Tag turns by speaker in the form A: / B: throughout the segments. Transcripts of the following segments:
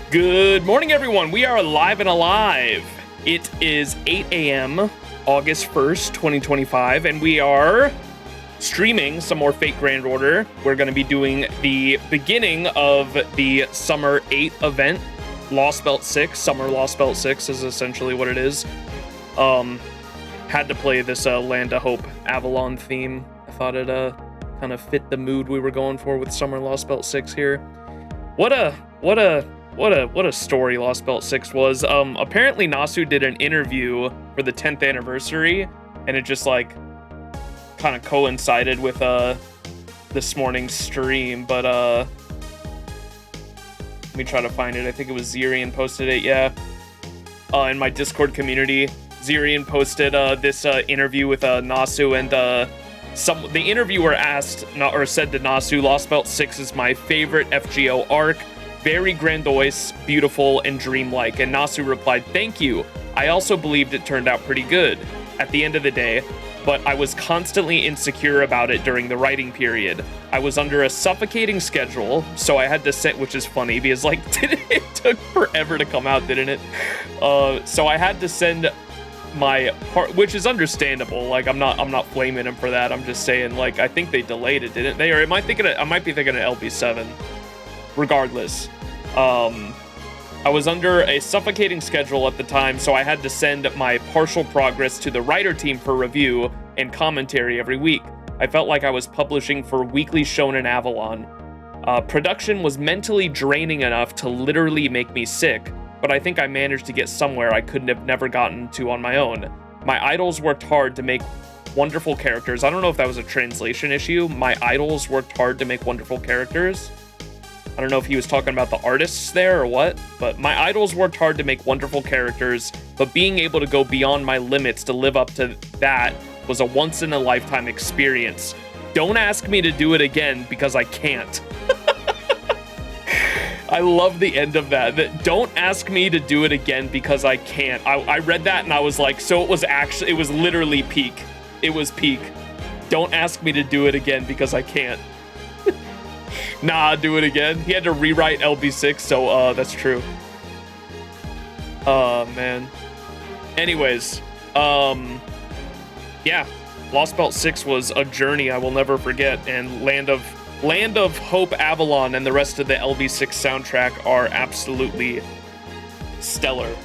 A: Good morning, everyone. We are live and alive. It is 8 a.m., August 1st, 2025, and we are streaming some more Fate Grand Order. We're going to be doing the beginning of the Summer 8 event. Lost Belt 6, Summer Lost Belt 6 is essentially what it is. Had to play this Land of Hope Avalon theme. I thought it kind of fit the mood we were going for with Summer Lost Belt 6 here. What a story Lost Belt 6 was. Apparently Nasu did an interview for the 10th anniversary, and it just like kind of coincided with this morning's stream, but let me try to find it. I think it was Zirian posted it, yeah. In my Discord community, Zirian posted this interview with Nasu, and the interviewer asked or said to Nasu, Lost Belt 6 is my favorite FGO arc. Very grandiose, beautiful, and dreamlike. And Nasu replied, thank you. I also believed it turned out pretty good at the end of the day, but I was constantly insecure about it during the writing period. I was under a suffocating schedule, so I had to sit, which is funny because like it took forever to come out, didn't it? So I had to send my part, which is understandable. Like I'm not flaming him for that. I'm just saying, like, I think they delayed it, didn't they? Or I might be thinking of LB7. Regardless, I was under a suffocating schedule at the time, so I had to send my partial progress to the writer team for review and commentary every week. I felt like I was publishing for Weekly Shonen Avalon. Production was mentally draining enough to literally make me sick, but I think I managed to get somewhere I couldn't have never gotten to on my own. My idols worked hard to make wonderful characters. I don't know if that was a translation issue. My idols worked hard to make wonderful characters. I don't know if he was talking about the artists there or what, but my idols worked hard to make wonderful characters, but being able to go beyond my limits to live up to that was a once-in-a-lifetime experience. Don't ask me to do it again because I can't. I love the end of that. Don't ask me to do it again because I can't. I read that and I was like, so it was literally peak. It was peak. Don't ask me to do it again because I can't. Nah, do it again. He had to rewrite LB6, so that's true. Man. Anyways, yeah, Lost Belt 6 was a journey I will never forget, and Land of Hope Avalon and the rest of the LB6 soundtrack are absolutely stellar.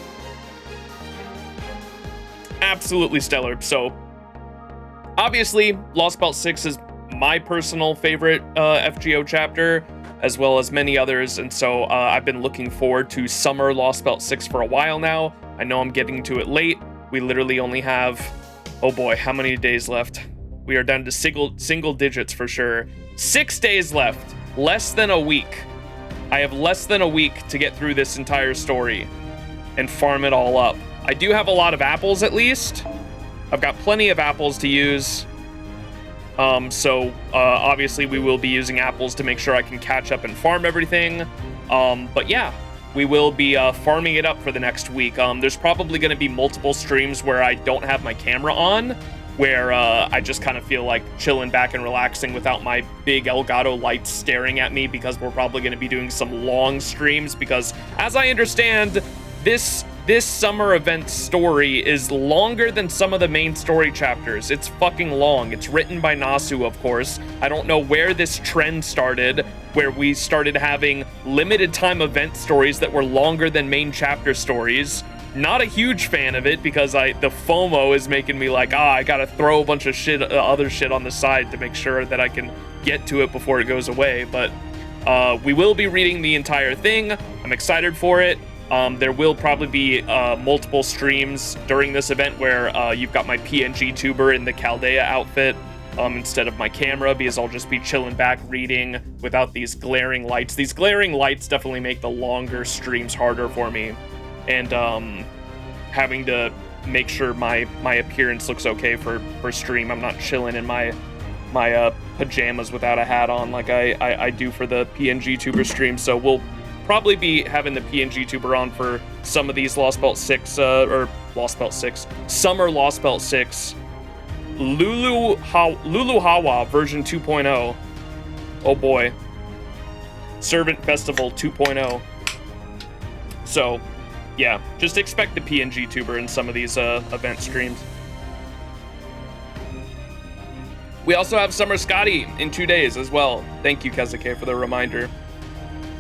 A: Absolutely stellar. So, obviously, Lost Belt 6 is my personal favorite FGO chapter, as well as many others, and so I've been looking forward to Summer Lost Belt 6 for a while now. I know I'm getting to it late. We literally only have, oh boy, how many days left? We are down to single digits for sure. 6 days left, less than a week. I have less than a week to get through this entire story and farm it all up. I do have a lot of apples at least. I've got plenty of apples to use. So obviously we will be using apples to make sure I can catch up and farm everything. But yeah, we will be farming it up for the next week. There's probably going to be multiple streams where I don't have my camera on, where I just kind of feel like chilling back and relaxing without my big Elgato lights staring at me, because we're probably going to be doing some long streams, because as I understand, this summer event story is longer than some of the main story chapters. It's fucking long. It's written by Nasu, of course. I don't know where this trend started, where we started having limited time event stories that were longer than main chapter stories. Not a huge fan of it, because the FOMO is making me like, I gotta throw a bunch of other shit on the side to make sure that I can get to it before it goes away. But we will be reading the entire thing. I'm excited for it. There will probably be multiple streams during this event where you've got my PNG tuber in the Chaldea outfit instead of my camera, because I'll just be chilling back reading without these glaring lights. These glaring lights definitely make the longer streams harder for me, and having to make sure my appearance looks okay for stream. I'm not chilling in my pajamas without a hat on like I do for the PNG tuber stream, so we'll probably be having the PNG tuber on for some of these Lost Belt 6, Summer Lost Belt 6, Luluhawa version 2.0. Oh boy. Servant Festival 2.0. So, yeah, just expect the PNG tuber in some of these event streams. We also have Summer Scotty in 2 days as well. Thank you, Kezuke, for the reminder.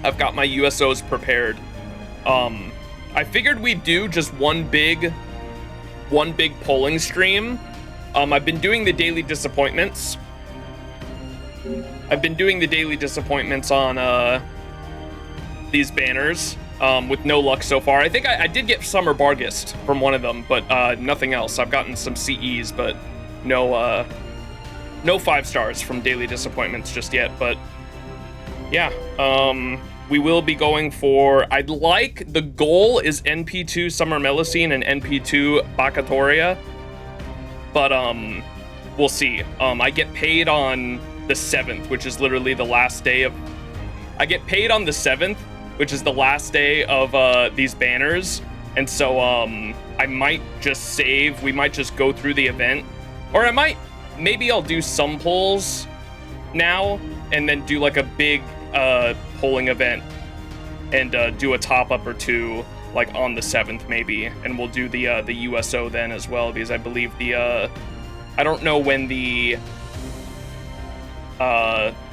A: I've got my USOs prepared. I figured we'd do just one big polling stream. I've been doing the daily disappointments. I've been doing the daily disappointments on these banners with no luck so far. I think I did get Summer Bargist from one of them, but nothing else. I've gotten some CEs, but no 5 stars from daily disappointments just yet. But yeah, we will be going for, the goal is NP2 Summer Melusine and NP2 Bakatoria, but we'll see. I get paid on the 7th, which is literally the last day of, I get paid on the 7th, which is the last day of these banners, and so I might just save, we might just go through the event, or maybe I'll do some polls now, and then do like a big polling event, and do a top-up or two, like on the 7th maybe, and we'll do the USO then as well, because I believe the, I don't know when the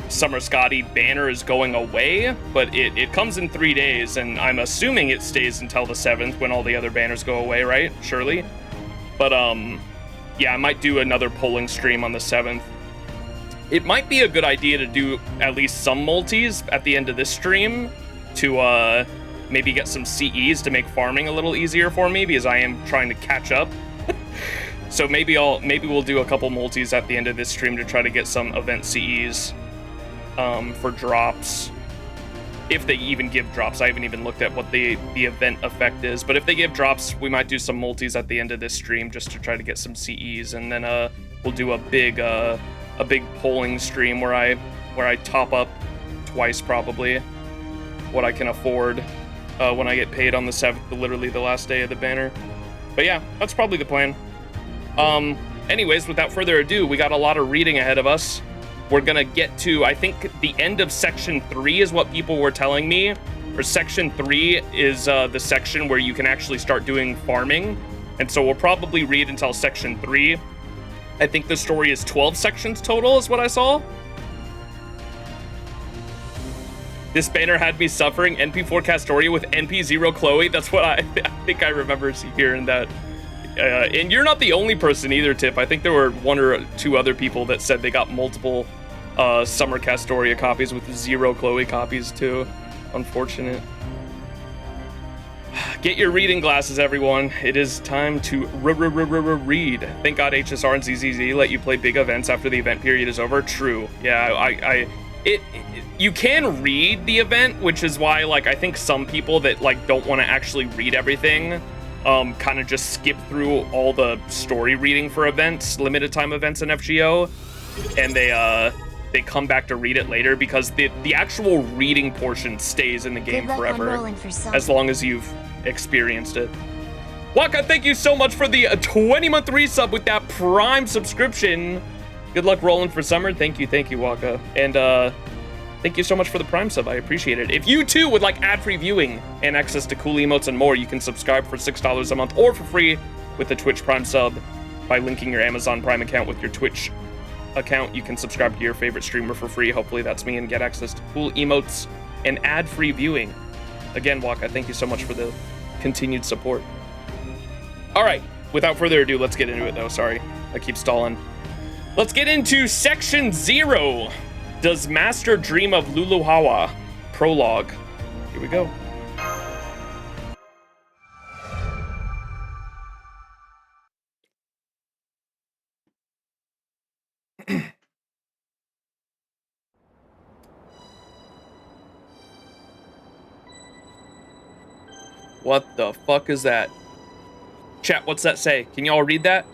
A: Summer Scotty banner is going away, but it comes in 3 days, and I'm assuming it stays until the 7th when all the other banners go away, right? Surely. But yeah, I might do another polling stream on the 7th. It might be a good idea to do at least some multis at the end of this stream to maybe get some CEs to make farming a little easier for me, because I am trying to catch up. So maybe we'll do a couple multis at the end of this stream to try to get some event CEs for drops. If they even give drops. I haven't even looked at what the event effect is, but if they give drops, we might do some multis at the end of this stream just to try to get some CEs, and then we'll do a big polling stream where I top up twice probably what I can afford when I get paid on the 7th, literally the last day of the banner. But yeah, that's probably the plan. Anyways, without further ado, we got a lot of reading ahead of us. We're gonna get to, I think, the end of section 3 is what people were telling me. Or section 3 is the section where you can actually start doing farming. And so we'll probably read until section 3. I think the story is 12 sections total is what I saw. This banner had me suffering NP4 Castoria with NP0 Chloe. That's what I think I remember hearing that. And you're not the only person either, Tip. I think there were 1 or 2 other people that said they got multiple Summer Castoria copies with 0 Chloe copies too. Unfortunate. Get your reading glasses, everyone. It is time to read. Thank God HSR and ZZZ let you play big events after the event period is over. True. Yeah, you can read the event, which is why, like, I think some people that, like, don't want to actually read everything kind of just skip through all the story reading for events, limited time events in FGO, and they come back to read it later, because the actual reading portion stays in the game forever, as long as you've experienced it. Waka, thank you so much for the 20-month resub with that Prime subscription. Good luck rolling for summer. Thank you, Waka. And thank you so much for the Prime sub. I appreciate it. If you too would like ad-free viewing and access to cool emotes and more, you can subscribe for $6 a month or for free with a Twitch Prime sub by linking your Amazon Prime account with your Twitch account. You can subscribe to your favorite streamer for free. Hopefully that's me, and get access to cool emotes and ad-free viewing. Again, Waka, thank you so much for the continued support. All right, without further ado, let's get into it though. Sorry, I keep stalling. Let's get into section 0. Does Master dream of Luluhawa? Prologue. Here we go. What the fuck is that? Chat, what's that say? Can y'all read that?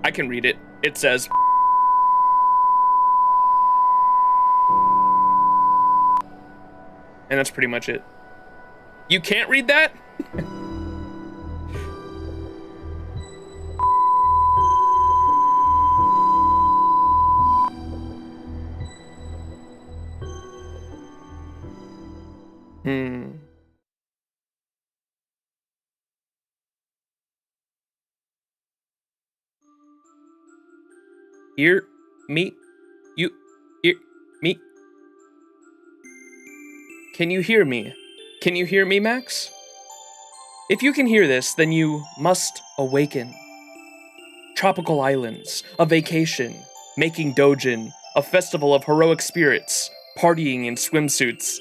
A: I can read it. It says... And that's pretty much it. You can't read that? Hear me? You hear me? Can you hear me? Can you hear me, Max? If you can hear this, then you must awaken. Tropical islands, a vacation, making dojin, a festival of heroic spirits, partying in swimsuits.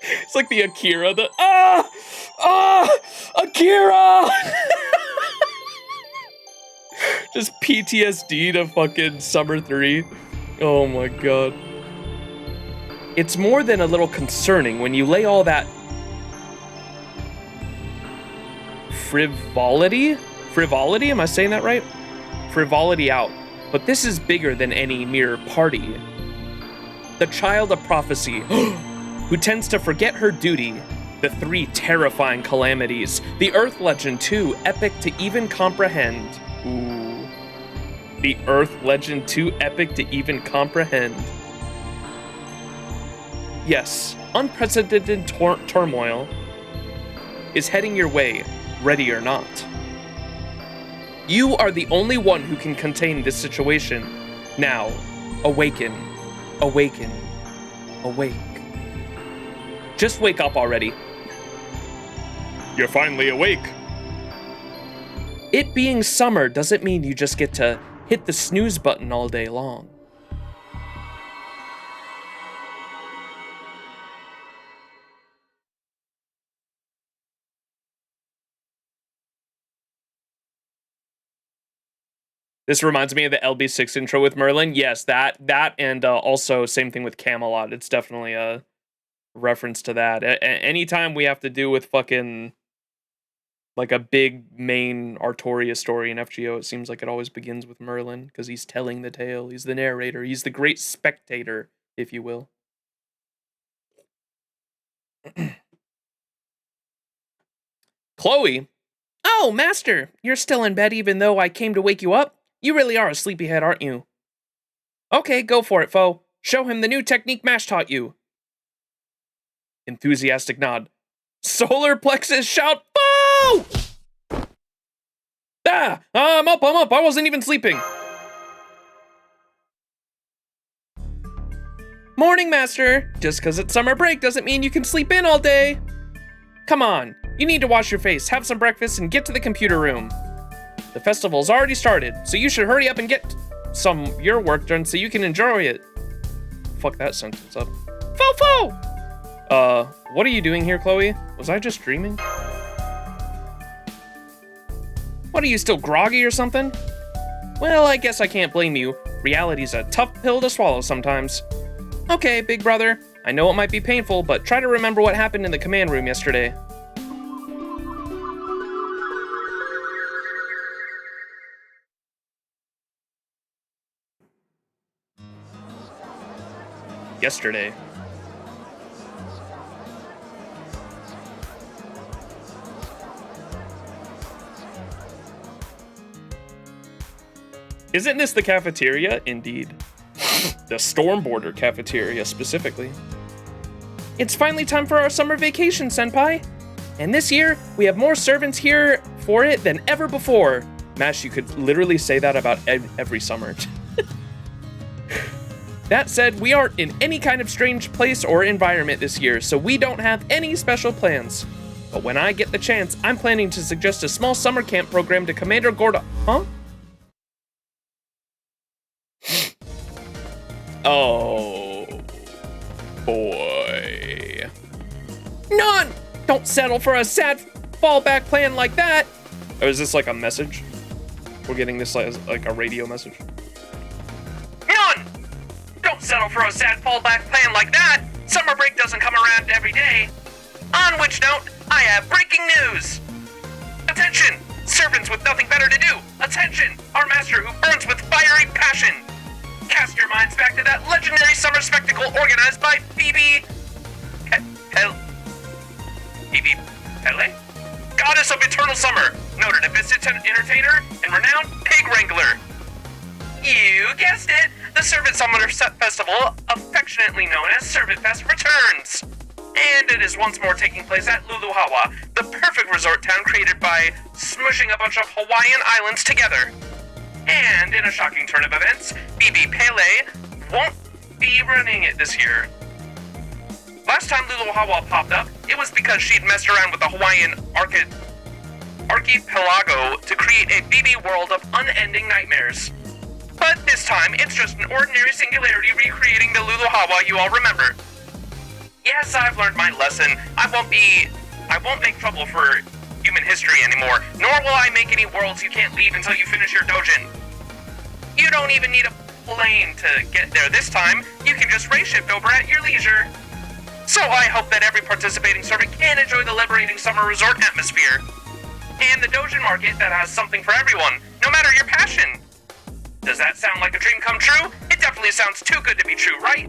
A: It's like the Akira, Akira! Just PTSD to fucking Summer 3. Oh my god. It's more than a little concerning when you lay all that frivolity, am I saying that right? Frivolity out. But this is bigger than any mere party. The child of prophecy, who tends to forget her duty, the 3 terrifying calamities, the Earth Legend too epic to even comprehend. Ooh. The Earth Legend too epic to even comprehend. Yes, unprecedented turmoil is heading your way, ready or not. You are the only one who can contain this situation. Now, awaken, awaken, awake. Just wake up already. You're finally awake. It being summer doesn't mean you just get to hit the snooze button all day long. This reminds me of the LB6 intro with Merlin. Yes, that and also same thing with Camelot. It's definitely a reference to that. Anytime we have to do with fucking like a big main Artoria story in FGO, it seems like it always begins with Merlin because he's telling the tale. He's the narrator. He's the great spectator, if you will. Chloe? Oh, Master, you're still in bed even though I came to wake you up? You really are a sleepyhead, aren't you? Okay, go for it, foe. Show him the new technique Mash taught you. Enthusiastic nod. Solar plexus shout, foe! Ah, I'm up, I wasn't even sleeping. Morning, Master. Just because it's summer break doesn't mean you can sleep in all day. Come on, you need to wash your face, have some breakfast, and get to the computer room. The festival's already started, so you should hurry up and get your work done so you can enjoy it. Fuck that sentence up. Fo! What are you doing here, Chloe? Was I just dreaming? What, are you still groggy or something? Well, I guess I can't blame you. Reality's a tough pill to swallow sometimes. Okay, big brother. I know it might be painful, but try to remember what happened in the command room yesterday. Yesterday. Isn't this the cafeteria? Indeed. The Stormborder cafeteria, specifically. It's finally time for our summer vacation, Senpai. And this year, we have more servants here for it than ever before. Mash, you could literally say that about every summer. That said, we aren't in any kind of strange place or environment this year, so we don't have any special plans. But when I get the chance, I'm planning to suggest a small summer camp program to Commander Gorda. Huh? Oh, boy. None! Don't settle for a sad fallback plan like that! Or is this like a message? We're getting this like a radio message. None! Don't settle for a sad fallback plan like that! Summer break doesn't come around every day. On which note, I have breaking news! Attention! Servants with nothing better to do! Attention! Our master who burns with fiery passion! Cast your minds back to that legendary summer spectacle organized by Phoebe... Phoebe Pele? Goddess of eternal summer, noted abyss entertainer, and renowned pig wrangler. You guessed it! The Servant Summer Festival, affectionately known as Servant Fest, returns! And it is once more taking place at Luluhawa, the perfect resort town created by smushing a bunch of Hawaiian islands together. And in a shocking turn of events, BB Pele won't be running it this year. Last time Luluhawa popped up, it was because she'd messed around with the Hawaiian archipelago to create a BB world of unending nightmares. But this time, it's just an ordinary singularity recreating the Luluhawa you all remember. Yes, I've learned my lesson. I won't make trouble for human history anymore, nor will I make any worlds you can't leave until you finish your dojin. You don't even need a plane to get there this time. You can just race shift over at your leisure. So I hope that every participating servant can enjoy the liberating summer resort atmosphere. And the dojin market that has something for everyone, no matter your passion. Does that sound like a dream come true? It definitely sounds too good to be true, right?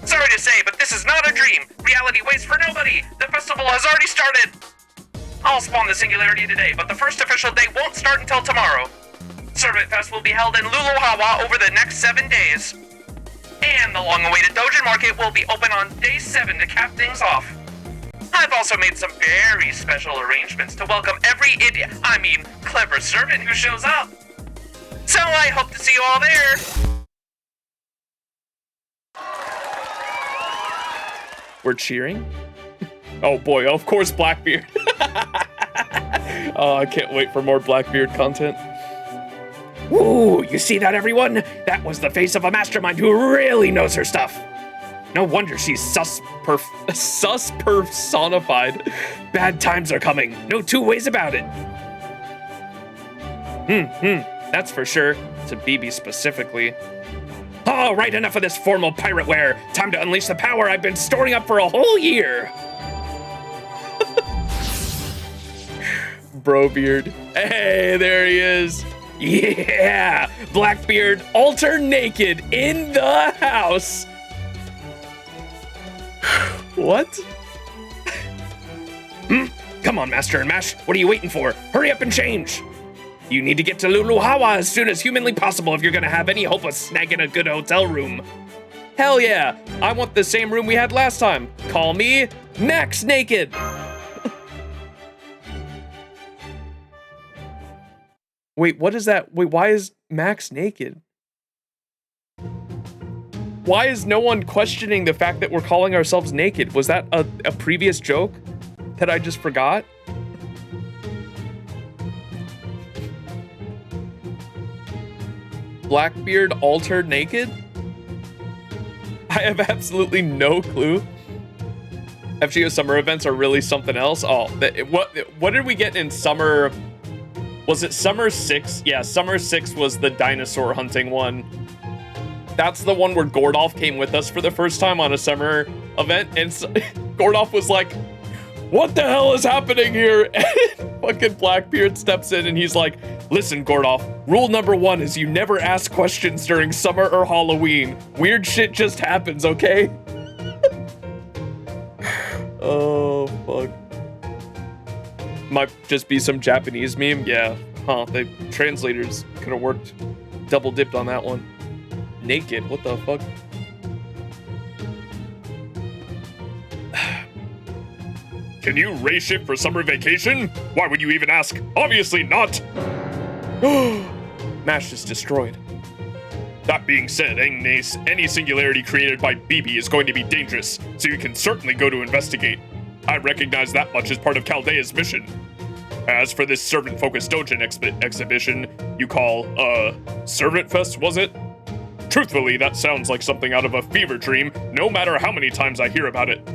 A: Sorry to say, but this is not a dream. Reality waits for nobody. The festival has already started. I'll spawn the singularity today, but the first official day won't start until tomorrow. Servant Fest will be held in Luluhawa over the next 7 days. And the long-awaited Dojin Market will be open on day 7 to cap things off. I've also made some very special arrangements to welcome every clever servant who shows up. So I hope to see you all there. We're cheering? Oh boy, of course Blackbeard. Oh, I can't wait for more Blackbeard content. Ooh, you see that, everyone? That was the face of a mastermind who really knows her stuff. No wonder she's sus personified. Bad times are coming. No two ways about it. That's for sure. To BB specifically. Oh, right, enough of this formal pirate wear. Time to unleash the power I've been storing up for a whole year. Brobeard. Hey, there he is. Yeah, Blackbeard, alter naked in the house. What? Come on, Master and Mash. What are you waiting for? Hurry up and change. You need to get to Luluhawa as soon as humanly possible if you're gonna have any hope of snagging a good hotel room. Hell yeah, I want the same room we had last time. Call me Max Naked. Wait, what is that? Wait, why is Max naked? Why is no one questioning the fact that we're calling ourselves naked? Was that a previous joke that I just forgot? Blackbeard altered naked? I have absolutely no clue. FGO summer events are really something else. Oh, what did we get in summer? Was it summer 6? Yeah, summer 6 was the dinosaur hunting one. That's the one where Gordolf came with us for the first time on a summer event, and so, Gordolf was like, what the hell is happening here? And fucking Blackbeard steps in and he's like, listen, Gordolf, rule number 1 is you never ask questions during summer or Halloween. Weird shit just happens, okay? Oh, fuck. Might just be some Japanese meme. Yeah, huh, the translators could have worked, double dipped on that one. Naked, what the fuck? Can you race shift for summer vacation? Why would you even ask? Obviously not. Mash is destroyed. That being said, any singularity created by BB is going to be dangerous, so you can certainly go to investigate. I recognize that much as part of Chaldea's mission. As for this servant-focused Dojin exhibition you call, Servant Fest, was it? Truthfully, that sounds like something out of a fever dream, no matter how many times I hear about it.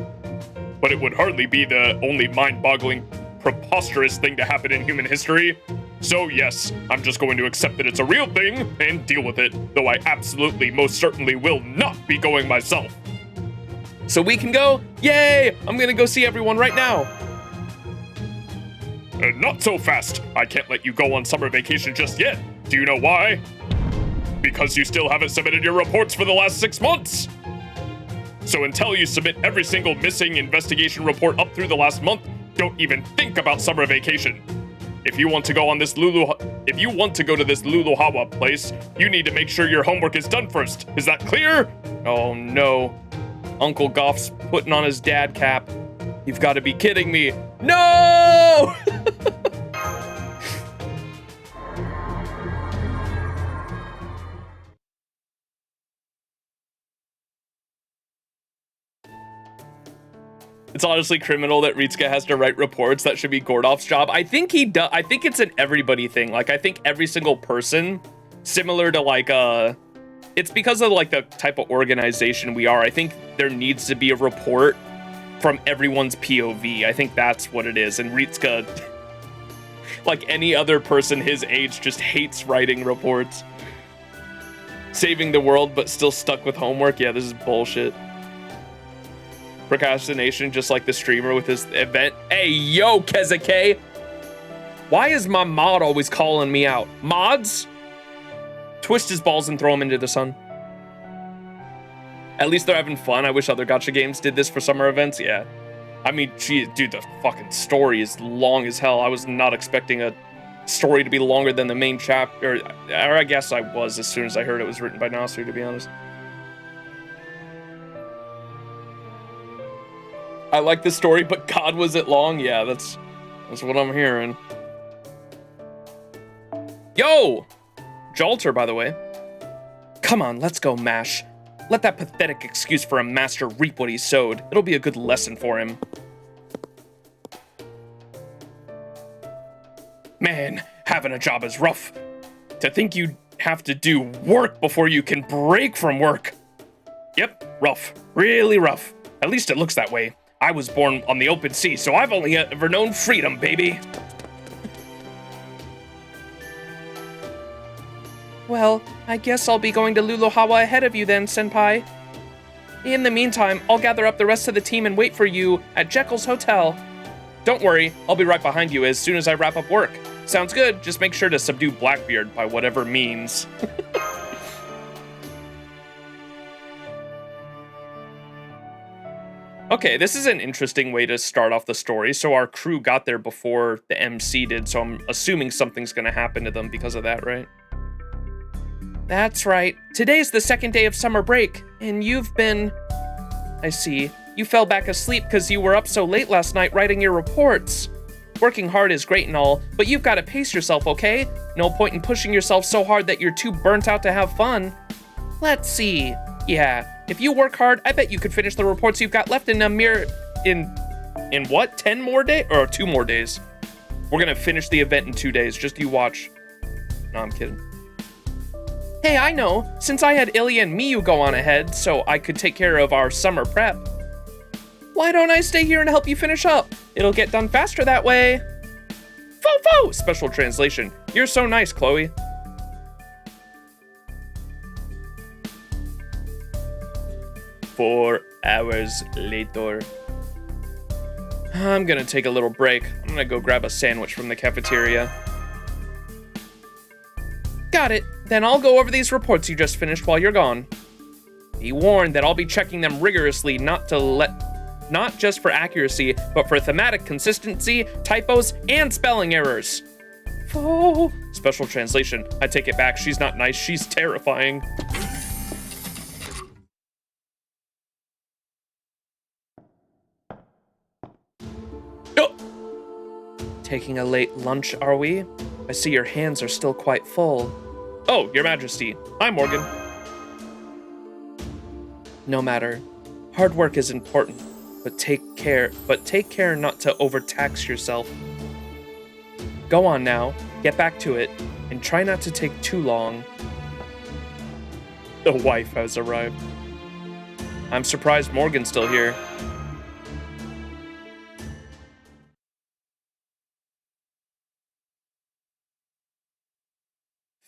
A: But it would hardly be the only mind-boggling, preposterous thing to happen in human history. So yes, I'm just going to accept that it's a real thing and deal with it, though I absolutely, most certainly will not be going myself. So we can go? Yay! I'm gonna go see everyone right now. Not so fast. I can't let you go on summer vacation just yet. Do you know why? Because you still haven't submitted your reports for the last 6 months. So until you submit every single missing investigation report up through the last month, don't even think about summer vacation. If you want to go to this Luluhawa place, you need to make sure your homework is done first. Is that clear? Oh no. Uncle Goff's putting on his dad cap. You've got to be kidding me. No! It's honestly criminal that Ritsuka has to write reports. That should be Gordov's job. I think he does. I think it's an everybody thing. Like, I think every single person, similar to like, it's because of like the type of organization we are. I think there needs to be a report from everyone's POV. I think that's what it is. And Ritsuka, like any other person his age, just hates writing reports. Saving the world, but still stuck with homework. Yeah, this is bullshit. Procrastination, just like the streamer with his event. Hey, yo, Kezuke! Why is my mod always calling me out? Mods? Twist his balls and throw him into the sun. At least they're having fun. I wish other gacha games did this for summer events. Yeah. I mean, gee, dude, the fucking story is long as hell. I was not expecting a story to be longer than the main chapter. Or I guess I was as soon as I heard it was written by Nasri, to be honest. I like the story, but God, was it long? Yeah, that's what I'm hearing. Yo! Jalter, by the way. Come on, let's go, Mash. Let that pathetic excuse for a master reap what he sowed. It'll be a good lesson for him. Man, having a job is rough. To think you'd have to do work before you can break from work. Yep, rough. Really rough. At least it looks that way. I was born on the open sea, so I've only ever known freedom, baby. Well, I guess I'll be going to Luluhawa ahead of you then, Senpai. In the meantime, I'll gather up the rest of the team and wait for you at Jekyll's Hotel. Don't worry, I'll be right behind you as soon as I wrap up work. Sounds good, just make sure to subdue Blackbeard by whatever means. Okay, this is an interesting way to start off the story. So our crew got there before the MC did, so I'm assuming something's gonna happen to them because of that, right? That's right. Today's the second day of summer break, and you've been... I see. You fell back asleep because you were up so late last night writing your reports. Working hard is great and all, but you've got to pace yourself, okay? No point in pushing yourself so hard that you're too burnt out to have fun. Let's see. Yeah, if you work hard, I bet you could finish the reports you've got left in a mere... In what? 10 more days? Or 2 more days? We're gonna finish the event in 2 days. Just you watch. No, I'm kidding. Hey, I know. Since I had Ilya and Miyu go on ahead, so I could take care of our summer prep. Why don't I stay here and help you finish up? It'll get done faster that way. Fo-fo! Special translation. You're so nice, Chloe. Four hours later. I'm gonna take a little break. I'm gonna go grab a sandwich from the cafeteria. Got it. Then I'll go over these reports you just finished while you're gone. Be warned that I'll be checking them rigorously, not just for accuracy, but for thematic consistency, typos, and spelling errors. Oh. Special translation. I take it back. She's not nice. She's terrifying. Taking a late lunch, are we? I see your hands are still quite full. Oh, Your Majesty. Hi, Morgan. No matter. Hard work is important, but take care not to overtax yourself. Go on now, get back to it, and try not to take too long. The wife has arrived. I'm surprised Morgan's still here.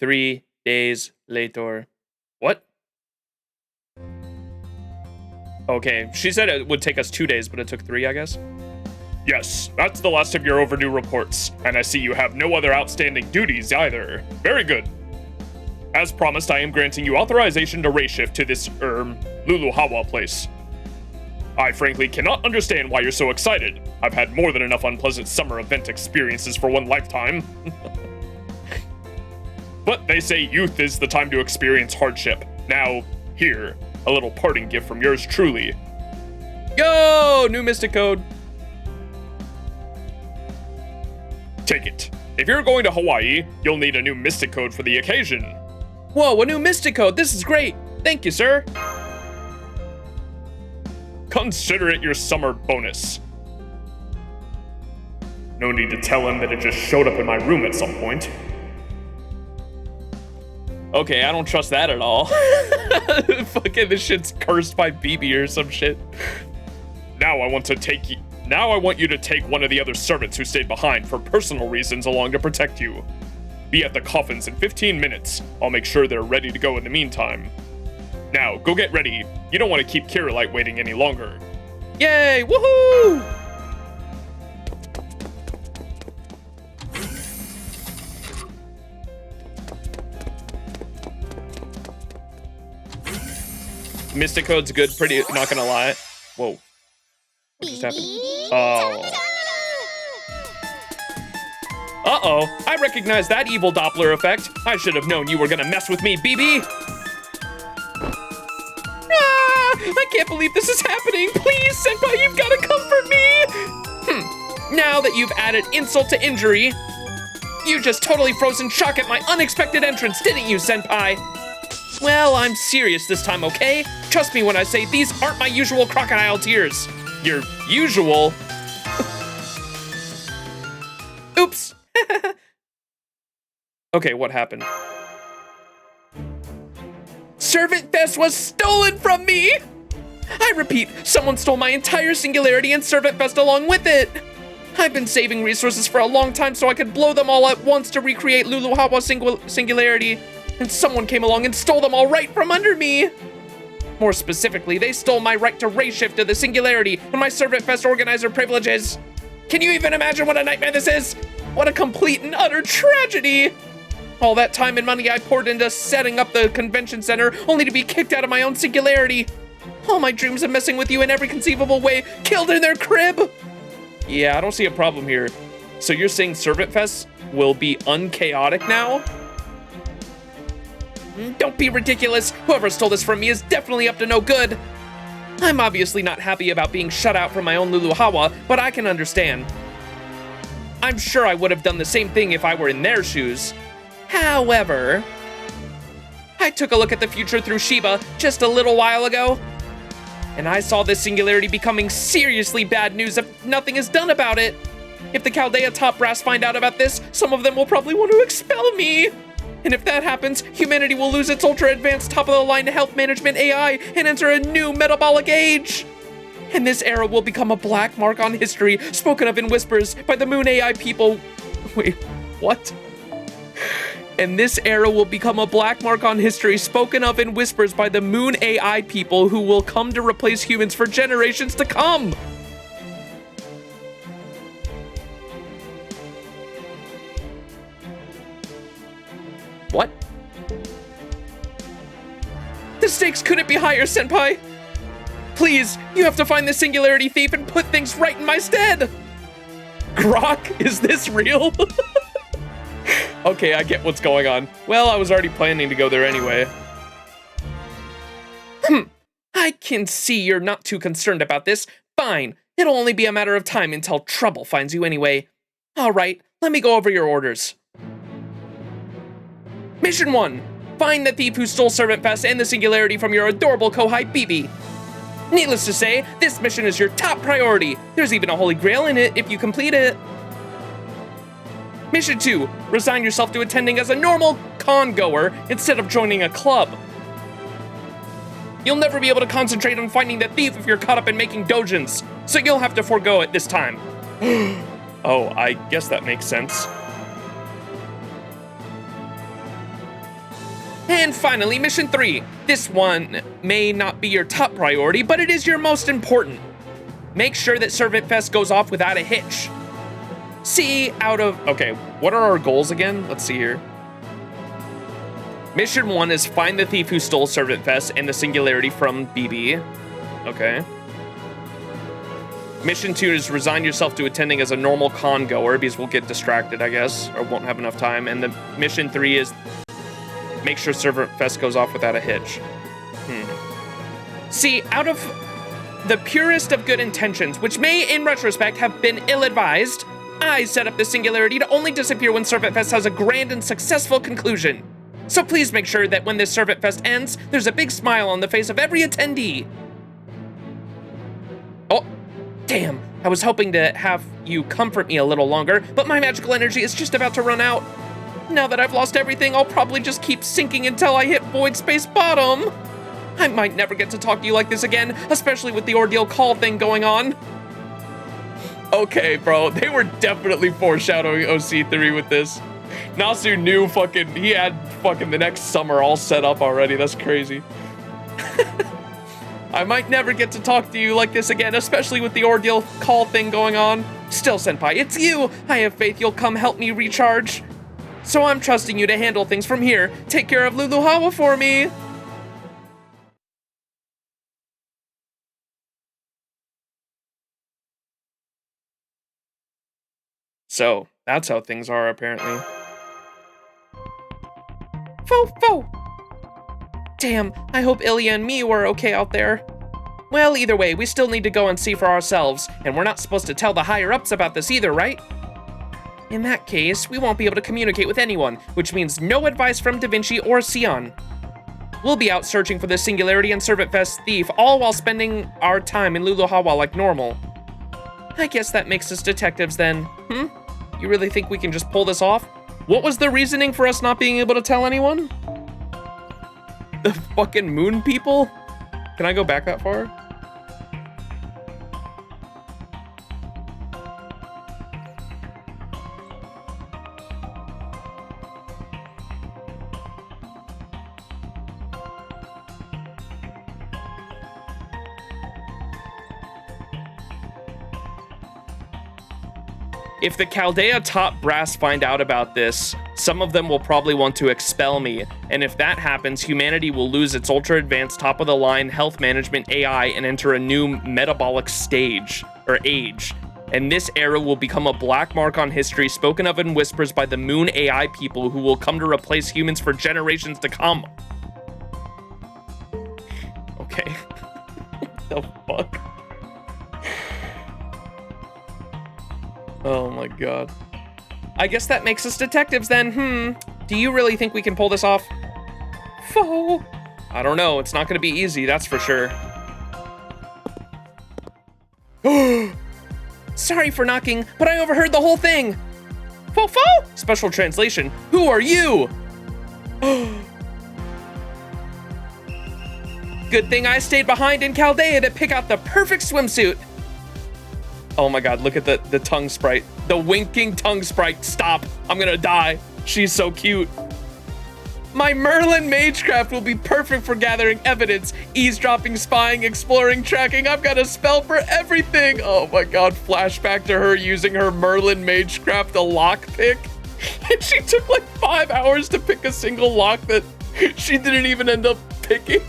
A: Three days later. What? Okay, she said it would take us 2 days, but it took 3, I guess. Yes, that's the last of your overdue reports, and I see you have no other outstanding duties either. Very good. As promised, I am granting you authorization to race shift to this, Luluhawa place. I frankly cannot understand why you're so excited. I've had more than enough unpleasant summer event experiences for one lifetime. But they say youth is the time to experience hardship. Now, here, a little parting gift from yours truly. Yo, new Mystic Code. Take it. If you're going to Hawaii, you'll need a new Mystic Code for the occasion. Whoa, a new Mystic Code. This is great. Thank you, sir. Consider it your summer bonus. No need to tell him that it just showed up in my room at some point. Okay, I don't trust that at all. Fucking this shit's cursed by BB or some shit. Now I want you to take one of the other servants who stayed behind for personal reasons along to protect you. Be at the coffins in 15 minutes. I'll make sure they're ready to go in the meantime. Now, go get ready. You don't want to keep Kirillite waiting any longer. Yay! Woohoo! Mystic Code's good, pretty, not gonna lie. Whoa. What just happened? Oh. Uh-oh, I recognize that evil Doppler effect. I should have known you were gonna mess with me, BB. Ah, I can't believe this is happening. Please, Senpai, you've gotta comfort me. Now that you've added insult to injury, you just totally froze in shock at my unexpected entrance, didn't you, Senpai? Well, I'm serious this time, okay? Trust me when I say these aren't my usual crocodile tears. Your usual? Oops. Okay, what happened? Servant Fest was stolen from me! I repeat, someone stole my entire Singularity and Servant Fest along with it. I've been saving resources for a long time so I could blow them all at once to recreate Luluhawa Singularity. And someone came along and stole them all right from under me. More specifically, they stole my right to race shift to the Singularity and my Servant Fest organizer privileges. Can you even imagine what a nightmare this is? What a complete and utter tragedy. All that time and money I poured into setting up the convention center only to be kicked out of my own Singularity. All my dreams of messing with you in every conceivable way killed in their crib. Yeah, I don't see a problem here. So you're saying Servant Fest will be unchaotic now? Don't be ridiculous. Whoever stole this from me is definitely up to no good. I'm obviously not happy about being shut out from my own Luluhawa, but I can understand. I'm sure I would have done the same thing if I were in their shoes. However, I took a look at the future through Shiba just a little while ago, and I saw this Singularity becoming seriously bad news if nothing is done about it. If the Chaldea top brass find out about this, some of them will probably want to expel me. And if that happens, humanity will lose its ultra-advanced top-of-the-line health management AI and enter a new metabolic age. And this era will become a black mark on history, spoken of in whispers by the Moon AI people. Wait, what? And this era will become a black mark on history, spoken of in whispers by the Moon AI people who will come to replace humans for generations to come. What? The stakes couldn't be higher, Senpai. Please, you have to find the Singularity thief and put things right in my stead. Grok, is this real? Okay, I get what's going on. Well, I was already planning to go there anyway. I can see you're not too concerned about this. Fine, it'll only be a matter of time until trouble finds you anyway. All right, let me go over your orders. Mission 1. Find the thief who stole Servant Fest and the Singularity from your adorable Kohai BB. Needless to say, this mission is your top priority. There's even a holy grail in it if you complete it. Mission 2. Resign yourself to attending as a normal con-goer instead of joining a club. You'll never be able to concentrate on finding the thief if you're caught up in making dojins, so you'll have to forego it this time. Oh, I guess that makes sense. And finally, Mission 3. This one may not be your top priority, but it is your most important. Make sure that Servant Fest goes off without a hitch. Okay, what are our goals again? Let's see here. Mission 1 is find the thief who stole Servant Fest and the Singularity from BB. Okay. Mission 2 is resign yourself to attending as a normal con goer because we'll get distracted, I guess, or won't have enough time. And the Mission 3 is make sure Servant Fest goes off without a hitch. See, out of the purest of good intentions, which may, in retrospect, have been ill-advised, I set up the singularity to only disappear when Servant Fest has a grand and successful conclusion. So please make sure that when this Servant Fest ends, there's a big smile on the face of every attendee. Oh, damn. I was hoping to have you comfort me a little longer, but my magical energy is just about to run out. Now that I've lost everything, I'll probably just keep sinking until I hit void space bottom. I might never get to talk to you like this again, especially with the ordeal call thing going on. Okay, bro, they were definitely foreshadowing OC3 with this. Nasu knew he had fucking the next summer all set up already. That's crazy. I might never get to talk to you like this again, especially with the ordeal call thing going on. Still, Senpai, it's you. I have faith you'll come help me recharge. So I'm trusting you to handle things from here. Take care of Luluhawa for me. So, that's how things are, apparently. Fo! Damn, I hope Ilya and me were okay out there. Well, either way, we still need to go and see for ourselves, and we're not supposed to tell the higher-ups about this either, right? In that case, we won't be able to communicate with anyone, which means no advice from Da Vinci or Sion. We'll be out searching for the Singularity and Servant Fest thief, all while spending our time in Luluhawa like normal. I guess that makes us detectives then, You really think we can just pull this off? What was the reasoning for us not being able to tell anyone? The fucking moon people? Can I go back that far? If the Chaldea top brass find out about this, some of them will probably want to expel me, and if that happens, humanity will lose its ultra-advanced top-of-the-line health management AI and enter a new metabolic stage, or age. And this era will become a black mark on history spoken of in whispers by the moon AI people who will come to replace humans for generations to come. Okay. What the fuck? Oh my god. I guess that makes us detectives then, Do you really think we can pull this off? Fo. I don't know, it's not gonna be easy, that's for sure. Sorry for knocking, but I overheard the whole thing. Fo. Special translation, who are you? Good thing I stayed behind in Chaldea to pick out the perfect swimsuit. Oh my god, look at the tongue sprite. The winking tongue sprite. Stop. I'm gonna die. She's so cute. My Merlin Magecraft will be perfect for gathering evidence, eavesdropping, spying, exploring, tracking. I've got a spell for everything. Oh my god, flashback to her using her Merlin Magecraft to lockpick. And she took like 5 hours to pick a single lock that she didn't even end up picking.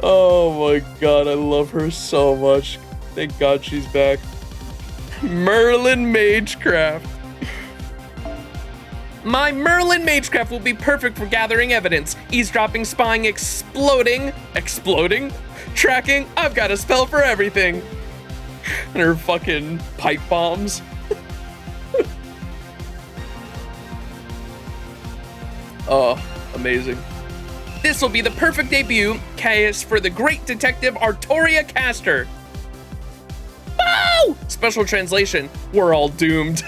A: Oh my god, I love her so much. Thank God she's back. Merlin Magecraft. My Merlin Magecraft will be perfect for gathering evidence, eavesdropping, spying, exploding, tracking. I've got a spell for everything. And her fucking pipe bombs. Oh, amazing. This will be the perfect debut case for the great detective Artoria Castor. Oh! Special translation, we're all doomed.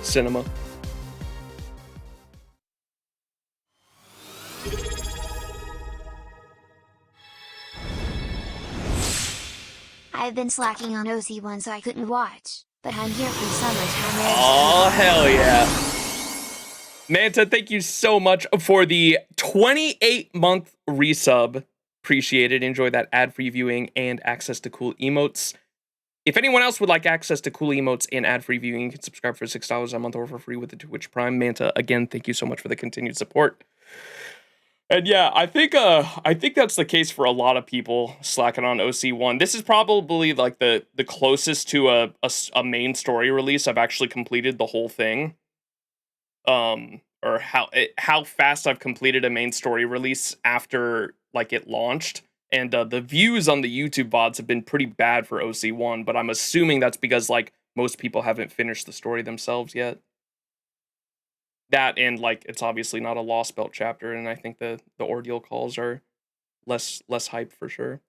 A: Cinema.
B: I've been slacking on OC1 so I couldn't watch, but I'm here for summertime.
A: Oh, hell yeah. Manta, thank you so much for the 28-month resub. Appreciate it. Enjoy that ad-free viewing and access to cool emotes. If anyone else would like access to cool emotes and ad-free viewing, you can subscribe for $6 a month or for free with the Twitch Prime. Manta, again, thank you so much for the continued support. And yeah, I think that's the case for a lot of people slacking on OC1. This is probably like the closest to a main story release I've actually completed the whole thing. Or how fast I've completed a main story release after like it launched. And the views on the YouTube VODs have been pretty bad for OC1, but I'm assuming that's because like most people haven't finished the story themselves yet. That and like it's obviously not a Lost Belt chapter, and I think the ordeal calls are less hype for sure.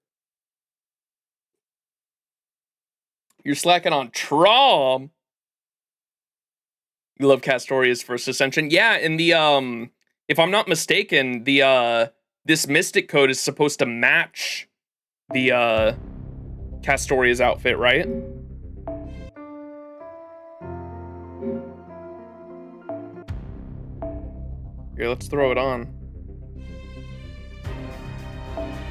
A: You're slacking on Trom. You love Castoria's first ascension. Yeah, and the if I'm not mistaken, the this mystic code is supposed to match the Castoria's outfit, right? Here, let's throw it on.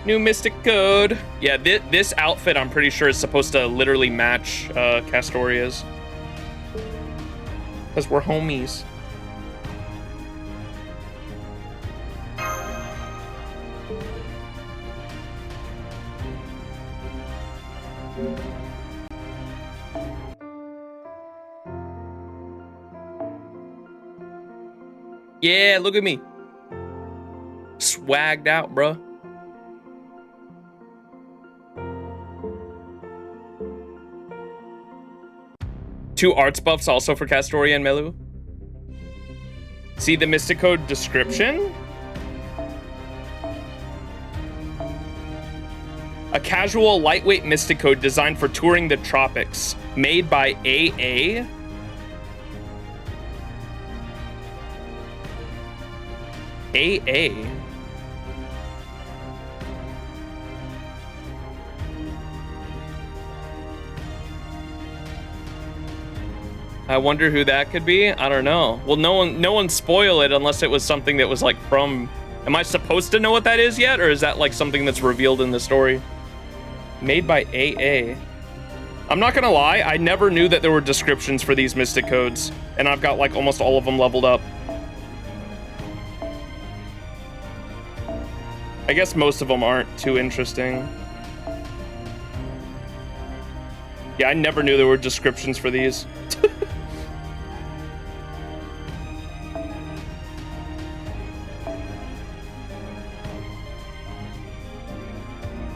A: New mystic code. Yeah, this outfit I'm pretty sure is supposed to literally match Castoria's. Because we're homies. Yeah, look at me. Swagged out, bruh. Two arts buffs also for Castoria and Melu. See the Mystic Code description? A casual, lightweight Mystic Code designed for touring the tropics. Made by AA? AA? I wonder who that could be. I don't know. Well, no one spoil it unless it was something that was like from. Am I supposed to know what that is yet, or is that like something that's revealed in the story? Made by AA. I'm not gonna lie. I never knew that there were descriptions for these mystic codes, and I've got like almost all of them leveled up. I guess most of them aren't too interesting. Yeah, I never knew there were descriptions for these.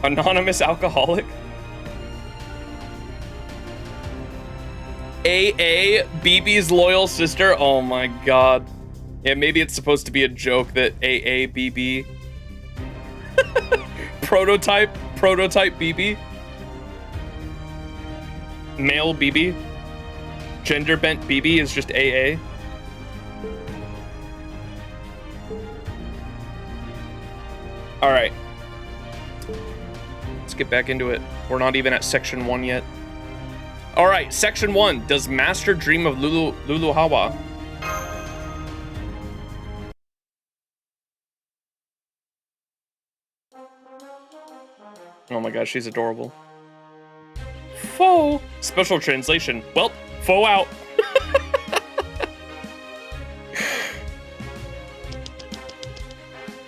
A: Anonymous alcoholic. AA, BB's loyal sister. Oh my god. Yeah, maybe it's supposed to be a joke that AA, BB. Prototype BB. Male BB. Gender bent BB is just AA. All right. Let's get back into it. We're not even at section 1 yet. All right, section 1. Does Master dream of Luluhawa? Oh my gosh, she's adorable. Foe. Special translation. Well, foe out.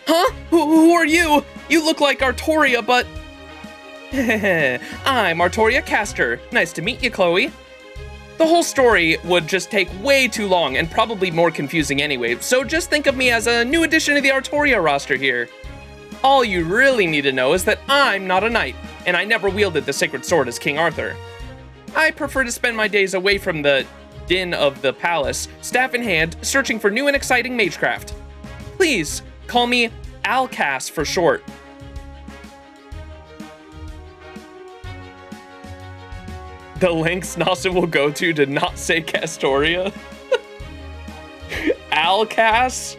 A: Huh? Who are you? You look like Artoria, but... I'm Artoria Castor. Nice to meet you, Chloe. The whole story would just take way too long and probably more confusing anyway, so just think of me as a new addition to the Artoria roster here. All you really need to know is that I'm not a knight, and I never wielded the sacred sword as King Arthur. I prefer to spend my days away from the din of the palace, staff in hand, searching for new and exciting magecraft. Please, call me Alcas for short. The lengths Nasa will go to not say Castoria. Alcas?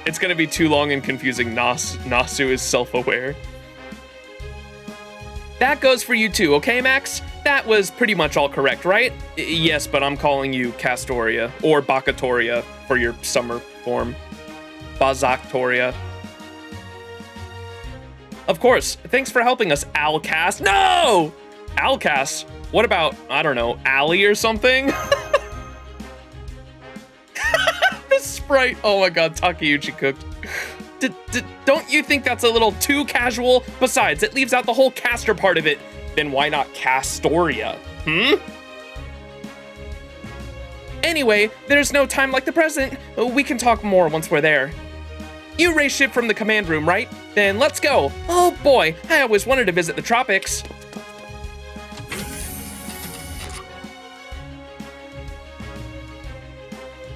A: It's gonna be too long and confusing. Nasu is self-aware. That goes for you too, okay, Max? That was pretty much all correct, right? Yes, but I'm calling you Castoria, or Bakatoria for your summer form. Bazaktoria. Of course, thanks for helping us, Alcas. No! Alcas? What about, I don't know, Allie or something? Sprite. Oh my god, Takeuchi cooked. Don't you think that's a little too casual? Besides, it leaves out the whole caster part of it. Then why not Castoria? Anyway, there's no time like the present. We can talk more once we're there. You race ship from the command room, right? Then let's go. Oh boy, I always wanted to visit the tropics.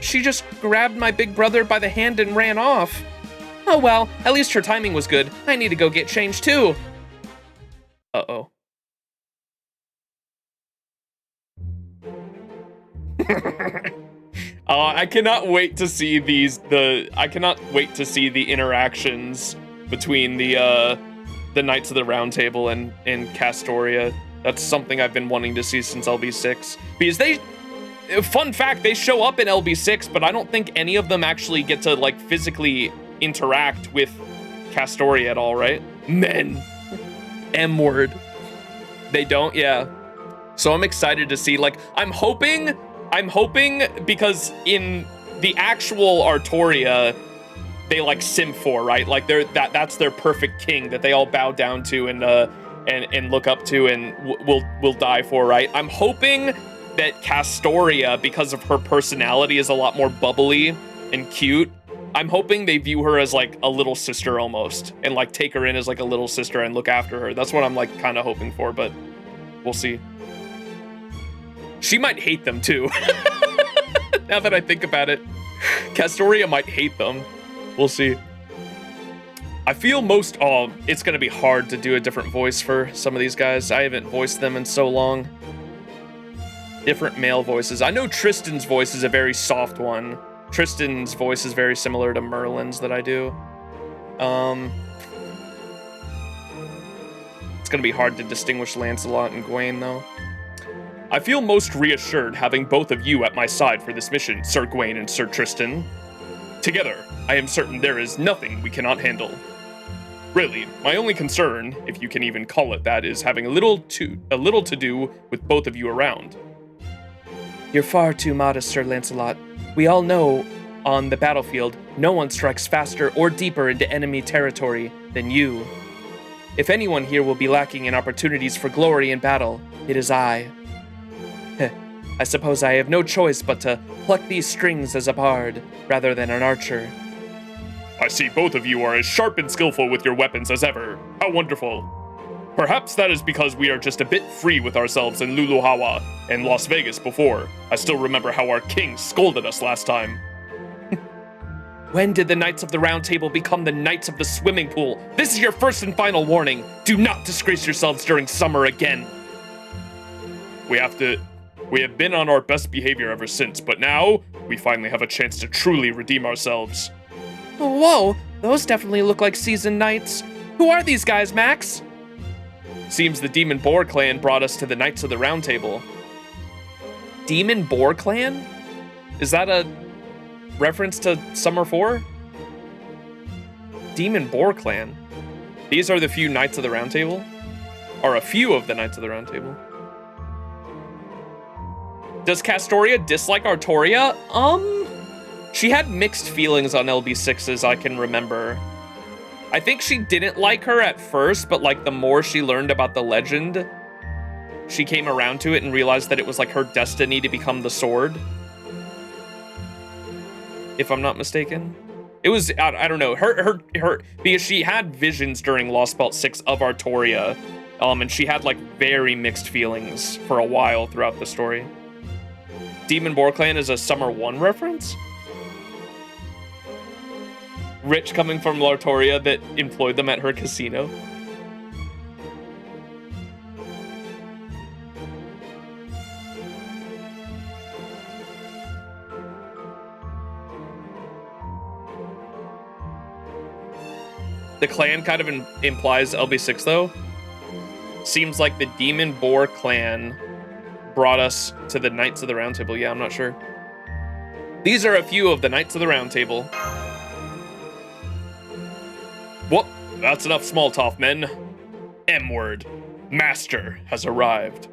A: She just grabbed my big brother by the hand and ran off. Oh well, at least her timing was good. I need to go get changed too. Uh-oh. I cannot wait to see I cannot wait to see the interactions between the Knights of the Round Table and Castoria. That's something I've been wanting to see since LB6. Because fun fact, they show up in LB6, but I don't think any of them actually get to, like, physically interact with Castoria at all, right? Men. M-word. They don't? Yeah. So I'm excited to see, like, I'm hoping because in the actual Artoria, they, like, simp for, right? Like, that's their perfect king that they all bow down to and look up to and will die for, right? I'm hoping that Castoria, because of her personality, is a lot more bubbly and cute. I'm hoping they view her as like a little sister almost, and like take her in as like a little sister and look after her. That's what I'm like kind of hoping for, but we'll see. She might hate them too. Now that I think about it, Castoria might hate them. We'll see. I feel it's gonna be hard to do a different voice for some of these guys. I haven't voiced them in so long. Different male voices. I know Tristan's voice is a very soft one. Tristan's voice is very similar to Merlin's that I do. It's gonna be hard to distinguish Lancelot and Gawain, though. I feel most reassured having both of you at my side for this mission, Sir Gawain and Sir Tristan. Together, I am certain there is nothing we cannot handle. Really, my only concern, if you can even call it that, is having a little to do with both of you around. You're far too modest, Sir Lancelot. We all know, on the battlefield, no one strikes faster or deeper into enemy territory than you. If anyone here will be lacking in opportunities for glory in battle, it is I. I suppose I have no choice but to pluck these strings as a bard, rather than an archer. I see both of you are as sharp and skillful with your weapons as ever. How wonderful. Perhaps that is because we are just a bit free with ourselves in Luluhawa and Las Vegas before. I still remember how our king scolded us last time. When did the Knights of the Round Table become the Knights of the Swimming Pool? This is your first and final warning. Do not disgrace yourselves during summer again. We have been on our best behavior ever since, but now we finally have a chance to truly redeem ourselves. Whoa, those definitely look like seasoned knights. Who are these guys, Max? Seems the Demon Boar clan brought us to the Knights of the Round Table. Demon Boar clan? Is that a reference to Summer 4? Demon Boar clan. These are the few Knights of the Round Table? Or a few of the Knights of the Round Table. Does Castoria dislike Artoria? She had mixed feelings on LB6 I can remember. I think she didn't like her at first, but like the more she learned about the legend, she came around to it and realized that it was like her destiny to become the sword. If I'm not mistaken. It was, I don't know, her because she had visions during Lost Belt 6 of Artoria, and she had like very mixed feelings for a while throughout the story. Demon Boar Clan is a Summer 1 reference? Rich coming from Lartoria that employed them at her casino. The clan kind of implies LB6 though. Seems like the Demon Boar clan brought us to the Knights of the Round Table. Yeah, I'm not sure. These are a few of the Knights of the Round Table. Whoop, that's enough small talk, men. M-word. Master has arrived.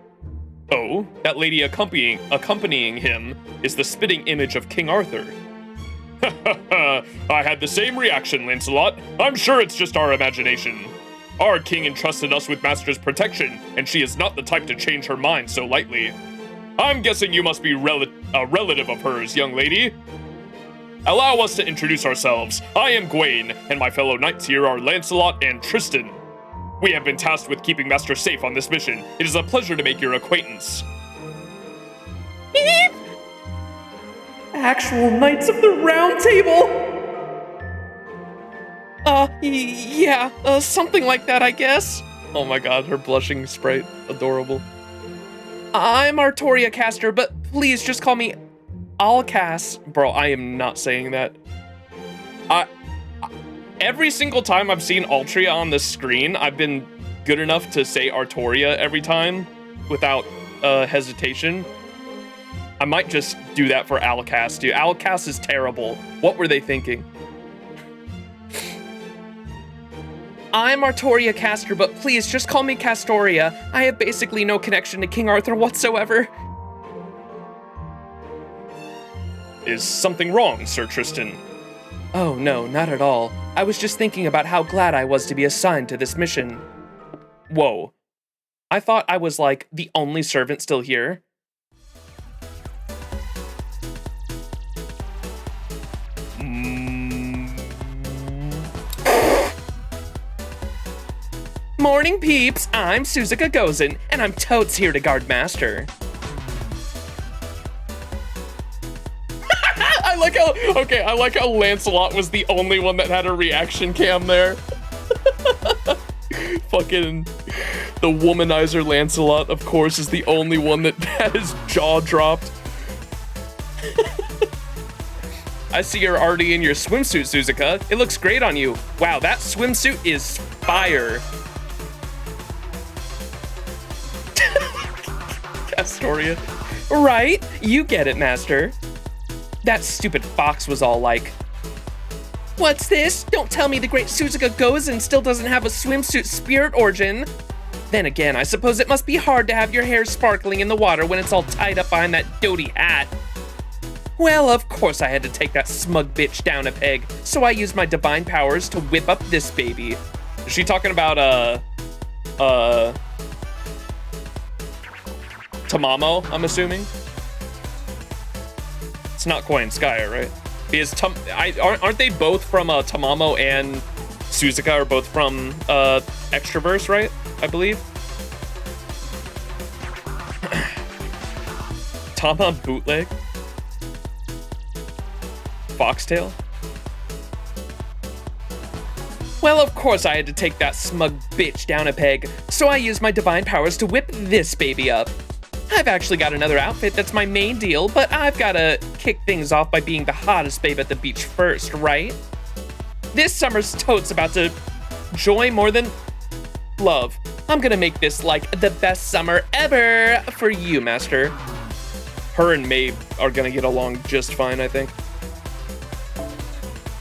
A: Oh, that lady accompanying him is the spitting image of King Arthur. I had the same reaction, Lancelot. I'm sure it's just our imagination. Our king entrusted us with Master's protection, and she is not the type to change her mind so lightly. I'm guessing you must be a relative of hers, young lady. Allow us to introduce ourselves. I am Gawain, and my fellow knights here are Lancelot and Tristan. We have been tasked with keeping Master safe on this mission. It is a pleasure to make your acquaintance. Beep! Actual Knights of the Round Table? Yeah, something like that, I guess. Oh my god, her blushing sprite. Adorable. I'm Artoria Caster, but please just call me Alcas. Bro, I am not saying that. Every single time I've seen Altria on the screen, I've been good enough to say Artoria every time without hesitation. I might just do that for Alcas, dude. Alcas is terrible. What were they thinking? I'm Artoria Caster, but please just call me Castoria. I have basically no connection to King Arthur whatsoever. Is something wrong, Sir Tristan? Oh, no, not at all. I was just thinking about how glad I was to be assigned to this mission. Whoa. I thought I was, like, the only servant still here. Morning, peeps! I'm Suzuka Gozen, and I'm totes here to guard Master. I like how Lancelot was the only one that had a reaction cam there. Fucking the womanizer Lancelot, of course, is the only one that had his jaw dropped. I see you're already in your swimsuit, Suzuka. It looks great on you. Wow, that swimsuit is fire. Astoria. Right? You get it, Master. That stupid fox was all like, what's this? Don't tell me the great Suzuka Gozen still doesn't have a swimsuit spirit origin. Then again, I suppose it must be hard to have your hair sparkling in the water when it's all tied up behind that doty hat. Well, of course I had to take that smug bitch down a peg, so I used my divine powers to whip up this baby. Is she talking about, Tamamo, I'm assuming? It's not Koi and Skya, right? Because aren't they both from Tamamo and Suzuka are both from Extraverse, right? I believe. Tama bootleg. Foxtail. Well, of course I had to take that smug bitch down a peg, so I used my divine powers to whip this baby up. I've actually got another outfit that's my main deal, but I've gotta kick things off by being the hottest babe at the beach first, right? This summer's totes about to joy more than love. I'm gonna make this like the best summer ever for you, Master. Her and Maeve are gonna get along just fine, I think.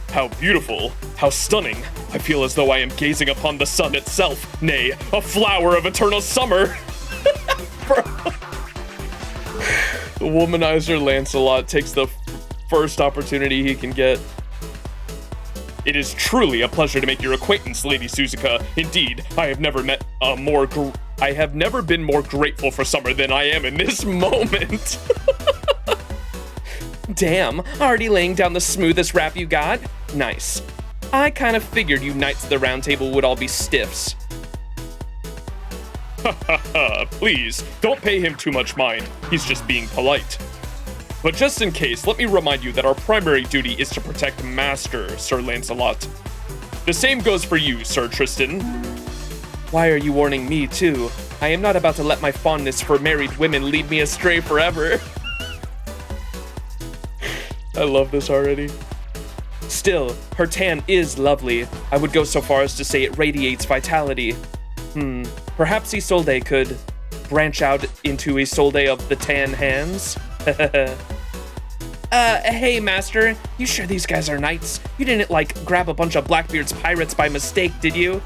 A: How beautiful, how stunning. I feel as though I am gazing upon the sun itself, nay, a flower of eternal summer. Bro. The womanizer Lancelot takes the first opportunity he can get. It is truly a pleasure to make your acquaintance, Lady Suzuka. Indeed, I have never been more grateful for summer than I am in this moment. Damn, already laying down the smoothest rap you got? Nice. I kind of figured you Knights of the Round Table would all be stiffs. Please, don't pay him too much mind. He's just being polite. But just in case, let me remind you that our primary duty is to protect Master, Sir Lancelot. The same goes for you, Sir Tristan. Why are you warning me, too? I am not about to let my fondness for married women lead me astray forever. I love this already. Still, her tan is lovely. I would go so far as to say it radiates vitality. Perhaps Isolde could branch out into Isolde of the tan hands? Hey, Master. You sure these guys are knights? You didn't, like, grab a bunch of Blackbeard's pirates by mistake, did you?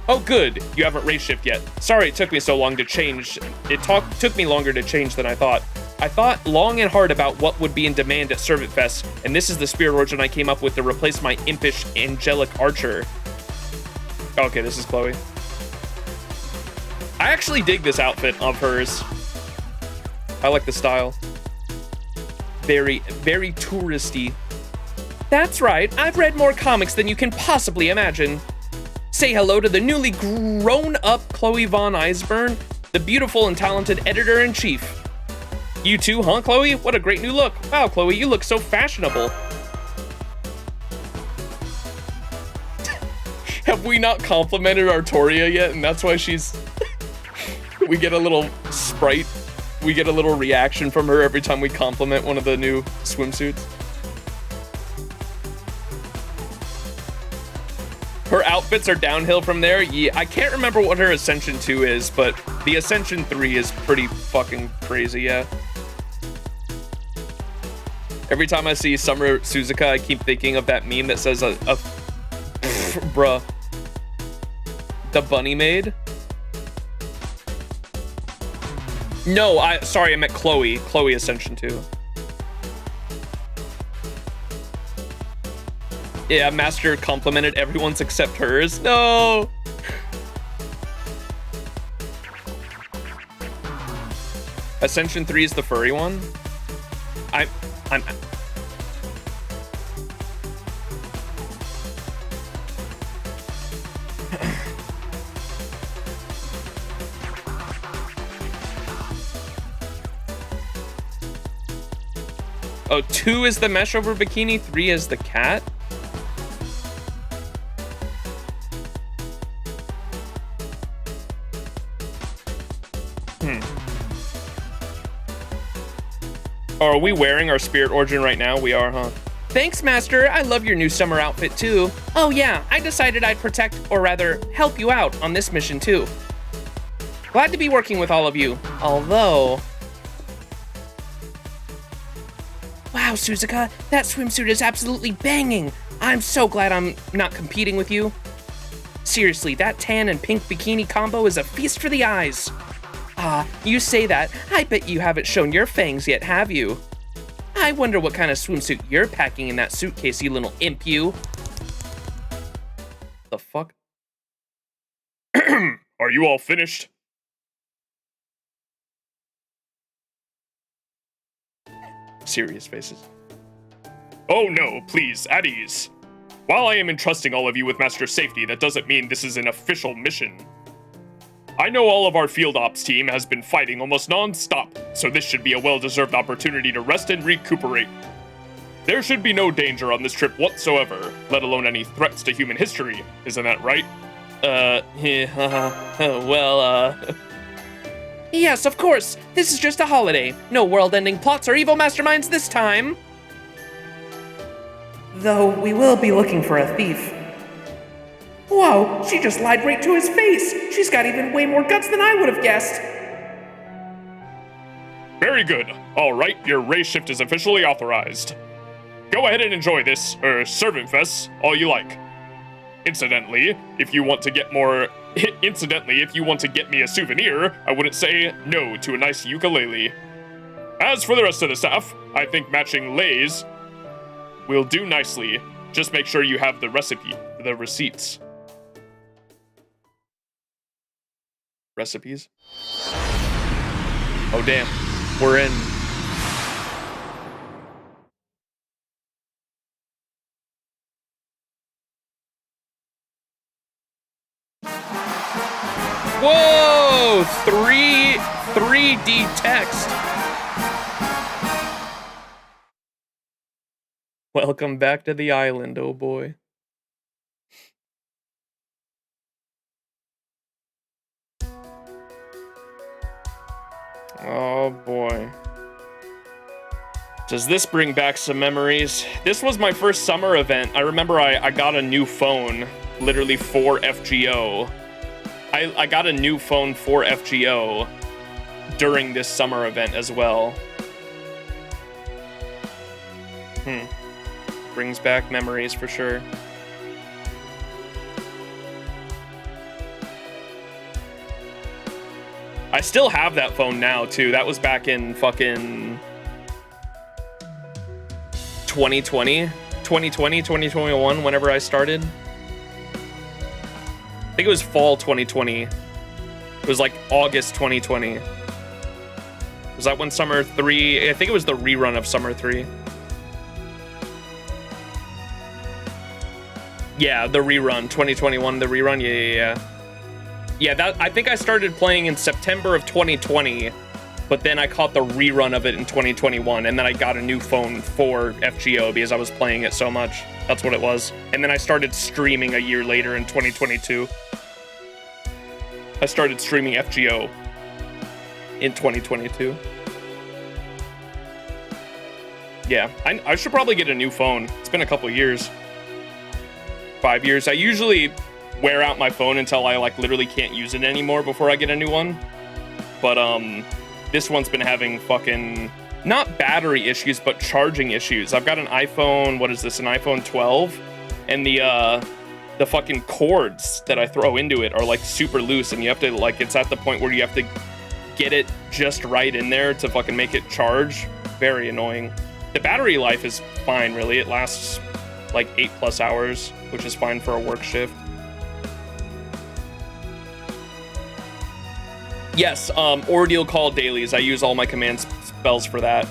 A: Oh, good. You haven't race shift yet. Sorry it took me so long to change. It took me longer to change than I thought. I thought long and hard about what would be in demand at Servant Fest, and this is the spirit origin I came up with to replace my impish angelic archer. Okay, this is Chloe. I actually dig this outfit of hers. I like the style. Very, very touristy. That's right, I've read more comics than you can possibly imagine. Say hello to the newly grown-up Chloe Von Eisburn, the beautiful and talented editor-in-chief. You too, huh, Chloe? What a great new look. Wow, Chloe, you look so fashionable. Have we not complimented Artoria yet? And that's why she's... we get a little sprite. We get a little reaction from her every time we compliment one of the new swimsuits. Her outfits are downhill from there. Yeah, I can't remember what her Ascension 2 is, but the Ascension 3 is pretty fucking crazy, yeah. Every time I see Summer Suzuka, I keep thinking of that meme that says, bruh, the bunny maid? No, sorry, I meant Chloe. Chloe Ascension 2. Yeah, Master complimented everyone's except hers. No! Ascension 3 is the furry one? I'm... Oh, 2 is the mesh over bikini, 3 is the cat? Oh, are we wearing our spirit origin right now? We are, huh? Thanks, Master. I love your new summer outfit, too. Oh, yeah. I decided I'd protect, or rather, help you out on this mission, too. Glad to be working with all of you. Although... Wow, Suzuka. That swimsuit is absolutely banging. I'm so glad I'm not competing with you. Seriously, that tan and pink bikini combo is a feast for the eyes. Ah, you say that. I bet you haven't shown your fangs yet, have you? I wonder what kind of swimsuit you're packing in that suitcase, you little imp, you. The fuck?
C: Are you all finished?
A: Serious faces.
C: Oh no, please, at ease. While I am entrusting all of you with Master Safety, that doesn't mean this is an official mission. I know all of our field ops team has been fighting almost non-stop, so this should be a well-deserved opportunity to rest and recuperate. There should be no danger on this trip whatsoever, let alone any threats to human history. Isn't that right?
A: Yes, of course. This is just a holiday. No world-ending plots or evil masterminds this time. Though we will be looking for a thief. Whoa, she just lied right to his face. She's got even way more guts than I would have guessed.
C: Very good. All right, your race shift is officially authorized. Go ahead and enjoy this, Servant Fest, all you like. Incidentally, if you want to get me a souvenir, I wouldn't say no to a nice ukulele. As for the rest of the staff, I think matching leis will do nicely. Just make sure you have the receipts.
A: Recipes? Oh, damn. We're in. Whoa! 3D text. Welcome back to the island, oh boy. Oh boy. Does this bring back some memories? This was my first summer event. I remember I got a new phone, literally for FGO. I got a new phone for FGO during this summer event as well. Brings back memories for sure. I still have that phone now, too. That was back in fucking 2020, 2021, whenever I started. I think it was fall 2020. It was like August 2020. Was that when Summer 3? I think it was the rerun of Summer 3. Yeah, the rerun, 2021, the rerun. Yeah. Yeah, that I think I started playing in September of 2020, but then I caught the rerun of it in 2021, and then I got a new phone for FGO because I was playing it so much. That's what it was. And then I started streaming a year later in 2022. I started streaming FGO in 2022. Yeah, I should probably get a new phone. It's been a couple years. 5 years. I usually wear out my phone until I like literally can't use it anymore before I get a new one. But this one's been having fucking not battery issues, but charging issues. I've got an iPhone, what is this, an iPhone 12? And the fucking cords that I throw into it are like super loose, and you have to like, it's at the point where you have to get it just right in there to fucking make it charge. Very annoying. The battery life is fine, really. It lasts like 8+ hours, which is fine for a work shift. Yes, Ordeal Call dailies. I use all my command spells for that.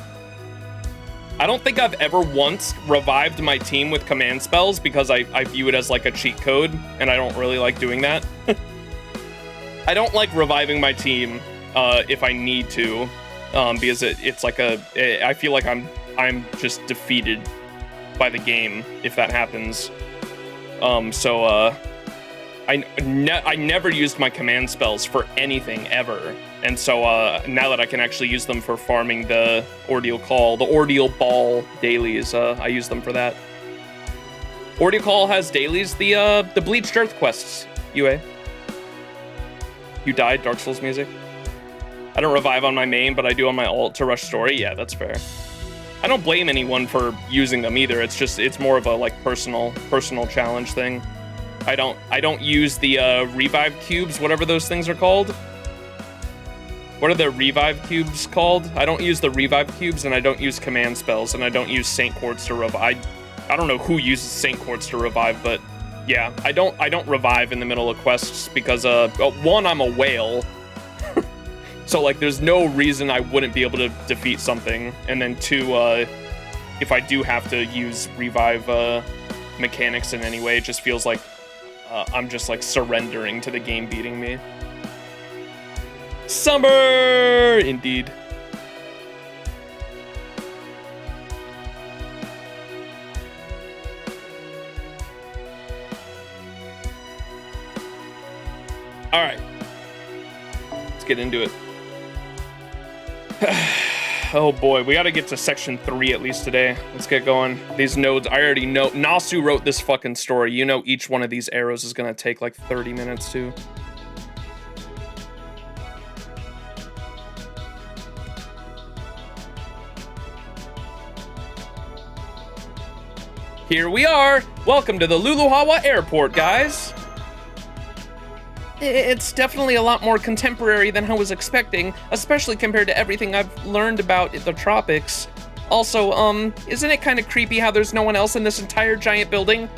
A: I don't think I've ever once revived my team with command spells because I view it as like a cheat code, and I don't really like doing that. I don't like reviving my team if I need to, because it's like I feel like I'm just defeated by the game if that happens. I never used my command spells for anything ever, and so now that I can actually use them for farming the Ordeal Call, the Ordeal Ball dailies, I use them for that. Ordeal Call has dailies, the Bleached Earth quests, UA. You died, Dark Souls music. I don't revive on my main, but I do on my ult to rush story. Yeah, that's fair. I don't blame anyone for using them either. It's more of a like personal challenge thing. I don't use the revive cubes, whatever those things are called. What are the revive cubes called? I don't use the revive cubes, and I don't use command spells, and I don't use Saint Quartz to revive. I don't know who uses Saint Quartz to revive, but yeah, I don't revive in the middle of quests because one, I'm a whale. So like there's no reason I wouldn't be able to defeat something, and then two, if I do have to use revive mechanics in any way, it just feels like I'm just like surrendering to the game beating me. Summer! Indeed. All right. Let's get into it. Oh boy, we gotta get to section 3 at least today. Let's get going. These nodes, I already know. Nasu wrote this fucking story. You know each one of these arrows is gonna take like 30 minutes too. Here we are. Welcome to the Luluhawa airport, guys. It's definitely a lot more contemporary than I was expecting, especially compared to everything I've learned about the tropics. Also, isn't it kind of creepy how there's no one else in this entire giant building?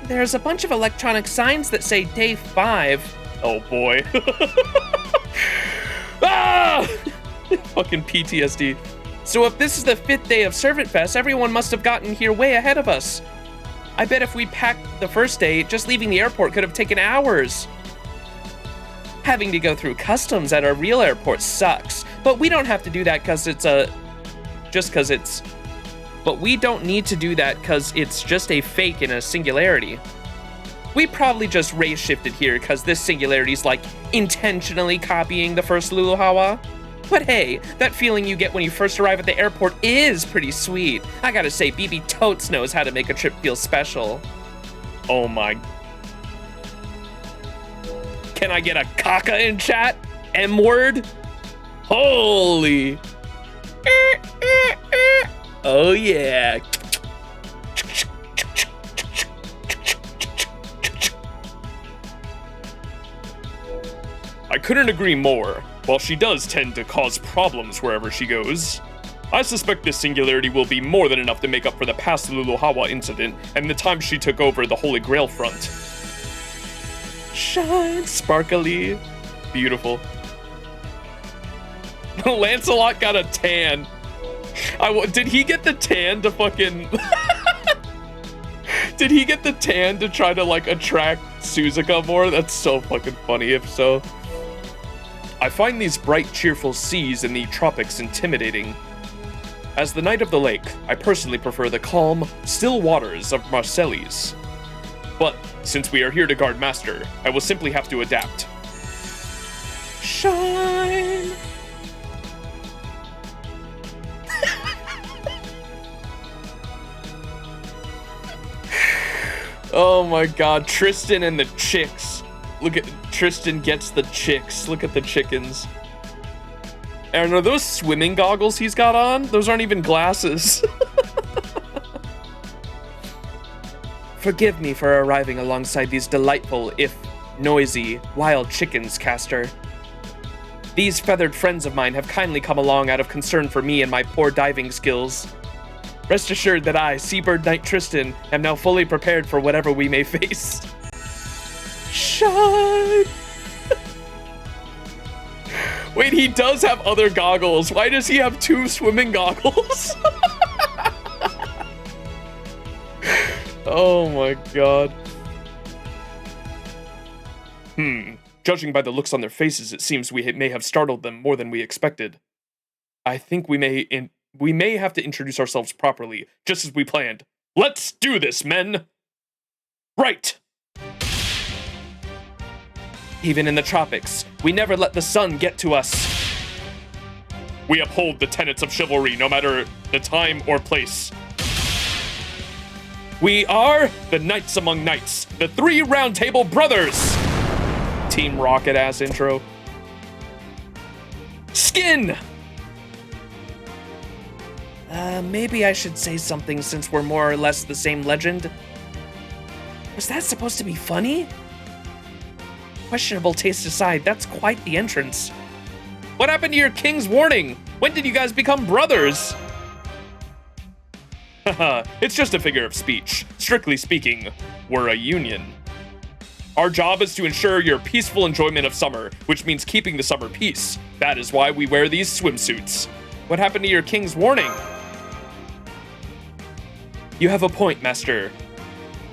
A: There's a bunch of electronic signs that say day 5. Oh boy. Ah! Fucking PTSD. So if this is the 5th day of Servant Fest, everyone must have gotten here way ahead of us. I bet if we packed the first day, just leaving the airport could have taken hours. Having to go through customs at our real airport sucks, but we don't have to do that because but we don't need to do that because it's just a fake in a singularity. We probably just race shifted here because this singularity's like intentionally copying the first Luluhawa. But hey, that feeling you get when you first arrive at the airport is pretty sweet. I gotta say, BB totes knows how to make a trip feel special. Oh my. Can I get a caca in chat? M-word? Holy. Oh yeah. I couldn't agree more.
C: while she does tend to cause problems wherever she goes, I suspect this singularity will be more than enough to make up for the past Luluhawa incident and the time she took over the Holy Grail front. Shine, sparkly. Beautiful. Lancelot got a tan. Did he get the tan to fucking... Did he get the tan to try to, like, attract Suzuka more? That's so fucking funny, if so. I find these bright, cheerful seas in the tropics intimidating. As the Knight of the Lake, I personally prefer the calm, still waters of Marseilles. But, since we are here to guard Master, I will simply have to adapt. Shine! Oh my god, Tristan and the chicks. Look at, Tristan gets the chicks. Look at the chickens. Aaron, are those swimming goggles he's got on? Those aren't even glasses. Forgive me for arriving alongside these delightful, if noisy, wild chickens, Castor. These feathered friends of mine have kindly come along out of concern for me and my poor diving skills. Rest assured that I, Seabird Knight Tristan, am now fully prepared for whatever we may face. Shine! Wait, he does have other goggles. Why does he have 2 swimming goggles? Oh my god. Judging by the looks on their faces, it seems we may have startled them more than we expected. I think we may have to introduce ourselves properly, just as we planned. Let's do this, men! Right! Even in the tropics, we never let the sun get to us. We uphold the tenets of chivalry, no matter the time or place. We are the Knights Among Knights, the 3 Round Table Brothers! Team Rocket ass intro. Skin! Maybe I should say something since we're more or less the same legend. Was that supposed to be funny? Questionable taste aside, that's quite the entrance. What happened to your king's warning? When did you guys become brothers? Haha, it's just a figure of speech. Strictly speaking, we're a union. Our job is to ensure your peaceful enjoyment of summer, which means keeping the summer peace. That is why we wear these swimsuits. What happened to your king's warning? You have a point, Master.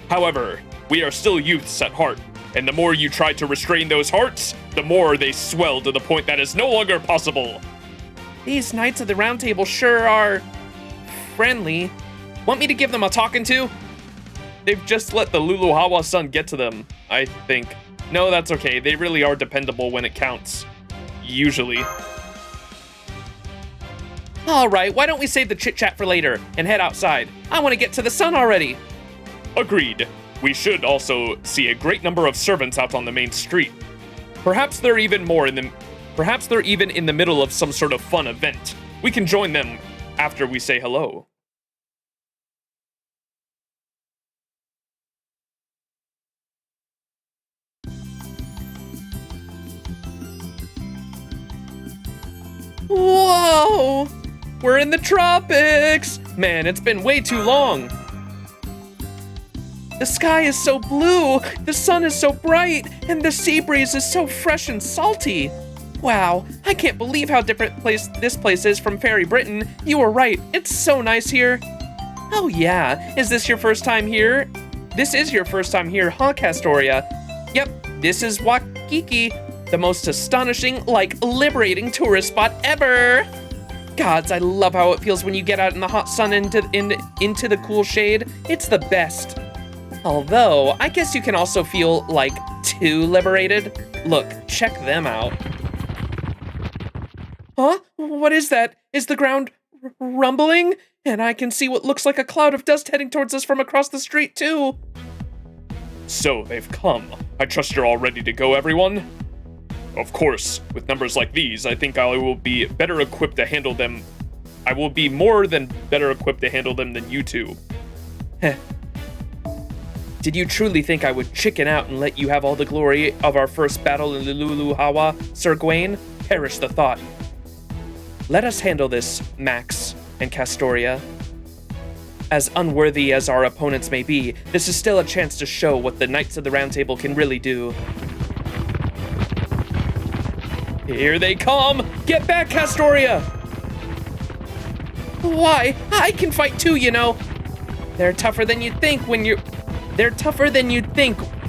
C: However, we are still youths at heart, and the more you try to restrain those hearts, the more they swell to the point that is no longer possible. These Knights of the Round Table sure are friendly. Want me to give them a talking to? They've just let the Luluhawa sun get to them, I think. No, that's okay. They really are dependable when it counts. Usually. Alright, why don't we save the chit-chat for later and head outside? I want to get to the sun already. Agreed. We should also see a great number of servants out on the main street. Perhaps they're even in the middle of some sort of fun event. We can join them after we say hello. Whoa! We're in the tropics! Man, it's been way too long. The sky is so blue, the sun is so bright, and the sea breeze is so fresh and salty. Wow, I can't believe how different this place is from Fairy Britain. You were right, it's so nice here. Oh yeah, is this your first time here? This is your first time here, huh, Castoria? Yep, this is Waikiki, the most astonishing, liberating tourist spot ever. Gods, I love how it feels when you get out in the hot sun into the cool shade. It's the best. Although, I guess you can also feel, too liberated. Look, check them out. Huh? What is that? Is the ground rumbling? And I can see what looks like a cloud of dust heading towards us from across the street, too. So, they've come. I trust you're all ready to go, everyone? Of course, with numbers like these, I think I will be better equipped to handle them. I will be more than better equipped to handle them than you two. Heh. Did you truly think I would chicken out and let you have all the glory of our first battle in Luluhawa, Sir Gawain?
A: perish the thought. Let us handle this, Max and Castoria. As unworthy as our opponents may be, this is still a chance to show what the Knights of the Round Table can really do. Here they come! Get back, Castoria! Why? I can fight too, you know. They're tougher than you'd think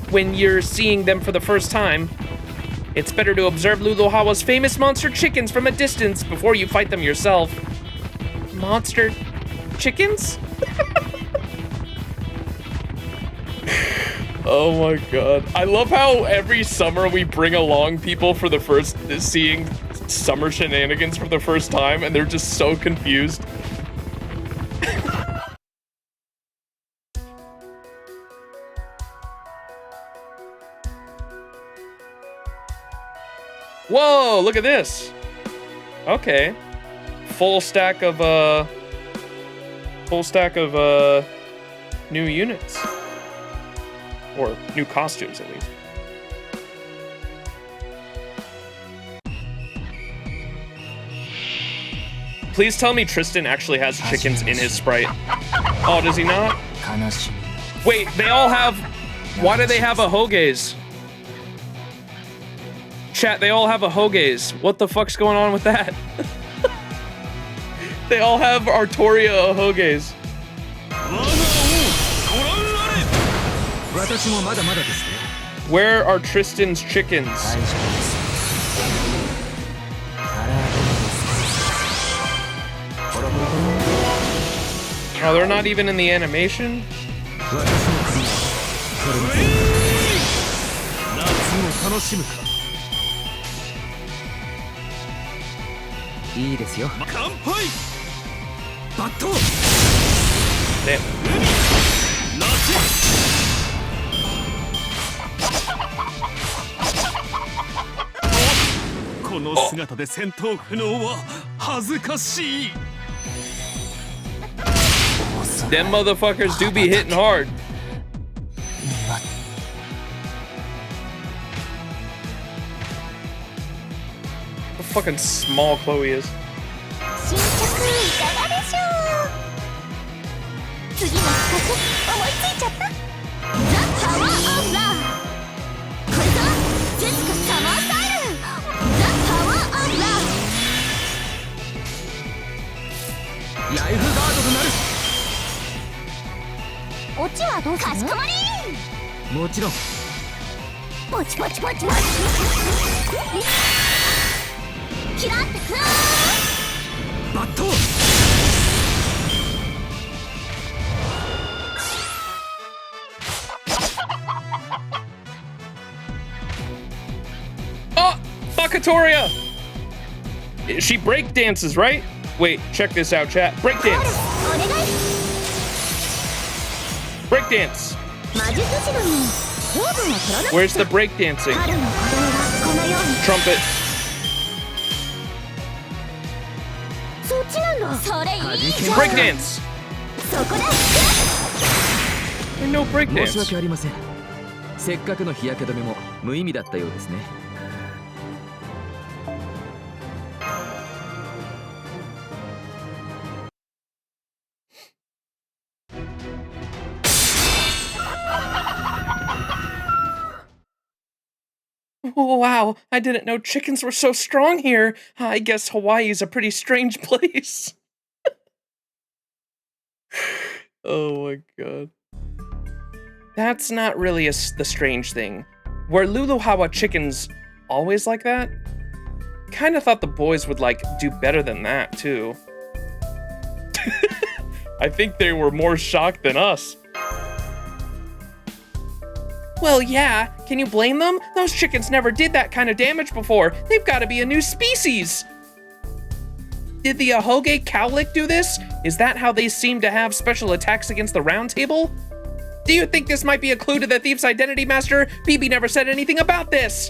A: when you're seeing them for the first time. It's better to observe Luluhawa's famous monster chickens from a distance before you fight them yourself. Monster chickens? Oh my god. I love how every summer we bring along people for the first seeing summer shenanigans for the first time and they're just so confused. Whoa, look at this. Okay. Full stack of new units. Or new costumes, at least. Please tell me Tristan actually has chickens in his sprite. Oh, does he not? Wait, they all have... Why do they have a Hogaze? Chat, they all have a Hogaze. What the fuck's going on with that? They all have Artoria Hogaze. Where are Tristan's chickens? Oh, they're not even in the animation? Damn. Them motherfuckers do be hitting hard. How fucking small Chloe is. Oh, Bakatoria! She break dances, right? Wait, check this out, chat. Break dance. Break dance. Where's the break dancing? Trumpet. Break dance. No break dance. Wow, I didn't know chickens were so strong here. I guess Hawaii's a pretty strange place. Oh my god. That's not really the strange thing. Were Luluhawa chickens always like that? Kinda thought the boys would, like, do better than that, too. I think they were more shocked than us. Well, yeah. Can you blame them? Those chickens never did that kind of damage before. They've got to be a new species. Did the Ahoge Cowlick do this? Is that how they seem to have special attacks against the Round Table? Do you think this might be a clue to the thief's identity, Master? BB never said anything about this.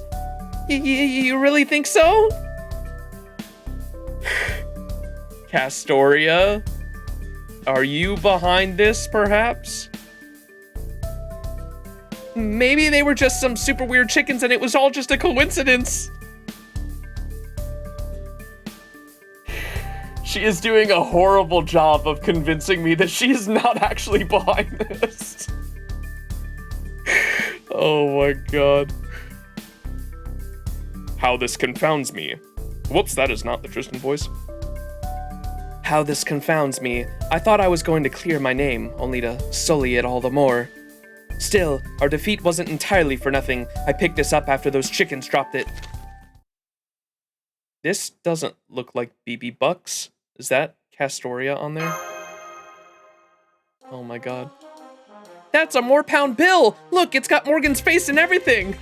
A: You really think so? Castoria? Are you behind this, perhaps? Maybe they were just some super weird chickens and it was all just a coincidence. She is doing a horrible job of convincing me that she is not actually behind this. Oh my god.
C: How this confounds me. Whoops, that is not the Tristan voice.
A: How this confounds me. I thought I was going to clear my name, only to sully it all the more. Still, our defeat wasn't entirely for nothing. I picked this up after those chickens dropped it. This doesn't look like BB Bucks. Is that Castoria on there? Oh my god. That's a more pound bill! Look, it's got Morgan's face and everything!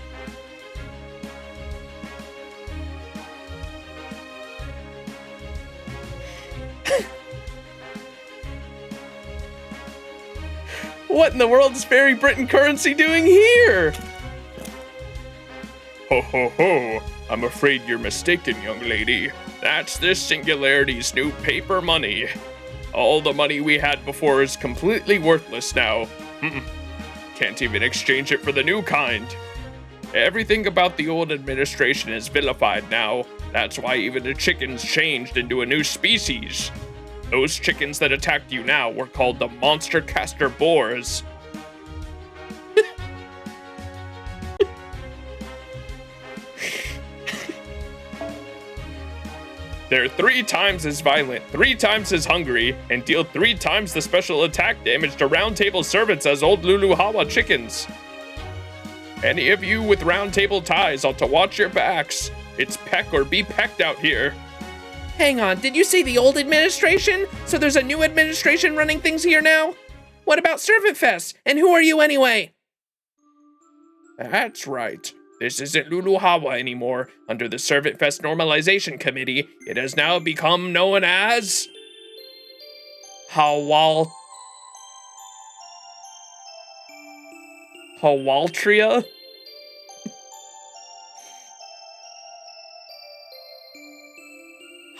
A: What in the world is Fairy Britain currency doing here?
C: Ho ho ho, I'm afraid you're mistaken, young lady. That's this singularity's new paper money. All the money we had before is completely worthless now. Can't even exchange it for the new kind. Everything about the old administration is vilified now. That's why even the chickens changed into a new species. Those chickens that attacked you now were called the monster caster boars. They're 3 times as violent, 3 times as hungry, and deal 3 times the special attack damage to Round Table servants as old Luluhawa chickens. Any of you with Round Table ties ought to watch your backs. It's peck or be pecked out here.
A: Hang on, did you say the old administration? So there's a new administration running things here now? What about Servant Fest? And who are you anyway?
C: That's right. This isn't Luluhawa anymore. Under the Servant Fest Normalization Committee, it has now become known as...
A: Hawaltria?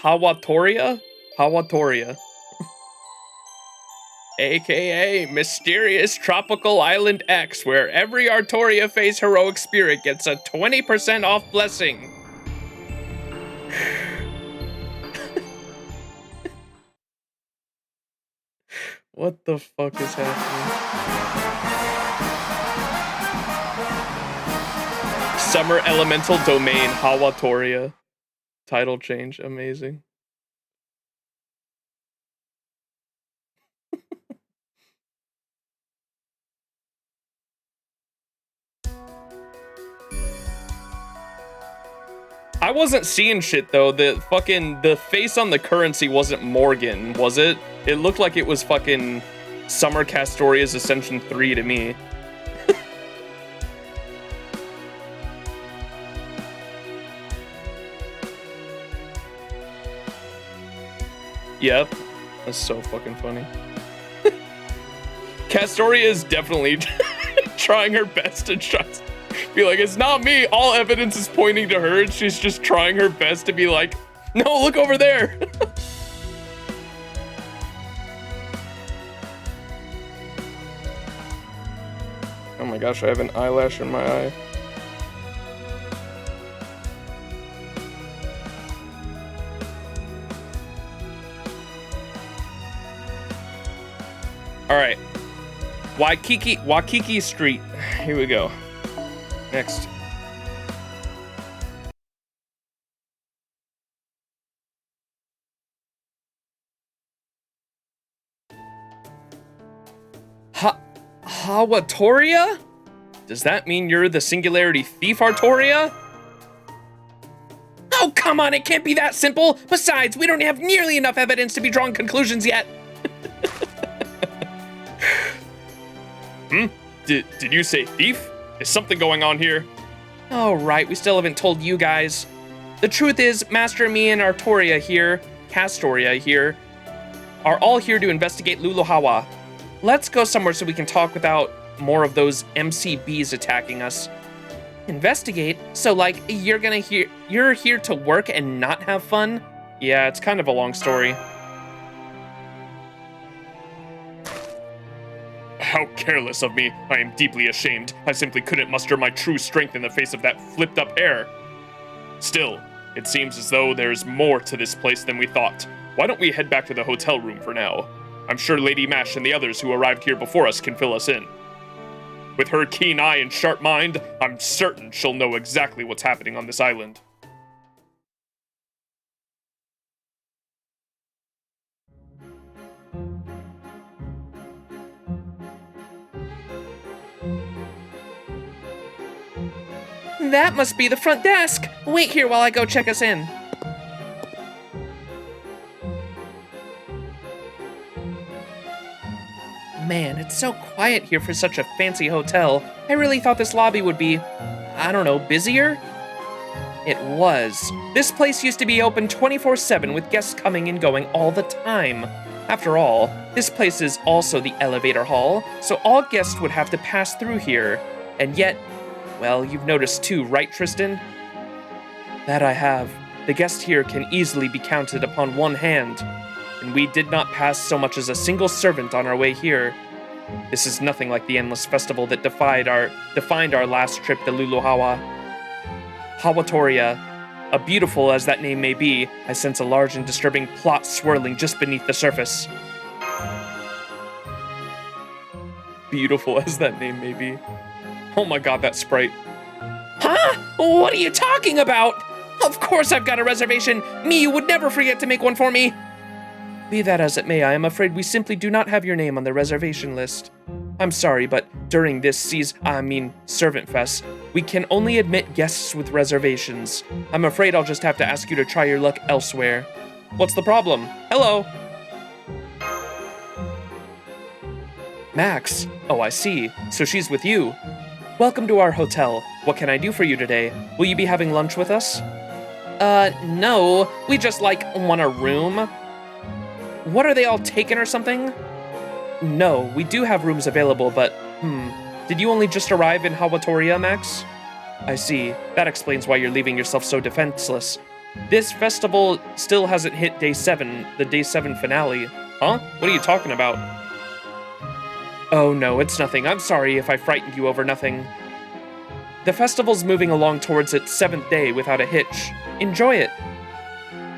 A: Hawatoria?
C: AKA Mysterious Tropical Island X, where every Artoria Phase heroic spirit gets a 20% off blessing.
A: What the fuck is happening? Summer Elemental Domain Hawatoria. Title change, amazing. I wasn't seeing shit though. The face on the currency wasn't Morgan, was it? It looked like it was fucking Summer Castoria's Ascension 3 to me. Yep. That's so fucking funny. Castoria is definitely trying her best to trust. Be like, it's not me. All evidence is pointing to her, and she's just trying her best to be like, no, look over there. Oh my gosh, I have an eyelash in my eye. All right, Waikiki Street. Here we go. Next. Hawatoria? Does that mean you're the Singularity Thief Artoria? Oh, come on, it can't be that simple. Besides, we don't have nearly enough evidence to be drawing conclusions yet.
C: Did you say thief? Is something going on here?
A: Oh, right, we still haven't told you guys. The truth is, Master, me, and Artoria here, Castoria here, are all here to investigate Luluhawa. Let's go somewhere so we can talk without more of those MCBs attacking us. Investigate? So, like, you're here to work and not have fun? Yeah, it's kind of a long story.
C: How careless of me. I am deeply ashamed. I simply couldn't muster my true strength in the face of that flipped-up air. Still, it seems as though there's more to this place than we thought. why don't we head back to the hotel room for now? I'm sure Lady Mash and the others who arrived here before us can fill us in. With her keen eye and sharp mind, I'm certain she'll know exactly what's happening on this island.
A: That must be the front desk. Wait here while I go check us in. Man, it's so quiet here for such a fancy hotel. I really thought this lobby would be, I don't know, busier? It was. This place used to be open 24/7 with guests coming and going all the time. After all, this place is also the elevator hall, so all guests would have to pass through here. And yet, well, you've noticed too, right, Tristan? That I have. The guests here can easily be counted upon one hand. And we did not pass so much as a single servant on our way here. This is nothing like the endless festival that defined our last trip to Luluhawa. Hawatoria, beautiful as that name may be, I sense a large and disturbing plot swirling just beneath the surface. Beautiful as that name may be. Oh my god, that sprite. Huh? What are you talking about? Of course I've got a reservation. Me, you would never forget to make one for me. Be that as it may, I am afraid we simply do not have your name on the reservation list. I'm sorry, but during this Servant Fest, we can only admit guests with reservations. I'm afraid I'll just have to ask you to try your luck elsewhere. What's the problem? Hello? Max. Oh, I see. So she's with you. Welcome to our hotel. What can I do for you today? Will you be having lunch with us? No. We just, want a room. What, are they all taken or something? No, we do have rooms available, but, Did you only just arrive in Hawatoria, Max? I see. That explains why you're leaving yourself so defenseless. This festival still hasn't hit day 7, the day 7 finale. Huh? What are you talking about? Oh no, it's nothing. I'm sorry if I frightened you over nothing. The festival's moving along towards its 7th day without a hitch. Enjoy it.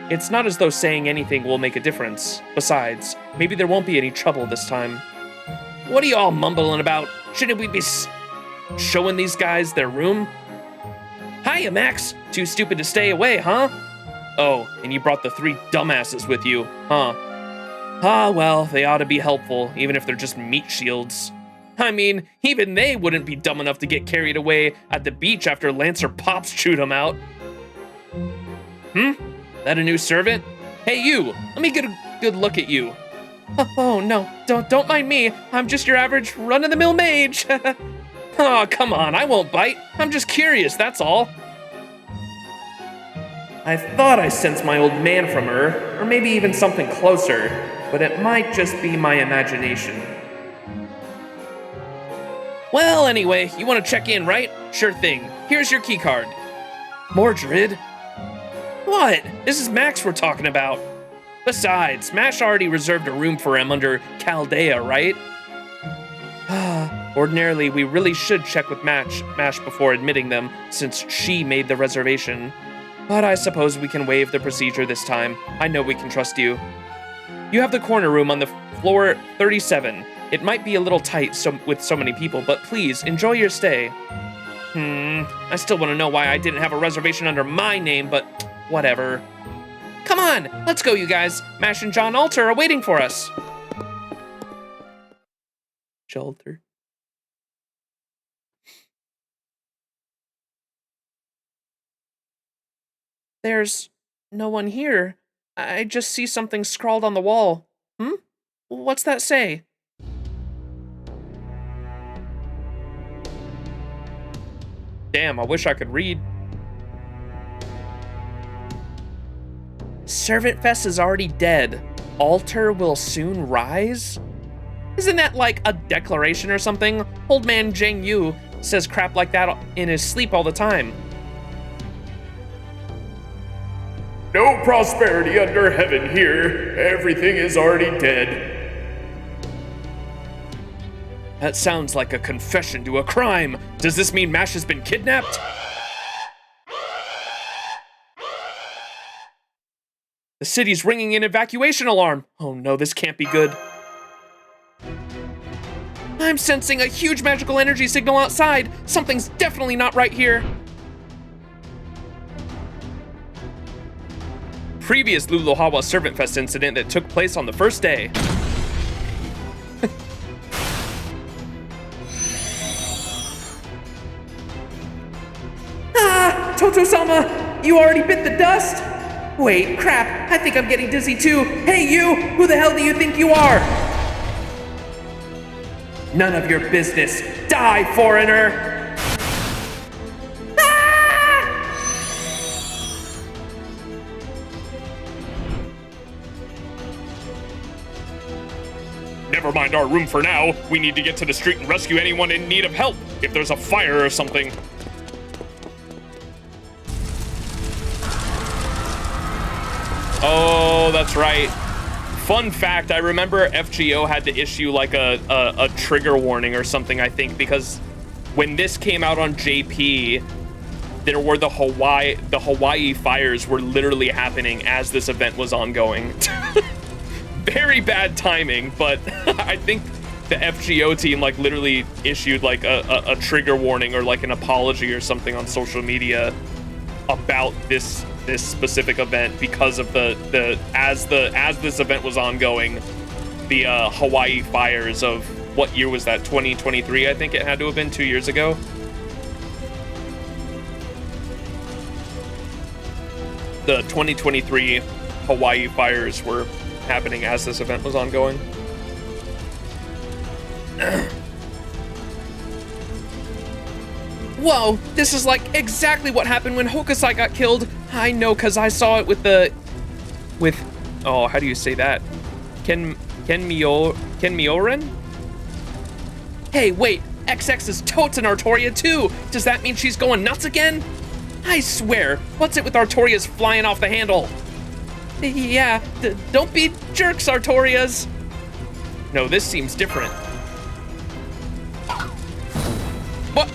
A: It's not as though saying anything will make a difference. Besides, maybe there won't be any trouble this time. What are you all mumbling about? Shouldn't we be showing these guys their room? Hiya, Max. Too stupid to stay away, huh? Oh, and you brought the 3 dumbasses with you, huh? Ah, well, they ought to be helpful, even if they're just meat shields. I mean, even they wouldn't be dumb enough to get carried away at the beach after Lancer Pops chewed them out. That a new servant? Hey, you! Let me get a good look at you. Oh no, don't mind me. I'm just your average run-of-the-mill mage. Oh, come on, I won't bite. I'm just curious, that's all. I thought I sensed my old man from her, or maybe even something closer, but it might just be my imagination. Well, anyway, you want to check in, right? Sure thing. Here's your keycard. Mordred? What? This is Max we're talking about. Besides, Mash already reserved a room for him under Chaldea, right? Ordinarily, we really should check with Mash before admitting them, since she made the reservation. But I suppose we can waive the procedure this time. I know we can trust you. You have the corner room on the floor 37. It might be a little tight with so many people, but please, enjoy your stay. I still want to know why I didn't have a reservation under my name, but whatever. Come on, let's go, you guys. Mash and John Alter are waiting for us. Jalter. There's no one here. I just see something scrawled on the wall. What's that say? Damn, I wish I could read. Servant Fest is already dead. Altar will soon rise? Isn't that like a declaration or something? Old man Zhang Yu says crap like that in his sleep all the time.
C: No prosperity under heaven here. Everything is already dead.
A: That sounds like a confession to a crime. Does this mean Mash has been kidnapped? The city's ringing an evacuation alarm. Oh no, this can't be good. I'm sensing a huge magical energy signal outside. Something's definitely not right here. Previous Luluhawa Servant Fest incident that took place on the first day. Ah, Toto-sama, you already bit the dust? Wait, crap, I think I'm getting dizzy too. Hey you, who the hell do you think you are? None of your business. Die, foreigner!
C: Never mind our room for now. We need to get to the street and rescue anyone in need of help, if there's a fire or something.
A: Oh, that's right. Fun fact, I remember FGO had to issue like a trigger warning or something, I think, because when this came out on JP, there were the Hawaii fires were literally happening as this event was ongoing. Very bad timing, but I think the FGO team like literally issued like a trigger warning or like an apology or something on social media about this specific event because of as this event was ongoing, the Hawaii fires of what year was that? 2023, I think it had to have been 2 years ago. The 2023 Hawaii fires were happening as this event was ongoing. Whoa, this is like exactly what happened when Hokusai got killed. I know, cause I saw it with oh, how do you say that? Kenmyoren? Hey, wait, XX is totes in Artoria too. Does that mean she's going nuts again? I swear, what's it with Artorias flying off the handle? Yeah, don't be jerks, Artorias. No, this seems different. What?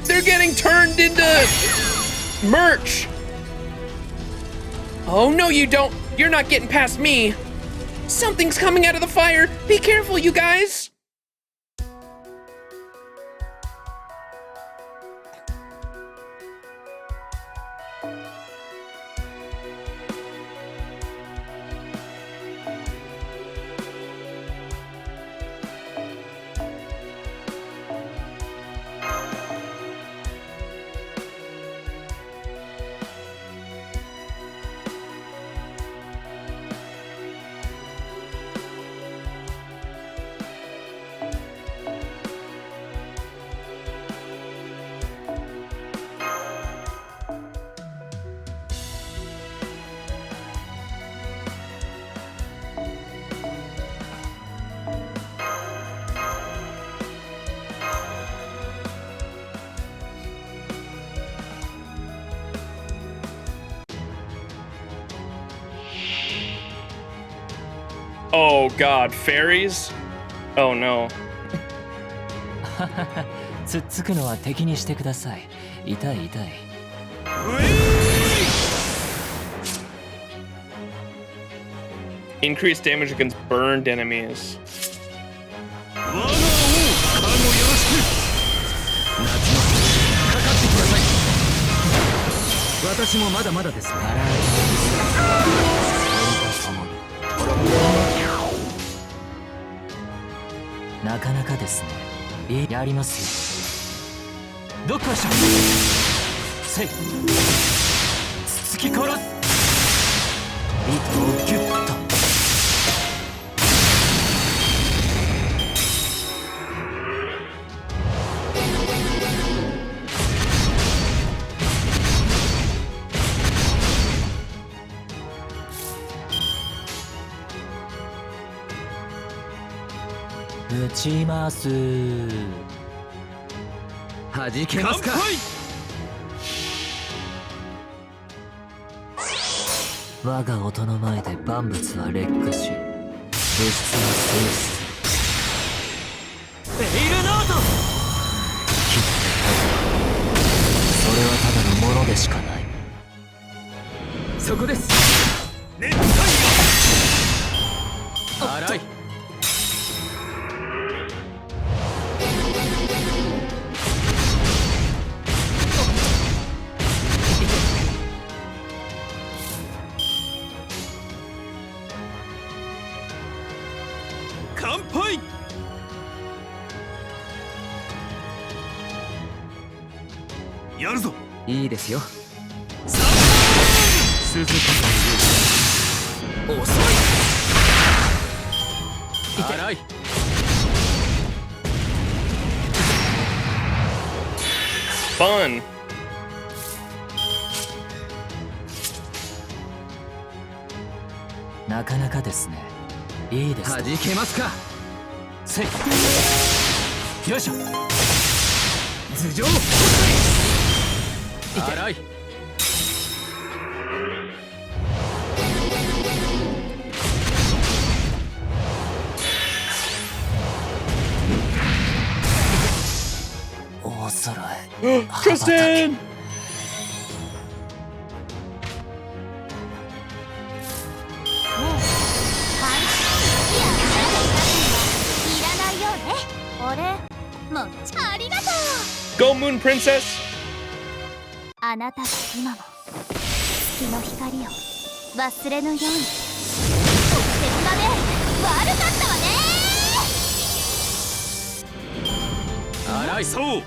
A: They're getting turned into merch. Oh, no, you don't. You're not getting past me. Something's coming out of the fire. Be careful, you guys. Oh god, fairies? Oh no.
D: つっつくのは敵にしてください。痛い痛い。
A: Increased damage against burned enemies.
D: 私もまだまだです。なかなかですね。やりますよ。どっかしょ。せい。つつき殺す。糸をギュッと。撃ちます。弾けますか。我が音の前で万物は劣化し、物質は喪失。エイルノート。切ってた。それはただのものまでしかない。そこです。熱帯夜。荒い。乾杯。やるぞ。いいですよ。鈴鹿さん、遅い。荒い。
A: Fun.
D: なかなかですね。いいです。弾けますか。せい。よいしょ。頭上。荒い。大空へ。
A: Tristan!
E: 俺もうありがとう。
A: Go Moon Princess!
E: あなたが今も月の光を忘れぬように。得点がね、悪かったわね。
D: 荒い。
F: そう、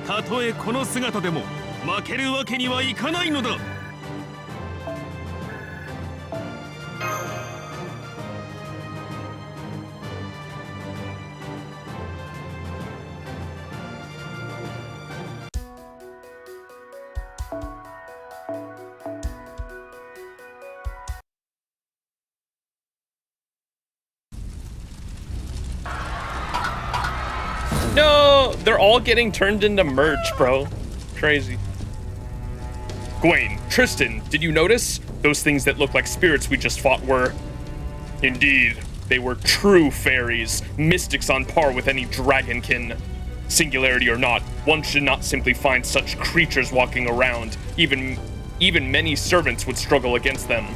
F: たとえこの姿でも負けるわけにはいかないのだ。
A: No! They're all getting turned into merch, bro. Crazy.
C: Gwaine, Tristan, did you notice? Those things that look like spirits we just fought were... Indeed, they were true fairies, mystics on par with any dragonkin. Singularity or not, one should not simply find such creatures walking around. Even many servants would struggle against them.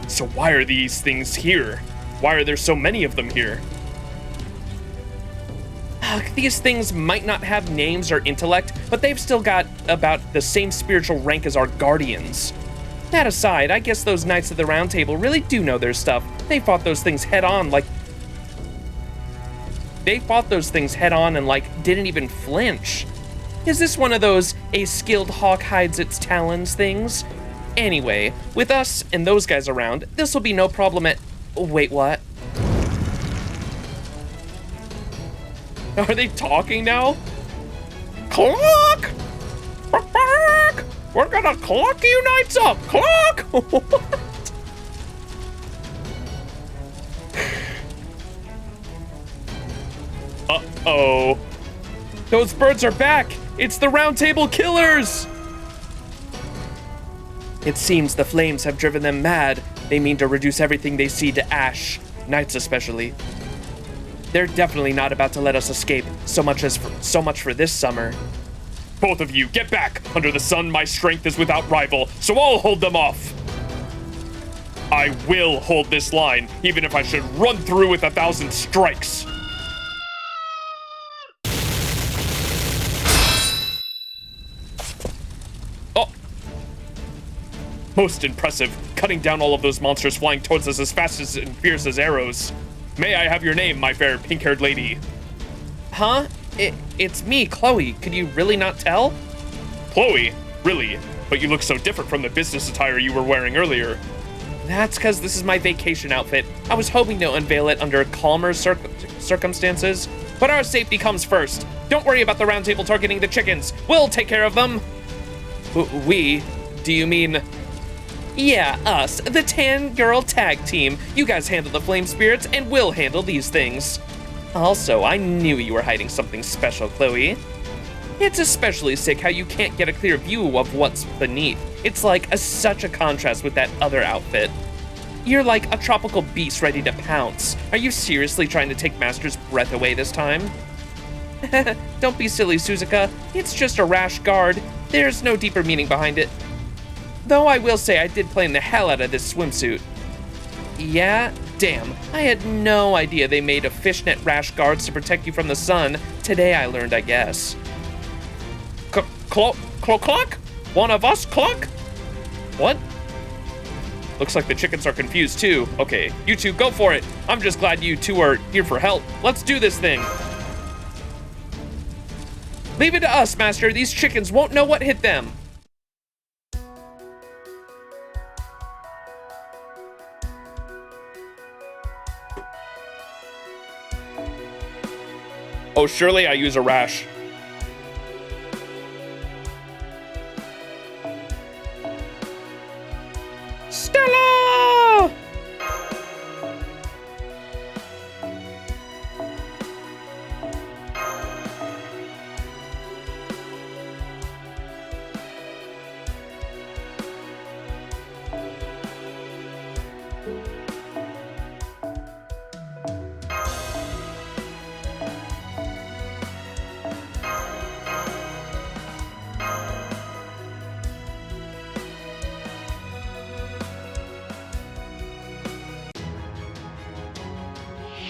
C: So why are these things here? Why are there so many of them here?
A: These things might not have names or intellect, but they've still got about the same spiritual rank as our guardians. That aside, I guess those Knights of the Round Table really do know their stuff. They fought those things head on and didn't even flinch. Is this one of those a skilled hawk hides its talons things? Anyway, with us and those guys around, this will be no problem at... Wait, what? Are they talking now? Clock! We're gonna clock you Knights up! Clock! What? Uh-oh. Those birds are back! It's the Round Table Killers! It seems the flames have driven them mad. They mean to reduce everything they see to ash. Knights especially. They're definitely not about to let us escape, so much for this summer.
C: Both of you, get back! Under the sun, my strength is without rival, so I'll hold them off! I will hold this line, even if I should run through with 1,000 strikes! Oh! Most impressive, cutting down all of those monsters flying towards us as fast and fierce as arrows. May I have your name, my fair pink-haired lady?
A: Huh? It's me, Chloe. Could you really not tell?
C: Chloe? Really? But you look so different from the business attire you were wearing earlier.
A: That's because this is my vacation outfit. I was hoping to unveil it under calmer circumstances, but our safety comes first. Don't worry about the Round Table targeting the chickens. We'll take care of them. We? Do you mean... Yeah, us, the Tan Girl Tag Team. You guys handle the flame spirits, and we'll handle these things. Also, I knew you were hiding something special, Chloe. It's especially sick how you can't get a clear view of what's beneath. It's like such a contrast with that other outfit. You're like a tropical beast ready to pounce. Are you seriously trying to take Master's breath away this time? Don't be silly, Suzuka. It's just a rash guard. There's no deeper meaning behind it. Though I will say I did plan the hell out of this swimsuit. Yeah, damn. I had no idea they made a fishnet rash guards to protect you from the sun. Today I learned, I guess. Clock? One of us, Clock? What? Looks like the chickens are confused too. Okay, you two, go for it. I'm just glad you two are here for help. Let's do this thing. Leave it to us, Master. These chickens won't know what hit them. Oh, surely I use a rash. Stella!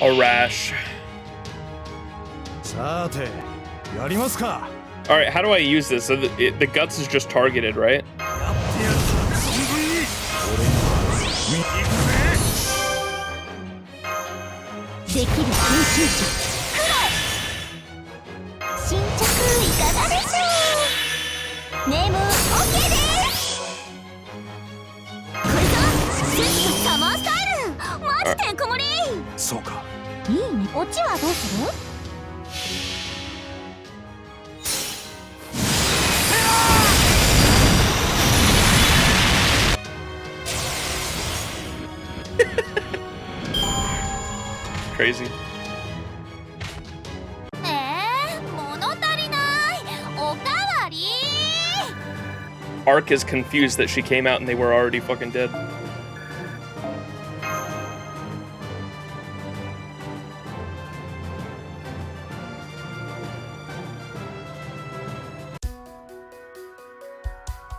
A: A rash. Alright, how do I use this? So the guts is just targeted, right? Crazy. Ark is confused that she came out and they were already fucking dead.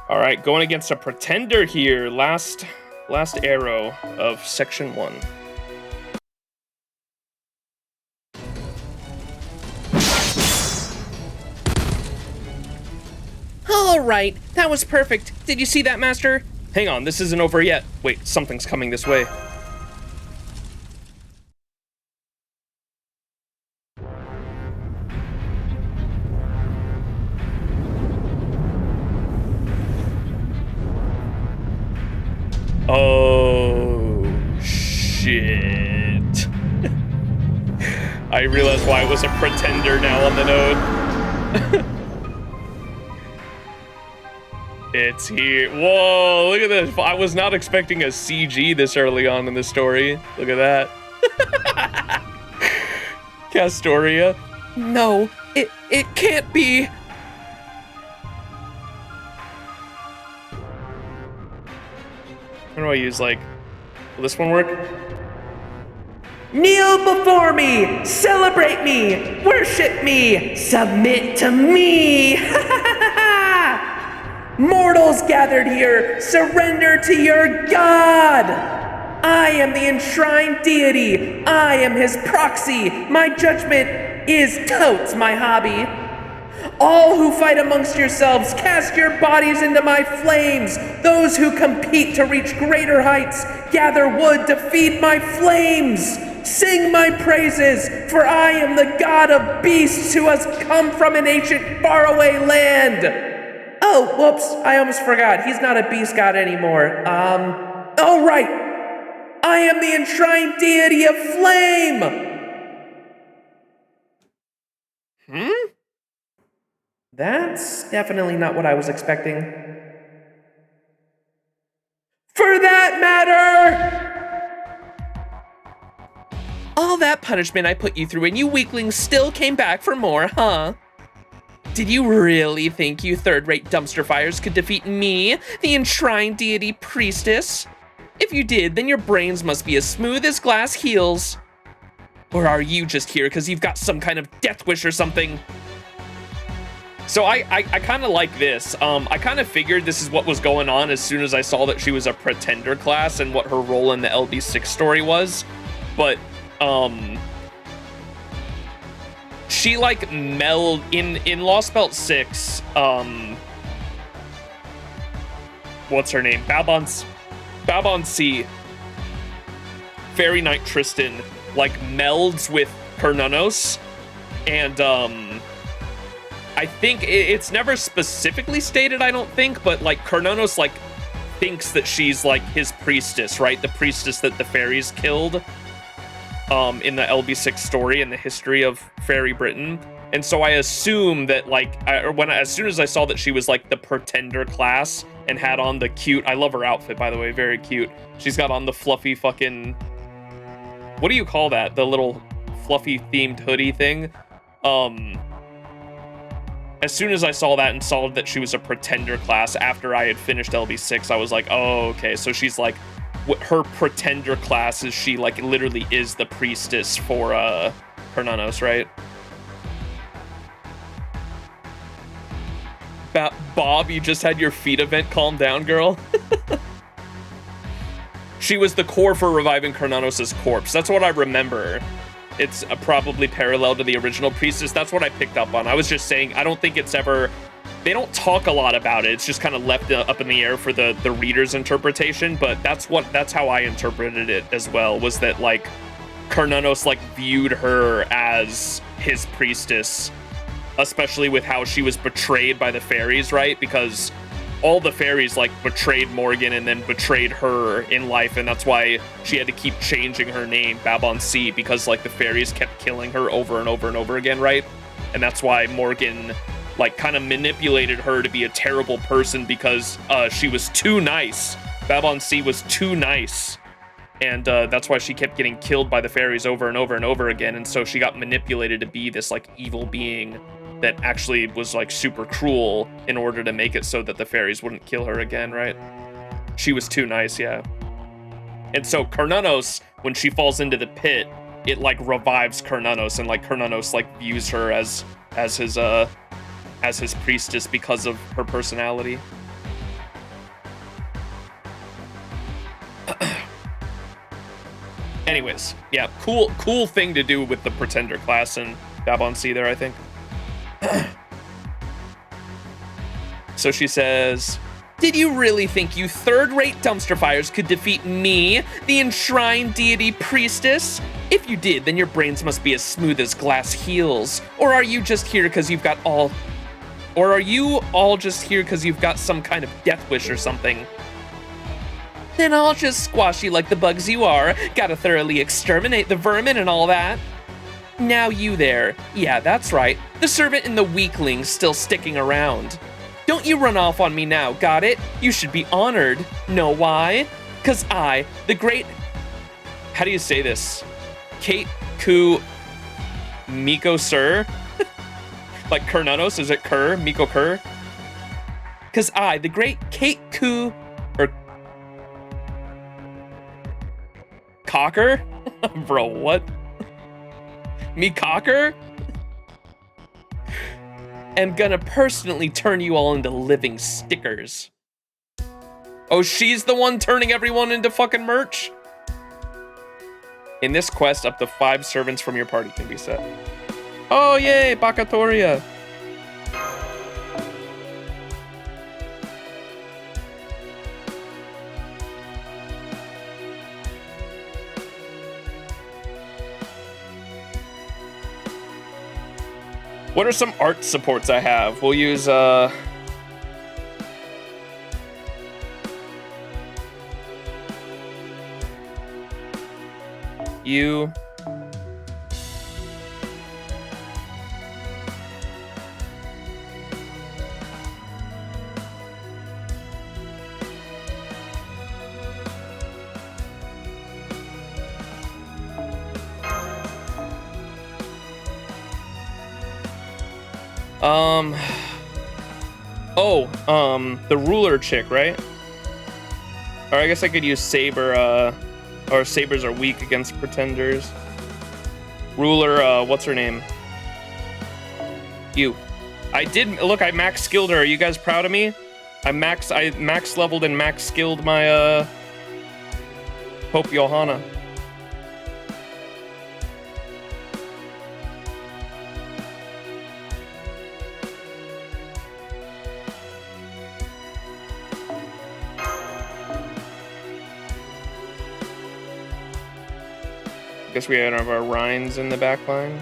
A: All right, going against a pretender here. Last arrow of section 1. All right, that was perfect. Did you see that, Master? Hang on, this isn't over yet. Wait, something's coming this way. Oh, shit. I realize why it was a pretender now on the node. It's here. Whoa, look at this. I was not expecting a CG this early on in the story. Look at that. Castoria. No, it can't be. What do I use, like, will this one work? Kneel before me, celebrate me, worship me, submit to me. Mortals gathered here, surrender to your God. I am the enshrined deity. I am his proxy. My judgment is totes my hobby. All who fight amongst yourselves, cast your bodies into my flames. Those who compete to reach greater heights, gather wood to feed my flames. Sing my praises, for I am the god of beasts who has come from an ancient faraway land. Oh, whoops, I almost forgot. He's not a beast god anymore. Oh, right. I am the enshrined deity of flame. That's definitely not what I was expecting. For that matter! All that punishment I put you through and you weaklings still came back for more, huh? Did you really think you third-rate dumpster fires could defeat me, the enshrined deity priestess? If you did, then your brains must be as smooth as glass heels. Or are you just here because you've got some kind of death wish or something? So I kind of like this. I kind of figured this is what was going on as soon as I saw that she was a pretender class and what her role in the LB6 story was. But, she, like, in Lost Belt 6, what's her name? Babon C, Fairy Knight Tristan, like, melds with Kernunos, and, I think it's never specifically stated, I don't think, but, like, Kernunos, like, thinks that she's, like, his priestess, right? The priestess that the fairies killed, in the LB6 story in the history of Fairy Britain. And so I assume that, like, as soon as I saw that she was, like, the pretender class and had on the cute, I love her outfit, by the way, very cute. She's got on the fluffy fucking, what do you call that? The little fluffy themed hoodie thing. As soon as I saw that and saw that she was a pretender class after I had finished LB6, I was like, oh, okay, so she's like, her pretender class is she, like, literally is the priestess for, Kernunos, right? Bob, you just had your feet event, calm down, girl. She was the core for reviving Kernunos' corpse. That's what I remember. It's probably parallel to the original priestess. That's what I picked up on. I was just saying, I don't think it's ever... They don't talk a lot about it. It's just kind of left up in the air for the reader's interpretation, but that's how I interpreted it as well, was that, like, Kernunos, like, viewed her as his priestess, especially with how she was betrayed by the fairies, right? Because all the fairies, like, betrayed Morgan and then betrayed her in life, and that's why she had to keep changing her name, Babon C, because, like, the fairies kept killing her over and over and over again, right? And that's why Morgan, like, kind of manipulated her to be a terrible person because she was too nice. Babon C was too nice. And that's why she kept getting killed by the fairies over and over and over again. And so she got manipulated to be this, like, evil being that actually was, like, super cruel in order to make it so that the fairies wouldn't kill her again, right? She was too nice, yeah. And so Kernunos, when she falls into the pit, it, like, revives Kernunos, and, like, Kernunos, like, views her as his priestess because of her personality. Anyways, yeah, cool thing to do with the pretender class and Babon C there, I think. So she says, did you really think you third-rate dumpster fires could defeat me, the enshrined deity priestess? If you did, then your brains must be as smooth as glass heels. Or are you just here because you've got all... Or are you all just here because you've got some kind of death wish or something? Then I'll just squash you like the bugs you are. Gotta thoroughly exterminate the vermin and all that. Now you there. Yeah, that's right. The servant and the weakling still sticking around. Don't you run off on me now, got it? You should be honored. Know why? 'Cause I, the great... How do you say this? Kate Ku... Miko Sir? Like Kernunos, is it Kerr? Miko Kerr? 'Cause I, the great Kate Ku... Or... Cocker? Bro, what? Me cocker? Am gonna personally turn you all into living stickers. Oh, she's the one turning everyone into fucking merch? In this quest, up to 5 servants from your party can be set. Oh, yay, Bakatoria. What are some art supports I have? We'll use, you. The ruler chick, right? Or I guess I could use Saber, or Sabers are weak against pretenders. Ruler, what's her name? You. I did, look, I max skilled her. Are you guys proud of me? I max leveled and max skilled my, Pope Johanna. Guess we had our Rhines in the back line.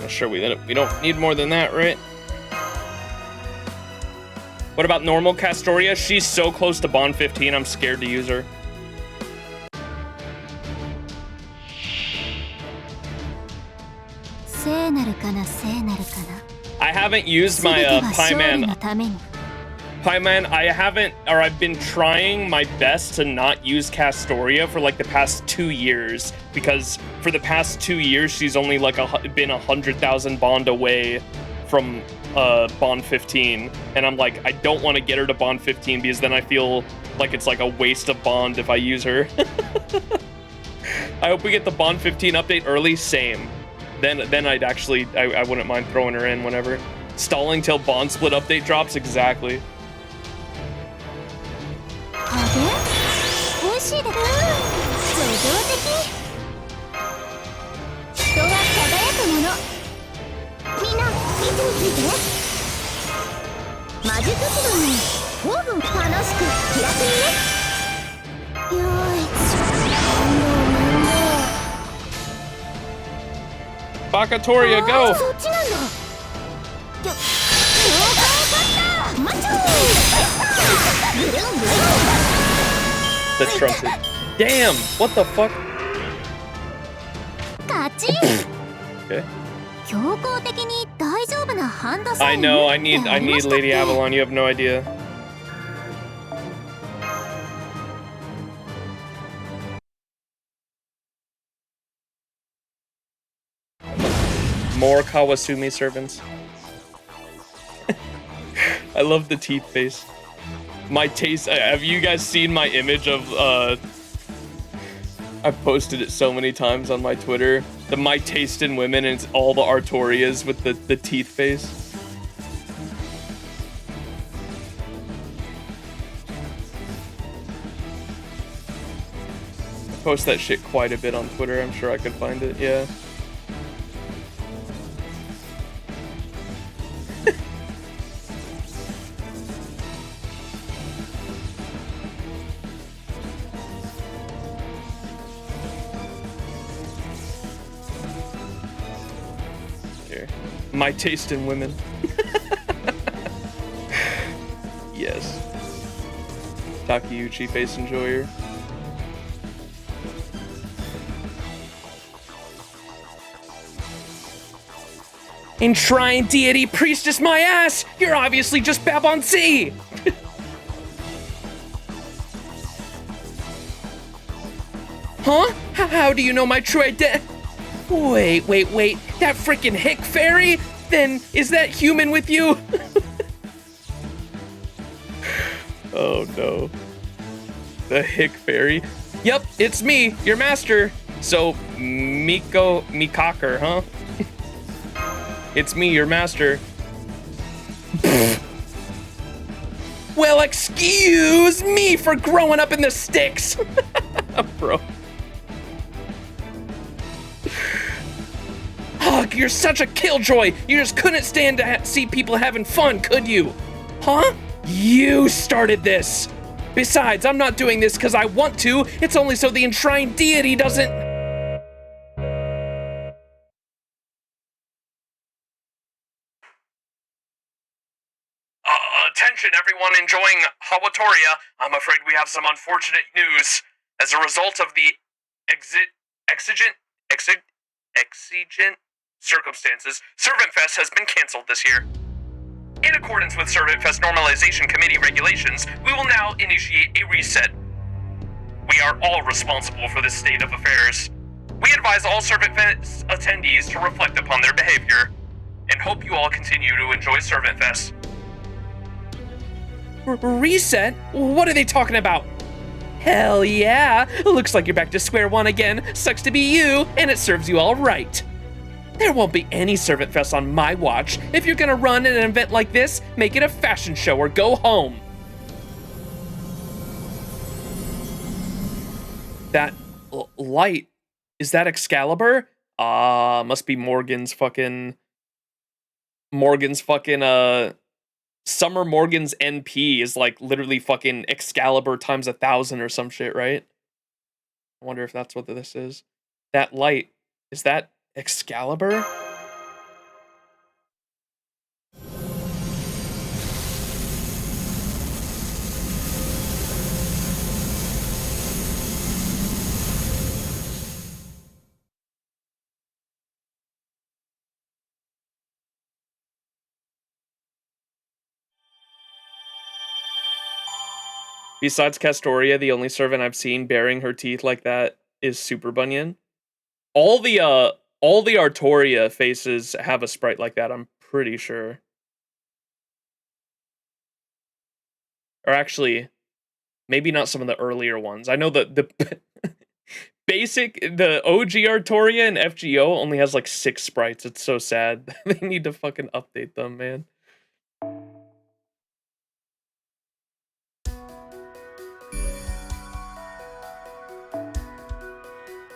A: Sure, we don't need more than that, right? What about normal Castoria? She's so close to Bond 15, I'm scared to use her. I haven't used my Pieman, I haven't, or I've been trying my best to not use Castoria for like the past 2 years, because for the past 2 years she's only like been 100,000 bond away from Bond 15, and I'm like, I don't want to get her to Bond 15 because then I feel like it's like a waste of bond if I use her. I hope we get the Bond 15 update early, same. Then I'd actually, I wouldn't mind throwing her in whenever. Stalling till Bond Split update drops, exactly. Bakatoria, go! The trunted. Damn! What the fuck? Okay. I know, I need Lady Avalon, you have no idea. More Kawasumi servants. I love the teeth face. My taste, have you guys seen my image of, I've posted it so many times on my Twitter. My taste in women, and it's all the Artorias with the teeth face. I post that shit quite a bit on Twitter, I'm sure I could find it, yeah. My taste in women. Yes. Takeuchi face enjoyer. Enshrine deity priestess my ass! You're obviously just Babon C! Huh? How do you know my true identity? Wait. That frickin' hick fairy? Then, is that human with you? Oh no. The hick fairy? Yep, it's me, your master. So, Mikaker, huh? It's me, your master. Well, excuse me for growing up in the sticks. Bro. Ugh, you're such a killjoy! You just couldn't stand to see people having fun, could you? Huh? You started this! Besides, I'm not doing this because I want to, it's only so the enshrined deity doesn't... Attention everyone enjoying Hawatoria, I'm afraid we have some unfortunate news. As a result of the exigent circumstances, Servant Fest has been canceled this year. In accordance with Servant Fest Normalization Committee regulations, we will now initiate a reset. We are all responsible for this state of affairs. We advise all Servant Fest attendees to reflect upon their behavior, and hope you all continue to enjoy Servant Fest. Reset? What are they talking about? Hell yeah! Looks like you're back to square one again. Sucks to be you, and it serves you all right. There won't be any Servant Fest on my watch. If you're gonna run an event like this, make it a fashion show or go home. That light, is that Excalibur? Must be Morgan's fucking Summer Morgan's NP is like literally fucking Excalibur times 1,000 or some shit, right? I wonder if that's what this is. That light, is that Excalibur? Besides Castoria, the only servant I've seen baring her teeth like that is Super Bunyan. All the Artoria faces have a sprite like that, I'm pretty sure. Or actually, maybe not some of the earlier ones. I know the the OG Artoria and FGO only has like 6 sprites. It's so sad. They need to fucking update them, man.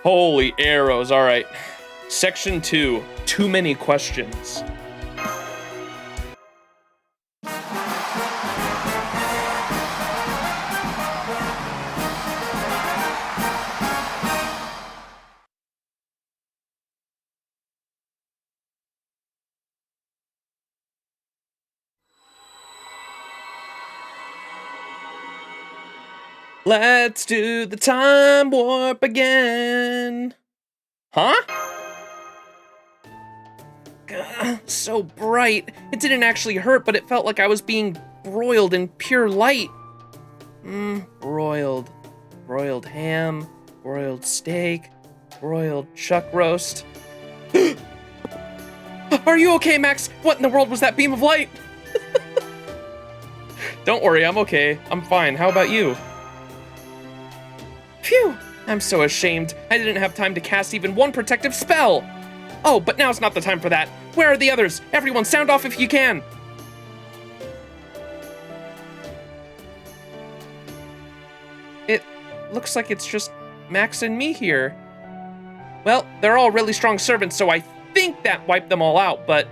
A: Holy arrows, alright. Section 2, too many questions. Let's do the time warp again. Huh? Ugh, so bright. It didn't actually hurt, but it felt like I was being broiled in pure light. Broiled. Broiled ham, broiled steak, broiled chuck roast. Are you okay, Max? What in the world was that beam of light? Don't worry, I'm okay. I'm fine. How about you? Phew! I'm so ashamed. I didn't have time to cast even one protective spell! Oh, but now's not the time for that. Where are the others? Everyone sound off if you can! It looks like it's just Max and me here. Well, they're all really strong servants, so I think that wiped them all out, but...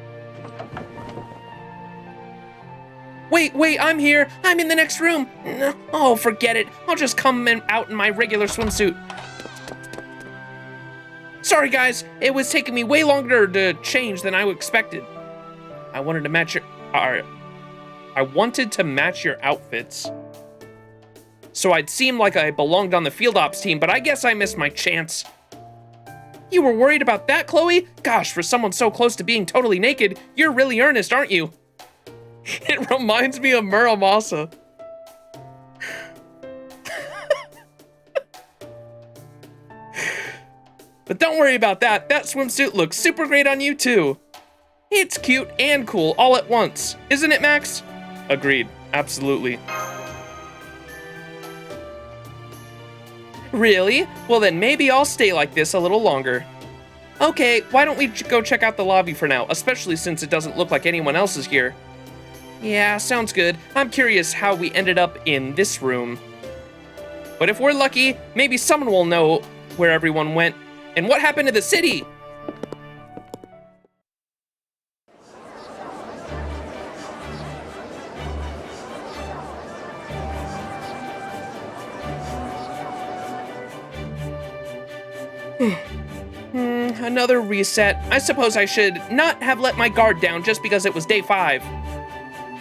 A: Wait, I'm here. I'm in the next room. Oh, forget it. I'll just come out in my regular swimsuit. Sorry, guys. It was taking me way longer to change than I expected. I wanted to match your outfits, so I'd seem like I belonged on the field ops team, but I guess I missed my chance. You were worried about that, Chloe? Gosh, for someone so close to being totally naked, you're really earnest, aren't you? It reminds me of Muramasa. But don't worry about that. That swimsuit looks super great on you, too. It's cute and cool all at once. Isn't it, Max? Agreed. Absolutely. Really? Well, then maybe I'll stay like this a little longer. Okay, why don't we go check out the lobby for now, especially since it doesn't look like anyone else is here. Yeah, sounds good. I'm curious how we ended up in this room. But if we're lucky, maybe someone will know where everyone went and what happened to the city. Another reset. I suppose I should not have let my guard down just because it was day 5.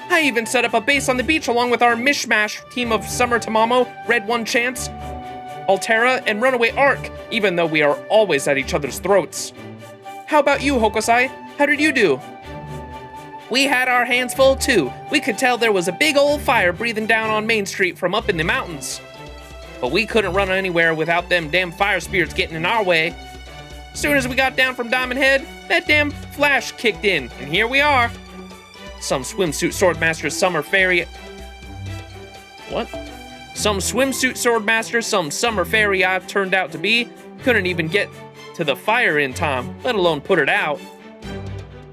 A: I even set up a base on the beach along with our mishmash team of Summer Tamamo, Red One Chance, Altera, and Runaway Arc, even though we are always at each other's throats. How about you, Hokusai? How did you do? We had our hands full too. We could tell there was a big old fire breathing down on Main Street from up in the mountains. But we couldn't run anywhere without them damn fire spirits getting in our way. Soon as we got down from Diamond Head, that damn flash kicked in, and here we are. Some swimsuit swordmaster, summer fairy... What? Some swimsuit swordmaster, some summer fairy I turned out to be, couldn't even get to the fire in time, let alone put it out.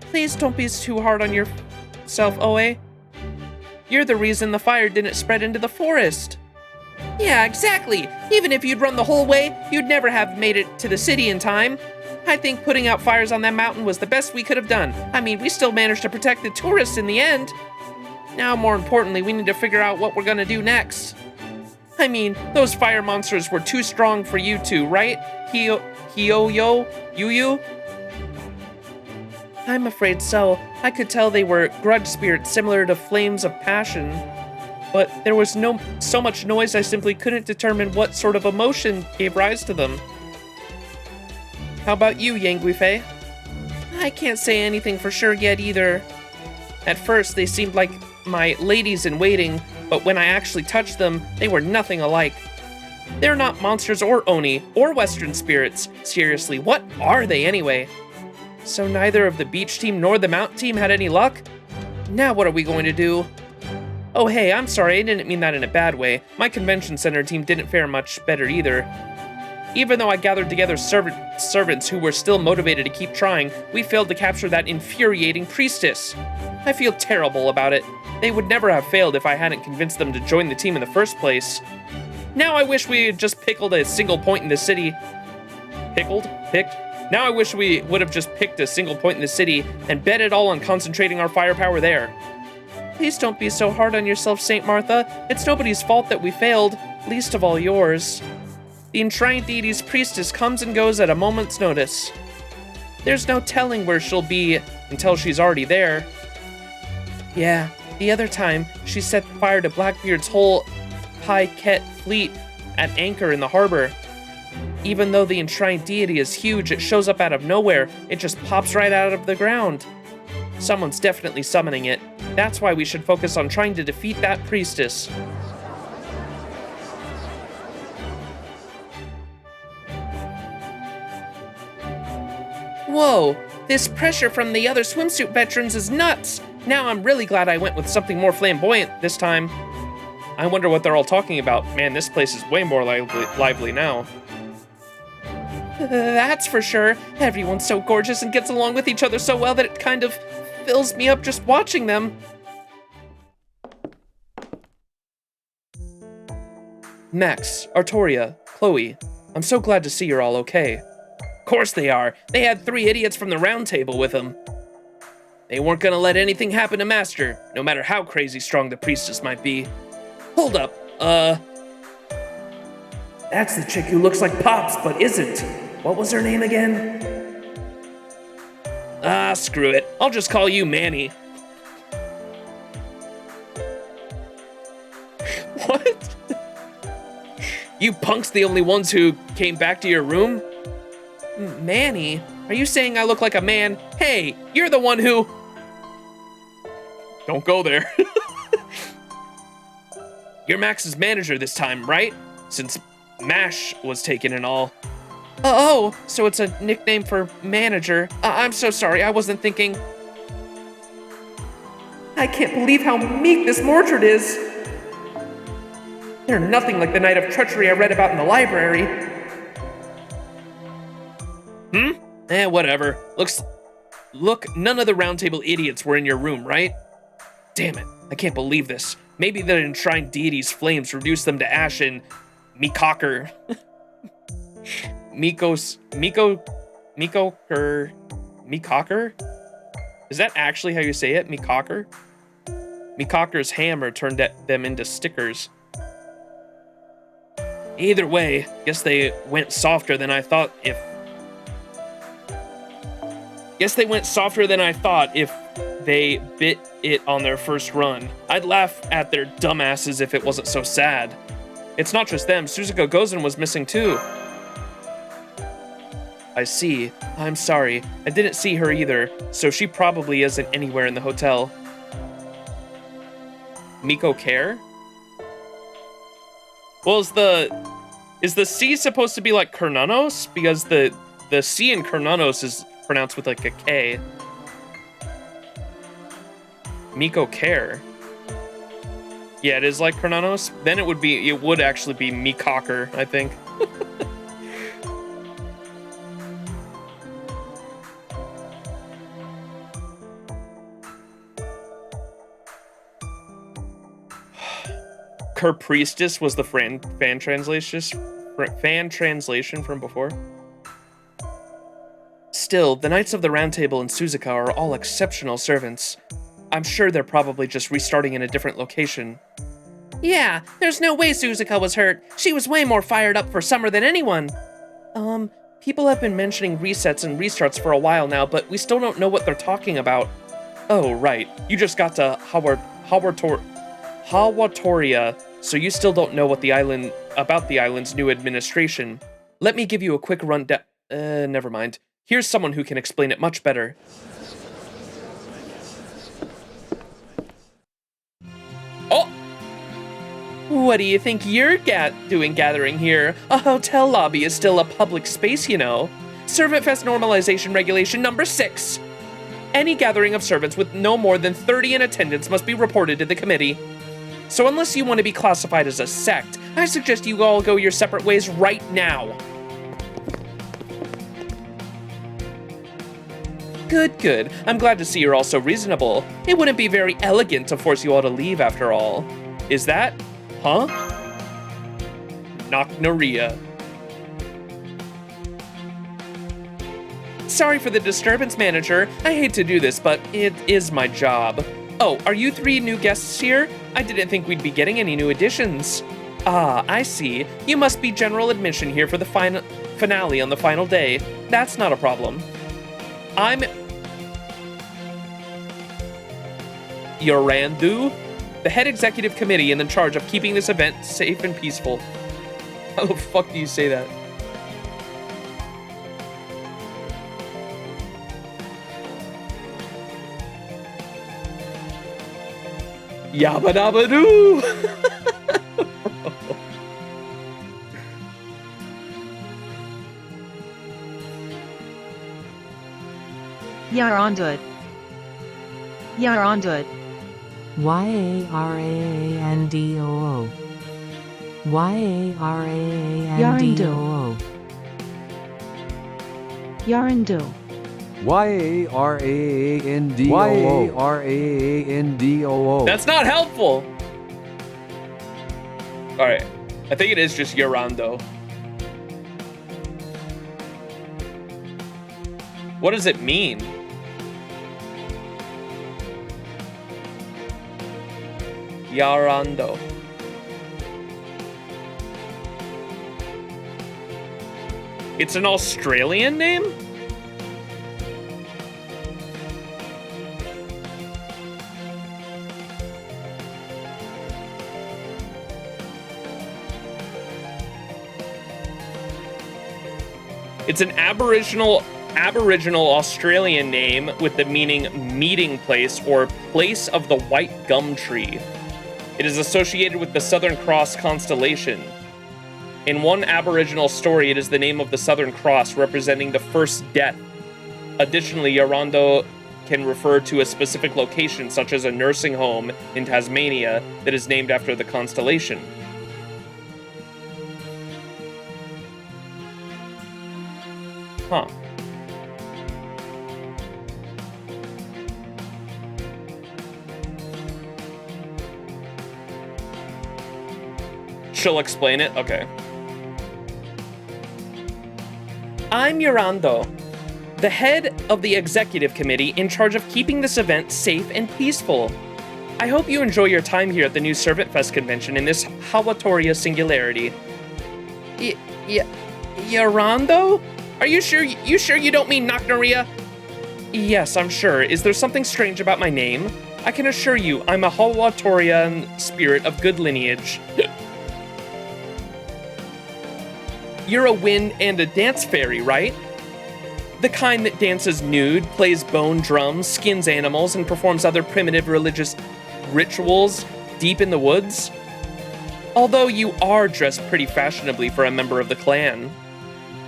A: Please don't be too hard on yourself, Oe. You're the reason the fire didn't spread into the forest. Yeah, exactly. Even if you'd run the whole way, you'd never have made it to the city in time. I think putting out fires on that mountain was the best we could have done. I mean, we still managed to protect the tourists in the end. Now, more importantly, we need to figure out what we're gonna do next. I mean, those fire monsters were too strong for you two, right? Yu-yu? I'm afraid so. I could tell they were grudge spirits similar to flames of passion. But there was so much noise I simply couldn't determine what sort of emotion gave rise to them. How about you, Yanguifei? I can't say anything for sure yet either. At first, they seemed like my ladies-in-waiting, but when I actually touched them, they were nothing alike. They're not monsters or oni, or Western spirits. Seriously, what are they anyway? So neither of the beach team nor the mountain team had any luck? Now what are we going to do? Oh hey, I'm sorry, I didn't mean that in a bad way. My convention center team didn't fare much better either. Even though I gathered together servants who were still motivated to keep trying, we failed to capture that infuriating priestess. I feel terrible about it. They would never have failed if I hadn't convinced them to join the team in the first place. Now I wish we had just pickled a single point in the city. Picked? Now I wish we would have just picked a single point in the city and bet it all on concentrating our firepower there. Please don't be so hard on yourself, St. Martha. It's nobody's fault that we failed, least of all yours. The enshrined deity's priestess comes and goes at a moment's notice. There's no telling where she'll be until she's already there. Yeah, the other time, she set fire to Blackbeard's whole Ket fleet at anchor in the harbor. Even though the enshrined deity is huge, it shows up out of nowhere. It just pops right out of the ground. Someone's definitely summoning it. That's why we should focus on trying to defeat that priestess. Whoa, this pressure from the other swimsuit veterans is nuts. Now I'm really glad I went with something more flamboyant this time. I wonder what they're all talking about. Man, this place is way more lively now. That's for sure. Everyone's so gorgeous and gets along with each other so well that it kind of fills me up just watching them. Max, Artoria, Chloe, I'm so glad to see you're all okay. Of course they are. They had 3 idiots from the round table with them. They weren't gonna let anything happen to Master, no matter how crazy strong the priestess might be. Hold up, That's the chick who looks like Pops, but isn't. What was her name again? Ah, screw it. I'll just call you Manny. What? You punks the only ones who came back to your room? Manny? Are you saying I look like a man? Hey, you're the one who... Don't go there. You're Max's manager this time, right? Since MASH was taken and all. Oh, so it's a nickname for manager. I'm so sorry, I wasn't thinking. I can't believe how meek this Mordred is. They're nothing like the night of treachery I read about in the library. Whatever. Look, none of the round table idiots were in your room, right? Damn it, I can't believe this. Maybe the enshrined deity's flames reduced them to ash and Mikocker. Mikocker? Is that actually how you say it? Mikocker? Mikocker's hammer turned them into stickers. Either way, guess they went softer than I thought if they bit it on their first run. I'd laugh at their dumbasses if it wasn't so sad. It's not just them, Suzuka Gozen was missing too. I see. I'm sorry. I didn't see her either, so she probably isn't anywhere in the hotel. Miko Care? Well, is the C supposed to be like Kernanos? Because the C in Kernanos is pronounced with like a K. Miko Care. Yeah, it is like Kernanos. Then it would actually be Mikocker, I think. Her priestess was the fan translation from before. Still, the Knights of the Round Table and Suzuka are all exceptional servants. I'm sure they're probably just restarting in a different location. Yeah, there's no way Suzuka was hurt. She was way more fired up for summer than anyone. People have been mentioning resets and restarts for a while now, but we still don't know what they're talking about. Oh, right. You just got to Hawatoria, so you still don't know what about the island's new administration. Let me give you a quick rundown. Never mind. Here's someone who can explain it much better. Oh! What do you think you're doing gathering here? A hotel lobby is still a public space, you know. Servant Fest Normalization Regulation number 6. Any gathering of servants with no more than 30 in attendance must be reported to the committee. So unless you want to be classified as a sect, I suggest you all go your separate ways right now. Good. I'm glad to see you're all so reasonable. It wouldn't be very elegant to force you all to leave after all. Is that? Huh? Knocknaria. Sorry for the disturbance, manager. I hate to do this, but it is my job. Oh, are you 3 new guests here? I didn't think we'd be getting any new additions. Ah, I see. You must be general admission here for the finale on the final day. That's not a problem. I'm Yaraan-doo, the head executive committee and in charge of keeping this event safe and peaceful. How the fuck do you say that? Yabba dabba doo!
G: Yaraan-doo. Yaraan-doo.
H: Yaraan-doo. Yaraan-doo.
G: Yaraan-doo.
I: Yaraan-doo.
A: That's not helpful! Alright, I think it is just Yaraan-doo. What does it mean? Yaraan-doo. It's an Australian name? It's an Aboriginal Australian name with the meaning meeting place or place of the white gum tree. It is associated with the Southern Cross constellation. In one Aboriginal story, it is the name of the Southern Cross representing the first death. Additionally, Yaraan-doo can refer to a specific location, such as a nursing home in Tasmania that is named after the constellation. Huh. She'll explain it? Okay. I'm Yaraan-doo, the head of the executive committee in charge of keeping this event safe and peaceful. I hope you enjoy your time here at the new Servant Fest convention in this Hawatoria singularity. Yaraan-doo? Are you sure you don't mean Knocknaria? Yes, I'm sure. Is there something strange about my name? I can assure you, I'm a Hawatorian spirit of good lineage. You're a wind and a dance fairy, right? The kind that dances nude, plays bone drums, skins animals, and performs other primitive religious rituals deep in the woods? Although you are dressed pretty fashionably for a member of the clan.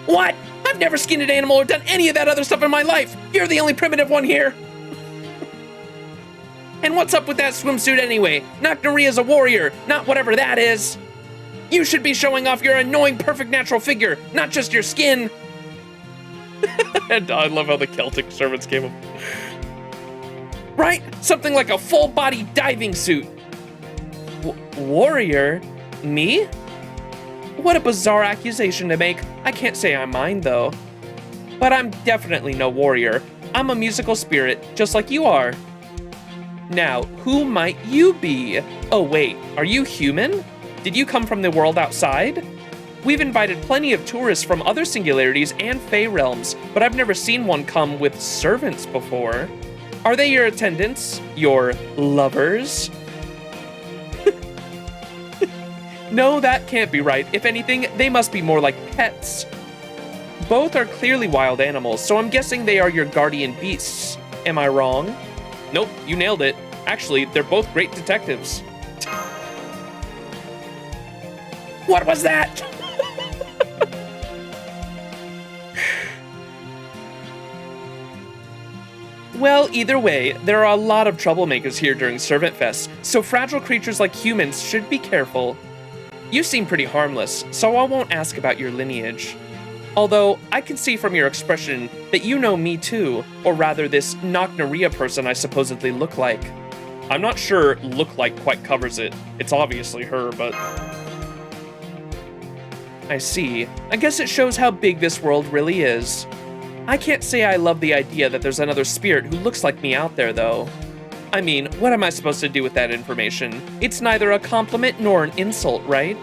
A: What? I've never skinned an animal or done any of that other stuff in my life! You're the only primitive one here! And what's up with that swimsuit anyway? Nocnaria's a warrior, not whatever that is! You should be showing off your annoying perfect natural figure, not just your skin! And I love how the Celtic servants came up. Right? Something like a full-body diving suit. Warrior? Me? What a bizarre accusation to make. I can't say I mind, though. But I'm definitely no warrior. I'm a musical spirit, just like you are. Now, who might you be? Oh wait, are you human? Did you come from the world outside? We've invited plenty of tourists from other singularities and Fey realms, but I've never seen one come with servants before. Are they your attendants? Your lovers? No, that can't be right. If anything, they must be more like pets. Both are clearly wild animals, so I'm guessing they are your guardian beasts. Am I wrong? Nope, you nailed it. Actually, they're both great detectives. What was that? Well, either way, there are a lot of troublemakers here during Servant Fest, so fragile creatures like humans should be careful. You seem pretty harmless, so I won't ask about your lineage. Although, I can see from your expression that you know me too, or rather this Nocnaria person I supposedly look like. I'm not sure look like quite covers it. It's obviously her, but... I see. I guess it shows how big this world really is. I can't say I love the idea that there's another spirit who looks like me out there, though. I mean, what am I supposed to do with that information? It's neither a compliment nor an insult, right?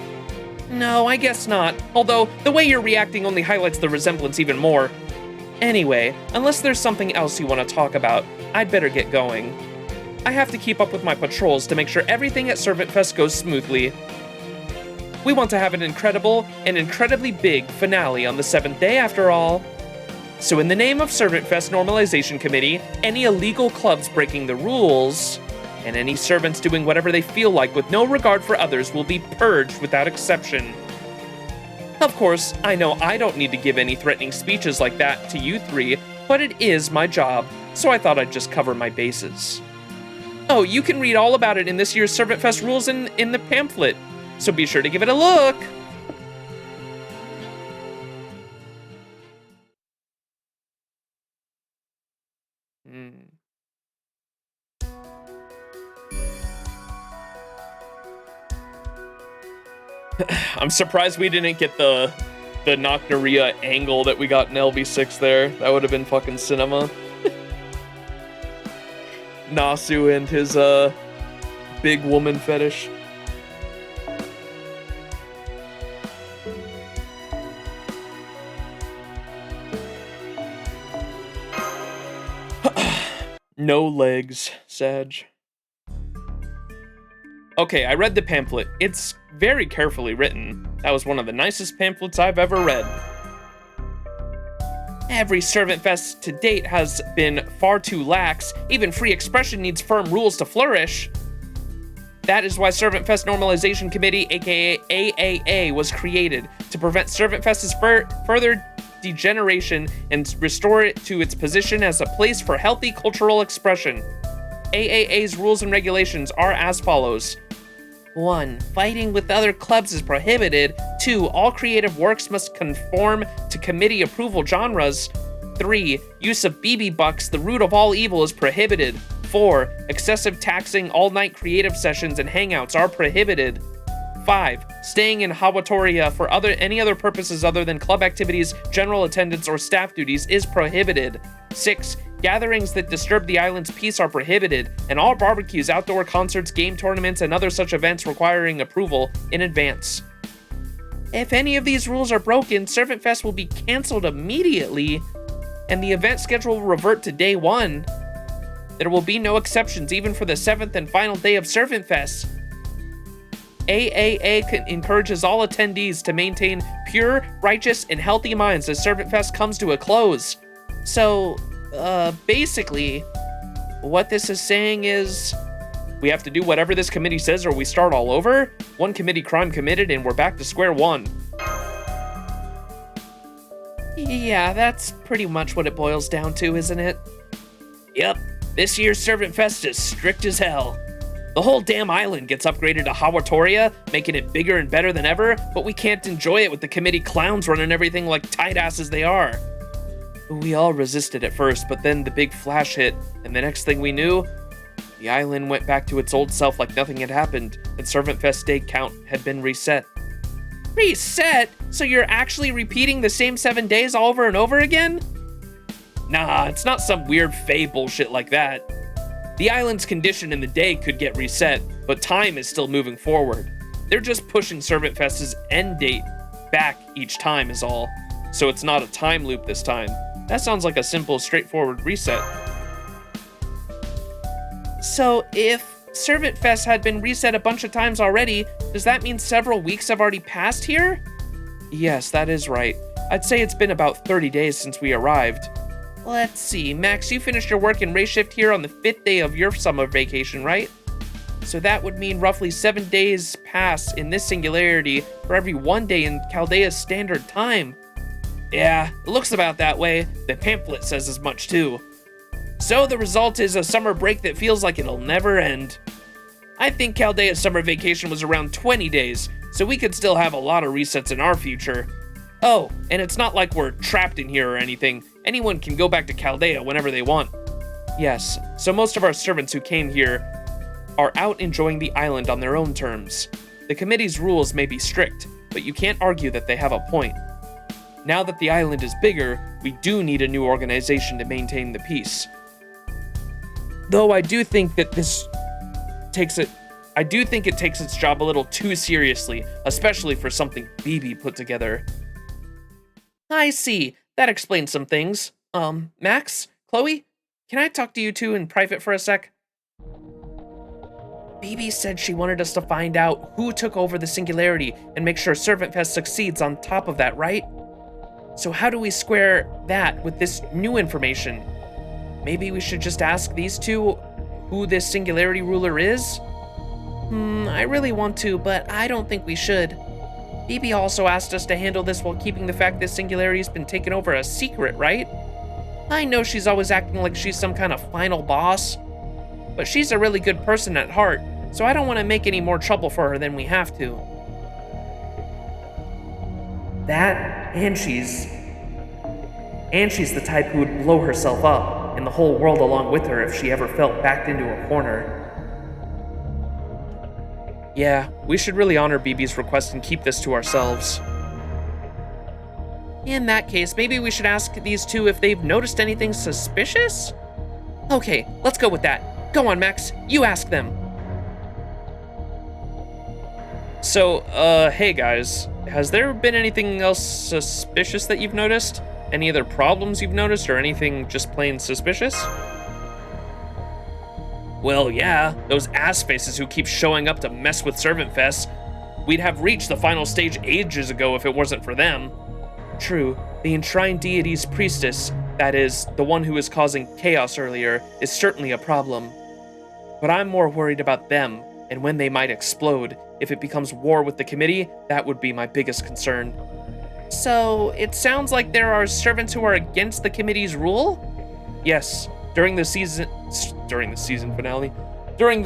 A: No, I guess not. Although, the way you're reacting only highlights the resemblance even more. Anyway, unless there's something else you want to talk about, I'd better get going. I have to keep up with my patrols to make sure everything at Servant Fest goes smoothly. We want to have an incredible and incredibly big finale on the 7th day, after all. So in the name of Servant Fest Normalization Committee, any illegal clubs breaking the rules, and any servants doing whatever they feel like with no regard for others will be purged without exception. Of course, I know I don't need to give any threatening speeches like that to you three, but it is my job, so I thought I'd just cover my bases. Oh, you can read all about it in this year's Servant Fest rules in the pamphlet, so be sure to give it a look! I'm surprised we didn't get the Nocnaria angle that we got in LV6 there. That would have been fucking cinema. Nasu and his big woman fetish. No legs, Sag. Okay, I read the pamphlet. It's very carefully written. That was one of the nicest pamphlets I've ever read. Every Servant Fest to date has been far too lax. Even free expression needs firm rules to flourish. That is why Servant Fest Normalization Committee, aka AAA, was created, to prevent Servant Fest's further degeneration and restore it to its position as a place for healthy cultural expression. AAA's rules and regulations are as follows. 1. Fighting with other clubs is prohibited. 2. All creative works must conform to committee approval genres. 3. Use of BB bucks, the root of all evil, is prohibited. 4. Excessive taxing all-night creative sessions and hangouts are prohibited. 5. Staying in Hawatoria for any other purposes other than club activities, general attendance, or staff duties is prohibited. 6. Gatherings that disturb the island's peace are prohibited, and all barbecues, outdoor concerts, game tournaments, and other such events requiring approval in advance. If any of these rules are broken, Servant Fest will be cancelled immediately, and the event schedule will revert to day 1. There will be no exceptions even for the 7th and final day of Servant Fest. AAA encourages all attendees to maintain pure, righteous, and healthy minds as Servant Fest comes to a close. So, basically, what this is saying is we have to do whatever this committee says or we start all over. One committee crime committed and we're back to square one. Yeah, that's pretty much what it boils down to, isn't it? Yep, this year's Servant Fest is strict as hell. The whole damn island gets upgraded to Hawatoria, making it bigger and better than ever, but we can't enjoy it with the committee clowns running everything like tight asses they are. We all resisted at first, but then the big flash hit, and the next thing we knew, the island went back to its old self like nothing had happened, and Servant Fest day count had been reset. Reset? So you're actually repeating the same 7 days all over and over again? Nah, it's not some weird Fae bullshit like that. The island's condition in the day could get reset, but time is still moving forward. They're just pushing Servant Fest's end date back each time is all, so it's not a time loop this time. That sounds like a simple, straightforward reset. So if Servant Fest had been reset a bunch of times already, does that mean several weeks have already passed here? Yes, that is right. I'd say it's been about 30 days since we arrived. Let's see, Max, you finished your work in race shift here on the 5th day of your summer vacation, right? So that would mean roughly 7 days pass in this singularity for every 1 day in Chaldea's standard time. Yeah, it looks about that way. The pamphlet says as much too. So the result is a summer break that feels like it'll never end. I think Chaldea's summer vacation was around 20 days, so we could still have a lot of resets in our future. Oh, and it's not like we're trapped in here or anything. Anyone can go back to Chaldea whenever they want. Yes, so most of our servants who came here are out enjoying the island on their own terms. The committee's rules may be strict, but you can't argue that they have a point. Now that the island is bigger, we do need a new organization to maintain the peace. Though I do think that it takes its job a little too seriously, especially for something BB put together. I see. That explains some things. Max? Chloe? Can I talk to you two in private for a sec? BB said she wanted us to find out who took over the singularity and make sure Servant Fest succeeds on top of that, right? So how do we square that with this new information? Maybe we should just ask these two who this singularity ruler is? I really want to, but I don't think we should. BB also asked us to handle this while keeping the fact this singularity's been taken over a secret, right? I know she's always acting like she's some kind of final boss, but she's a really good person at heart, so I don't want to make any more trouble for her than we have to. And she's the type who would blow herself up, and the whole world along with her if she ever felt backed into a corner. Yeah, we should really honor BB's request and keep this to ourselves. In that case, maybe we should ask these two if they've noticed anything suspicious? Okay, let's go with that. Go on, Max, you ask them. So, hey guys, has there been anything else suspicious that you've noticed? Any other problems you've noticed, or anything just plain suspicious? Well, yeah, those ass faces who keep showing up to mess with Servant Fest. We'd have reached the final stage ages ago if it wasn't for them. True, the enshrined deity's priestess, that is, the one who was causing chaos earlier, is certainly a problem. But I'm more worried about them, and when they might explode. If it becomes war with the committee, that would be my biggest concern. So, it sounds like there are servants who are against the committee's rule? Yes, during the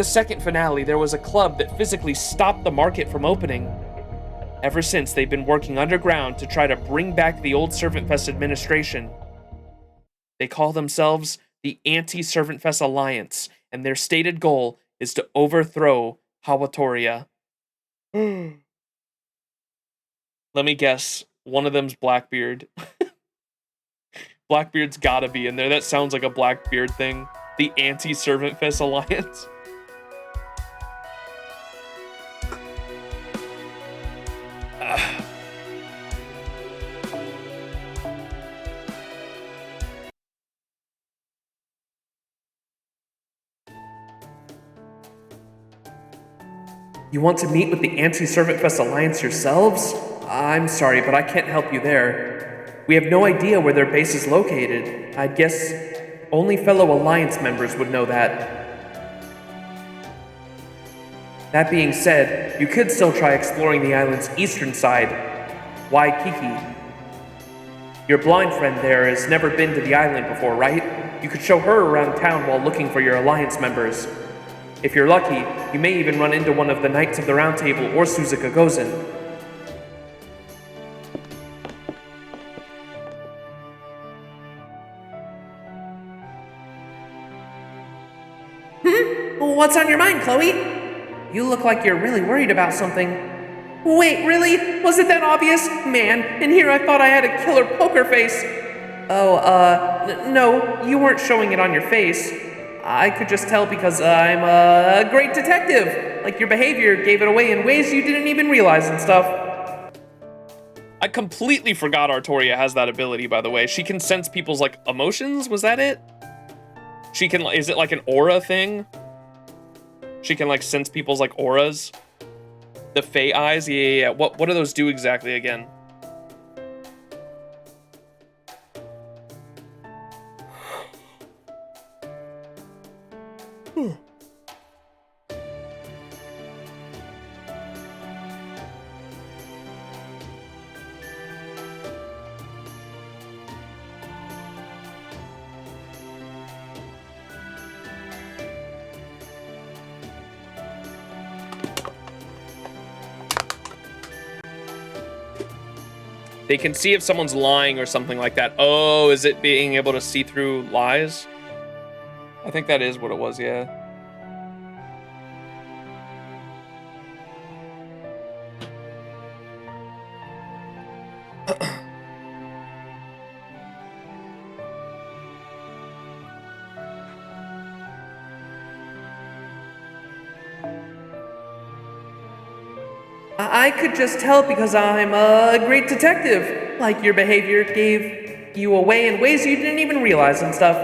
A: second finale, there was a club that physically stopped the market from opening. Ever since, they've been working underground to try to bring back the old Servant Fest administration. They call themselves the Anti-Servant Fest Alliance, and their stated goal is to overthrow Hawatoria. Let me guess, one of them's Blackbeard. Blackbeard's gotta be in there. That sounds like a Blackbeard thing. The Anti-Servant Fest Alliance. You want to meet with the Anti-Servant Fest Alliance yourselves? I'm sorry, but I can't help you there. We have no idea where their base is located. I'd guess only fellow Alliance members would know that. That being said, you could still try exploring the island's eastern side, Waikiki. Your blind friend there has never been to the island before, right? You could show her around town while looking for your Alliance members. If you're lucky, you may even run into one of the Knights of the Round Table or Suzuka Gozen. What's on your mind, Chloe? You look like you're really worried about something. Wait, really? Was it that obvious? Man, and here I thought I had a killer poker face. Oh, no, you weren't showing it on your face. I could just tell because I'm a great detective. Like your behavior gave it away in ways you didn't even realize and stuff. I completely forgot Artoria has that ability, by the way. She can sense people's, like, emotions? Was that it? She can, is it like an aura thing? She can, like, sense people's, like, auras? The Fey eyes? Yeah. What do those do exactly again? They can see if someone's lying or something like that. Oh, is it being able to see through lies? I think that is what it was, yeah. I could just tell because I'm a great detective. Like your behavior gave you away in ways you didn't even realize and stuff.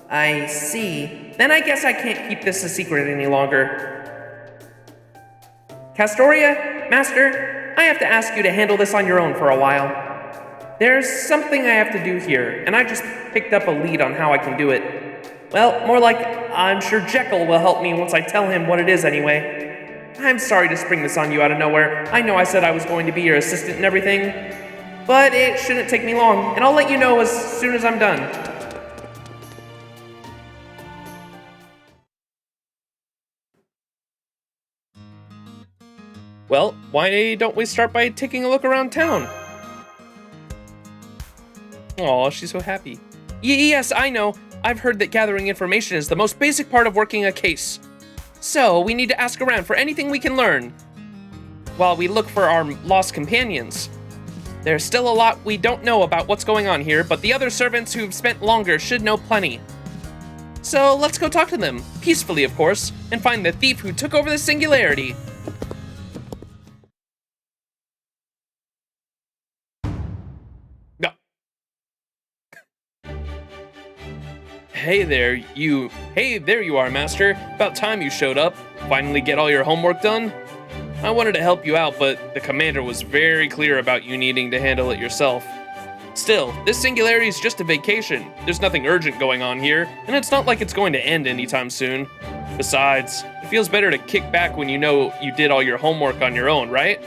A: I see. Then I guess I can't keep this a secret any longer. Castoria, Master, I have to ask you to handle this on your own for a while. There's something I have to do here, and I just picked up a lead on how I can do it. Well, more like I'm sure Jekyll will help me once I tell him what it is anyway. I'm sorry to spring this on you out of nowhere. I know I said I was going to be your assistant and everything, but it shouldn't take me long, and I'll let you know as soon as I'm done. Well, why don't we start by taking a look around town? Aw, she's so happy. Yes, I know. I've heard that gathering information is the most basic part of working a case. So, we need to ask around for anything we can learn while we look for our lost companions. There's still a lot we don't know about what's going on here, but the other servants who've spent longer should know plenty. So, let's go talk to them, peacefully of course, and find the thief who took over the Singularity. No. Hey there you are, Master. About time you showed up. Finally get all your homework done? I wanted to help you out, but the commander was very clear about you needing to handle it yourself. Still, this Singularity is just a vacation. There's nothing urgent going on here, and it's not like it's going to end anytime soon. Besides, it feels better to kick back when you know you did all your homework on your own, right?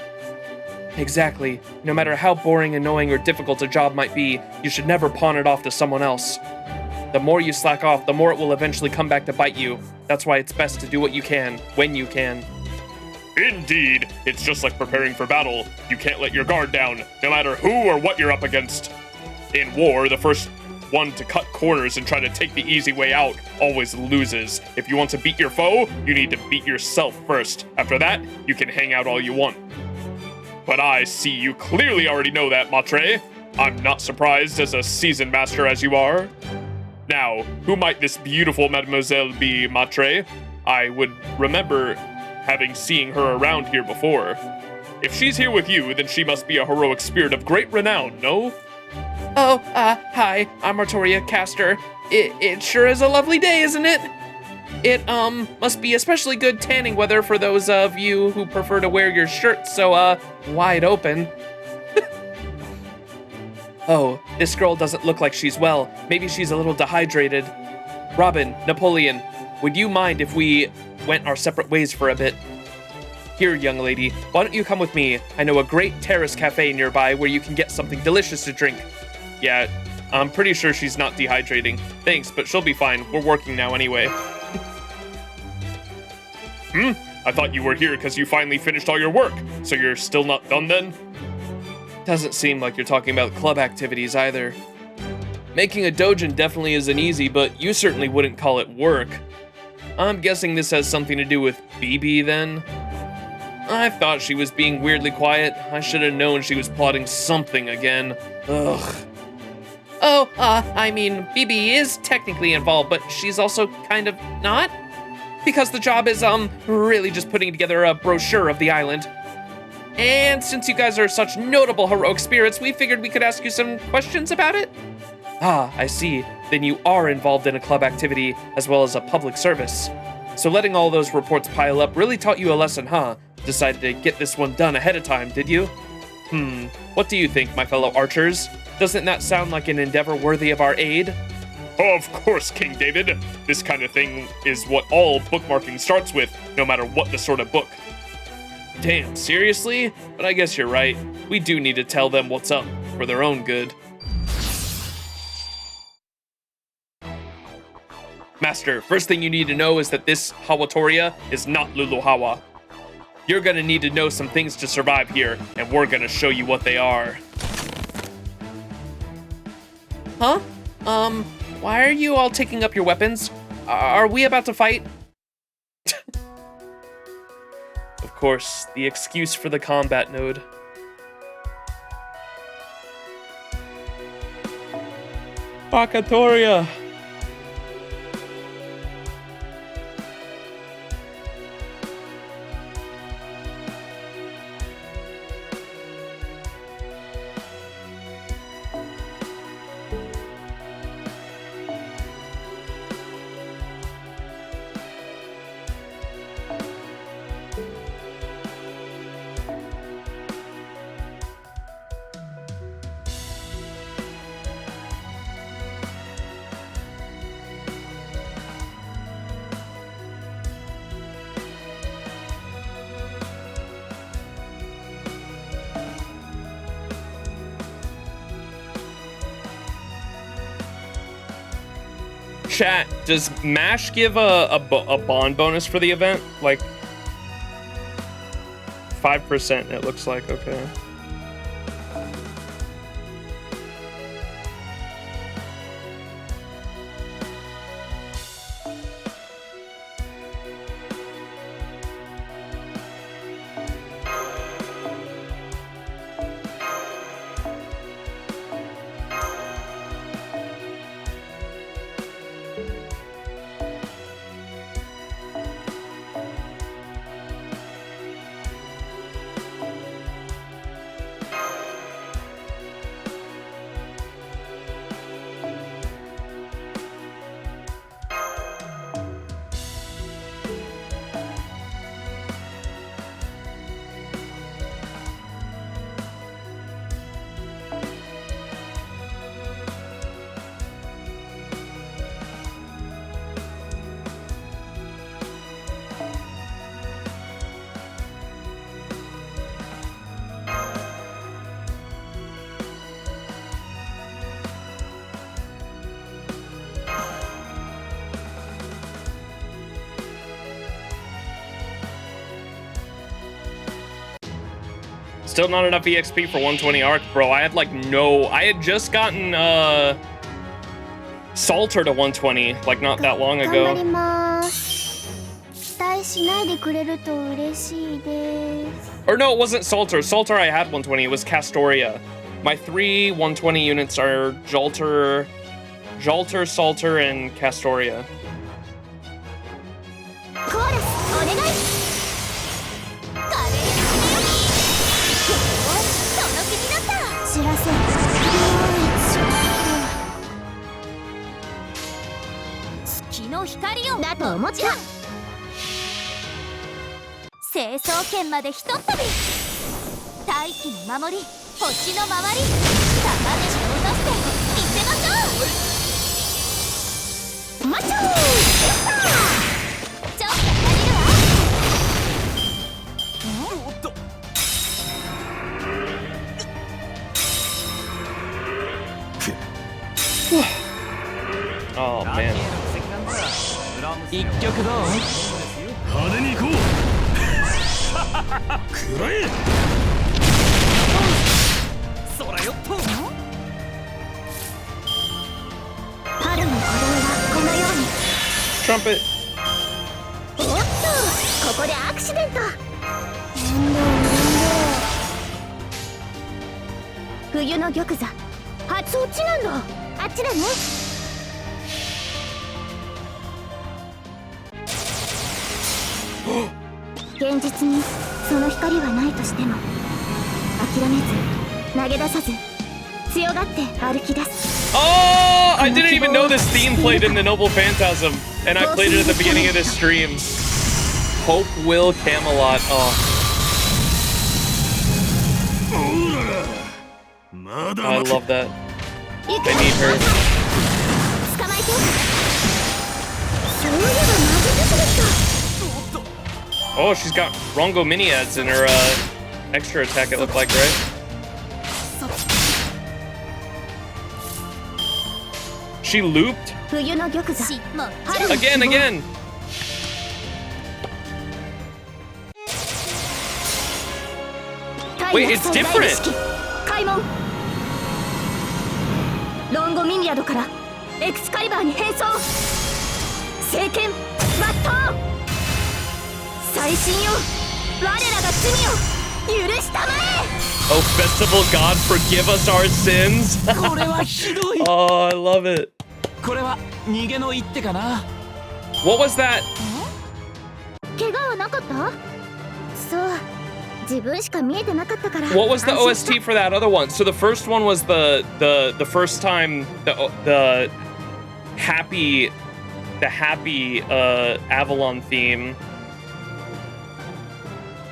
A: Exactly. No matter how boring, annoying, or difficult a job might be, you should never pawn it off to someone else. The more you slack off, the more it will eventually come back to bite you. That's why it's best to do what you can, when you can.
C: Indeed, it's just like preparing for battle. You can't let your guard down, no matter who or what you're up against. In war, the first one to cut corners and try to take the easy way out always loses. If you want to beat your foe, you need to beat yourself first. After that, you can hang out all you want. But I see you clearly already know that, Matre. I'm not surprised as a seasoned master as you are. Now, who might this beautiful mademoiselle be, Matre? I would remember having seen her around here before. If she's here with you, then she must be a heroic spirit of great renown, no? Oh, hi, I'm Artoria Castor. It sure is a lovely day, isn't it? It, must be especially good tanning weather for those of you who prefer to wear your shirt so, wide open.
A: Oh, this girl doesn't look like she's well. Maybe she's a little dehydrated. Robin, Napoleon, would you mind if we went our separate ways for a bit? Here, young lady, why don't you come with me? I know a great terrace cafe nearby where you can get something delicious to drink. Yeah, I'm pretty sure she's not dehydrating. Thanks, but she'll be fine. We're working now anyway.
C: I thought you were here because you finally finished all your work. So you're still not done then?
A: Doesn't seem like you're talking about club activities either. Making a dojin definitely isn't easy, but you certainly wouldn't call it work. I'm guessing this has something to do with BB then? I thought she was being weirdly quiet. I should have known she was plotting something again. Ugh. Oh, I mean, BB is technically involved, but she's also kind of not? Because the job is, really just putting together a brochure of the island. And since you guys are such notable heroic spirits, we figured we could ask you some questions about it. Ah, I see. Then you are involved in a club activity as well as a public service. So letting all those reports pile up really taught you a lesson, huh? Decided to get this one done ahead of time, did you? What do you think, my fellow archers? Doesn't that sound like an endeavor worthy of our aid?
C: Of course, King David. This kind of thing is what all bookmarking starts with, no matter what the sort of book.
A: Damn, seriously? But I guess you're right. We do need to tell them what's up, for their own good. Master, first thing you need to know is that this Hawatoria is not Luluhawa. You're gonna need to know some things to survive here, and we're gonna show you what they are. Huh? Why are you all taking up your weapons? Are we about to fight? Of course, the excuse for the combat node. Hawatoria! Chat, does MASH give a bond bonus for the event? Like 5%, it looks like, okay. Still not enough EXP for 120 arc, bro. I had I had just gotten Salter to 120 like not that long ago. Or no, it wasn't Salter. Salter I had 120, it was Castoria. My 3 120 units are Jolter, Salter, and Castoria.
E: して見せましょう。マッチョー。ちょっと足りるわ。
A: Oh man.
D: 一曲どう？
F: 派手に行こう。くらえ。
D: そらよっと。
E: 春の鼓動はこのように。
A: Trumpet.
E: おっと、ここでアクシデント。冬の玉座。そっちなんだ。あっちだね。現実にその光はないとしても諦めず投げ出さず強がって歩き出す。
A: Oh, I didn't even know this theme played in the Noble Phantasm, and I played it at the beginning of this stream. Hope Will Camelot. Oh,
F: まだ
A: I
F: 待て。
A: love that.
E: 行く
A: I need her.
E: 捕まえて。そういえば魔術師ですか。
A: Oh, she's got Rongo mini ads in her extra attack, it looked like, right? She looped?
E: 冬の玉座。
A: Again, again!
E: 太陽
A: Wait, it's
E: 最大
A: different.
E: 儀式開門。ロンゴミリアドからエクスカリバーに変装。聖剣抜刀。最新よ、我らが罪を許したまえ。
A: Oh, Festival God, forgive us our sins!
D: これはひどい。
A: Oh, I love it.
D: これは逃げの一手かな。
A: What was that?
E: 怪我はなかった？そう、自分しか見えてなかったから。
A: What was the
E: 安心した。
A: OST for that other one? So the first one was the first time the happy Avalon theme.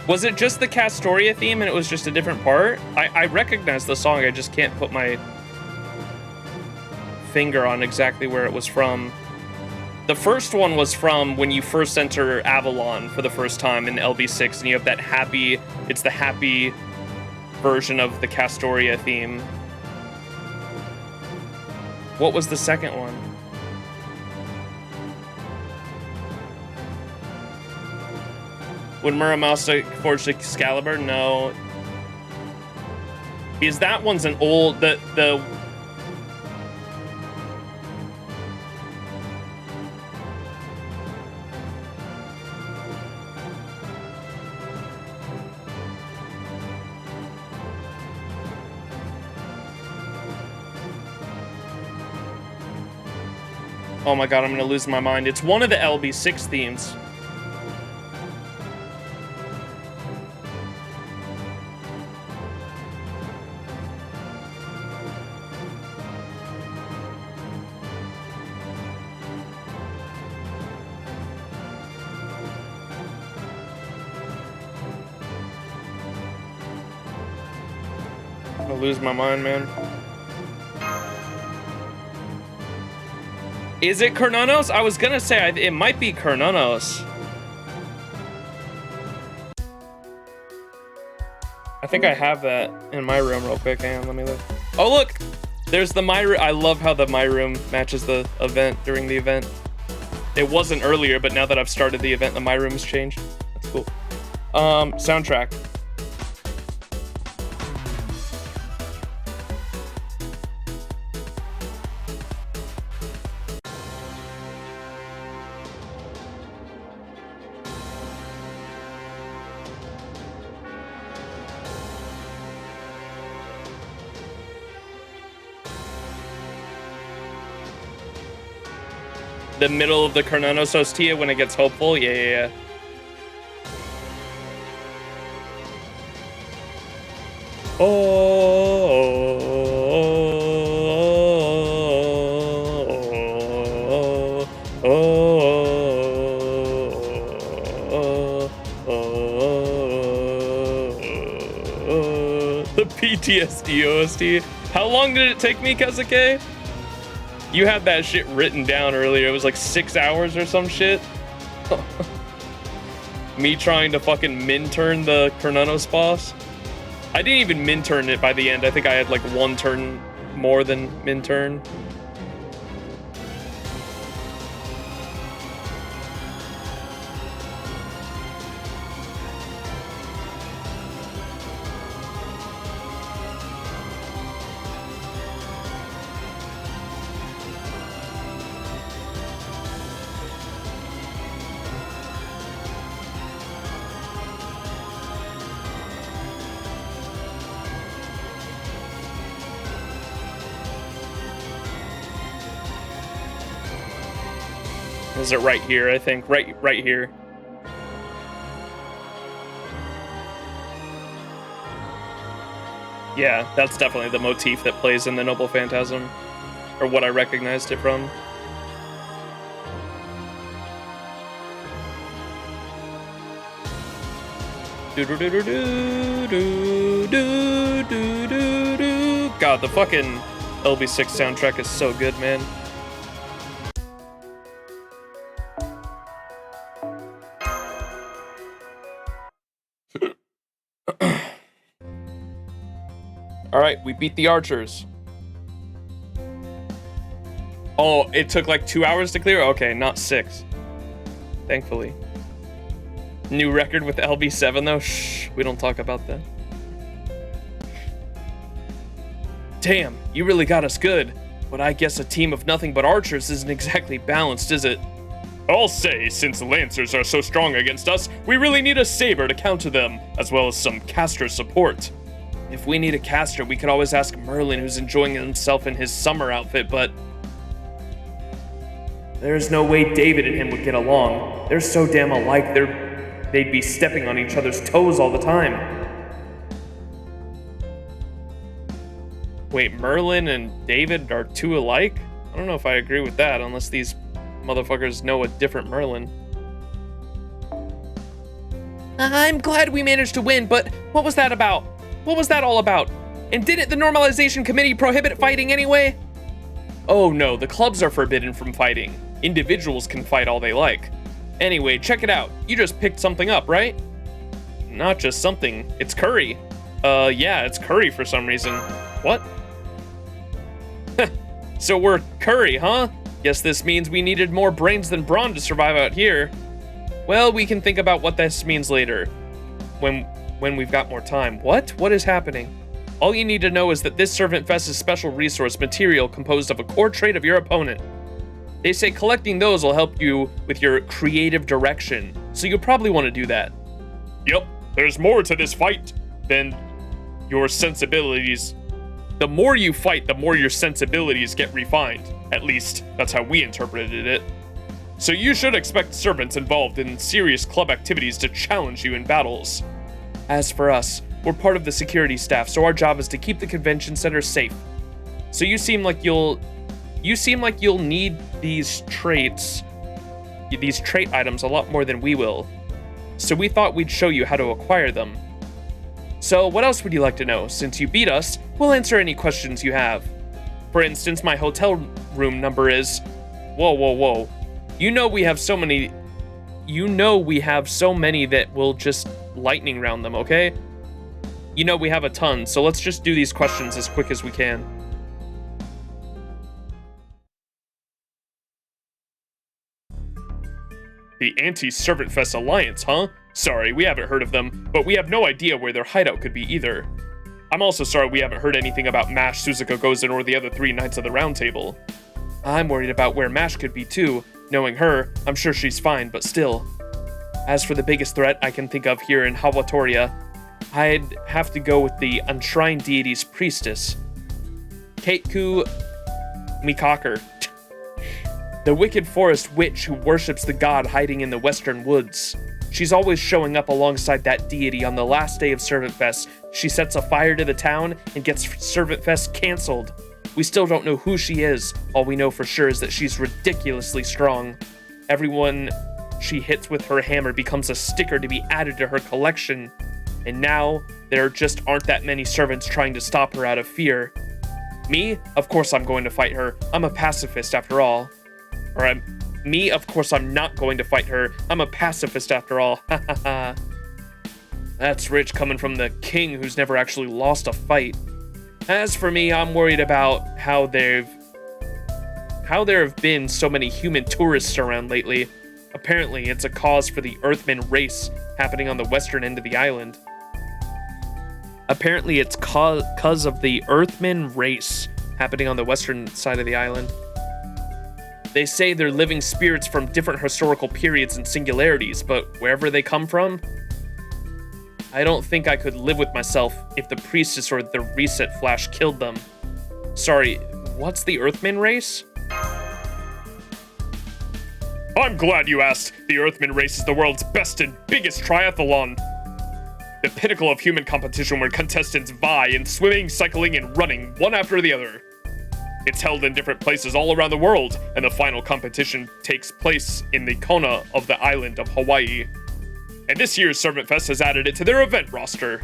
A: Was it just the Castoria theme and it was just a different part? I recognize the song, I just can't put my finger on exactly where it was from. The first one was from when you first enter Avalon for the first time in LB6 and you have that happy, it's the happy version of the Castoria theme. What was the second one? When Muramasa forged Excalibur? No. Because that one's an old... The Oh my god, I'm gonna lose my mind. It's one of the LB6 themes. I'm gonna lose my mind, man. Is it Kernonos? I was gonna say it might be Kernonos. I think I have that in my room real quick. Hang on, let me look. Oh look! There's the my room. I love how the my room matches the event during the event. It wasn't earlier, but now that I've started the event, the my room's changed. That's cool. Soundtrack. The middle of the Kernonos Hostia when it gets hopeful? Yeah. The PTSD OST. How long did it take me, Kazuke? You had that shit written down earlier. It was like 6 hours or some shit. Me trying to fucking min-turn the Carnunos boss. I didn't even min-turn it by the end. I think I had like 1 turn more than min-turn. Is it right here, I think? Right here. Yeah, that's definitely the motif that plays in the Noble Phantasm. Or what I recognized it from. God, the fucking LB6 soundtrack is so good, man. Alright, we beat the archers. Oh, it took like 2 hours to clear? Okay, not 6. Thankfully. New record with LB7 though? Shh, we don't talk about that. Damn, you really got us good. But I guess a team of nothing but archers isn't exactly balanced, is it?
C: I'll say, since the Lancers are so strong against us, we really need a saber to counter them, as well as some caster support.
A: If we need a caster, we could always ask Merlin, who's enjoying himself in his summer outfit, but there's no way David and him would get along. They're so damn alike, they'd be stepping on each other's toes all the time. Wait, Merlin and David are 2 alike? I don't know if I agree with that, unless these motherfuckers know a different Merlin. I'm glad we managed to win, but what was that about? What was that all about? And didn't the normalization committee prohibit fighting anyway? Oh no, the clubs are forbidden from fighting. Individuals can fight all they like. Anyway, check it out. You just picked something up, right? Not just something, it's curry. Yeah, it's curry for some reason. What? So we're curry, huh? Guess this means we needed more brains than brawn to survive out here. Well, we can think about what this means later. When we've got more time. What? What is happening? All you need to know is that this Servant Fest is special resource material composed of a core trait of your opponent. They say collecting those will help you with your creative direction, so you'll probably want to do that.
C: Yep, there's more to this fight than your sensibilities.
A: The more you fight, the more your sensibilities get refined. At least, that's how we interpreted it.
C: So you should expect servants involved in serious club activities to challenge you in battles.
A: As for us, we're part of the security staff, so our job is to keep the convention center safe. So you seem like you'll need these trait items a lot more than we will. So we thought we'd show you how to acquire them. So what else would you like to know? Since you beat us, we'll answer any questions you have. For instance, my hotel room number is... Whoa. You know we have so many that will just lightning round them, okay? You know we have a ton, so let's just do these questions as quick as we can.
C: The Anti-Servant Fest Alliance, huh? Sorry, we haven't heard of them, but we have no idea where their hideout could be either. I'm also sorry we haven't heard anything about Mash, Suzuka Gozen, or the other 3 Knights of the Round Table.
A: I'm worried about where Mash could be too. Knowing her, I'm sure she's fine, but still. As for the biggest threat I can think of here in Hawatoria, I'd have to go with the Enshrined Deity's priestess, Keitku Mikaker, the wicked forest witch who worships the god hiding in the western woods. She's always showing up alongside that deity on the last day of Servant Fest. She sets a fire to the town and gets Servant Fest cancelled. We still don't know who she is. All we know for sure is that she's ridiculously strong. Everyone she hits with her hammer becomes a sticker to be added to her collection. And now, there just aren't that many servants trying to stop her out of fear. Me? Of course I'm going to fight her. I'm a pacifist after all. Me? Of course I'm not going to fight her. I'm a pacifist after all. Ha ha ha. That's rich coming from the king who's never actually lost a fight. As for me, I'm worried about how there have been so many human tourists around lately. Apparently, it's a cause for the Earthman race happening on the western end of the island. Apparently, it's cause of the Earthman race happening on the western side of the island. They say they're living spirits from different historical periods and singularities, but wherever they come from, I don't think I could live with myself if the priestess or the reset flash killed them. Sorry, what's the Earthman race?
C: I'm glad you asked. The Earthman race is the world's best and biggest triathlon. The pinnacle of human competition where contestants vie in swimming, cycling, and running one after the other. It's held in different places all around the world, and the final competition takes place in the Kona of the island of Hawaii. And this year's Servant Fest has added it to their event roster.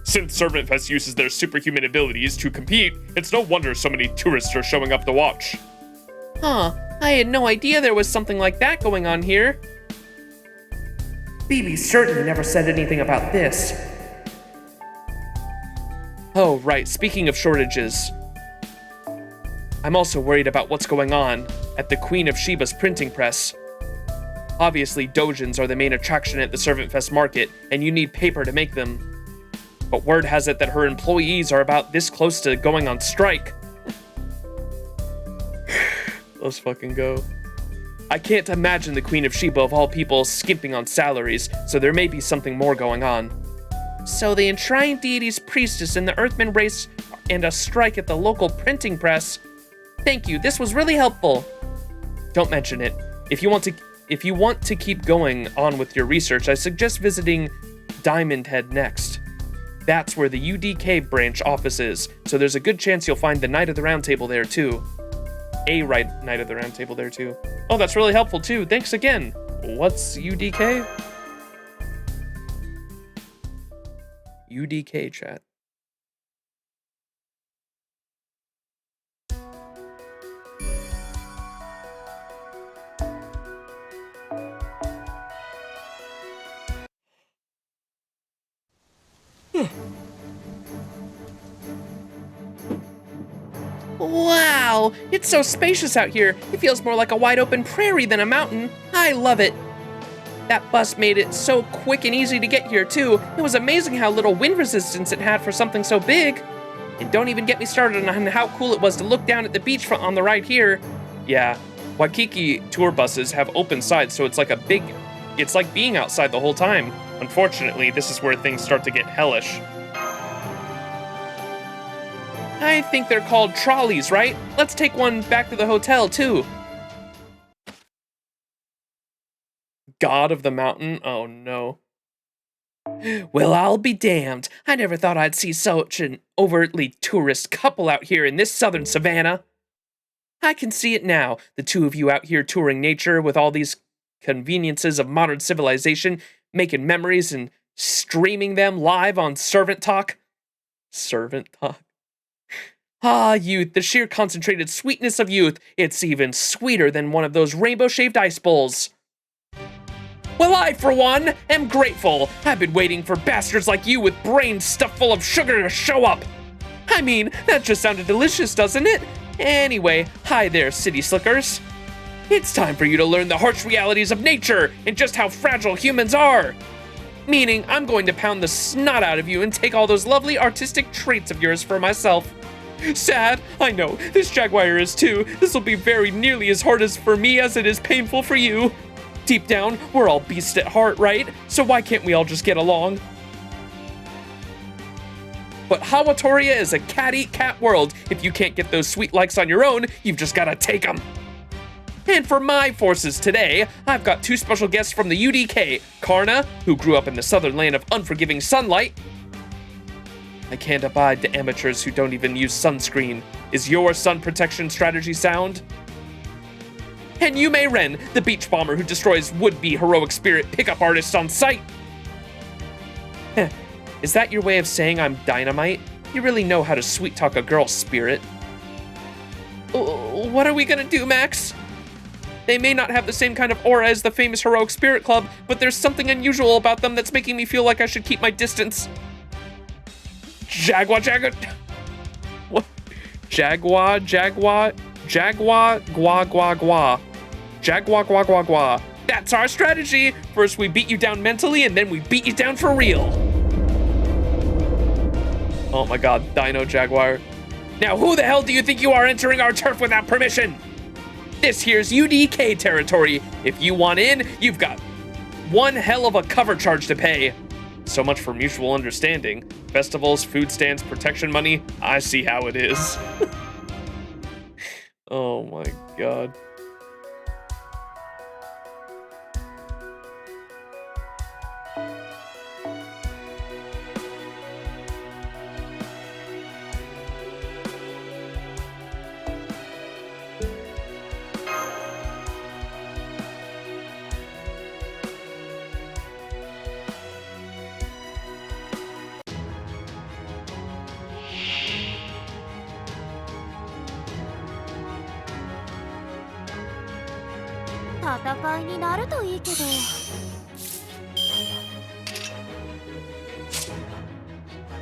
C: Since Servant Fest uses their superhuman abilities to compete, it's no wonder so many tourists are showing up to watch.
A: Huh, I had no idea there was something like that going on here. BB certainly never said anything about this. Oh, right, speaking of shortages. I'm also worried about what's going on at the Queen of Sheba's printing press. Obviously, dojins are the main attraction at the Servant Fest market, and you need paper to make them. But word has it that her employees are about this close to going on strike. Let's fucking go. I can't imagine the Queen of Sheba of all people skimping on salaries, so there may be something more going on. So the enshrined deity's priestess and the Earthman race and a strike at the local printing press. Thank you, this was really helpful. Don't mention it. If you want to keep going on with your research, I suggest visiting Diamond Head next. That's where the UDK branch office is, so there's a good chance you'll find the Knight of the Round Table there too. Knight of the Round Table there too. Oh, that's really helpful too. Thanks again. What's UDK? UDK chat. Wow, it's so spacious out here. It feels more like a wide open prairie than a mountain. I love it. That bus made it so quick and easy to get here too. It was amazing how little wind resistance it had for something so big. And don't even get me started on how cool it was to look down at the beachfront on the ride here. Yeah, Waikiki tour buses have open sides, so it's like being outside the whole time. Unfortunately, this is where things start to get hellish. I think they're called trolleys, right? Let's take one back to the hotel, too. God of the mountain? Oh, no. Well, I'll be damned. I never thought I'd see such an overtly tourist couple out here in this southern savannah. I can see it now, the two of you out here touring nature with all these conveniences of modern civilization, making memories and streaming them live on Servant Talk. Servant Talk. Ah, youth, the sheer concentrated sweetness of youth. It's even sweeter than one of those rainbow-shaved ice bowls. Well, I, for one, am grateful. I've been waiting for bastards like you with brains stuffed full of sugar to show up. I mean, that just sounded delicious, doesn't it? Anyway, hi there, city slickers. It's time for you to learn the harsh realities of nature and just how fragile humans are. Meaning, I'm going to pound the snot out of you and take all those lovely artistic traits of yours for myself. Sad, I know, this Jaguar is too. This will be very nearly as hard as for me as it is painful for you. Deep down, we're all beasts at heart, right? So why can't we all just get along? But Hawatoria is a cat-eat-cat world. If you can't get those sweet likes on your own, you've just gotta take them. And for my forces today, I've got two special guests from the UDK. Karna, who grew up in the southern land of unforgiving sunlight. I can't abide the amateurs who don't even use sunscreen. Is your sun protection strategy sound? And Yume Ren, the beach bomber who destroys would-be heroic spirit pickup artists on sight. Is that your way of saying I'm dynamite? You really know how to sweet-talk a girl's spirit. What are we gonna do, Max? They may not have the same kind of aura as the famous Heroic Spirit Club, but there's something unusual about them that's making me feel like I should keep my distance. Jaguar. What? Jaguar, gua. Jaguar, gua. That's our strategy. First we beat you down mentally, and then we beat you down for real. Oh my god, Dino Jaguar. Now who the hell do you think you are entering our turf without permission? This here's UDK territory. If you want in, you've got one hell of a cover charge to pay. So much for mutual understanding. Festivals, food stands, protection money. I see how it is. Oh my god.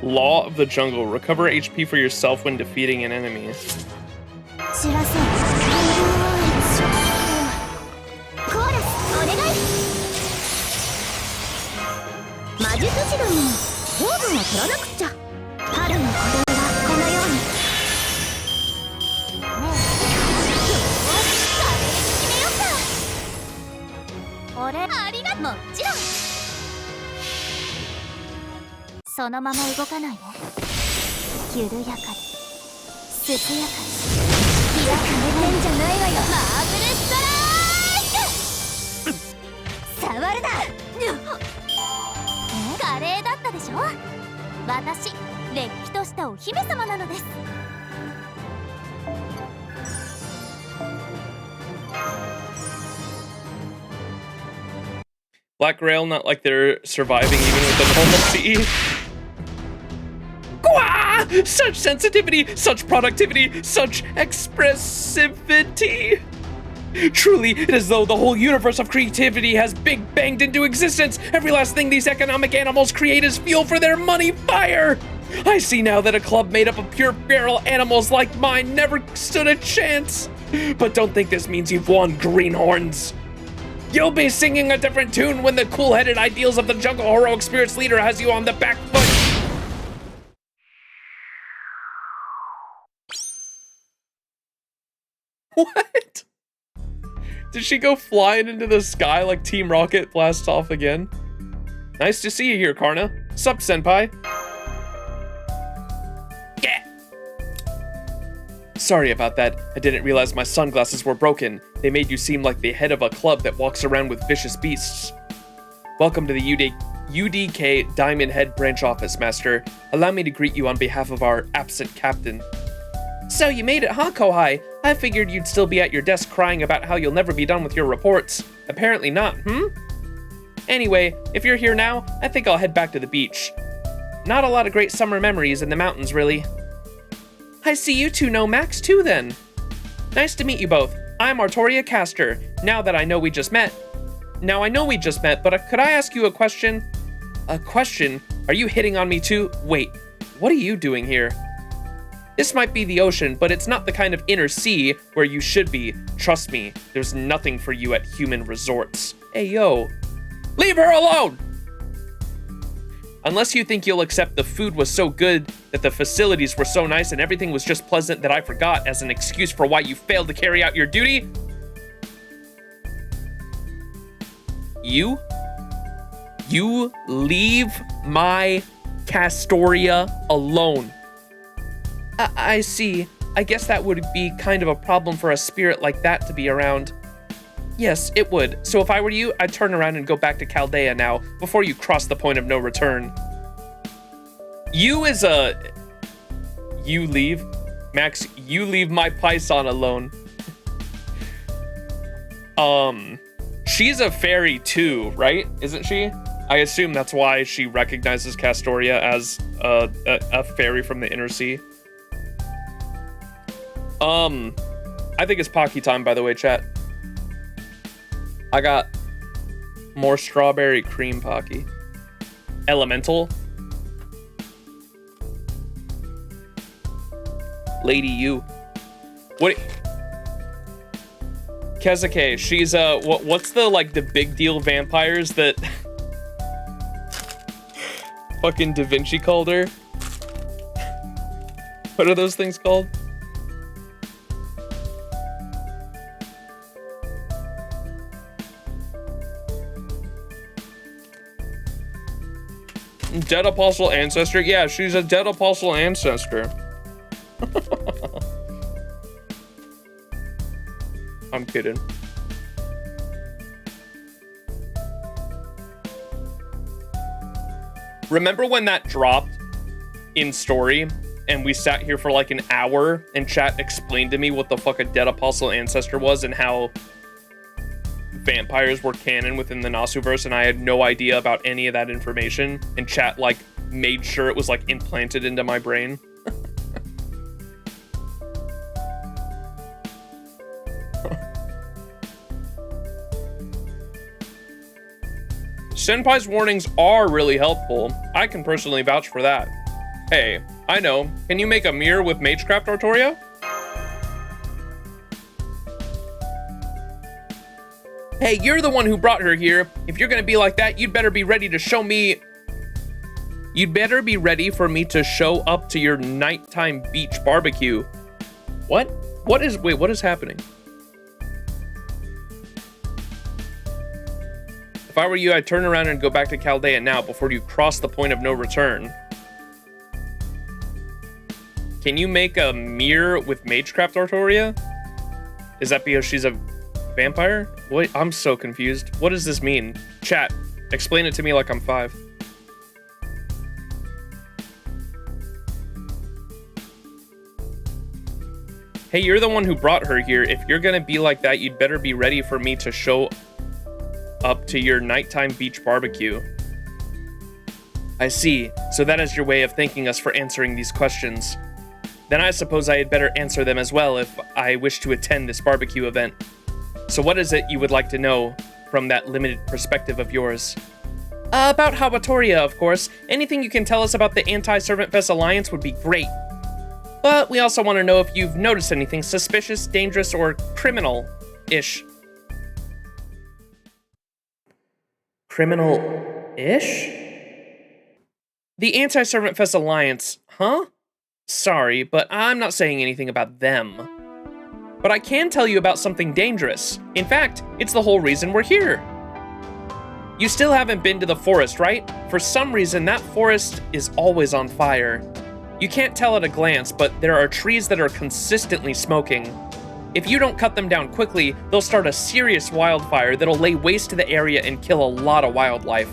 A: Law of the Jungle. Recover HP for yourself when defeating an enemy. Black Rail, not like they're surviving even with the normalcy. Gwa! Such sensitivity, such productivity, such expressivity. Truly, it is as though the whole universe of creativity has big banged into existence. Every last thing these economic animals create is fuel for their money fire. I see now that a club made up of pure feral animals like mine never stood a chance. But don't think this means you've won, greenhorns. You'll be singing a different tune when the cool-headed ideals of the Jungle Heroic Spirits leader has you on the back foot. What? Did she go flying into the sky like Team Rocket blasts off again? Nice to see you here, Karna. Sup, senpai? Yeah. Sorry about that. I didn't realize my sunglasses were broken. They made you seem like the head of a club that walks around with vicious beasts. Welcome to the UDK Diamond Head Branch Office, Master. Allow me to greet you on behalf of our absent captain. So you made it, huh, Kohai? I figured you'd still be at your desk crying about how you'll never be done with your reports. Apparently not, Anyway, if you're here now, I think I'll head back to the beach. Not a lot of great summer memories in the mountains, really. I see you two know Max too, then. Nice to meet you both. I'm Artoria Castor. Now I know we just met, but could I ask you a question? A question? Are you hitting on me too? Wait, what are you doing here? This might be the ocean, but it's not the kind of inner sea where you should be. Trust me, there's nothing for you at human resorts. Hey, yo. Leave her alone! Unless you think you'll accept the food was so good, that the facilities were so nice, and everything was just pleasant that I forgot as an excuse for why you failed to carry out your duty. You leave my Castoria alone. I see. I guess that would be kind of a problem for a spirit like that to be around. Yes, it would. So if I were you, I'd turn around and go back to Chaldea now, before you cross the point of no return. You leave? Max, you leave my Python alone. She's a fairy too, right? Isn't she? I assume that's why she recognizes Castoria as a fairy from the inner sea. I think it's Pocky time, by the way, chat. I got more strawberry cream Pocky. Elemental. Lady U. What? Kezuke, she's what's the like the big deal vampires that fucking Da Vinci called her? What are those things called? Dead Apostle Ancestor? Yeah, she's a Dead Apostle Ancestor. I'm kidding. Remember when that dropped in story and we sat here for like an hour and chat explained to me what the fuck a Dead Apostle Ancestor was and how vampires were canon within the Nasuverse, and I had no idea about any of that information, and chat like made sure it was like implanted into my brain. Senpai's warnings are really helpful. I can personally vouch for that. Hey, I know. Can you make a mirror with Magecraft, Artoria? Hey, you're the one who brought her here. If you're gonna be like that, you'd better be ready to show me... You'd better be ready for me to show up to your nighttime beach barbecue. What? Wait, what is happening? If I were you, I'd turn around and go back to Chaldea now before you cross the point of no return. Can you make a mirror with Magecraft, Artoria? Is that because she's a vampire? What? I'm so confused. What does this mean? Chat, explain it to me like I'm 5. Hey, you're the one who brought her here. If you're gonna be like that, you'd better be ready for me to show up to your nighttime beach barbecue. I see. So that is your way of thanking us for answering these questions. Then I suppose I had better answer them as well if I wish to attend this barbecue event. So what is it you would like to know from that limited perspective of yours? About Habatoria, of course. Anything you can tell us about the Anti-Servant Fest Alliance would be great. But we also want to know if you've noticed anything suspicious, dangerous, or criminal-ish. Criminal-ish? The Anti-Servant Fest Alliance, huh? Sorry, but I'm not saying anything about them. But I can tell you about something dangerous. In fact, it's the whole reason we're here. You still haven't been to the forest, right? For some reason, that forest is always on fire. You can't tell at a glance, but there are trees that are consistently smoking. If you don't cut them down quickly, they'll start a serious wildfire that'll lay waste to the area and kill a lot of wildlife.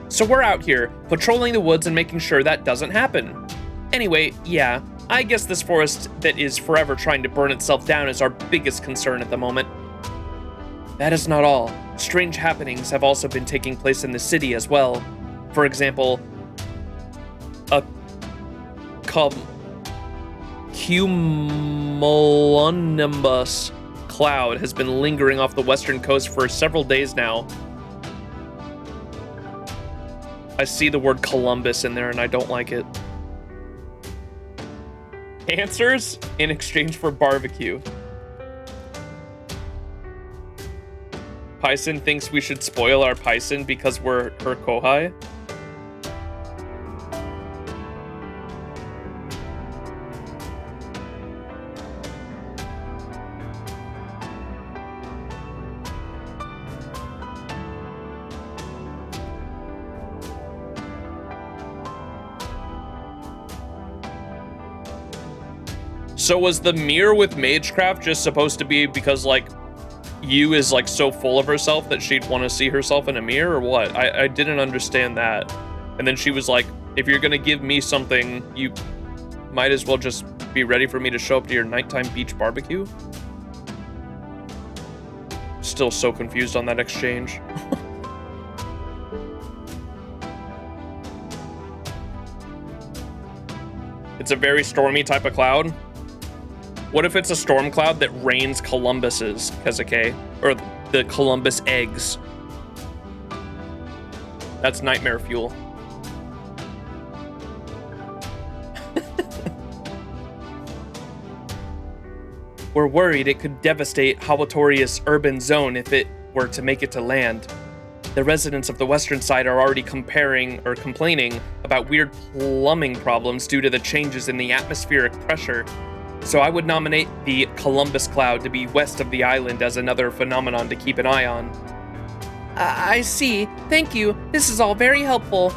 A: So we're out here, patrolling the woods and making sure that doesn't happen. Anyway, yeah, I guess this forest that is forever trying to burn itself down is our biggest concern at the moment. That is not all. Strange happenings have also been taking place in the city as well. For example, a cumulonimbus cloud has been lingering off the western coast for several days now. I see the word Columbus in there and I don't like it. Answers in exchange for barbecue. Pyson thinks we should spoil our Pyson because we're her Kohai. So was the mirror with Magecraft just supposed to be because, like, Yu is, like, so full of herself that she'd want to see herself in a mirror, or what? I didn't understand that. And then she was like, if you're gonna give me something, you might as well just be ready for me to show up to your nighttime beach barbecue? Still so confused on that exchange. It's a very stormy type of cloud. What if it's a storm cloud that rains Columbuses, Kezuke? Or the Columbus eggs? That's nightmare fuel. We're worried it could devastate Hawatoria's urban zone if it were to make it to land. The residents of the western side are already complaining about weird plumbing problems due to the changes in the atmospheric pressure. So I would nominate the Columbus Cloud to be west of the island as another phenomenon to keep an eye on. I see. Thank you. This is all very helpful.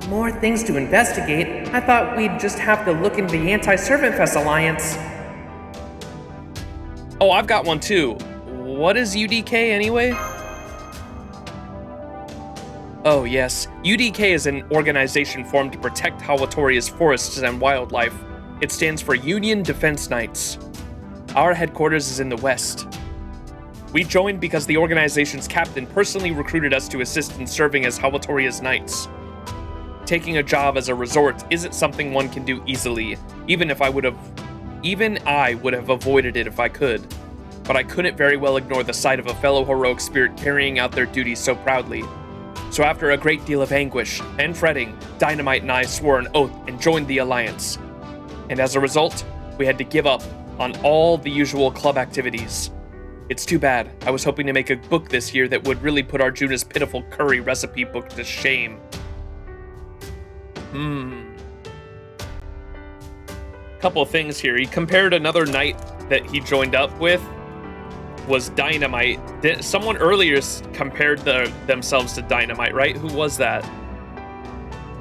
A: More things to investigate? I thought we'd just have to look into the Anti-Servant Fest Alliance. Oh, I've got one too. What is UDK anyway? Oh yes, UDK is an organization formed to protect Hawatoria's forests and wildlife. It stands for Union Defense Knights. Our headquarters is in the west. We joined because the organization's captain personally recruited us to assist in serving as Hawatoria's knights. Taking a job as a resort isn't something one can do easily, even I would have avoided it if I could. But I couldn't very well ignore the sight of a fellow heroic spirit carrying out their duties so proudly. So after a great deal of anguish and fretting, Dynamite and I swore an oath and joined the Alliance. And as a result, we had to give up on all the usual club activities. It's too bad. I was hoping to make a book this year that would really put Arjuna's pitiful curry recipe book to shame. Couple things here. He compared another knight that he joined up with was Dynamite. Someone earlier compared themselves to Dynamite, right? Who was that?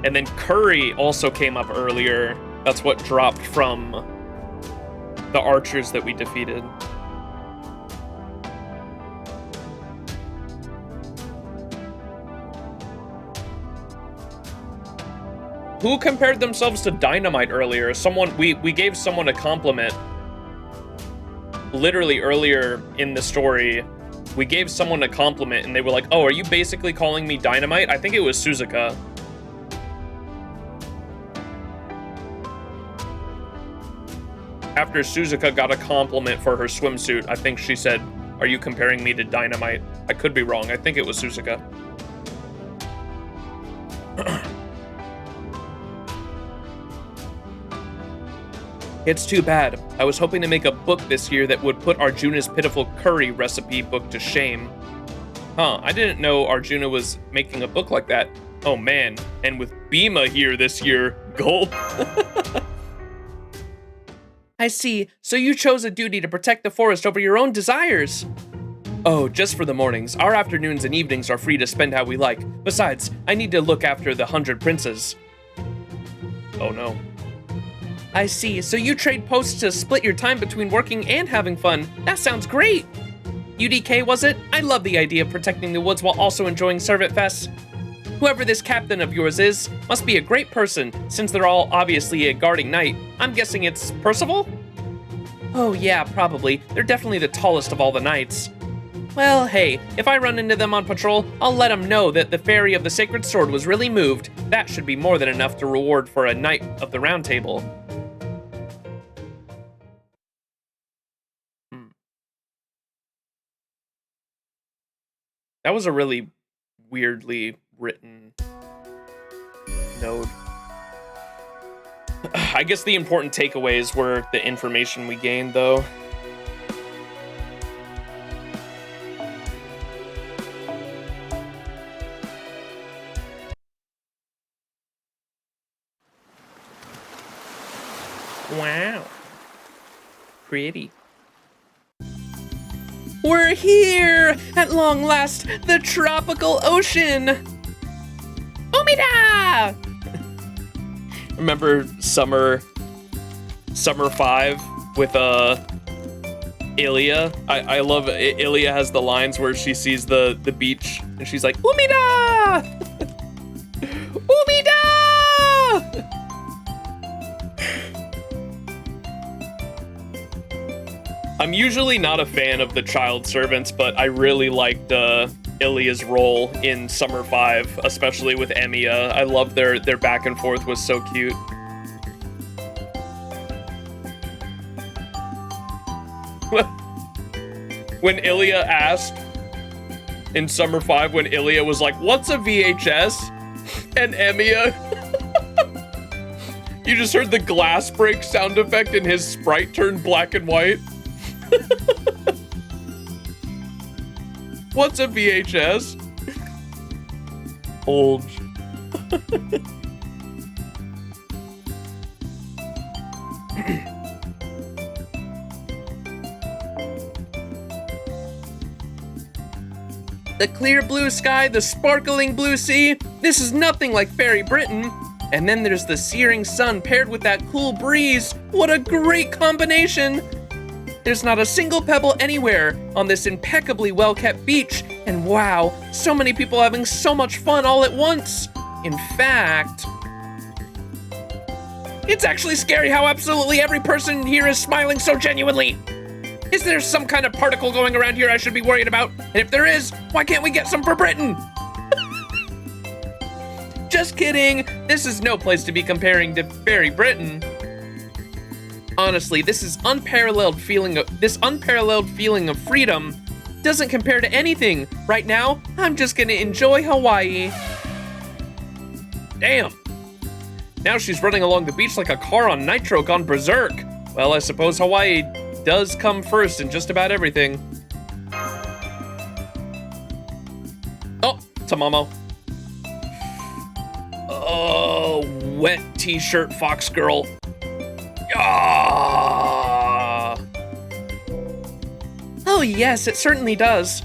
A: And then Curry also came up earlier. That's what dropped from the archers that we defeated. Who compared themselves to Dynamite earlier? Someone, we gave someone a compliment. Literally earlier in the story, we gave someone a compliment and they were like, oh, are you basically calling me Dynamite? I think it was Suzuka. After Suzuka got a compliment for her swimsuit, I think she said, are you comparing me to Dynamite? I could be wrong. I think it was Suzuka. It's too bad. I was hoping to make a book this year that would put Arjuna's pitiful curry recipe book to shame. Huh, I didn't know Arjuna was making a book like that. Oh man, and with Bhima here this year, gulp. I see, so you chose a duty to protect the forest over your own desires. Oh, just for the mornings. Our afternoons and evenings are free to spend how we like. Besides, I need to look after the 100 princes. Oh no. I see, so you trade posts to split your time between working and having fun. That sounds great! UDK, was it? I love the idea of protecting the woods while also enjoying Servant Fest. Whoever this captain of yours is, must be a great person, since they're all obviously a guarding knight. I'm guessing it's Percival? Oh yeah, probably. They're definitely the tallest of all the knights. Well, hey, if I run into them on patrol, I'll let them know that the Fairy of the Sacred Sword was really moved. That should be more than enough to reward for a Knight of the Round Table. That was a really weirdly written node. I guess the important takeaways were the information we gained, though. Wow. Pretty. We're here! At long last, the tropical ocean! Umida! Remember Summer 5 with Ilya? I love Ilya has the lines where she sees the beach and she's like, Umida! Umida! I'm usually not a fan of the child servants, but I really liked Ilya's role in Summer 5, especially with Emiya. I love their back and forth was so cute. when Ilya asked in Summer 5, when Ilya was like, what's a VHS? And Emiya, you just heard the glass break sound effect and his sprite turned black and white. What's a VHS? Old. The clear blue sky, the sparkling blue sea. This is nothing like Fairy Britain. And then there's the searing sun paired with that cool breeze. What a great combination. There's not a single pebble anywhere on this impeccably well-kept beach. And wow, so many people having so much fun all at once. In fact, it's actually scary how absolutely every person here is smiling so genuinely. Is there some kind of particle going around here I should be worried about? And if there is, why can't we get some for Britain? Just kidding. This is no place to be comparing to Fairy Britain. Honestly, this unparalleled feeling of freedom doesn't compare to anything. Right now, I'm just gonna enjoy Hawaii. Damn. Now she's running along the beach like a car on nitro gone berserk. Well, I suppose Hawaii does come first in just about everything. Oh, Tamamo. Oh, wet t-shirt fox girl. Ah. Oh yes, it certainly does.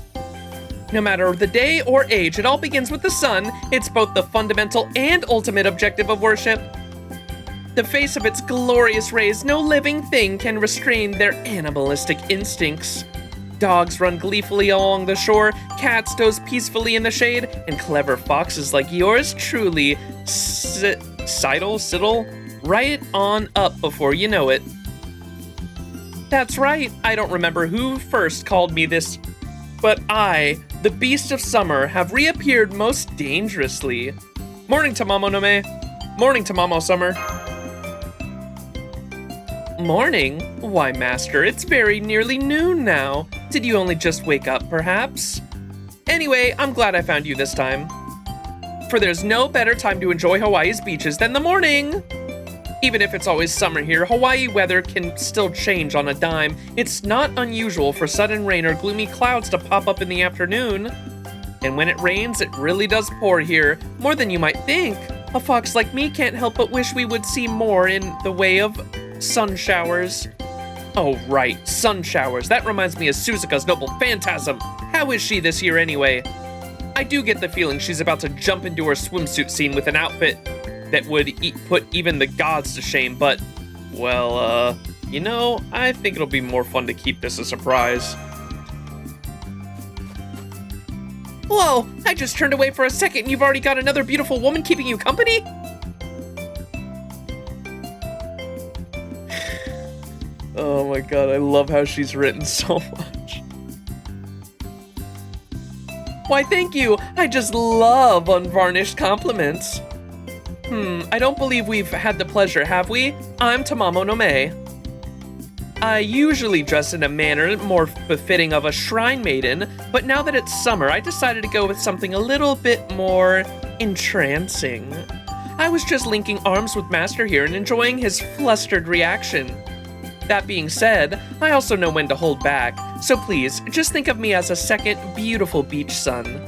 A: No matter the day or age, it all begins with the sun. It's both the fundamental and ultimate objective of worship. The face of its glorious rays, no living thing can restrain their animalistic instincts. Dogs run gleefully along the shore, cats doze peacefully in the shade, and clever foxes like yours truly sidle right on up before you know it. That's right, I don't remember who first called me this, but I, the beast of summer, have reappeared most dangerously. Morning, Tamamo no Me. Morning, Tamamo Summer. Morning? Why, Master, it's very nearly noon now. Did you only just wake up, perhaps? Anyway, I'm glad I found you this time. For there's no better time to enjoy Hawaii's beaches than the morning. Even if it's always summer here, Hawaii weather can still change on a dime. It's not unusual for sudden rain or gloomy clouds to pop up in the afternoon. And when it rains, it really does pour here, more than you might think. A fox like me can't help but wish we would see more in the way of sun showers. Oh right, sun showers. That reminds me of Suzuka's noble phantasm. How is she this year anyway? I do get the feeling she's about to jump into her swimsuit scene with an outfit that would put even the gods to shame, but, well, you know, I think it'll be more fun to keep this a surprise. Whoa, I just turned away for a second and you've already got another beautiful woman keeping you company? Oh my god, I love how she's written so much. Why, thank you. I just love unvarnished compliments. I don't believe we've had the pleasure, have we? I'm Tamamo no Me. I usually dress in a manner more befitting of a shrine maiden, but now that it's summer, I decided to go with something a little bit more entrancing. I was just linking arms with Master here and enjoying his flustered reaction. That being said, I also know when to hold back, so please, just think of me as a second beautiful beach sun.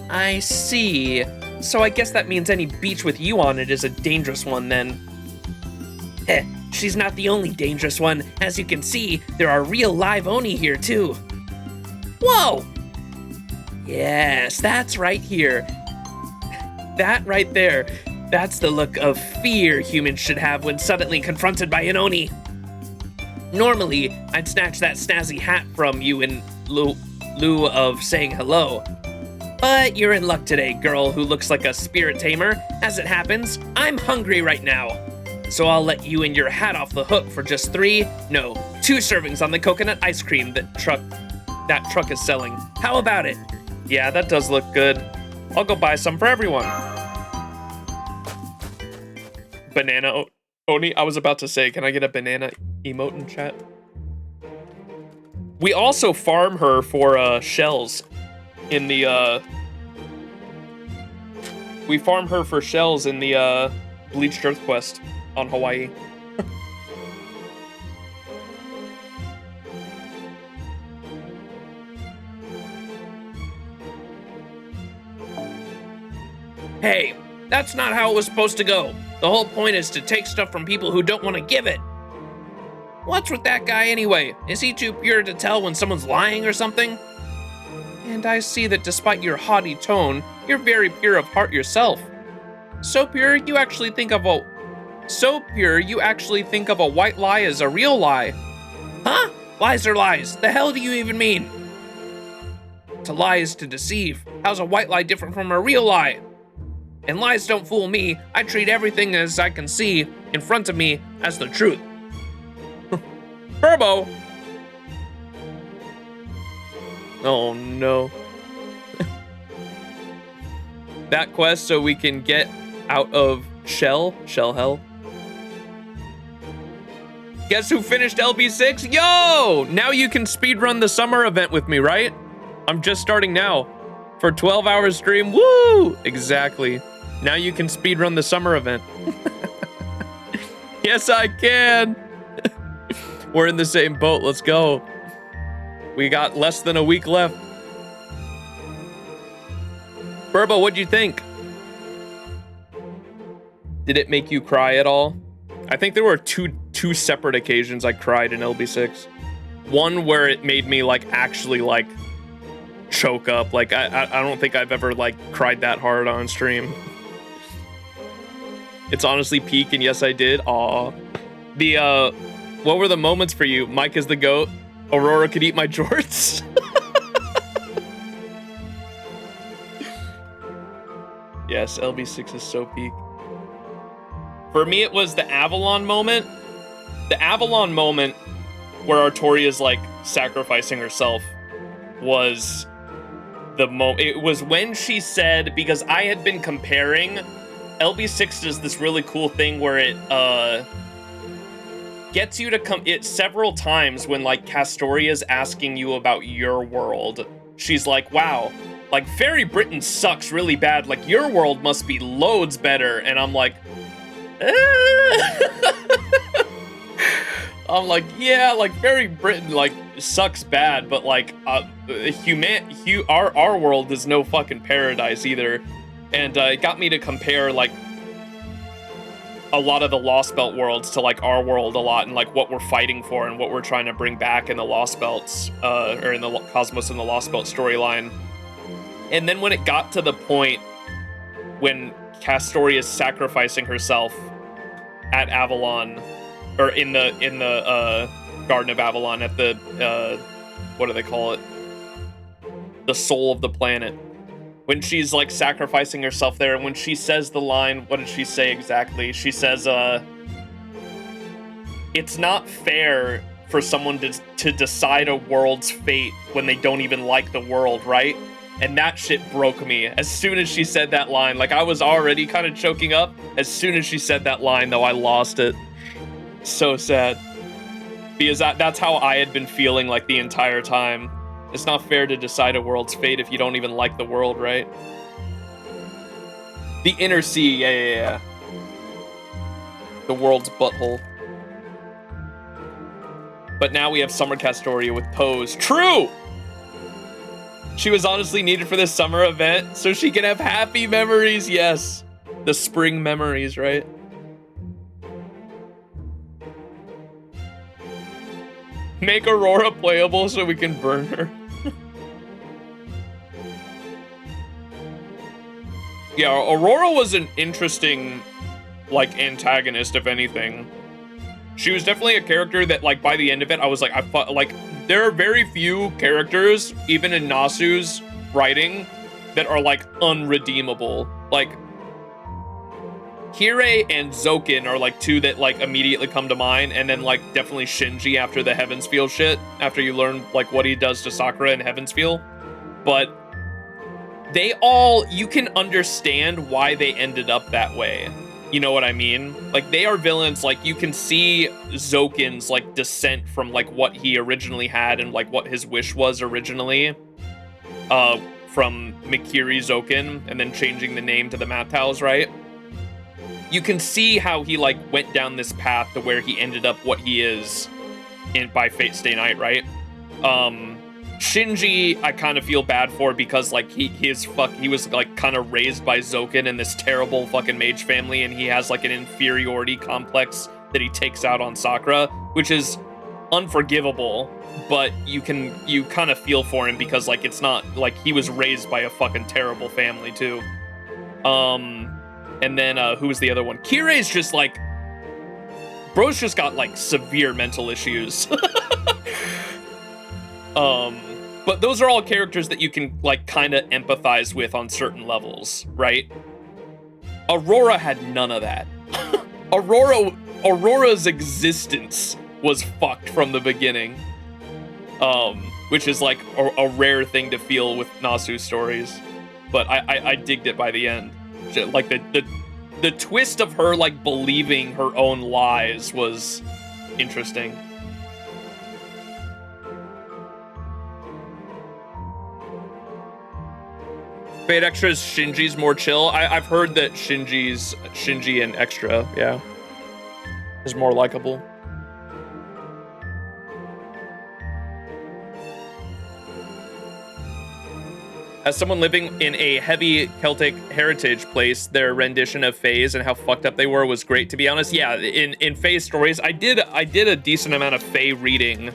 A: I see. So I guess that means any beach with you on it is a dangerous one then. Heh, she's not the only dangerous one. As you can see, there are real live Oni here too. Whoa! Yes, that's right here. That right there. That's the look of fear humans should have when suddenly confronted by an Oni. Normally, I'd snatch that snazzy hat from you in lieu of saying hello. But you're in luck today, girl who looks like a spirit tamer. As it happens, I'm hungry right now. So I'll let you and your hat off the hook for just 2 servings on the coconut ice cream that truck is selling. How about it? Yeah, that does look good. I'll go buy some for everyone. Banana Oni, I was about to say, can I get a banana emote in chat? We also farm her for shells in the we farm her for shells in the Bleached Earth quest on Hawaii. Hey, that's not how it was supposed to go. The whole point is to take stuff from people who don't want to give it. What's with that guy anyway? Is he too pure to tell when someone's lying or something? And I see that despite your haughty tone, you're very pure of heart yourself. So pure you actually think of a white lie as a real lie. Huh? Lies are lies. The hell do you even mean? To lie is to deceive. How's a white lie different from a real lie? And lies don't fool me. I treat everything as I can see in front of me as the truth. Burbo! Oh no. That quest so we can get out of shell hell. Guess who finished LB6? Yo! Now you can speedrun the summer event with me, right? I'm just starting now. For 12-hour stream, woo! Exactly. Now you can speedrun the summer event. Yes, I can. We're in the same boat, let's go. We got less than a week left. Burbo, what'd you think? Did it make you cry at all? I think there were two separate occasions I cried in LB6. One where it made me like actually like choke up. Like I don't think I've ever like cried that hard on stream. It's honestly peak, and yes I did. Aw. The what were the moments for you? Mike is the GOAT. Aurora could eat my jorts. Yes, LB6 is so peak. For me, it was the Avalon moment. The Avalon moment where Artoria's like sacrificing herself was the moment. It was when she said, because I had been comparing, LB6 does this really cool thing where it gets you to come it several times when like Castoria's asking you about your world. She's like, wow, like Fairy Britain sucks really bad. Like your world must be loads better. And I'm like, I'm like, yeah, like Fairy Britain like sucks bad, but like our world is no fucking paradise either. And it got me to compare like a lot of the Lost Belt worlds to like our world a lot, and like what we're fighting for and what we're trying to bring back in the Lost Belts, or in the Cosmos and the Lost Belt storyline. And then when it got to the point when Castoria is sacrificing herself at Avalon, or in the Garden of Avalon, at the what do they call it? The soul of the planet. When she's like sacrificing herself there, and when she says the line, what did she say exactly? She says, it's not fair for someone to decide a world's fate when they don't even like the world, right? And that shit broke me. As soon as she said that line, like I was already kind of choking up. As soon as she said that line, though, I lost it. So sad. Because that's how I had been feeling like the entire time. It's not fair to decide a world's fate if you don't even like the world, right? The inner sea, yeah. The world's butthole. But now we have Summer Castoria with Pose. True! She was honestly needed for this summer event so she can have happy memories, yes. The spring memories, right? Make Aurora playable so we can burn her. Yeah, Aurora was an interesting, like, antagonist, if anything. She was definitely a character that, like, by the end of it, I was like, there are very few characters, even in Nasu's writing, that are, like, unredeemable. Like, Hirei and Zokin are, like, two that, like, immediately come to mind, and then, like, definitely Shinji after the Heavensfeel shit, after you learn, like, what he does to Sakura in Heavensfeel. But they all, you can understand why they ended up that way. You know what I mean? Like, they are villains. Like, you can see Zokin's, like, descent from, like, what he originally had and, like, what his wish was originally. From Mikiri Zokin, and then changing the name to the Mathaus, right? You can see how he, like, went down this path to where he ended up what he is by Fate Stay Night, right? Shinji, I kind of feel bad for because, like, he was, like, kind of raised by Zokin in this terrible fucking mage family, and he has, like, an inferiority complex that he takes out on Sakura, which is unforgivable, but you kind of feel for him because, like, it's not, like, he was raised by a fucking terrible family, too. And then, who was the other one? Kirei's just, like, bro's just got, like, severe mental issues. But those are all characters that you can, like, kind of empathize with on certain levels, right? Aurora had none of that. Aurora's existence was fucked from the beginning. Which is, like, a rare thing to feel with Nasu stories. But I digged it by the end. Like, the twist of her, like, believing her own lies was interesting. Fate Extra's Shinji's more chill. I've heard that Shinji and Extra, yeah, is more likable. As someone living in a heavy Celtic heritage place, their rendition of Fae's and how fucked up they were was great, to be honest. Yeah, in Fae's stories, I did a decent amount of Fae reading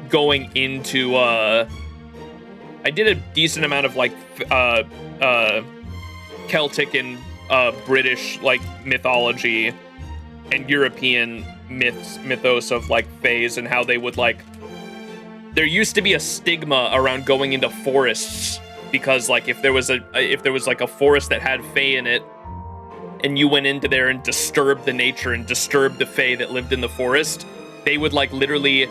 A: going into I did a decent amount of, like, Celtic and British, like, mythology and European mythos of, like, Faes and how they would, like, there used to be a stigma around going into forests because, like, if there was like a forest that had Fae in it and you went into there and disturbed the nature and disturbed the Fae that lived in the forest, they would, like, literally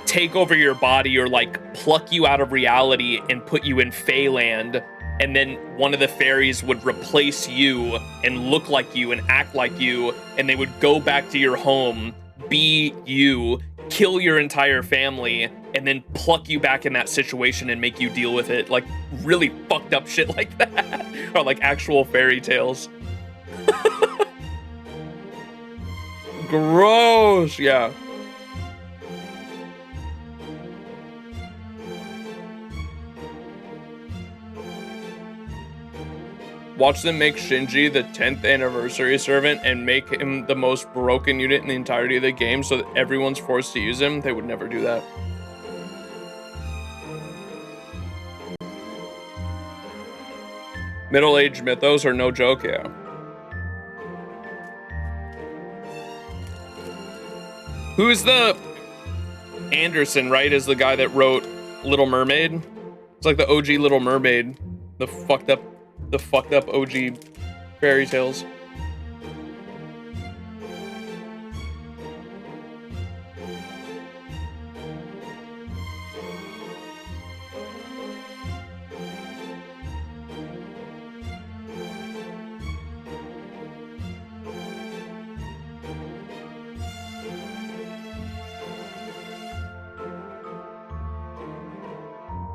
A: take over your body or, like, pluck you out of reality and put you in Faeland, and then one of the fairies would replace you and look like you and act like you, and they would go back to your home, be you, kill your entire family, and then pluck you back in that situation and make you deal with it. Like, really fucked up shit like that. Or, like, actual fairy tales. Gross, yeah. Watch them make Shinji the 10th anniversary servant and make him the most broken unit in the entirety of the game so that everyone's forced to use him. They would never do that. Middle-aged mythos are no joke, yeah. Who's the... Anderson, right, is the guy that wrote Little Mermaid? It's like the OG Little Mermaid. The fucked up OG fairy tales.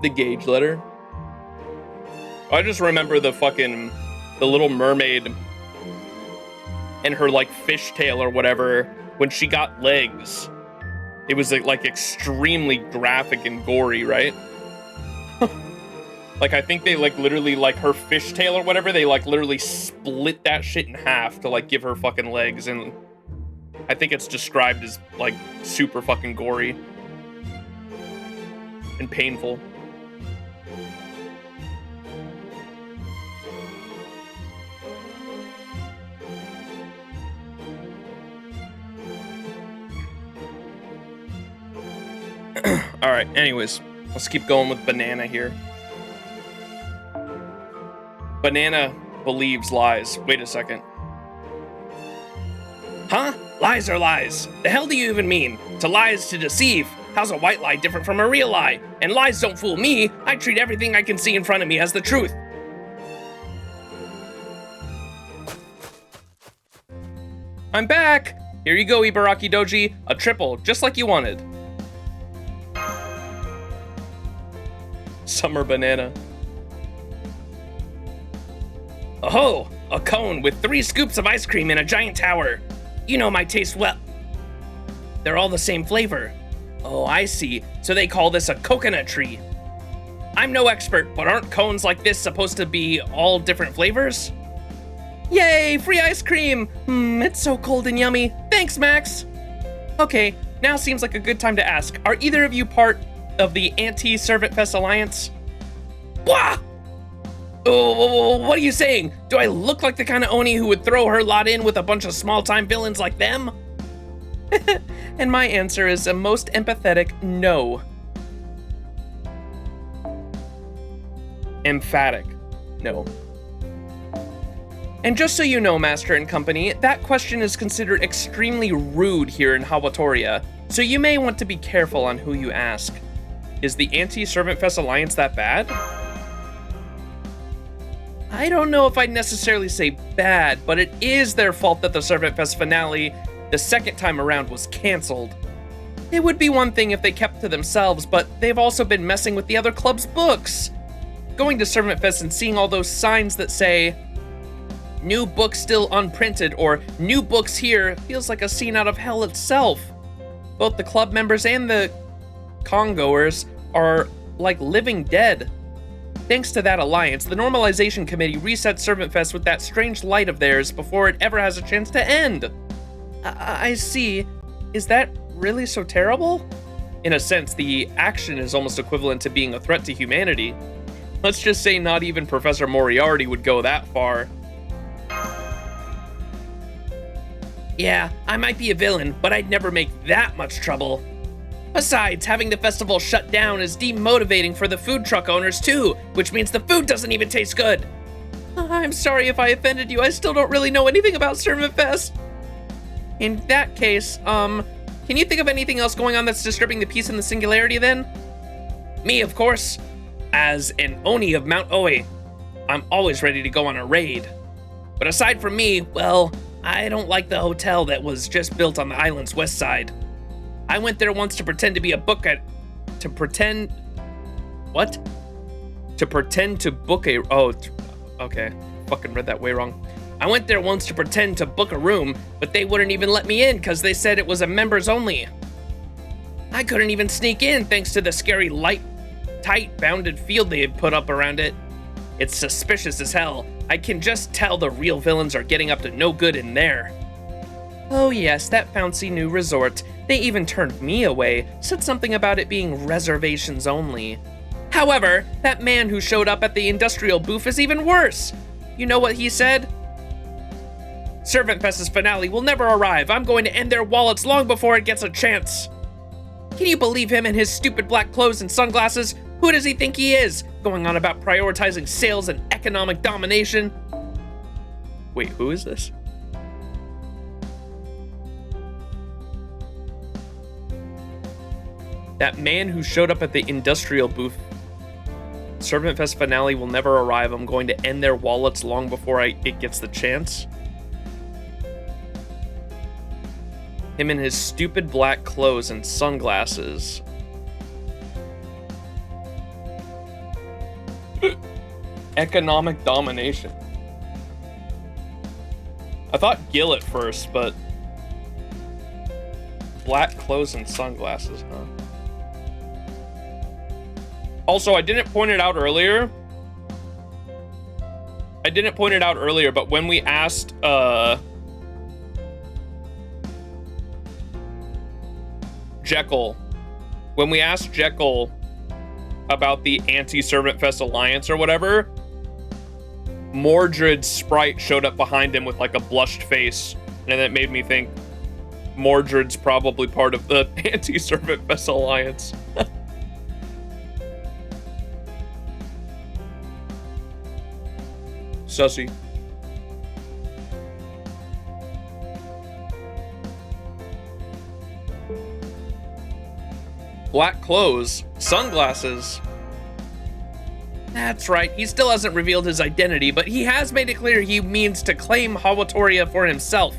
A: The Gage letter. I just remember the Little Mermaid and her, like, fishtail or whatever, when she got legs. It was, like extremely graphic and gory, right? Like, I think they, like, literally, like, her fishtail or whatever, they, like, literally split that shit in half to, like, give her fucking legs, and I think it's described as, like, super fucking gory and painful. Alright, anyways, let's keep going with Banana here. Banana believes lies. Wait a second. Huh? Lies are lies. The hell do you even mean? To lie is to deceive. How's a white lie different from a real lie? And lies don't fool me. I treat everything I can see in front of me as the truth. I'm back! Here you go, Ibaraki Doji. A triple, just like you wanted. Summer banana. Oh, a cone with 3 scoops of ice cream in a giant tower. You know my taste well. They're all the same flavor. Oh, I see. So they call this a coconut tree. I'm no expert, but aren't cones like this supposed to be all different flavors? Yay, free ice cream! It's so cold and yummy. Thanks, Max. Okay, now seems like a good time to ask. Are either of you part of the Anti-Servant Fest Alliance? Wah! Oh, what are you saying? Do I look like the kind of Oni who would throw her lot in with a bunch of small-time villains like them? And my answer is a most empathetic no. Emphatic no. And just so you know, Master and Company, that question is considered extremely rude here in Hawatoria, so you may want to be careful on who you ask. Is the Anti-Servant Fest Alliance that bad? I don't know if I'd necessarily say bad, but it is their fault that the Servant Fest finale the second time around was cancelled. It would be one thing if they kept to themselves, but they've also been messing with the other club's books. Going to Servant Fest and seeing all those signs that say, "New books still unprinted," or "New books here," feels like a scene out of hell itself. Both the club members and the congoers are like living dead. Thanks to that alliance, the Normalization Committee reset Servant Fest with that strange light of theirs before it ever has a chance to end. I see. Is that really so terrible? In a sense, the action is almost equivalent to being a threat to humanity. Let's just say not even Professor Moriarty would go that far. Yeah, I might be a villain, but I'd never make that much trouble. Besides, having the festival shut down is demotivating for the food truck owners too, which means the food doesn't even taste good. I'm sorry if I offended you, I still don't really know anything about Servant Fest. In that case, can you think of anything else going on that's disturbing the peace and the singularity then? Me, of course. As an Oni of Mount Oe, I'm always ready to go on a raid. But aside from me, well, I don't like the hotel that was just built on the island's west side. I went there once to pretend to be a book at... To pretend to book a... Oh, okay. Fucking read that way wrong. I went there once to pretend to book a room, but they wouldn't even let me in because they said it was a members only. I couldn't even sneak in thanks to the scary tight bounded field they had put up around it. It's suspicious as hell. I can just tell the real villains are getting up to no good in there. Oh yes, that fancy new resort. They even turned me away, said something about it being reservations only. However, that man who showed up at the industrial booth is even worse. You know what he said? Servant Fest's finale will never arrive. I'm going to end their wallets long before it gets a chance. Can you believe him in his stupid black clothes and sunglasses? Who does he think he is? Going on about prioritizing sales and economic domination. Wait, who is this? That man who showed up at the industrial booth. Servant Fest finale will never arrive. I'm going to end their wallets long before it gets the chance. Him in his stupid black clothes and sunglasses. Economic domination. I thought Gil at first, but black clothes and sunglasses, huh? Also, I didn't point it out earlier. But when we asked, Jekyll, about the Anti-Servant Fest Alliance or whatever, Mordred's sprite showed up behind him with like a blushed face, and that made me think Mordred's probably part of the Anti-Servant Fest Alliance. Sussy. Black clothes, sunglasses. That's right, he still hasn't revealed his identity, but he has made it clear he means to claim Hawatoria for himself.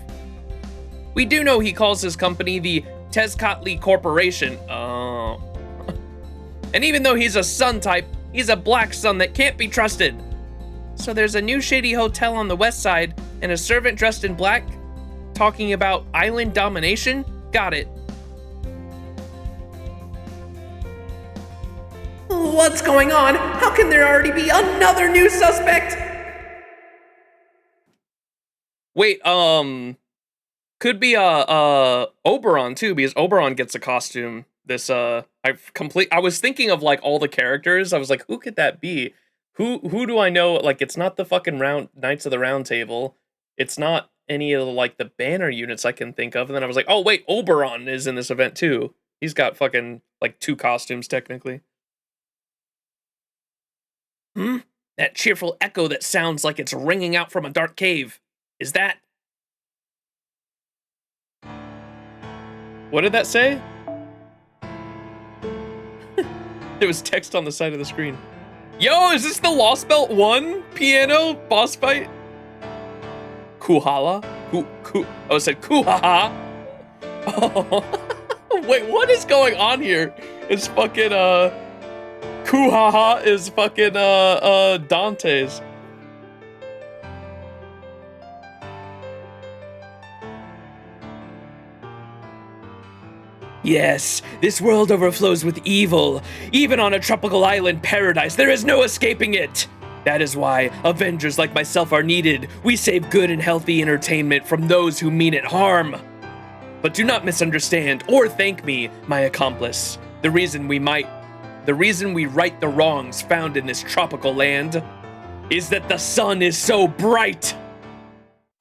A: We do know he calls his company the Tezcatli Corporation. Oh. And even though he's a sun type, he's a black sun that can't be trusted. So there's a new shady hotel on the west side and a servant dressed in black talking about island domination? Got it. What's going on? How can there already be another new suspect? Wait, could be Oberon too, because Oberon gets a costume. This I was thinking of like all the characters. I was like, who could that be? Who do I know? Like, it's not the fucking Knights of the Round Table. It's not any of the, like, the banner units I can think of. And then I was like, oh wait, Oberon is in this event too. He's got fucking like 2 costumes technically. That cheerful echo that sounds like it's ringing out from a dark cave. Is that? What did that say? There was text on the side of the screen. Yo, is this the Lost Belt 1 piano boss fight? Kuhala? I said Kuhaha. Oh. Wait, what is going on here? It's fucking Kuhaha is fucking Dante's. Yes, this world overflows with evil. Even on a tropical island paradise, there is no escaping it. That is why Avengers like myself are needed. We save good and healthy entertainment from those who mean it harm. But do not misunderstand or thank me, my accomplice. The reason we right the wrongs found in this tropical land is that the sun is so bright.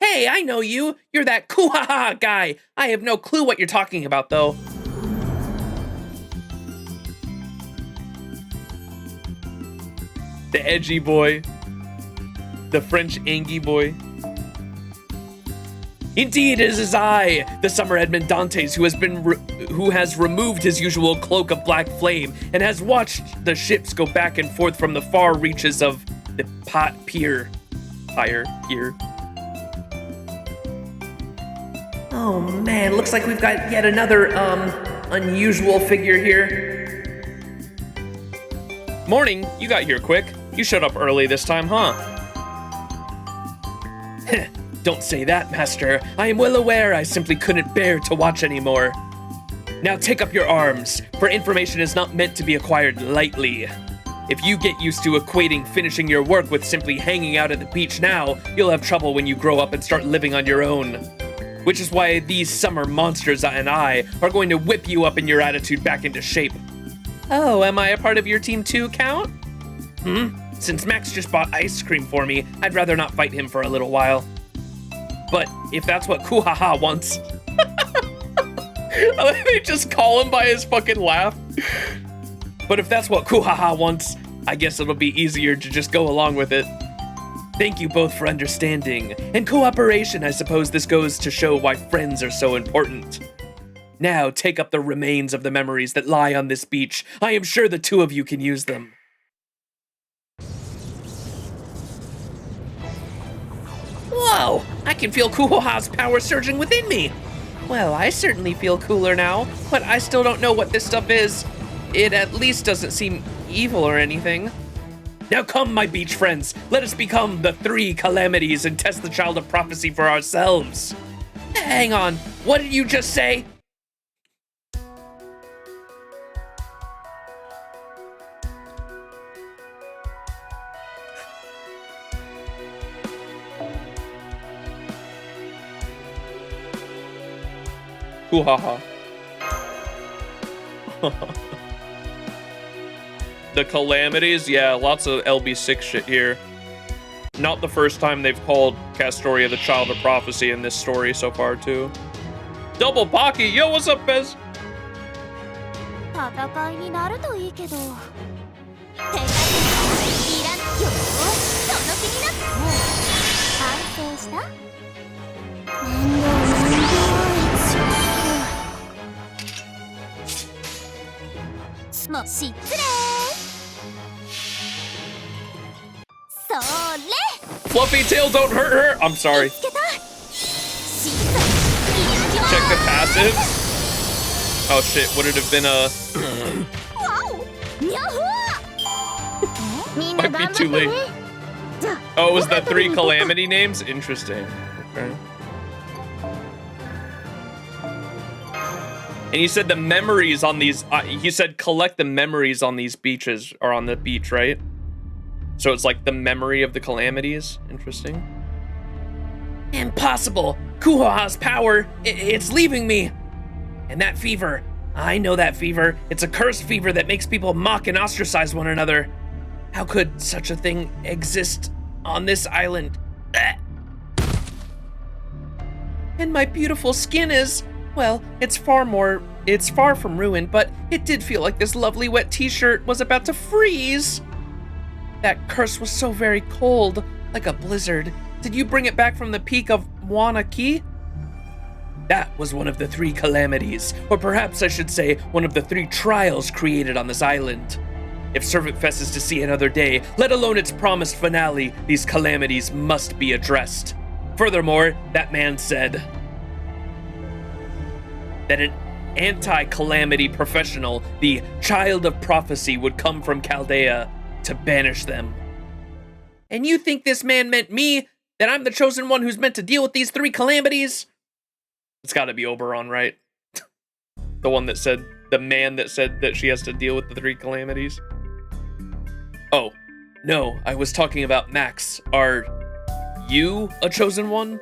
A: Hey, I know you. You're that Kuhaha guy. I have no clue what you're talking about, though. The edgy boy. The French Angie boy. Indeed, it is I, the Summer Edmund Dantes, who has removed his usual cloak of black flame and has watched the ships go back and forth from the far reaches of the pier. Oh man, looks like we've got yet another unusual figure here. Morning, you got here quick. You showed up early this time, huh? Don't say that, Master. I am well aware I simply couldn't bear to watch anymore. Now take up your arms, for information is not meant to be acquired lightly. If you get used to equating finishing your work with simply hanging out at the beach now, you'll have trouble when you grow up and start living on your own. Which is why these summer monsters and I are going to whip you up in your attitude back into shape. Oh, am I a part of your team too, Count? Since Max just bought ice cream for me, I'd rather not fight him for a little while. But if that's what Kuhaha wants... They just call him by his fucking laugh. But if that's what Kuhaha wants, I guess it'll be easier to just go along with it. Thank you both for understanding. And cooperation, I suppose this goes to show why friends are so important. Now take up the remains of the memories that lie on this beach. I am sure the 2 of you can use them. Whoa! I can feel Kuhaha's power surging within me! Well, I certainly feel cooler now, but I still don't know what this stuff is. It at least doesn't seem evil or anything. Now come, my beach friends, let us become the 3 calamities and test the child of prophecy for ourselves. Hang on, what did you just say? Kuhaha. The calamities? Yeah, lots of LB6 shit here. Not the first time they've called Castoria the child of prophecy in this story so far, too. Double Pocky! Yo, what's up, Bez? Fluffy tail, don't hurt her! I'm sorry. Check the passives. Oh shit, would it have been a... Might be too late. Oh, it was the 3 calamity names? Interesting. Okay. And you said the memories on these... you said collect the memories on these beaches, or on the beach, right? So it's like the memory of the calamities? Interesting. Impossible! Kuha's power, it's leaving me! And that fever, I know that fever. It's a cursed fever that makes people mock and ostracize one another. How could such a thing exist on this island? And my beautiful skin is, well, it's far from ruined, but it did feel like this lovely wet t-shirt was about to freeze. That curse was so very cold, like a blizzard. Did you bring it back from the peak of Wanaki? That was one of the 3 calamities, or perhaps I should say, one of the 3 trials created on this island. If Servant Fest is to see another day, let alone its promised finale, these calamities must be addressed. Furthermore, that man said that an anti-calamity professional, the Child of Prophecy, would come from Chaldea to banish them. And you think this man meant me? That I'm the chosen one who's meant to deal with these 3 calamities? It's gotta be Oberon, right? The one that said, the man that said that she has to deal with the 3 calamities? Oh, no, I was talking about Max. Are you a chosen one?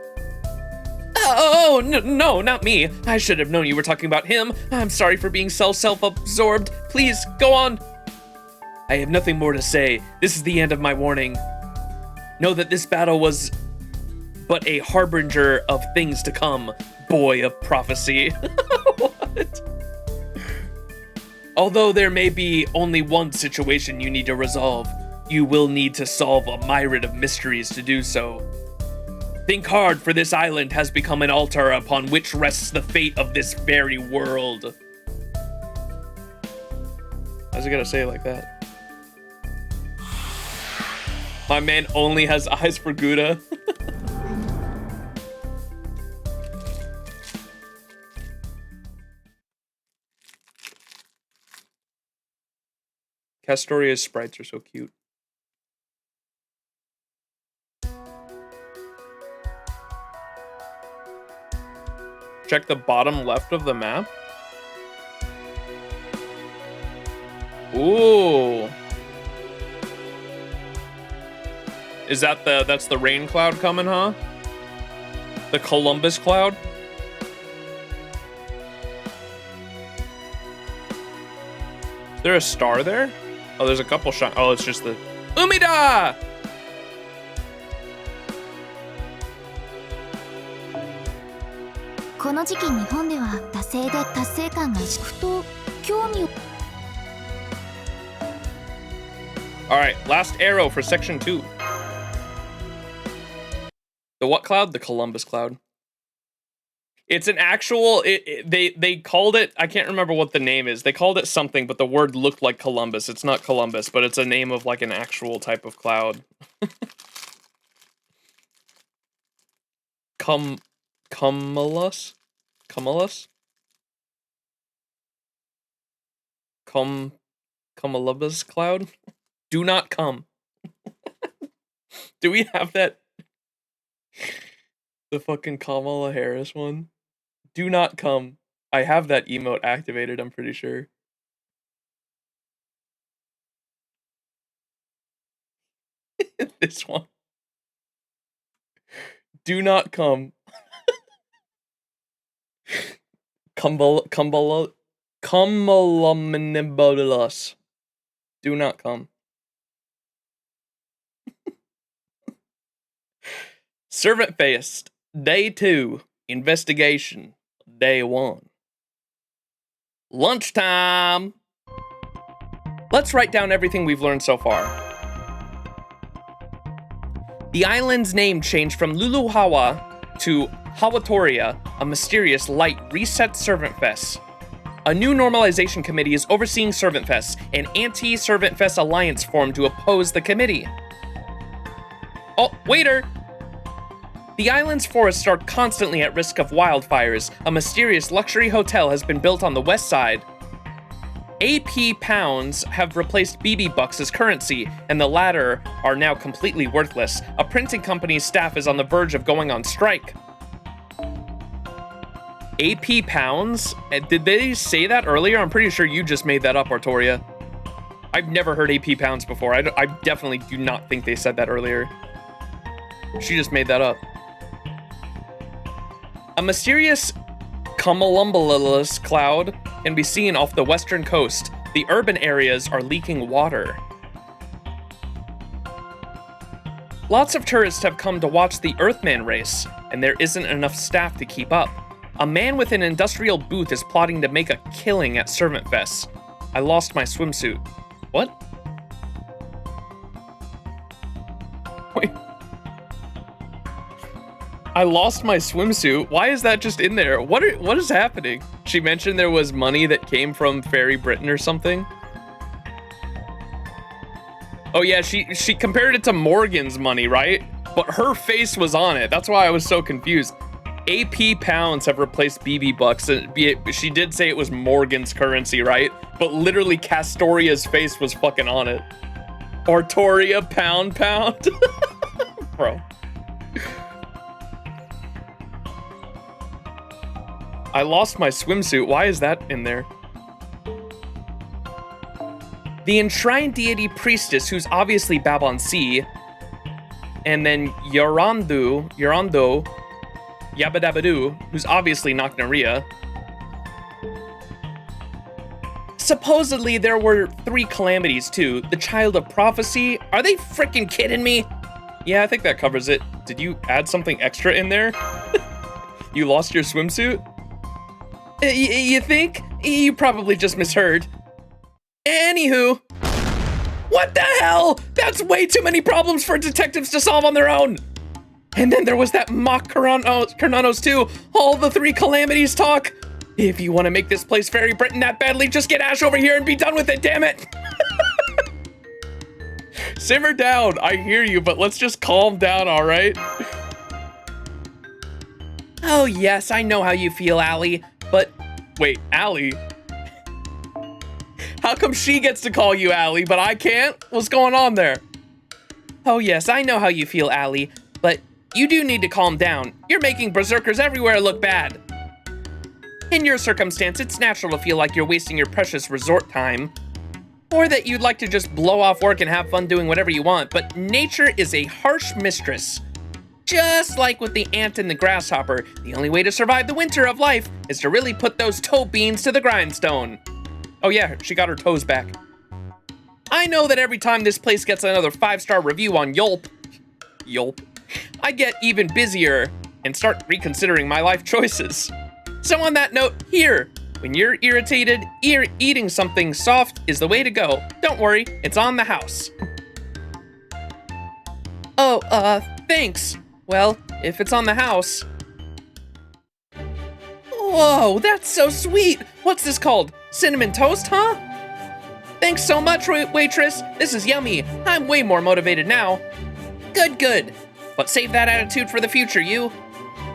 A: Oh, no, not me. I should have known you were talking about him. I'm sorry for being so self-absorbed. Please, go on. I have nothing more to say. This is the end of my warning. Know that this battle was but a harbinger of things to come, boy of prophecy. What? Although there may be only one situation you need to resolve, you will need to solve a myriad of mysteries to do so. Think hard, for this island has become an altar upon which rests the fate of this very world. How's it gonna say it like that? My man only has eyes for Gouda. Castoria's sprites are so cute. Check the bottom left of the map. Ooh. Is that that's the rain cloud coming, huh? The Columbus cloud? Is there a star there? Oh, there's a couple shots. Oh, it's just the Umida! Alright, last arrow for section 2. The what cloud? The Columbus cloud. It's an actual, they called it, I can't remember what the name is. They called it something, but the word looked like Columbus. It's not Columbus, but it's a name of like an actual type of cloud. Cumulus? Cumulus? Cumulus cloud? Do not come. Do we have that? The fucking Kamala Harris one? Do not come. I have that emote activated, I'm pretty sure. This one. Do not come. Cumulus. Do not come. Servant Fest, Day 2, Investigation, Day 1. Lunchtime! Let's write down everything we've learned so far. The island's name changed from Luluhawa to Hawatoria, a mysterious light reset Servant Fest. A new normalization committee is overseeing Servant Fest. An anti-Servant Fest alliance formed to oppose the committee. Oh, waiter! The island's forests are constantly at risk of wildfires. A mysterious luxury hotel has been built on the west side. AP pounds have replaced BB bucks as currency, and the latter are now completely worthless. A printing company's staff is on the verge of going on strike. AP pounds? Did they say that earlier? I'm pretty sure you just made that up, Artoria. I've never heard AP pounds before. I definitely do not think they said that earlier. She just made that up. A mysterious cumulus cloud can be seen off the western coast. The urban areas are leaking water. Lots of tourists have come to watch the Earthman race, and there isn't enough staff to keep up. A man with an industrial booth is plotting to make a killing at Servant Fest. I lost my swimsuit. What? Wait. I lost my swimsuit? Why is that just in there? What is happening? She mentioned there was money that came from Fairy Britain or something. Oh yeah, she compared it to Morgan's money, right? But her face was on it. That's why I was so confused. AP pounds have replaced BB bucks. She did say it was Morgan's currency, right? But literally Castoria's face was fucking on it. Artoria pound. Bro. I lost my swimsuit. Why is that in there? The enshrined deity priestess, who's obviously Babon C, and then Yaraan-doo, Yabadabadoo, who's obviously Naknaria. Supposedly there were 3 calamities too. The child of prophecy. Are they freaking kidding me? Yeah, I think that covers it. Did you add something extra in there? You lost your swimsuit? You think? You probably just misheard. Anywho. What the hell? That's way too many problems for detectives to solve on their own. And then there was that mock Carnanos too. All the 3 calamities talk. If you want to make this place Fairy Britain that badly, just get Ash over here and be done with it, damn it. Simmer down, I hear you, but let's just calm down, all right? Oh yes, I know how you feel, Allie, but wait, Allie? How come she gets to call you Allie, but I can't? What's going on there? Oh yes, I know how you feel, Allie, but you do need to calm down. You're making berserkers everywhere look bad. In your circumstance, it's natural to feel like you're wasting your precious resort time. Or that you'd like to just blow off work and have fun doing whatever you want, but nature is a harsh mistress. Just like with the ant and the grasshopper, the only way to survive the winter of life is to really put those toe beans to the grindstone. Oh yeah, she got her toes back. I know that every time this place gets another 5-star review on Yelp, I get even busier and start reconsidering my life choices. So on that note, here, when you're irritated, eating something soft is the way to go. Don't worry, it's on the house. Oh, thanks. Well, if it's on the house. Whoa, that's so sweet. What's this called? Cinnamon toast, huh? Thanks so much, waitress. This is yummy. I'm way more motivated now. Good. But save that attitude for the future, you.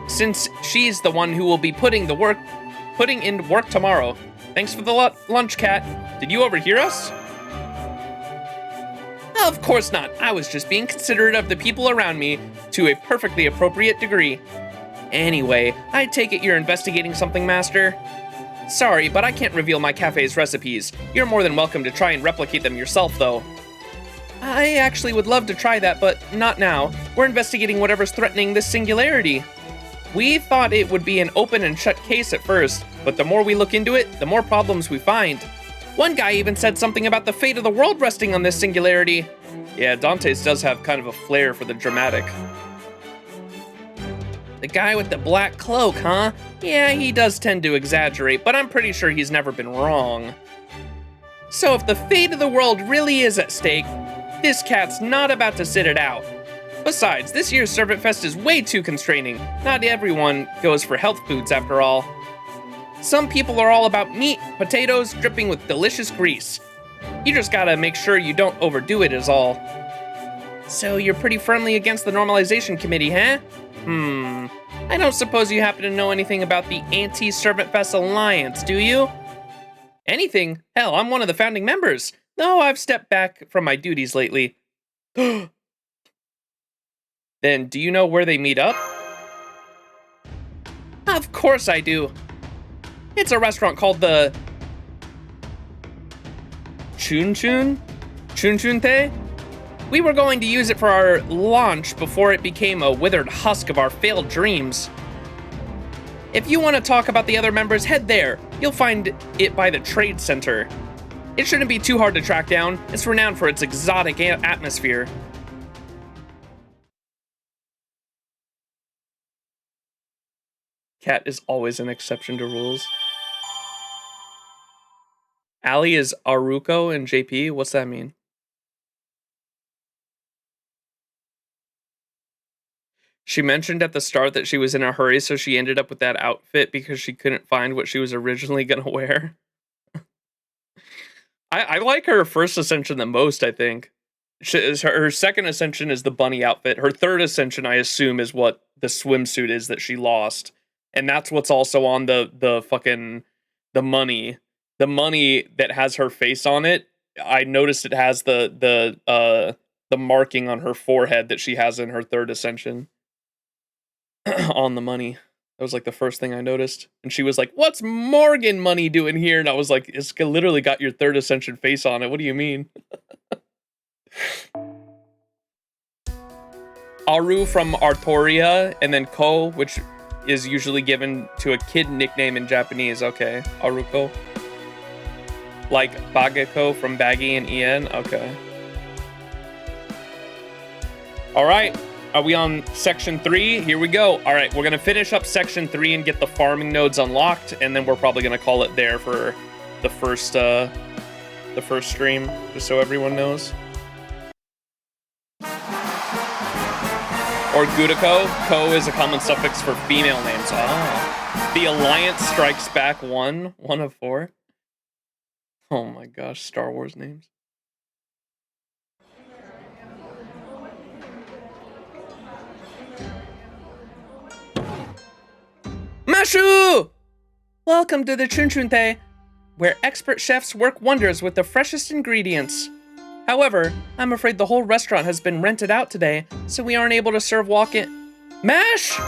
A: Since she's the one who will be putting in work tomorrow. Thanks for the lunch, Cat. Did you overhear us? Of course not. I was just being considerate of the people around me to a perfectly appropriate degree. Anyway, I take it you're investigating something, Master? Sorry, but I can't reveal my cafe's recipes. You're more than welcome to try and replicate them yourself, though. I actually would love to try that, but not now. We're investigating whatever's threatening this singularity. We thought it would be an open and shut case at first, but the more we look into it, the more problems we find. One guy even said something about the fate of the world resting on this singularity. Yeah, Dante's does have kind of a flair for the dramatic. The guy with the black cloak, huh? Yeah, he does tend to exaggerate, but I'm pretty sure he's never been wrong. So if the fate of the world really is at stake, this cat's not about to sit it out. Besides, this year's Servant Fest is way too constraining. Not everyone goes for health foods after all. Some people are all about meat, potatoes, dripping with delicious grease. You just gotta make sure you don't overdo it is all. So you're pretty friendly against the normalization committee, huh? I don't suppose you happen to know anything about the Anti-Servant Fest Alliance, do you? Anything? Hell, I'm one of the founding members. Though I've stepped back from my duties lately. Then do you know where they meet up? Of course I do. It's a restaurant called the Chunchunte? We were going to use it for our launch before it became a withered husk of our failed dreams. If you want to talk about the other members, head there. You'll find it by the Trade Center. It shouldn't be too hard to track down. It's renowned for its exotic atmosphere. Cat is always an exception to rules. Ali is Aruko and JP. What's that mean? She mentioned at the start that she was in a hurry, so she ended up with that outfit because she couldn't find what she was originally going to wear. I like her first ascension the most, I think. Her second ascension is the bunny outfit. Her third ascension, I assume, is what the swimsuit is that she lost. And that's what's also on the fucking money. The money that has her face on it. I noticed it has the marking on her forehead that she has in her third ascension. On the money. That was like the first thing I noticed. And she was like, "What's Morgan money doing here?" And I was like, "It's literally got your third ascension face on it. What do you mean?" Aru from Artoria, and then Ko, which is usually given to a kid nickname in Japanese. Okay, Aruko. Like Bageko from Baggy and Ian. Okay. All right. Are we on section 3? Here we go. All right, we're gonna finish up section 3 and get the farming nodes unlocked, and then we're probably gonna call it there for the first stream, just so everyone knows. Or Gudako. Ko is a common suffix for female names. Oh. The Alliance Strikes Back 1 of 4. Oh my gosh, Star Wars names. Mashu! Welcome to the Chunchunte, where expert chefs work wonders with the freshest ingredients. However, I'm afraid the whole restaurant has been rented out today, so we aren't able to serve walk-in... Mash!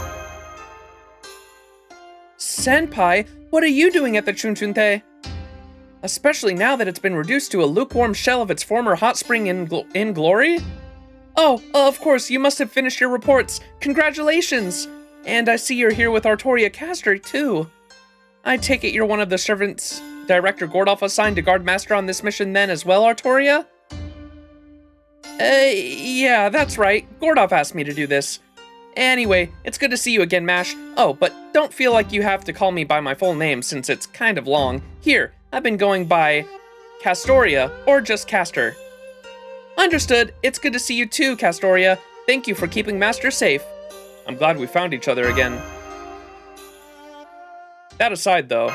A: Senpai, what are you doing at the Chunchunte? Especially now that it's been reduced to a lukewarm shell of its former hot spring in glory? Oh, of course, you must have finished your reports. Congratulations! And I see you're here with Artoria Castor, too. I take it you're one of the servants Director Gordoff assigned to guard Master on this mission then as well, Artoria? Yeah, that's right. Gordoff asked me to do this. Anyway, it's good to see you again, Mash. Oh, but don't feel like you have to call me by my full name since it's kind of long. Here, I've been going by Castoria, or just Castor. Understood. It's good to see you too, Castoria. Thank you for keeping Master safe. I'm glad we found each other again. That aside, though.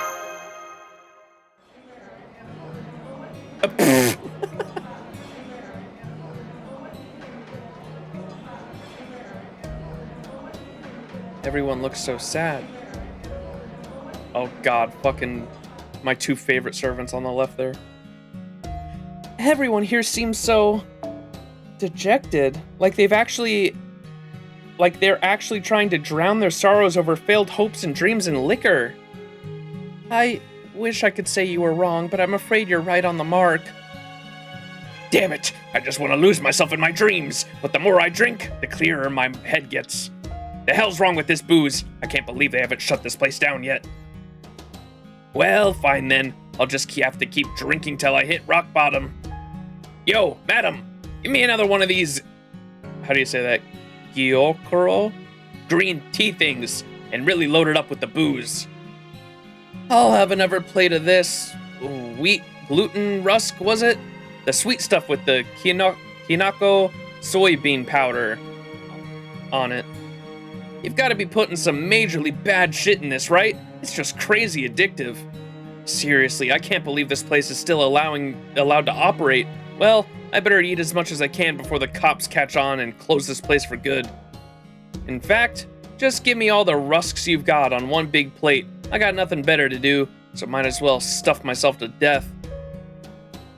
A: Everyone looks so sad. Oh god, fucking my two favorite servants on the left there. Everyone here seems so dejected. Like they're actually trying to drown their sorrows over failed hopes and dreams in liquor. I wish I could say you were wrong, but I'm afraid you're right on the mark.
C: Damn it! I just want to lose myself in my dreams, but the more I drink, the clearer my head gets. The hell's wrong with this booze? I can't believe they haven't shut this place down yet. Well, fine then. I'll just have to keep drinking till I hit rock bottom. Yo, madam, give me another one of these... How do you say that? Gyokuro? Green tea things, and really load it up with the booze.
A: I'll have another plate of this. Wheat gluten rusk, was it? The sweet stuff with the Hinako soybean powder on it. You've got to be putting some majorly bad shit in this, right? It's just crazy addictive. Seriously, I can't believe this place is still allowed to operate. Well, I better eat as much as I can before the cops catch on and close this place for good. In fact, just give me all the rusks you've got on one big plate. I got nothing better to do, so might as well stuff myself to death.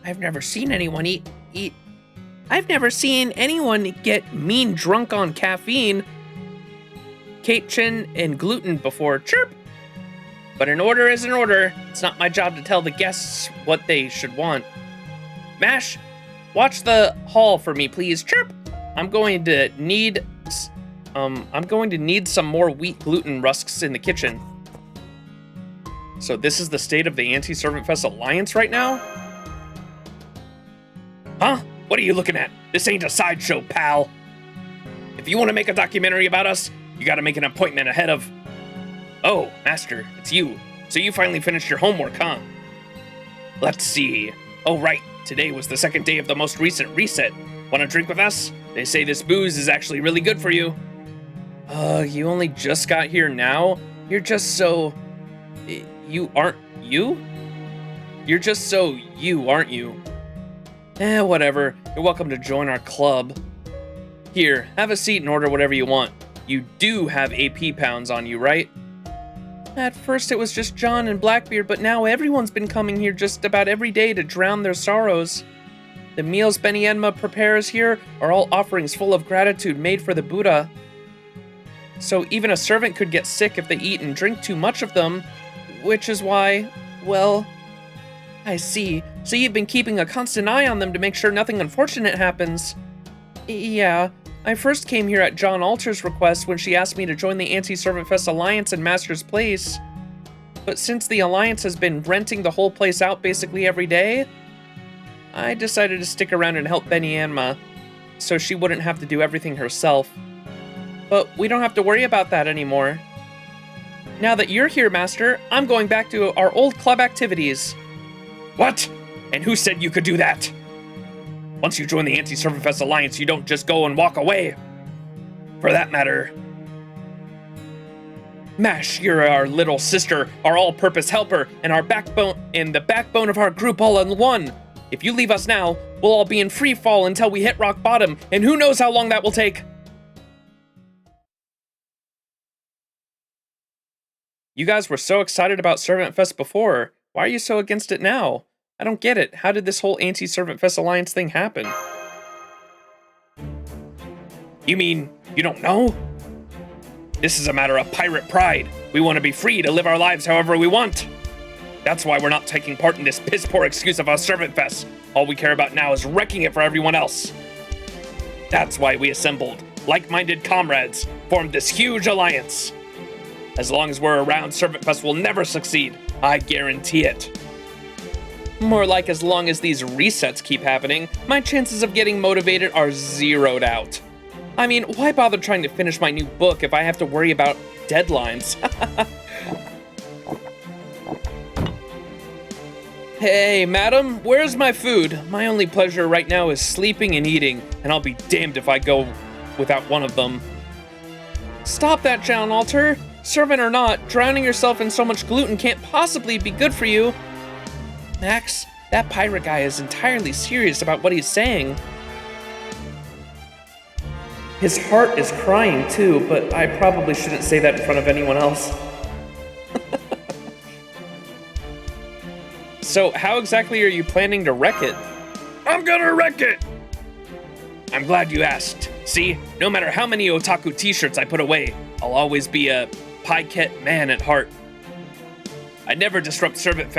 A: I've never seen anyone I've never seen anyone get mean drunk on caffeine, catechin, and gluten before. Chirp! But an order is an order. It's not my job to tell the guests what they should want. Mash, watch the hall for me, please. Chirp! I'm going to need some more wheat gluten rusks in the kitchen. So this is the state of the Anti-Servant Fest Alliance right now? Huh? What are you looking at? This ain't a sideshow, pal. If you want to make a documentary about us, you gotta make an appointment ahead of... Oh, Master, it's you. So you finally finished your homework, huh? Let's see. Oh, right. Today was the second day of the most recent reset. Want to drink with us? They say this booze is actually really good for you. You only just got here now? You're just so... You aren't you? You're just so you, aren't you? Whatever. You're welcome to join our club. Here, have a seat and order whatever you want. You do have AP pounds on you, right? At first it was just John and Blackbeard, but now everyone's been coming here just about every day to drown their sorrows. The meals Benienma prepares here are all offerings full of gratitude made for the Buddha. So even a servant could get sick if they eat and drink too much of them, which is why, well... I see. So you've been keeping a constant eye on them to make sure nothing unfortunate happens. Yeah. I first came here at John Alter's request when she asked me to join the Anti-Servant Fest Alliance in Master's place. But since the Alliance has been renting the whole place out basically every day, I decided to stick around and help Benienma, so she wouldn't have to do everything herself. But we don't have to worry about that anymore. Now that you're here, Master, I'm going back to our old club activities. What? And who said you could do that? Once you join the Anti-Servant Fest Alliance, you don't just go and walk away. For that matter, Mash, you're our little sister, our all-purpose helper, and our backbone, and the backbone of our group all in one. If you leave us now, we'll all be in free fall until we hit rock bottom, and who knows how long that will take. You guys were so excited about Servant Fest before. Why are you so against it now? I don't get it. How did this whole Anti-Servant Fest Alliance thing happen? You mean you don't know? This is a matter of pirate pride. We want to be free to live our lives however we want. That's why we're not taking part in this piss-poor excuse of a Servant Fest. All we care about now is wrecking it for everyone else. That's why we assembled, like-minded comrades, formed this huge alliance. As long as we're around, Servant Fest will never succeed. I guarantee it. More like as long as these resets keep happening, my chances of getting motivated are zeroed out. I mean, why bother trying to finish my new book if I have to worry about deadlines? Hey, madam, where's my food? My only pleasure right now is sleeping and eating, and I'll be damned if I go without one of them. Stop that, John Alter. Servant or not, drowning yourself in so much gluten can't possibly be good for you. Max, that pirate guy is entirely serious about what he's saying. His heart is crying too, but I probably shouldn't say that in front of anyone else. So how exactly are you planning to wreck it? I'm gonna wreck it! I'm glad you asked. See, no matter how many otaku t-shirts I put away, I'll always be a Paiket man at heart. I would never disrupt the Servant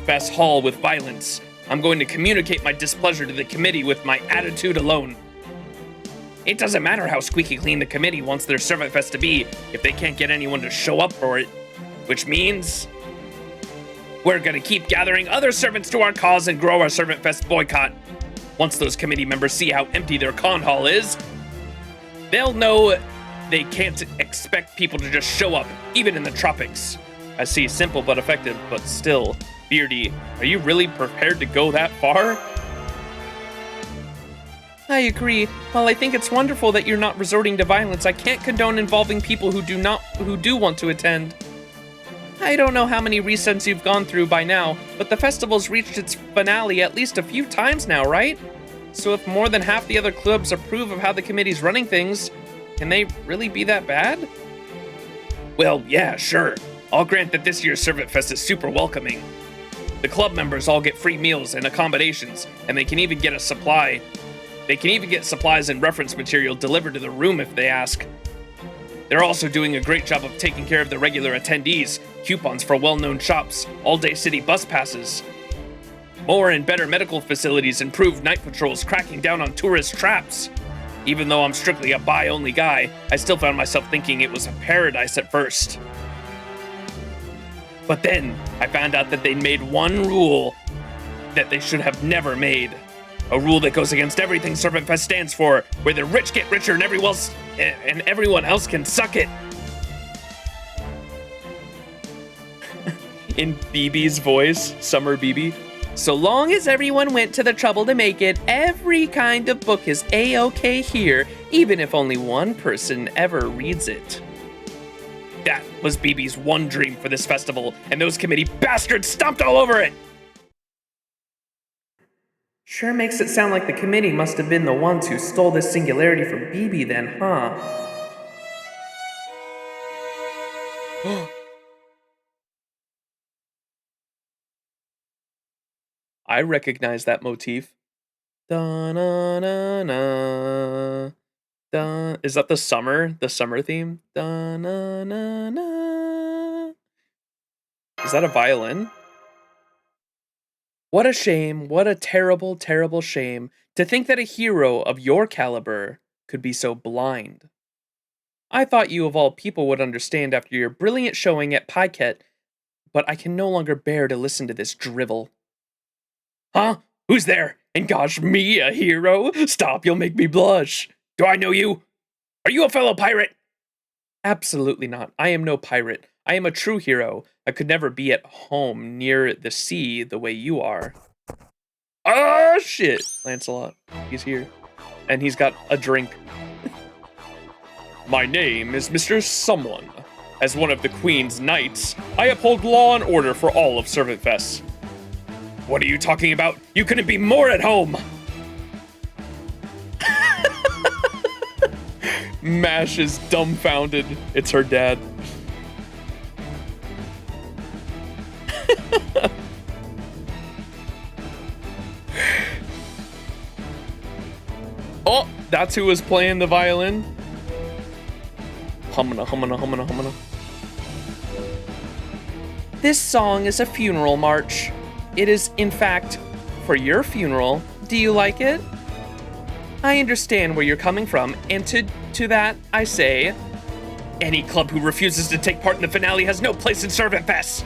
A: Fest Hall with violence. I'm going to communicate my displeasure to the committee with my attitude alone. It doesn't matter how squeaky clean the committee wants their Servant Fest to be if they can't get anyone to show up for it. Which means we're gonna keep gathering other servants to our cause and grow our Servant Fest boycott. Once those committee members see how empty their con hall is, they'll know they can't expect people to just show up, even in the tropics. I see, simple but effective, but still. Beardy, are you really prepared to go that far? I agree. While I think it's wonderful that you're not resorting to violence, I can't condone involving people who do want to attend. I don't know how many resets you've gone through by now, but the festival's reached its finale at least a few times now, right? So if more than half the other clubs approve of how the committee's running things, can they really be that bad? Well, yeah, sure. I'll grant that this year's Servant Fest is super welcoming. The club members all get free meals and accommodations, and they can even get supplies and reference material delivered to the room if they ask. They're also doing a great job of taking care of the regular attendees, coupons for well-known shops, all-day city bus passes. More and better medical facilities, improved night patrols, cracking down on tourist traps. Even though I'm strictly a buy-only guy, I still found myself thinking it was a paradise at first. But then, I found out that they'd made one rule that they should have never made. A rule that goes against everything Servant Fest stands for, where the rich get richer and everyone else can suck it. In BB's voice, Summer BB. So long as everyone went to the trouble to make it, every kind of book is A-okay here, even if only one person ever reads it. That was BB's one dream for this festival, and those committee bastards stomped all over it! Sure makes it sound like the committee must have been the ones who stole this singularity from BB then, huh? I recognize that motif. Da-na-na-na. Da. Is that the summer theme? Da-na-na-na. Is that a violin? What a shame, what a terrible, terrible shame to think that a hero of your caliber could be so blind. I thought you of all people would understand after your brilliant showing at Piquet, but I can no longer bear to listen to this drivel. Huh? Who's there? And gosh, me, a hero? Stop, you'll make me blush. Do I know you? Are you a fellow pirate? Absolutely not. I am no pirate. I am a true hero. I could never be at home near the sea the way you are. Oh, shit. Lancelot. He's here. And he's got a drink. My name is Mr. Someone. As one of the Queen's knights, I uphold law and order for all of Servant Fest. What are you talking about? You couldn't be more at home! Mash is dumbfounded. It's her dad. Oh, that's who was playing the violin. Humana, humana, humana, humana. This song is a funeral march. It is, in fact, for your funeral. Do you like it? I understand where you're coming from, and to that, I say, any club who refuses to take part in the finale has no place in Servant Fest.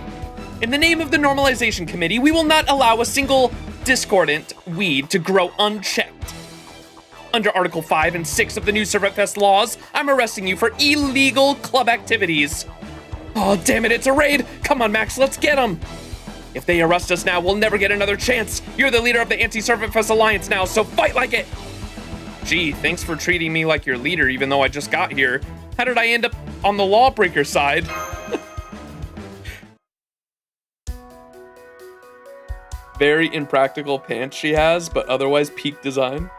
A: In the name of the Normalization Committee, we will not allow a single discordant weed to grow unchecked. Under Article 5 and 6 of the new Servant Fest laws, I'm arresting you for illegal club activities. Oh, damn it, it's a raid! Come on, Max, let's get them! If they arrest us now, we'll never get another chance. You're the leader of the Anti-Servant Fest Alliance now, so fight like it! Gee, thanks for treating me like your leader, even though I just got here. How did I end up on the lawbreaker side? Very impractical pants she has, but otherwise peak design.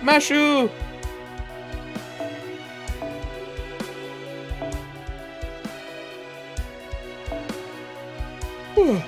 A: Mashu! Whew.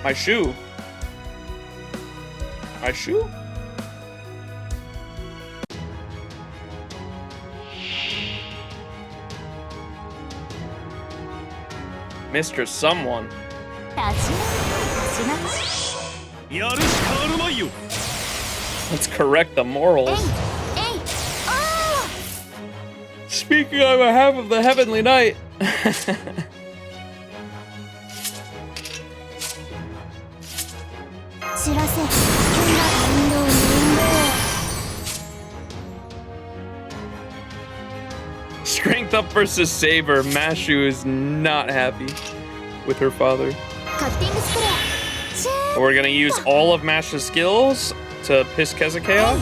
A: My shoe. My shoe? Mr. Someone.
F: やるしかあるまいよ
A: Let's correct the morals.
E: Hey! Oh!
A: Speaking on behalf of the Heavenly Knight. Strength up versus Saber. Mashu is not happy with her father. We're gonna use all of Mashu's skills to piss Kezuke off.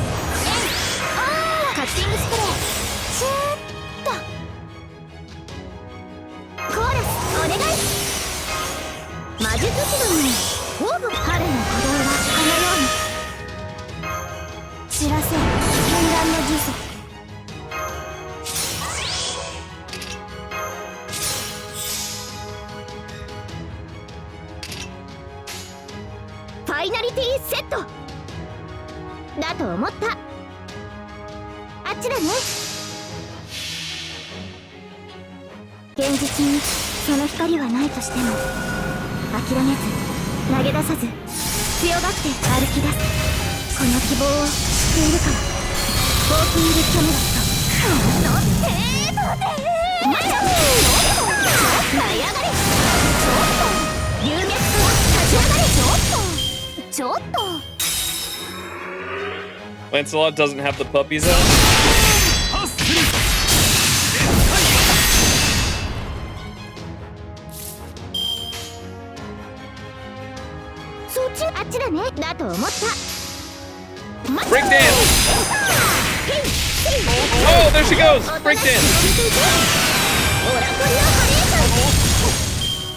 A: Lancelot doesn't have the puppies out. Breakdance! Oh, there she goes! Breakdance!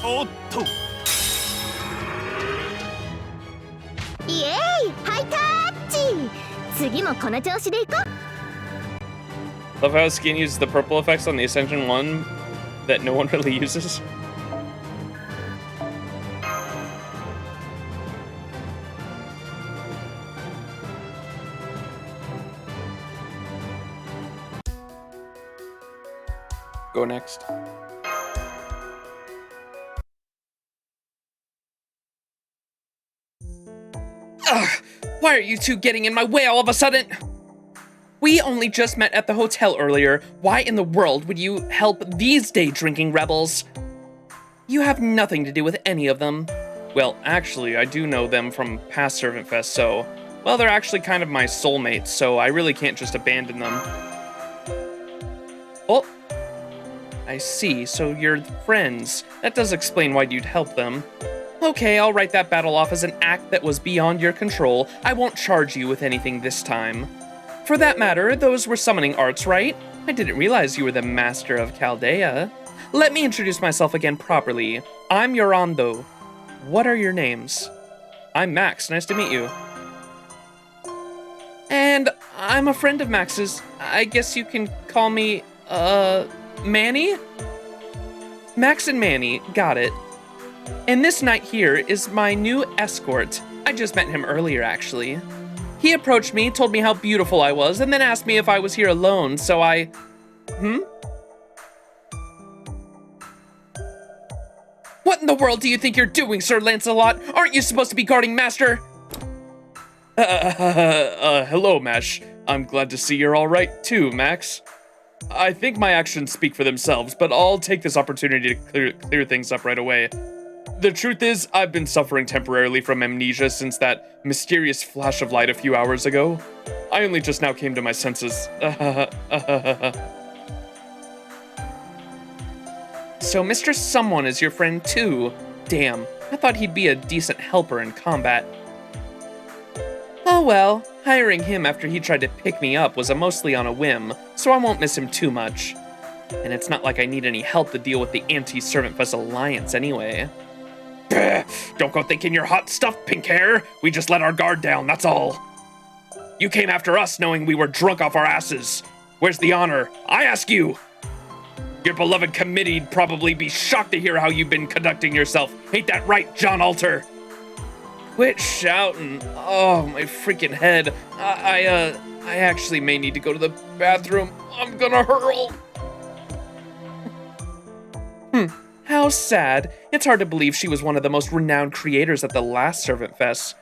F: おっと
E: イエーイハイタッチ次もこの調子でいこう
A: Love how Skin uses the purple effects on the Ascension 1 that no one really uses. Go next. Ugh! Why are you two getting in my way all of a sudden? We only just met at the hotel earlier. Why in the world would you help these day-drinking rebels? You have nothing to do with any of them. Well, actually, I do know them from past Servant Fest, so... Well, they're actually kind of my soulmates, so I really can't just abandon them. Oh! I see, so you're friends. That does explain why you'd help them. Okay, I'll write that battle off as an act that was beyond your control. I won't charge you with anything this time. For that matter, those were summoning arts, right? I didn't realize you were the master of Chaldea. Let me introduce myself again properly. I'm Yaraan-doo. What are your names? I'm Max, nice to meet you. And I'm a friend of Max's. I guess you can call me, Manny? Max and Manny, got it. And this knight here is my new escort. I just met him earlier, actually. He approached me, told me how beautiful I was, and then asked me if I was here alone, so I... What in the world do you think you're doing, Sir Lancelot? Aren't you supposed to be guarding Master? Hello, Mash. I'm glad to see you're all right, too, Max. I think my actions speak for themselves, but I'll take this opportunity to clear things up right away. The truth is, I've been suffering temporarily from amnesia since that mysterious flash of light a few hours ago. I only just now came to my senses. So Mr. Someone is your friend too. Damn, I thought he'd be a decent helper in combat. Oh well, hiring him after he tried to pick me up was mostly on a whim, so I won't miss him too much. And it's not like I need any help to deal with the Anti-Servant Fest Alliance anyway. Don't go thinking you're hot stuff, pink hair. We just let our guard down, that's all. You came after us knowing we were drunk off our asses. Where's the honor? I ask you. Your beloved committee'd probably be shocked to hear how you've been conducting yourself. Ain't that right, John Alter? Quit shouting. Oh, my freaking head. I actually may need to go to the bathroom. I'm gonna hurl. How sad. It's hard to believe she was one of the most renowned creators at the last Servant Fest.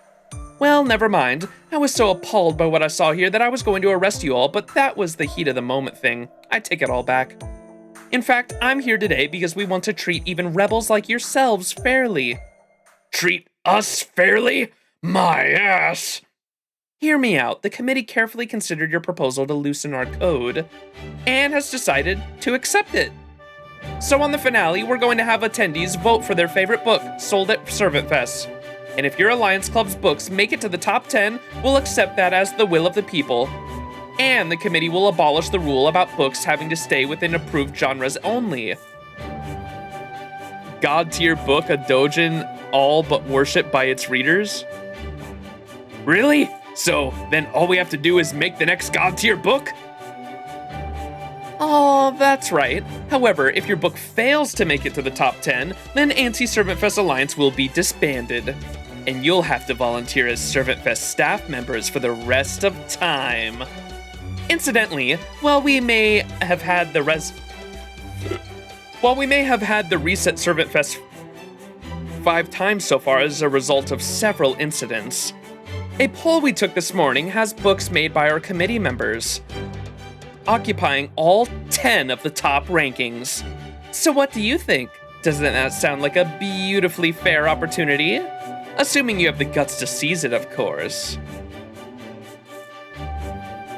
A: Well, never mind. I was so appalled by what I saw here that I was going to arrest you all, but that was the heat of the moment thing. I take it all back. In fact, I'm here today because we want to treat even rebels like yourselves fairly.
C: Treat us fairly? My ass!
A: Hear me out. The committee carefully considered your proposal to loosen our code and has decided to accept it. So on the finale, we're going to have attendees vote for their favorite book sold at Servant Fest. And if your Alliance Club's books make it to the top 10, we'll accept that as the will of the people. And the committee will abolish the rule about books having to stay within approved genres only. God tier book, a doujin all but worshipped by its readers?
C: Really? So then all we have to do is make the next God tier book?
A: Oh, that's right. However, if your book fails to make it to the top 10, then Anti-Servant Fest Alliance will be disbanded. And you'll have to volunteer as Servant Fest staff members for the rest of time. Incidentally, while we may have had the reset Servant Fest 5 times so far as a result of several incidents, a poll we took this morning has books made by our committee members, occupying all 10 of the top rankings. So what do you think? Doesn't that sound like a beautifully fair opportunity? Assuming you have the guts to seize it, of course.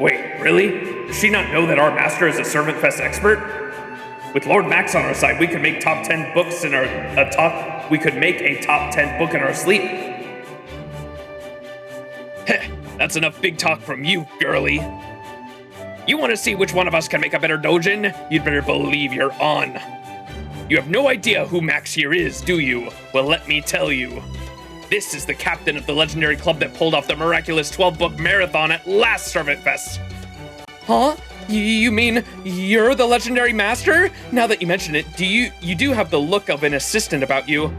C: Wait, really? Does she not know that our master is a Servant Fest expert? With Lord Max on our side, we could make top 10 books in our we could make a top 10 book in our sleep. Heh, that's enough big talk from you, girly. You want to see which one of us can make a better doujin? You'd better believe you're on. You have no idea who Max here is, do you? Well, let me tell you. This is the captain of the legendary club that pulled off the miraculous 12-book marathon at last Servant Fest.
A: Huh? You mean you're the legendary master? Now that you mention it, you do have the look of an assistant about you.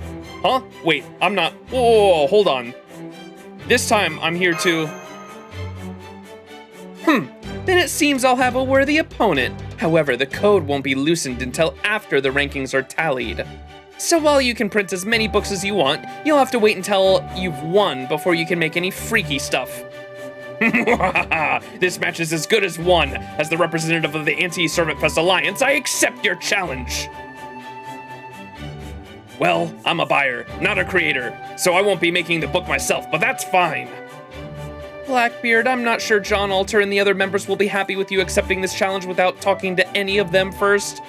A: Huh? Wait, I'm not. Whoa, hold on. This time I'm here to... Then it seems I'll have a worthy opponent. However, the code won't be loosened until after the rankings are tallied. So while you can print as many books as you want, you'll have to wait until you've won before you can make any freaky stuff.
C: This match is as good as won. As the representative of the Anti-Servant Fest Alliance, I accept your challenge. Well, I'm a buyer, not a creator, so I won't be making the book myself, but that's fine.
A: Blackbeard, I'm not sure John Alter and the other members will be happy with you accepting this challenge without talking to any of them first.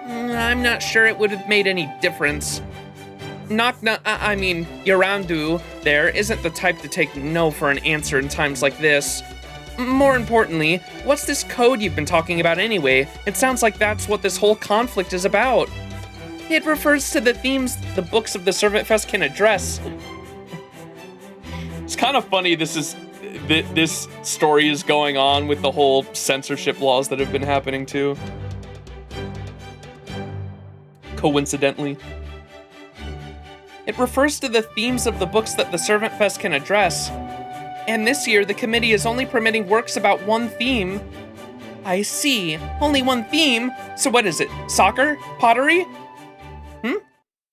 A: I'm not sure it would have made any difference. Yaraan-doo there isn't the type to take no for an answer in times like this. More importantly, what's this code you've been talking about anyway? It sounds like that's what this whole conflict is about. It refers to the themes the books of the Servant Fest can address.
C: It's kind of funny this story is going on with the whole censorship laws that have been happening too.
A: Coincidentally. It refers to the themes of the books that the Servant Fest can address. And this year, the committee is only permitting works about one theme. I see. Only one theme? So what is it? Soccer? Pottery?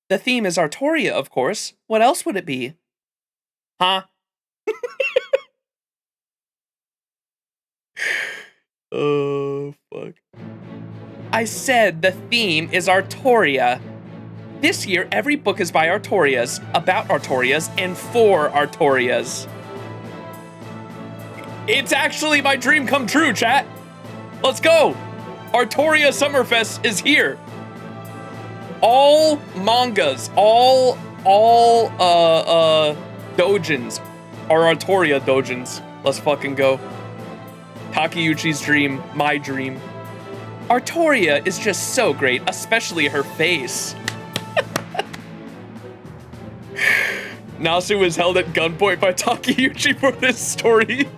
A: The theme is Artoria, of course. What else would it be? Huh?
C: Oh, fuck.
A: I said the theme is Artoria. This year, every book is by Artorias, about Artorias, and for Artorias.
C: It's actually my dream come true, chat. Let's go. Artoria Summerfest is here.
A: All mangas, all doujins are Artoria doujins. Let's fucking go. Takeuchi's dream, my dream. Artoria is just so great, especially her face.
C: Nasu was held at gunpoint by Takeuchi for this story.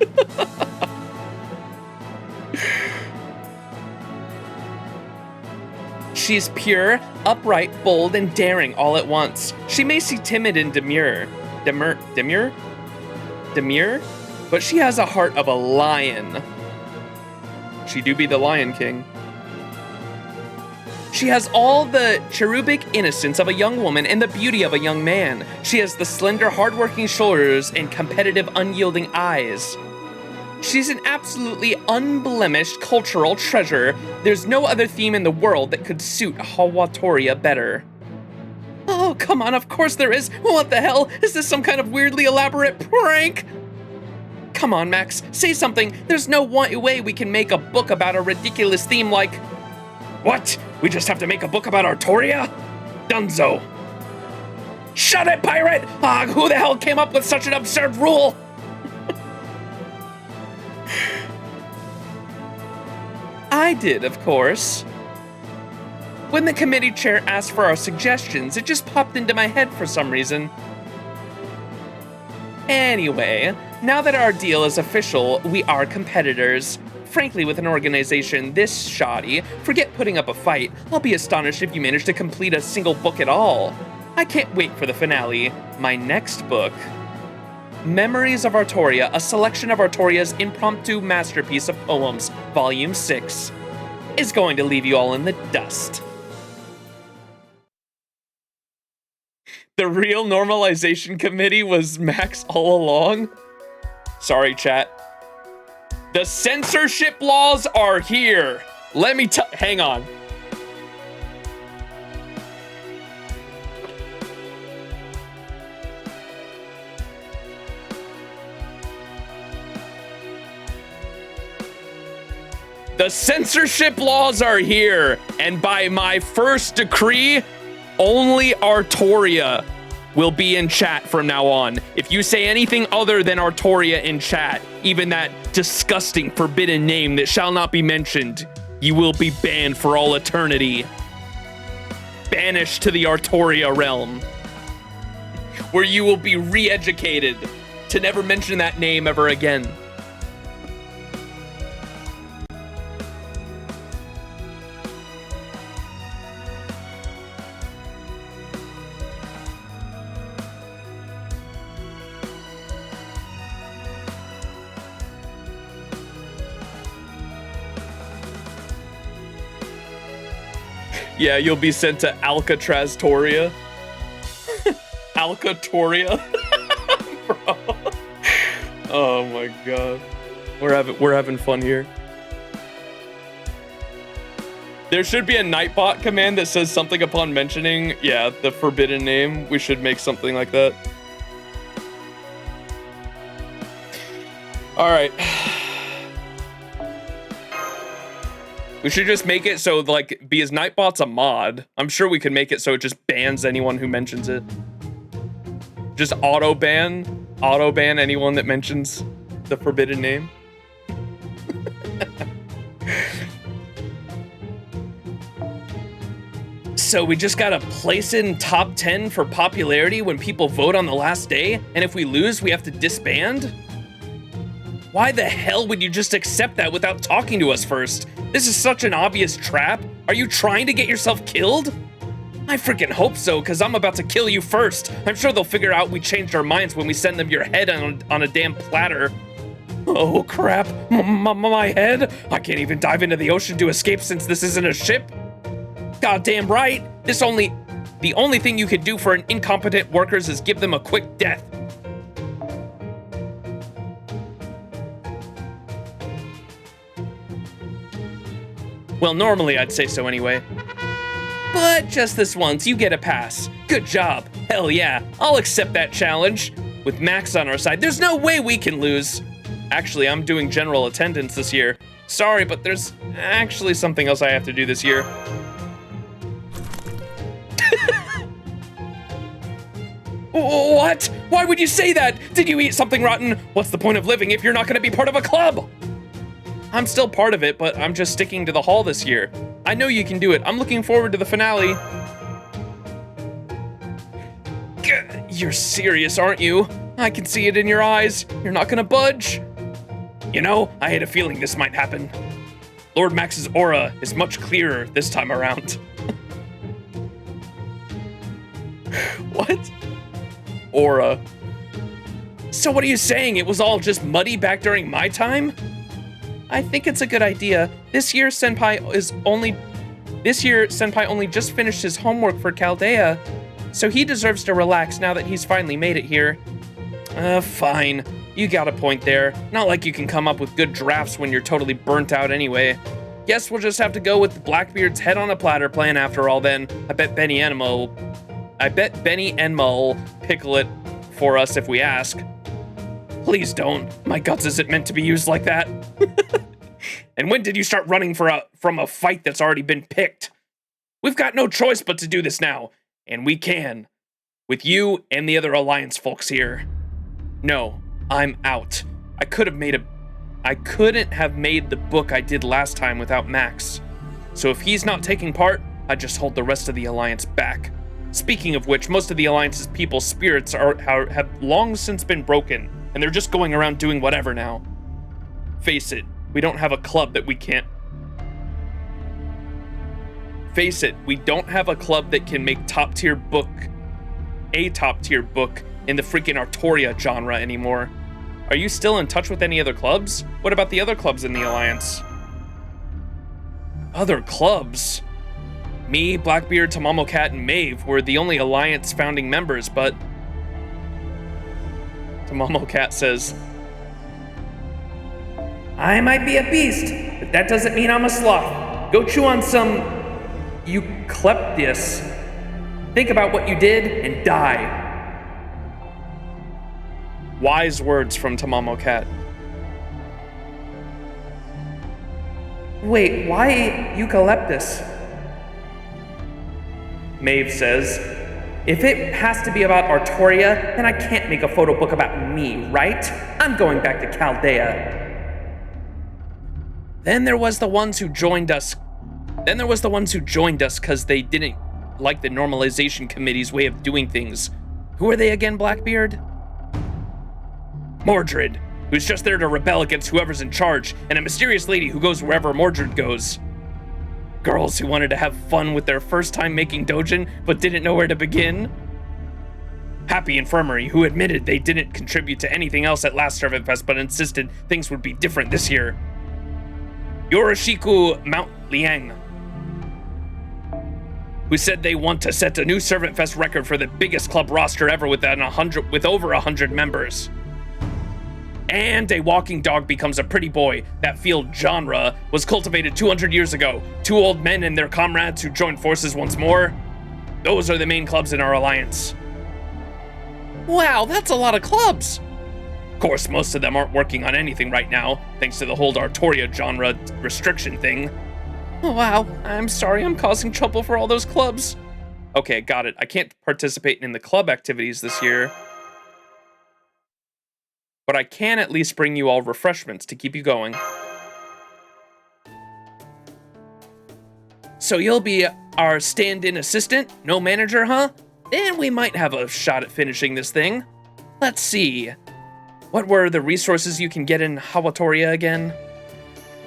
A: She's pure, upright, bold, and daring all at once. She may seem timid and demure, but she has a heart of a lion. She do be the Lion King. She has all the cherubic innocence of a young woman and the beauty of a young man. She has the slender, hardworking shoulders and competitive, unyielding eyes. She's an absolutely unblemished cultural treasure. There's no other theme in the world that could suit Hawatoria better. Oh, come on, of course there is. What the hell? Is this some kind of weirdly elaborate prank? Come on, Max, say something. There's no way we can make a book about a ridiculous theme like...
C: What? We just have to make a book about Artoria? Dunzo.
A: Shut it, pirate! Who the hell came up with such an absurd rule? I did, of course. When the committee chair asked for our suggestions, it just popped into my head for some reason. Anyway, now that our deal is official, we are competitors. Frankly, with an organization this shoddy, forget putting up a fight. I'll be astonished if you manage to complete a single book at all. I can't wait for the finale. My next book, Memories of Artoria, a selection of Artoria's impromptu masterpiece of poems, Volume 6, is going to leave you all in the dust. The real normalization committee was Max all along? Sorry, chat. The censorship laws are here. Let me hang on. The censorship laws are here, and by my first decree, only Artoria will be in chat from now on. If you say anything other than Artoria in chat, even that disgusting forbidden name that shall not be mentioned, you will be banned for all eternity. Banished to the Artoria realm, where you will be re-educated to never mention that name ever again. Yeah, you'll be sent to Alcatraz-toria. Alcatoria? Bro. Oh my god. We're having fun here. There should be a Nightbot command that says something upon mentioning, yeah, the forbidden name. We should make something like that. Alright. We should just make it so, like, because Nightbot's a mod, I'm sure we could make it so it just bans anyone who mentions it. Just auto-ban anyone that mentions the forbidden name. So we just gotta place in top 10 for popularity when people vote on the last day, and if we lose, we have to disband? Why the hell would you just accept that without talking to us first? This is such an obvious trap. Are you trying to get yourself killed? I freaking hope so, because I'm about to kill you first. I'm sure they'll figure out we changed our minds when we send them your head on a damn platter. Oh crap, my head? I can't even dive into the ocean to escape since this isn't a ship. Goddamn right. The only thing you could do for an incompetent workers is give them a quick death. Well, normally I'd say so anyway. But just this once, you get a pass. Good job. Hell yeah, I'll accept that challenge. With Max on our side, there's no way we can lose. Actually, I'm doing general attendance this year. Sorry, but there's actually something else I have to do this year. What? Why would you say that? Did you eat something rotten? What's the point of living if you're not gonna be part of a club? I'm still part of it, but I'm just sticking to the hall this year. I know you can do it. I'm looking forward to the finale. You're serious, aren't you? I can see it in your eyes. You're not gonna budge. You know, I had a feeling this might happen. Lord Max's aura is much clearer this time around. What? Aura. So what are you saying? It was all just muddy back during my time? I think it's a good idea. This year, Senpai is only This year, Senpai only just finished his homework for Chaldea, so he deserves to relax now that he's finally made it here. Fine. You got a point there. Not like you can come up with good drafts when you're totally burnt out anyway. Guess we'll just have to go with Blackbeard's head on a platter plan after all then. I bet Benny Enma will pickle it for us if we ask. Please don't. My guts isn't meant to be used like that. And when did you start running from a fight that's already been picked? We've got no choice but to do this now. And we can. With you and the other Alliance folks here. No, I'm out. I couldn't have made the book I did last time without Max. So if he's not taking part, I just hold the rest of the Alliance back. Speaking of which, most of the Alliance's people's spirits have long since been broken, and they're just going around doing whatever now. Face it, we don't have a club that we can't... Face it, we don't have a club that can make a top-tier book in the freaking Artoria genre anymore. Are you still in touch with any other clubs? What about the other clubs in the Alliance? Other clubs? Me, Blackbeard, Tamamo Cat, and Maeve were the only Alliance founding members, but... Tamamo Cat says, I might be a beast, but that doesn't mean I'm a sloth. Go chew on some eucalyptus. Think about what you did and die. Wise words from Tamamo Cat. Wait, why eucalyptus? Maeve says, if it has to be about Artoria, then I can't make a photo book about me, right? I'm going back to Chaldea. Then there was the ones who joined us because they didn't like the Normalization Committee's way of doing things. Who are they again, Blackbeard? Mordred, who's just there to rebel against whoever's in charge, and a mysterious lady who goes wherever Mordred goes. Girls who wanted to have fun with their first time making dojin, but didn't know where to begin. Happy Infirmary, who admitted they didn't contribute to anything else at last Servant Fest, but insisted things would be different this year. Yoroshiku Mount Liang, who said they want to set a new Servant Fest record for the biggest club roster ever with over 100 members. And a walking dog becomes a pretty boy. That field genre was cultivated 200 years ago. 2 old men and their comrades who joined forces once more. Those are the main clubs in our alliance. Wow, that's a lot of clubs. Of course, most of them aren't working on anything right now, thanks to the whole Artoria genre restriction thing. Oh, wow, I'm sorry I'm causing trouble for all those clubs. Okay, got it. I can't participate in the club activities this year. But I can at least bring you all refreshments to keep you going. So you'll be our stand-in assistant, no manager, huh? Then we might have a shot at finishing this thing. Let's see. What were the resources you can get in Hawatoria again?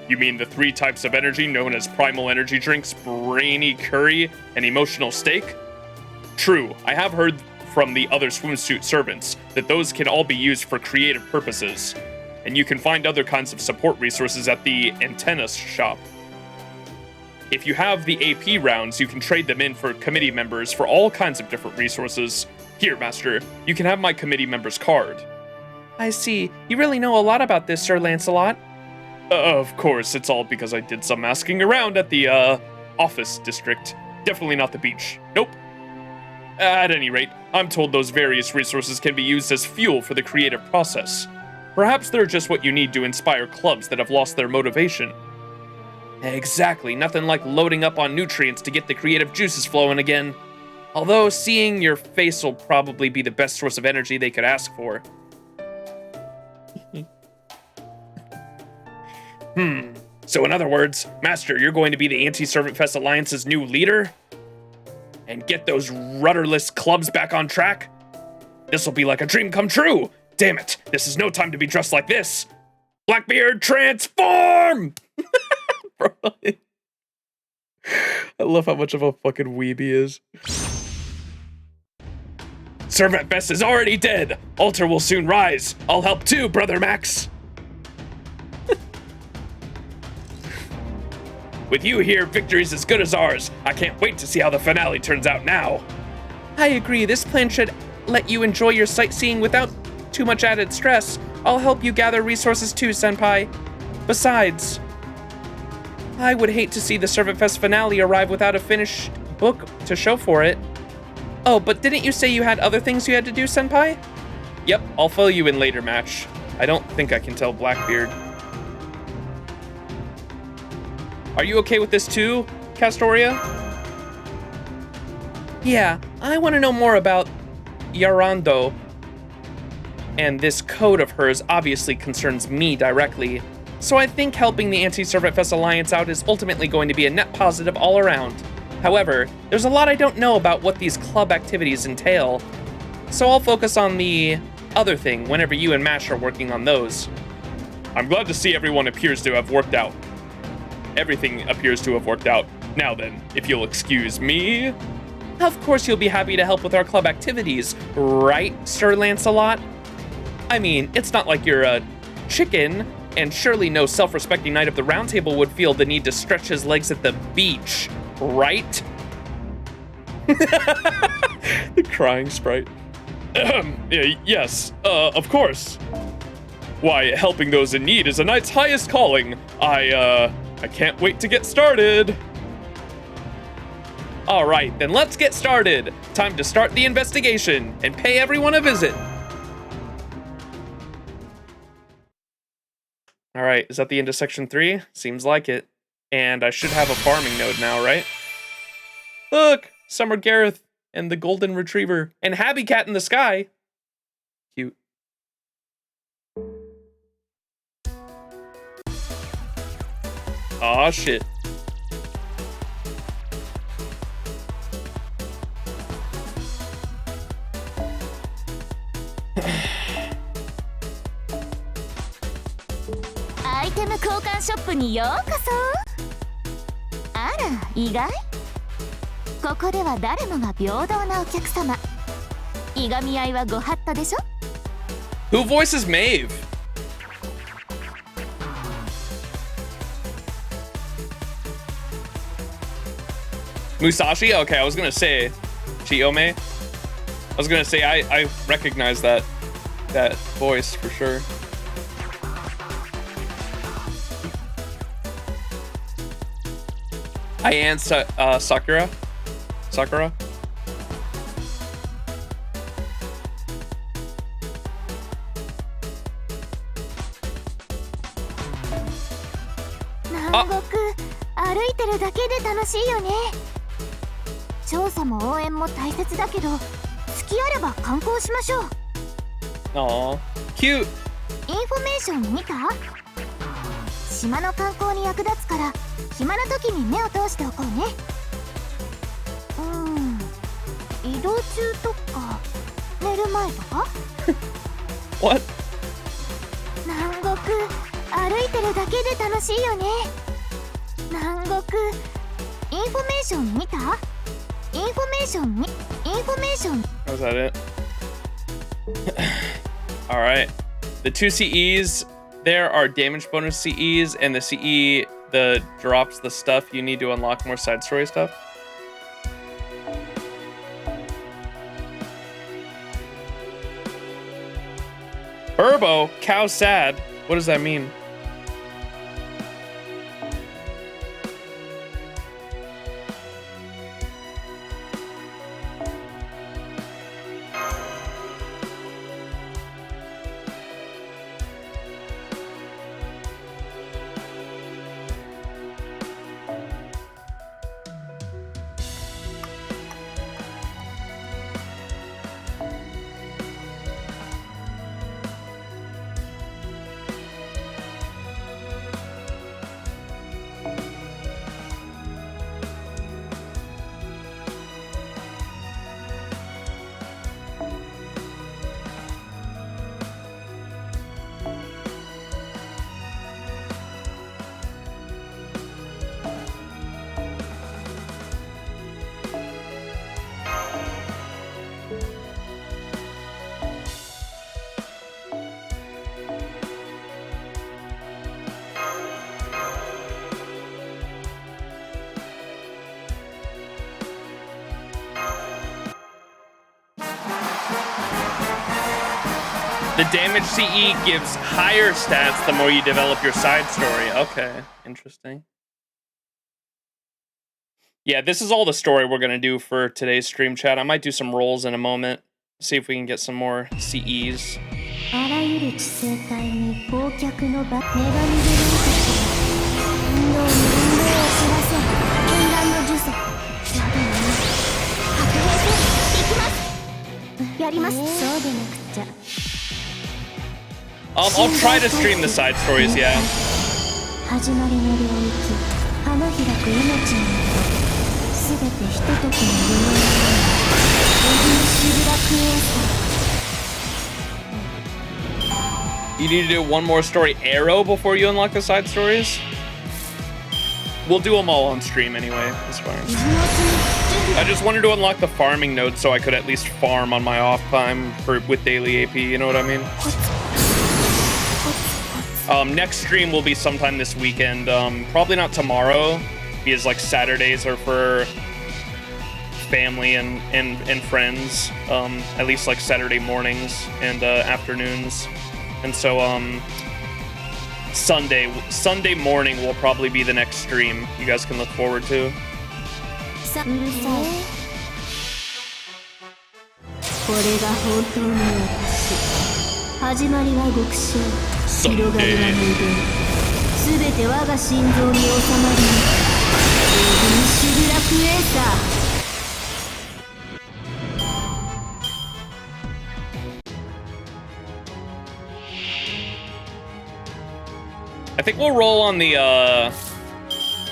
C: You mean the 3 types of energy known as primal energy drinks, brainy curry, and emotional steak? True, I have heard from the other swimsuit servants that those can all be used for creative purposes, and you can find other kinds of support resources at the antenna shop. If you have the AP rounds, you can trade them in for committee members for all kinds of different resources. Here, Master, you can have my committee member's card.
A: I see. You really know a lot about this, Sir Lancelot.
C: Of course, it's all because I did some asking around at the, office district. Definitely not the beach. Nope. At any rate, I'm told those various resources can be used as fuel for the creative process. Perhaps they're just what you need to inspire clubs that have lost their motivation.
A: Exactly, nothing like loading up on nutrients to get the creative juices flowing again. Although seeing your face will probably be the best source of energy they could ask for. So in other words, Master, you're going to be the Anti-Servant Fest Alliance's new leader? And get those rudderless clubs back on track? This'll be like a dream come true! Damn it, this is no time to be dressed like this! Blackbeard, transform! Bro, I love how much of a fucking weeb he is. Servant Fest is already dead! Altar will soon rise! I'll help too, Brother Max!
C: With you here, victory's as good as ours. I can't wait to see how the finale turns out now.
A: I agree. This plan should let you enjoy your sightseeing without too much added stress. I'll help you gather resources too, Senpai. Besides, I would hate to see the Servant Fest finale arrive without a finished book to show for it. Oh, but didn't you say you had other things you had to do, Senpai?
C: Yep, I'll fill you in later, match. I don't think I can tell Blackbeard. Are you okay with this too, Castoria?
A: Yeah, I want to know more about Yaraan-doo. And this code of hers obviously concerns me directly. So I think helping the Anti-Servant Fest Alliance out is ultimately going to be a net positive all around. However, there's a lot I don't know about what these club activities entail. So I'll focus on the other thing whenever you and Mash are working on those.
C: I'm glad to see everyone appears to have worked out. Everything appears to have worked out. Now then, if you'll excuse me...
A: Of course you'll be happy to help with our club activities, right, Sir Lancelot? I mean, it's not like you're a chicken, and surely no self-respecting Knight of the Round Table would feel the need to stretch his legs at the beach, right?
C: The crying sprite. Yes, of course. Why, helping those in need is a knight's highest calling. I can't wait to get started.
A: All right, then let's get started. Time to start the investigation and pay everyone a visit. All right, is that the end of section 3? Seems like it. And I should have a farming node now, right? Look, Summer Gareth and the Golden Retriever and Habby Cat in the sky. Cute. Aw, shit.
E: アイテム交換ショップにようこそ。あら、意外？ここでは誰もが平等なお客様。いがみ合いはご法度でしょ？
A: Who voices Maeve? Musashi? Okay, I was gonna say Chiyome. I was gonna say I recognize that voice for sure. I am Sakura. Sakura.
E: 南国、歩いてるだけで楽しいよね。調査も応援も大切だけど、隙あれば観光しましょう。
A: Aww, cute.
E: インフォメーション見た？島の観光に役立つから暇な時に目を通しておこうね。移動中とか寝る前とか
A: What?
E: 南国歩いてるだけで楽しいよね。南国インフォメーション見た？インフォメーション。
A: Was that it? Alright. The 2 CEs there are damage bonus CEs, and the CE that drops the stuff you need to unlock more side story stuff. Burbo, cow sad. What does that mean? The damage CE gives higher stats the more you develop your side story. Okay, interesting. Yeah, this is all the story we're gonna do for today's stream chat. I might do some rolls in a moment. See if we can get some more CEs.
E: あらゆる地生体に忘却の場女神でない運動に運動を知らせ絢爛の呪詛やでもな白兵戦行きますやりますそうでなくちゃ
A: I'll try to stream the side stories, yeah.
E: 始まりの領域花開く命の音すべてひとときの夢のようなエビシブラクエーサー
A: You need to do one more story arrow before you unlock the side stories? We'll do them all on stream anyway, that's fine. I just wanted to unlock the farming node so I could at least farm on my off time with daily AP, you know what I mean? Next stream will be sometime this weekend, probably not tomorrow, because like Saturdays are for family and friends, at least like Saturday mornings and afternoons. And so, Sunday morning will probably be the next stream you guys can look forward to. I think we'll roll on the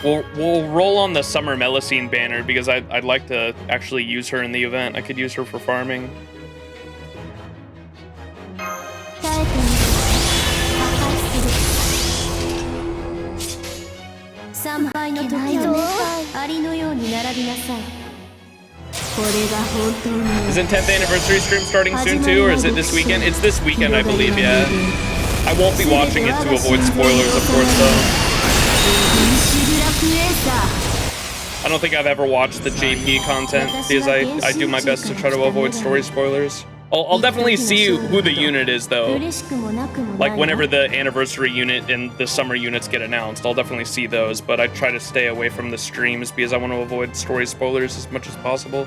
A: we'll roll on the Summer Melusine banner because I'd like to actually use her in the event. I could use her for farming. Isn't 10th anniversary stream starting soon too, or is it this weekend? It's this weekend, I believe, yeah. I won't be watching it to avoid spoilers, of course, though. I don't think I've ever watched the JP content because I do my best to try to avoid story spoilers. I'll definitely see who the unit is, though. Like, whenever the anniversary unit and the summer units get announced, I'll definitely see those, but I try to stay away from the streams because I want to avoid story spoilers as much as possible.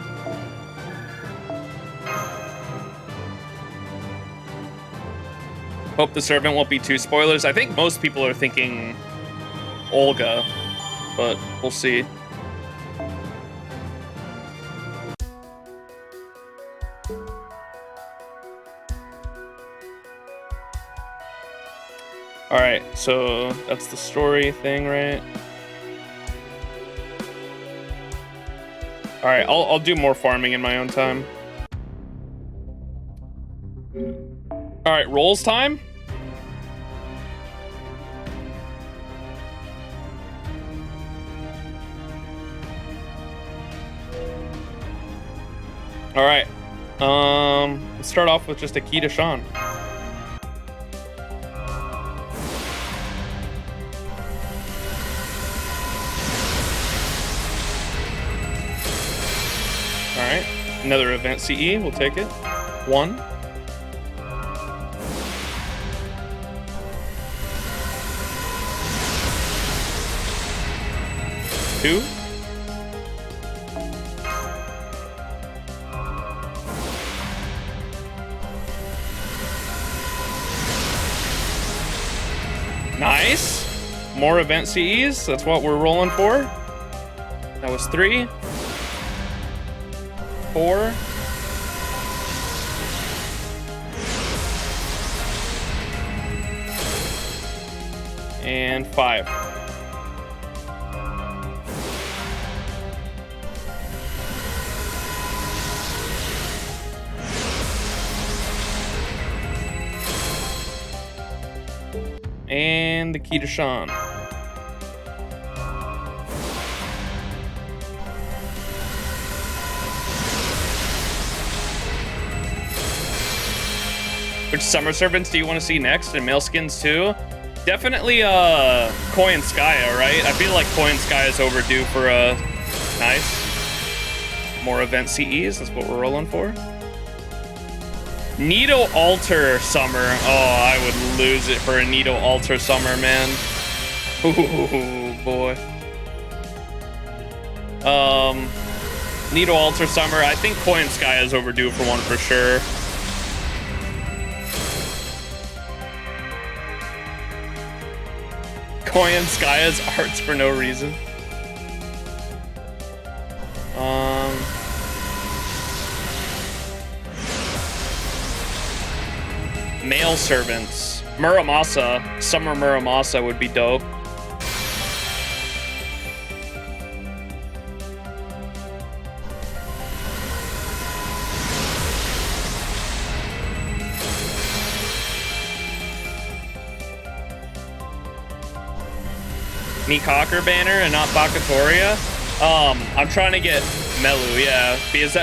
A: Hope the servant won't be too spoilers. I think most people are thinking Olga, but we'll see. Alright, so that's the story thing, right? Alright, I'll do more farming in my own time. Alright, rolls time? Alright. Let's start off with just a key to Sean. Alright. Another event CE, we'll take it. 1. 2. 'Nice! More event CEs, that's what we're rolling for. That was 3. 4. And 5. And the key to Sean. Which summer servants do you want to see next? And male skins too? Definitely Koi and Skya, right? I feel like Koi and Skya is overdue for a nice more event CEs. That's what we're rolling for. Nito Alter Summer. Oh, I would lose it for a Nito Alter Summer, man. Ooh, boy. Nito Alter Summer. I think Koi and Sky is overdue for one for sure. Koi and Skaya's arts for no reason. Male servants. Muramasa. Summer Muramasa would be dope. Mikakor banner and not Bakatoria. I'm trying to get Melu, yeah, because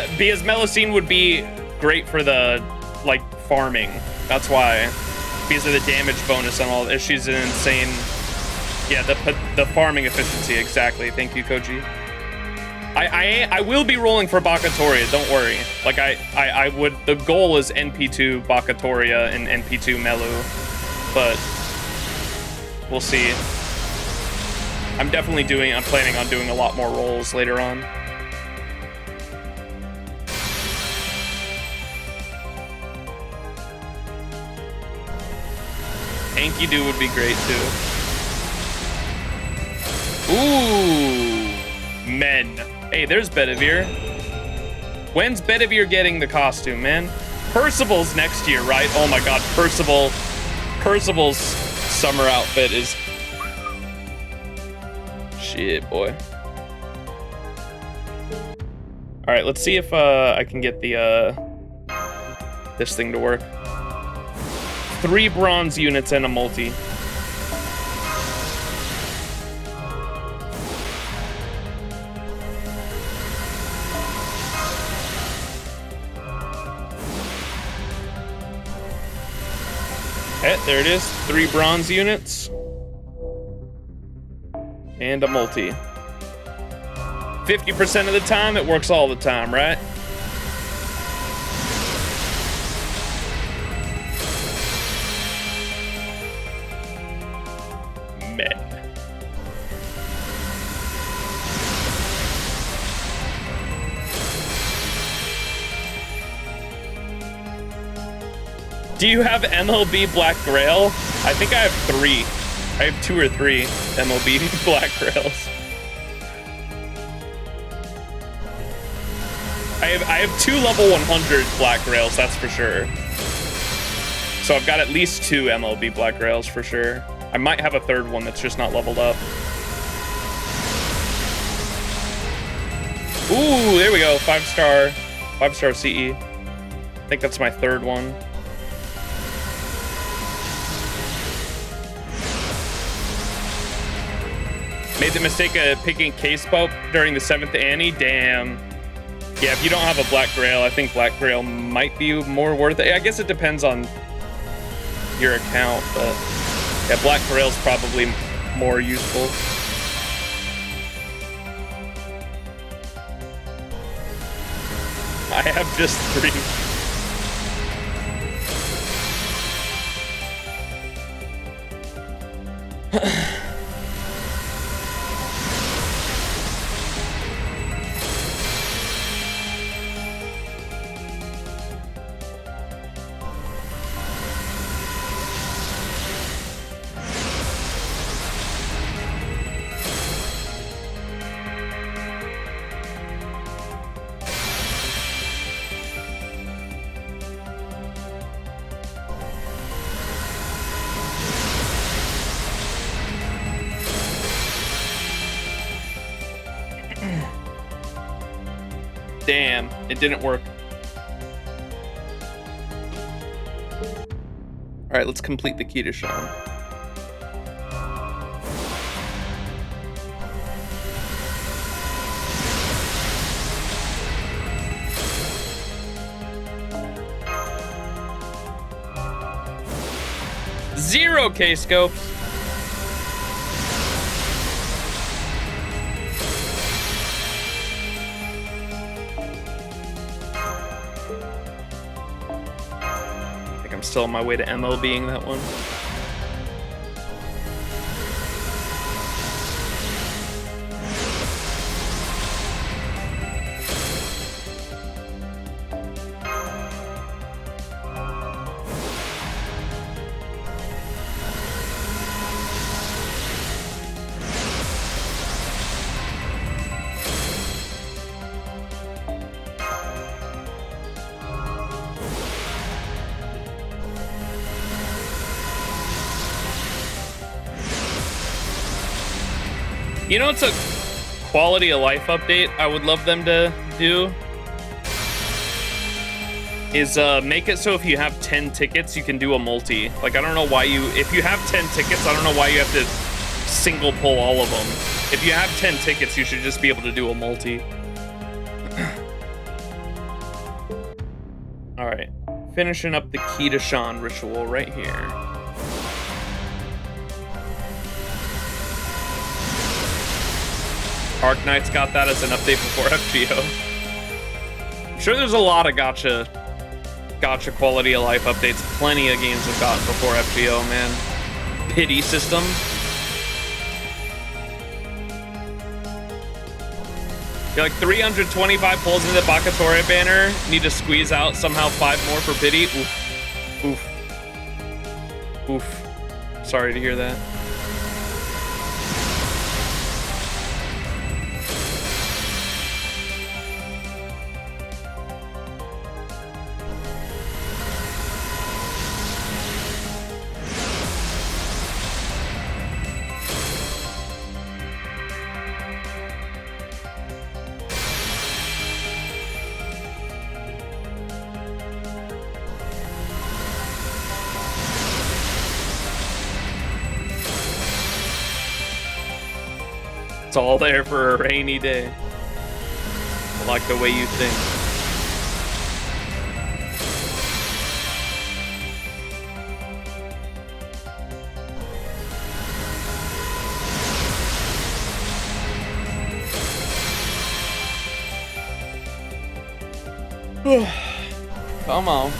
A: Melusine would be great for the like farming. That's why, because of the damage bonus and all. She's an insane, yeah, the farming efficiency, exactly. Thank you, Koji. I will be rolling for Bakatoria. Don't worry. Like I would. The goal is NP2 Bakatoria and NP2 Melu, but we'll see. I'm planning on doing a lot more rolls later on. Enkidu would be great too. Ooh, men. Hey, there's Bedivere. When's Bedivere getting the costume, man? Percival's next year, right? Oh my god, Percival's summer outfit is... Shit, boy. All right, let's see if I can get the this thing to work. 3 bronze units and a multi. There it is. 3 bronze units. And a multi. 50% of the time, it works all the time, right? Men. Do you have MLB Black Grail? I think I have 3. I have 2 or 3 MLB Black Grails. I have 2 level 100 Black Grails, that's for sure. So I've got at least 2 MLB Black Grails for sure. I might have a 3rd one that's just not leveled up. Ooh, there we go. 5-star CE. I think that's my 3rd one. Made the mistake of picking Case Pope during the 7th Annie. Damn. Yeah, if you don't have a Black Grail, I think Black Grail might be more worth it. I guess it depends on your account, but yeah, Black Grail's probably more useful. I have just 3. Damn, it didn't work. All right, let's complete the key to Sean. Zero K-scopes. still on my way to MLBing that one. You know, it's a quality of life update I would love them to do is make it so if you have 10 tickets, you can do a multi. Like, I don't know why if you have 10 tickets, I don't know why you have to single pull all of them. If you have 10 tickets, you should just be able to do a multi. All right, finishing up the Key to Sean ritual right here. Arc Knight's got that as an update before FGO. I'm sure there's a lot of gacha quality of life updates. Plenty of games have gotten before FGO, man. Pity system. You're like 325 pulls into the Bakatore banner. Need to squeeze out somehow 5 more for pity. Oof. Oof. Oof. Sorry to hear that. It's all there for a rainy day. I like the way you think. Come on.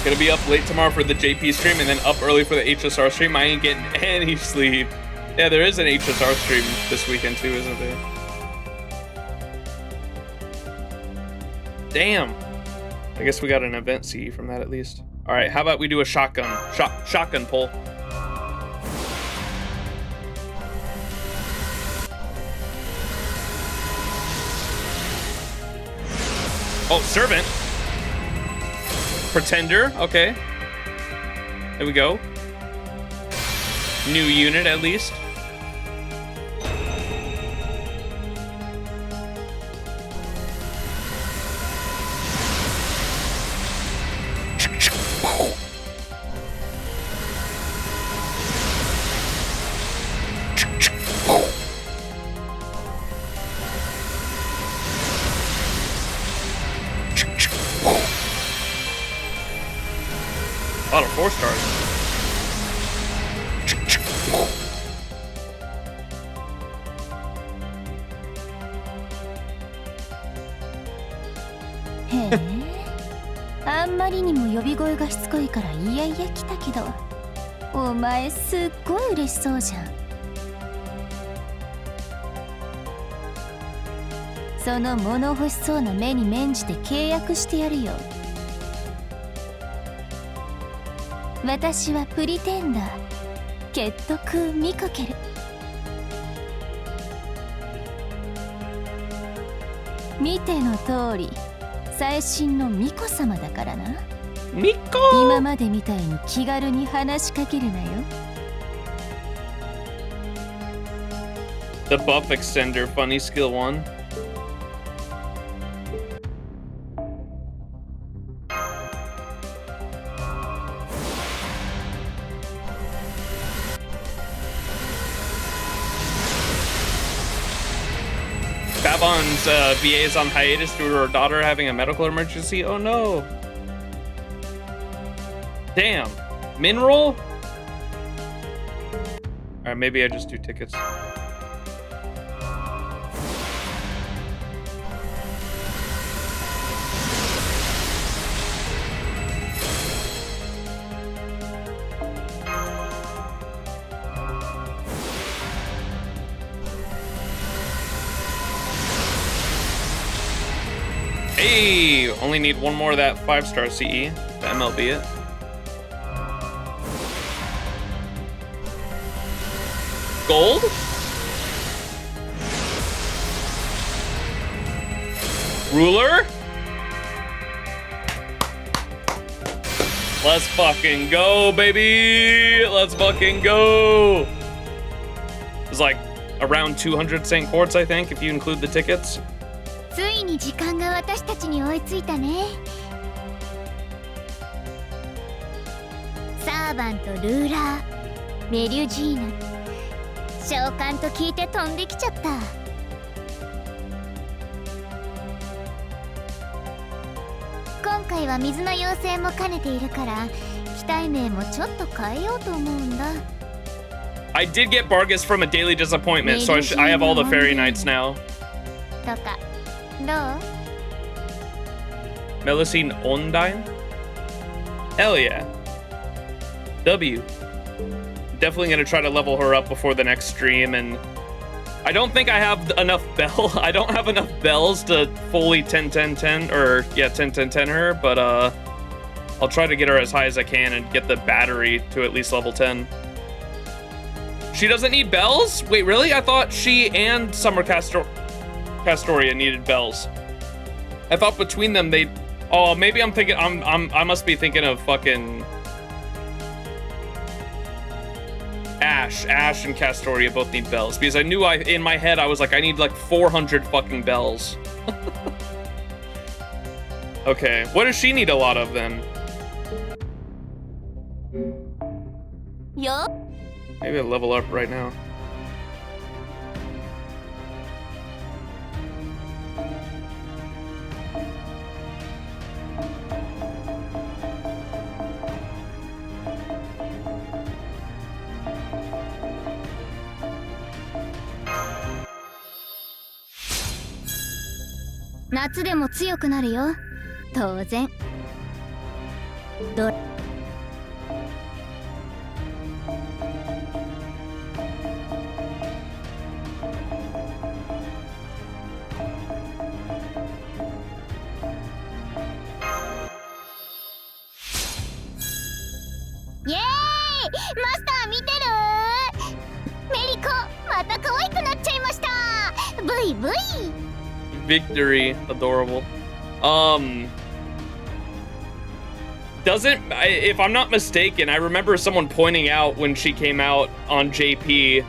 A: Gonna be up late tomorrow for the JP stream and then up early for the HSR stream. I ain't getting any sleep. Yeah, there is an HSR stream this weekend too, isn't there? Damn. I guess we got an event CE from that at least. All right, how about we do a shotgun pull? Oh, servant. Pretender, okay. There we go. New unit at least. A lot of 4 stars.
E: へえ、あんまりにも呼び声がしつこいからいやいや来たけど、お前すっごい嬉しそうじゃん。その物欲しそうな目に免じて契約してやるよ。私はプリテンダーケットクーミカケル。見ての通り最新の巫女様だからな。
A: 巫女。
E: 今までみたいに気軽に話しかけるなよ。
A: The buff extender, funny skill 1. funds. VA is on hiatus due to her daughter having a medical emergency. Oh no. Damn. Mineral? Alright, maybe I just do tickets. Hey, only need one more of that 5-star CE, the MLB it. Gold? Ruler? Let's fucking go, baby! Let's fucking go! It's like around 200 St. Quartz, I think, if you include the tickets.
E: ついに時間が私たちに追いついたね。サーバント、ルーラー、メリュジーナ、召喚と聞いて飛んできちゃった。今回は水の妖精も兼ねているから機体名もちょっと変えようと思うんだ。
A: I did get Bargus from a daily disappointment, so I have all the fairy knights now.
E: とかどう？
A: Melusine Ondine? Hell yeah. W. Definitely gonna try to level her up before the next stream, and I don't think I have enough I don't have enough bells to fully 10-10-10, or yeah, 10-10-10 her, but I'll try to get her as high as I can and get the battery to at least level 10. She doesn't need bells? Wait, really? I thought she and Summer Castoria needed bells. I thought between them they. Oh, maybe I'm thinking. I must be thinking of fucking Ash. Ash and Castoria both need bells because I knew in my head I was like I need like 400 fucking bells. Okay, what does she need a lot of then?
E: Yo.
A: Maybe I'll level up right now.
E: 「夏でも強くなるよ。当然。ど。 イエーイ！マスター見てる？メリコ、また可愛くなっちゃいました。ブイブイ。
A: Victory, adorable. If I'm not mistaken, I remember someone pointing out when she came out on JP,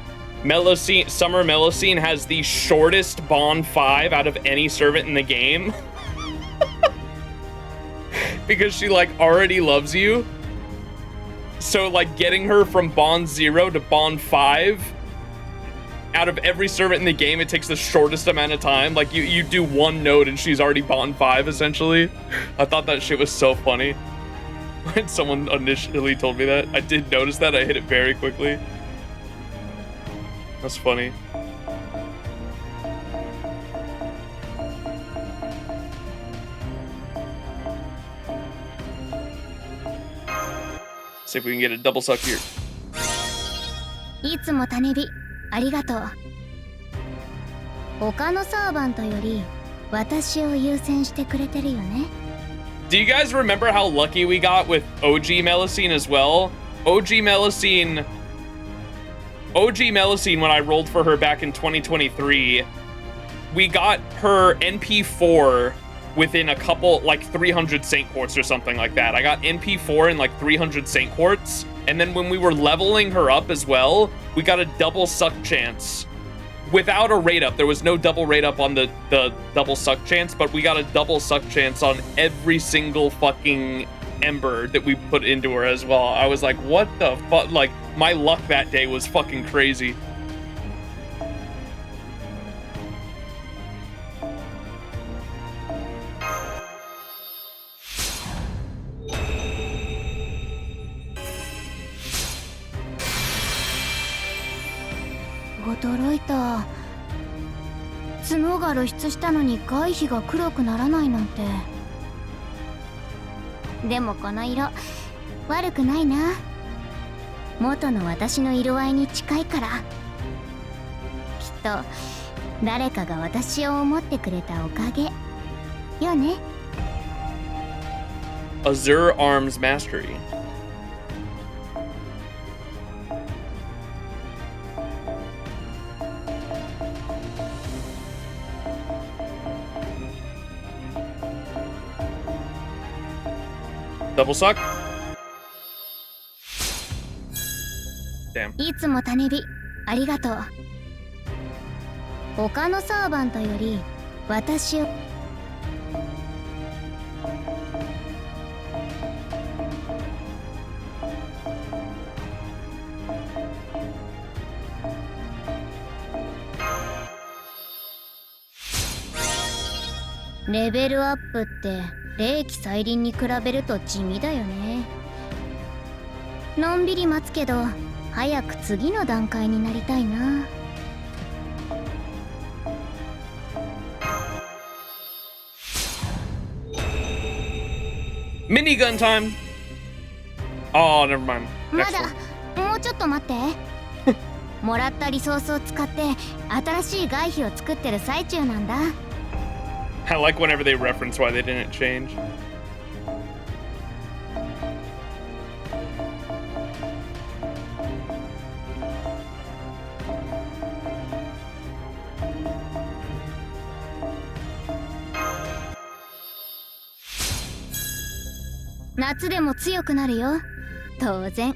A: Summer Melusine has the shortest Bond 5 out of any servant in the game. Because she like already loves you. So like getting her from Bond 0 to Bond 5, out of every servant in the game, it takes the shortest amount of time. Like you do one node and she's already Bond 5 essentially. I thought that shit was so funny. When someone initially told me that, I did notice that. I hit it very quickly. That's funny. See if we can get a double suck here.
E: いつも種火ありがとう。他のサーバントより私を優先してくれてるよね。
A: Do you guys remember how lucky we got with OG Melusine as well? OG Melusine, when I rolled for her back in 2023, we got her NP4 within a couple, like 300 St. Quartz or something like that. I got NP4 in like 300 St. Quartz, and then when we were leveling her up as well, we got a double suck chance. Without a rate up, there was no double rate up on the double suck chance, but we got a double suck chance on every single fucking ember that we put into her as well. I was like, what the fuck? Like, my luck that day was fucking crazy.
E: 驚いた。角が露出したのに外皮が黒くならないなんて。でもこの色悪くないな。元の私の色合いに近いから。きっと誰かが私を思ってくれたおかげよね。
A: Azure Arms Mastery. Double sock? Damn.
E: いつも種火ありがとう。他のサーバントより私をレベルアップって霊気再臨に比べると地味だよね。のんびり待つけど早く次の段階になりたいな。
A: Minigun time! Oh, never mind.
E: ま
A: Next
E: だ
A: one.
E: もうちょっと待って。もらったリソースを使って新しい外皮を作ってる最中なんだ。
A: I like whenever they reference why they didn't change.
E: 夏でも強くなるよ。当然。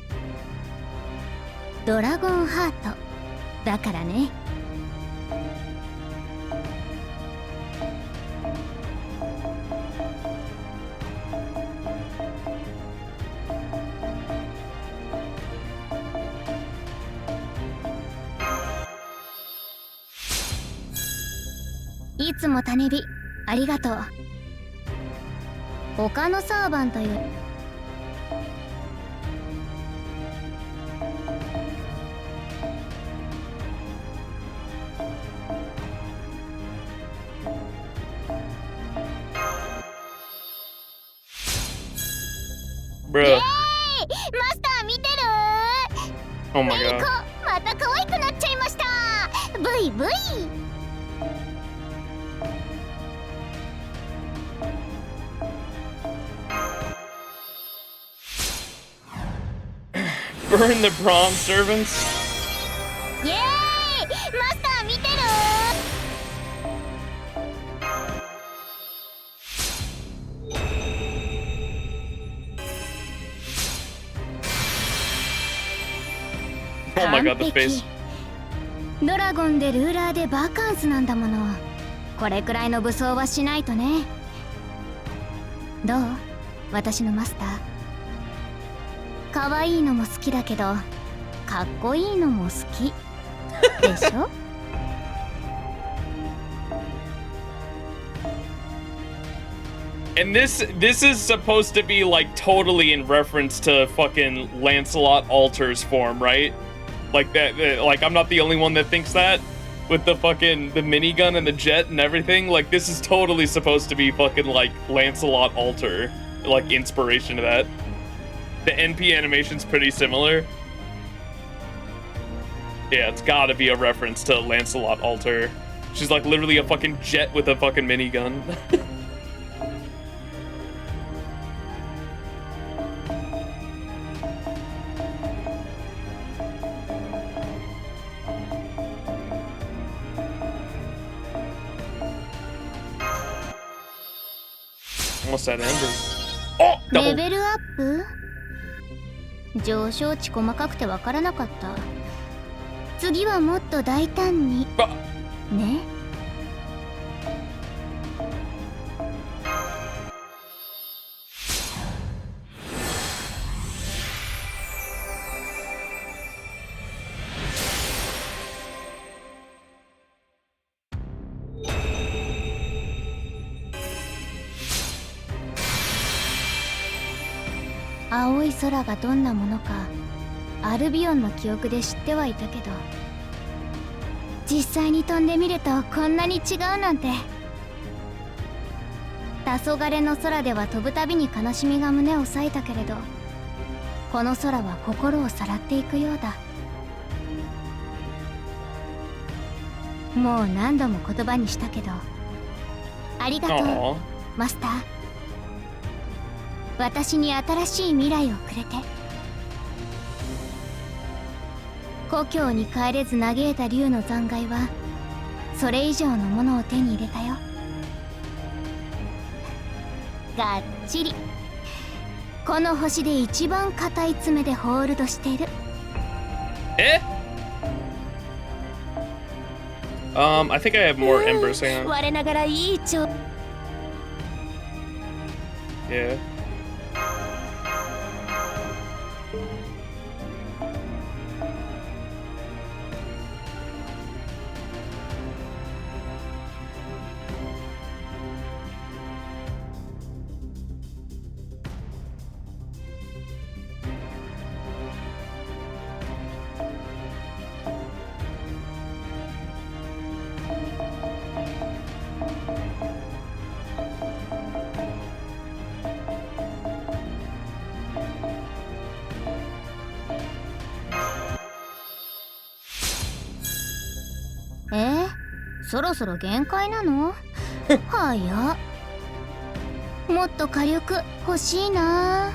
E: ドラゴンハートだからね。いつも種火ありがとう。他のサーバントより
A: Bruh.
E: イエーイ、マスター見てる？
A: Oh my
E: レイコ
A: god.
E: また可愛くなっちゃいました。ブイブイ。
A: Burn the bronze servants?
E: イエーイ、マスター見てる？
A: Oh my god, the face.
E: ドラゴンでルーラーでバカンスなんだもの。これくらいの武装はしないとね。どう？私のマスター。可愛いのも好きだけど、かっこいいのも好きでしょ？
A: And this is supposed to be like totally in reference to fucking Lancelot Alter's form, right? Like that, like I'm not the only one that thinks that with the fucking the minigun and the jet and everything. Like this is totally supposed to be fucking like Lancelot Alter, like inspiration to that. The NP animation's pretty similar. Yeah, it's gotta be a reference to Lancelot Alter. She's like literally a fucking jet with a fucking minigun. Almost at embers. Oh,
E: レ
A: double.
E: ベルアップ？上昇値細かくてわからなかった。次はもっと大胆に。ね。青い空がどんなものかアルビオンの記憶で知ってはいたけど、実際に飛んでみるとこんなに違うなんて。黄昏の空では飛ぶたびに悲しみが胸を裂いたけれど、この空は心をさらっていくようだ。もう何度も言葉にしたけど、ありがとう、
A: Aw.
E: マスター。私に新しい未来をくれて。故郷に帰れず嘆いた竜の残骸はそれ以上のものを手に入れたよ。がっちりこの星で一番硬い爪でホールドしてる。
A: Eh? I think I have more embers. Hang on.
E: 我ながらいい調。
A: Yeah.
E: 「そろそろ限界なの？早っ。もっと火力欲しいな。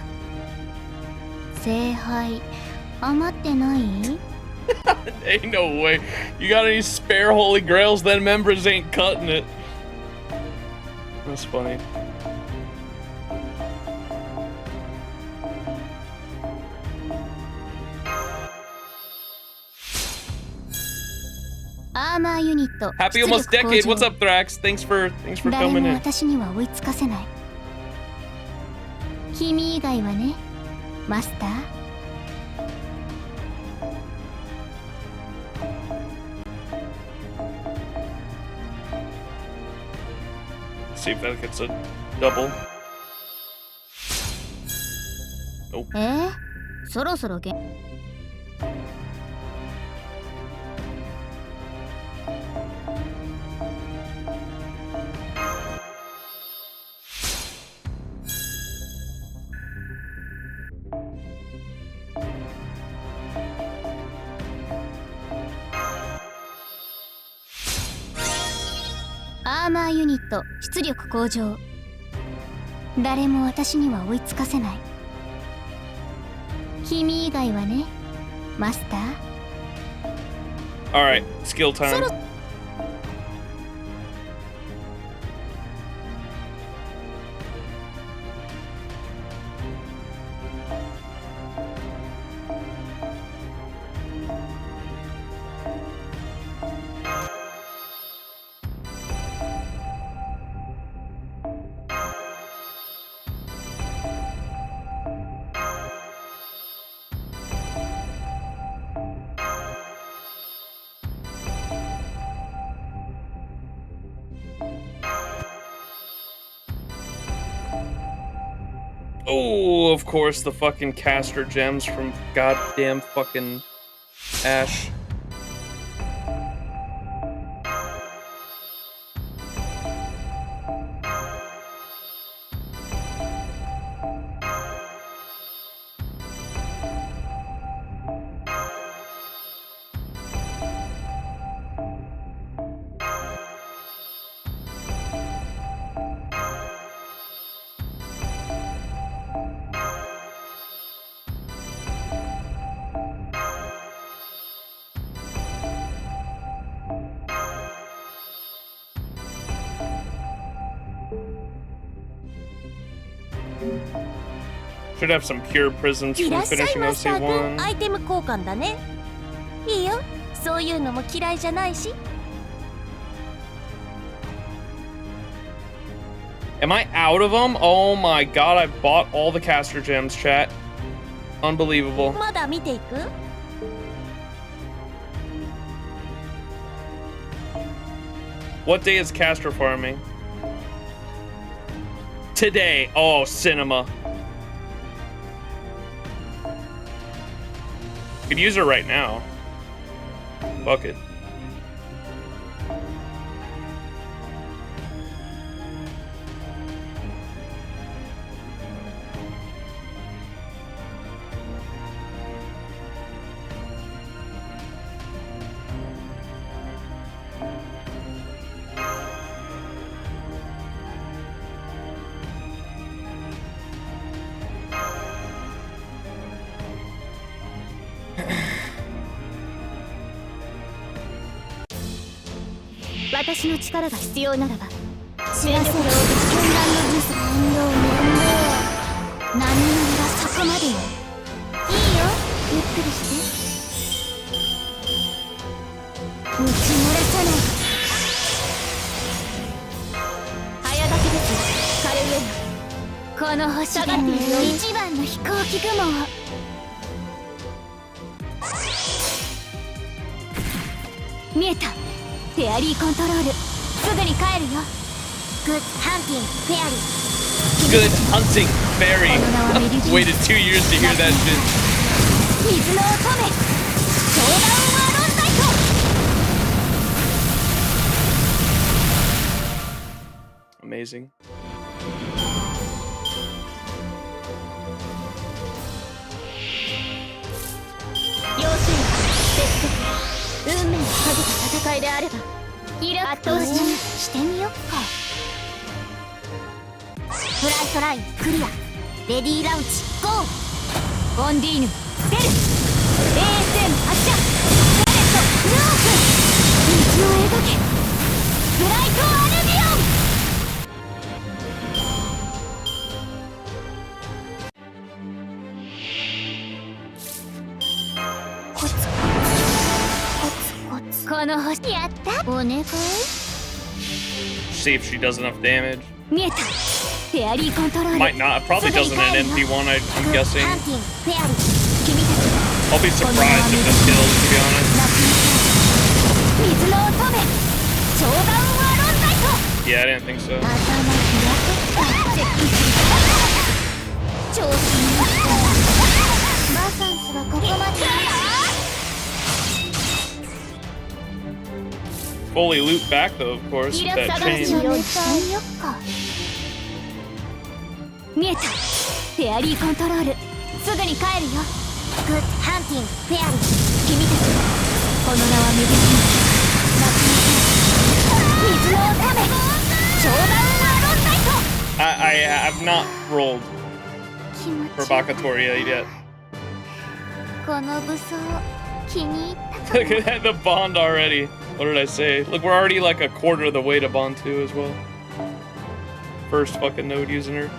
E: 聖杯余ってない？
A: Ain't no way. You got any spare holy grails? Then members ain't cutting it. That's funny.
E: アーマーユニット
A: Happy almost
E: 出力
A: decade.
E: 向
A: What's
E: 上。
A: up, Thrax? Thanks for
E: 誰
A: coming
E: も
A: in.
E: 私には追いつかせない。君以外はね、マスター。
A: See if that gets a double. Nope.
E: そろそろアーマーユニット出力向上。誰も私には追いつかせない。君以外はね、マスター。
A: Alright, skill time. Oh, of course, the fucking caster gems from goddamn fucking Ash. Should have some pure prisms
E: い
A: from
E: らっしゃい
A: finishing
E: マスター君、
A: OC1.
E: アイテム交換だね。いいよ、そういうのも嫌いじゃないし。
A: Am I out of them? Oh my god, I bought all the caster gems, chat. Unbelievable.
E: まだ見ていく？
A: What day is caster farming? Today. Oh, cinema. Could use her right now. Fuck it.
E: 私の力が必要ならば全力で拳断の武装運動何々がそこまでよ。いいよ、ゆっくりして打ち漏らさない。早書きですよ、カルエナ。この星で一番の飛行機雲を。見えた。フェアリーコントロール、すぐに帰るよ。グッドハンティングフェアリー。
A: Good hunting, fairy. Waited 2 years to hear that shit.
E: 水の乙女、超ダウンワーロンタイト。
A: Amazing.
E: 要するに運命をかけた戦いであれば圧倒してみよっか。フライトラインクリア。レディーラウンチゴー。オンディーヌ出る。 ASM 発射。ガレットルーク。道を描け。ブライトアルビオン。コツコツコツ。この星やった。お願い。
A: See if she does enough damage.
E: 見えた。フェアリーコントロール。
A: Might not. It probably doesn't in MP1. I'm guessing.
E: ハンティングフェアリー。君たち
A: I'll be surprised if this kills, to be honest.
E: 水の乙女、超ダウンワーロンタイト。
A: Yeah, I didn't think so.
E: 頭開けた。接近する。調子に乗ったバサンスはここまで。
A: Fully loot back though, of course,
E: イ
A: with
E: ラ
A: that
E: 探し
A: chain.
E: をしてみよっか。見えた。フェアリーコントロール、すぐに帰るよ。グッドハンティングフェアリー。君たちこの名はメディシン。水の乙女、超ダウンワーロンタイト。
A: I have not rolled
E: 気持
A: for
E: ちいい。
A: Bakatoria yet.
E: この武装気に入ったか
A: Look at that, the bond already. What did I say? Look, we're already like a quarter of the way to bond 2 as well. First fucking node using her.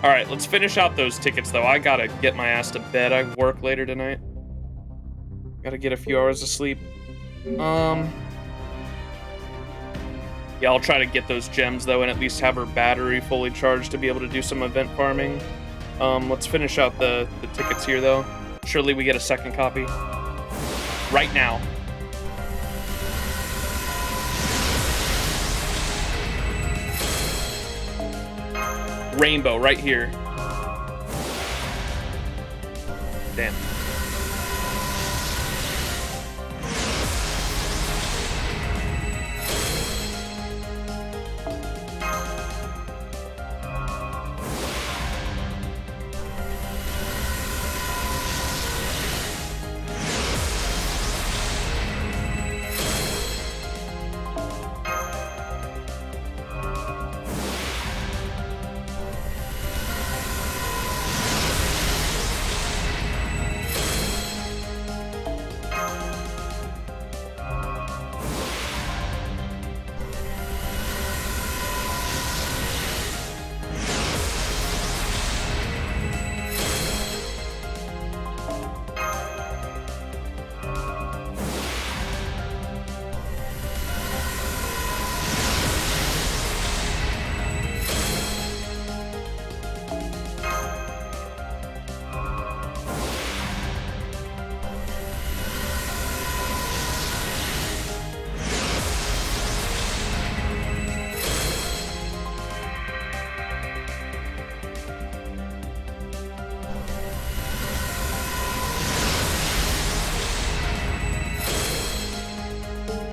A: Alright, let's finish out those tickets though. I gotta get my ass to bed. I work later tonight. Gotta get a few hours of sleep. Yeah, I'll try to get those gems though and at least have her battery fully charged to be able to do some event farming. Let's finish out the tickets here though. Surely we get a second copy. Right now. Rainbow right here. Damn.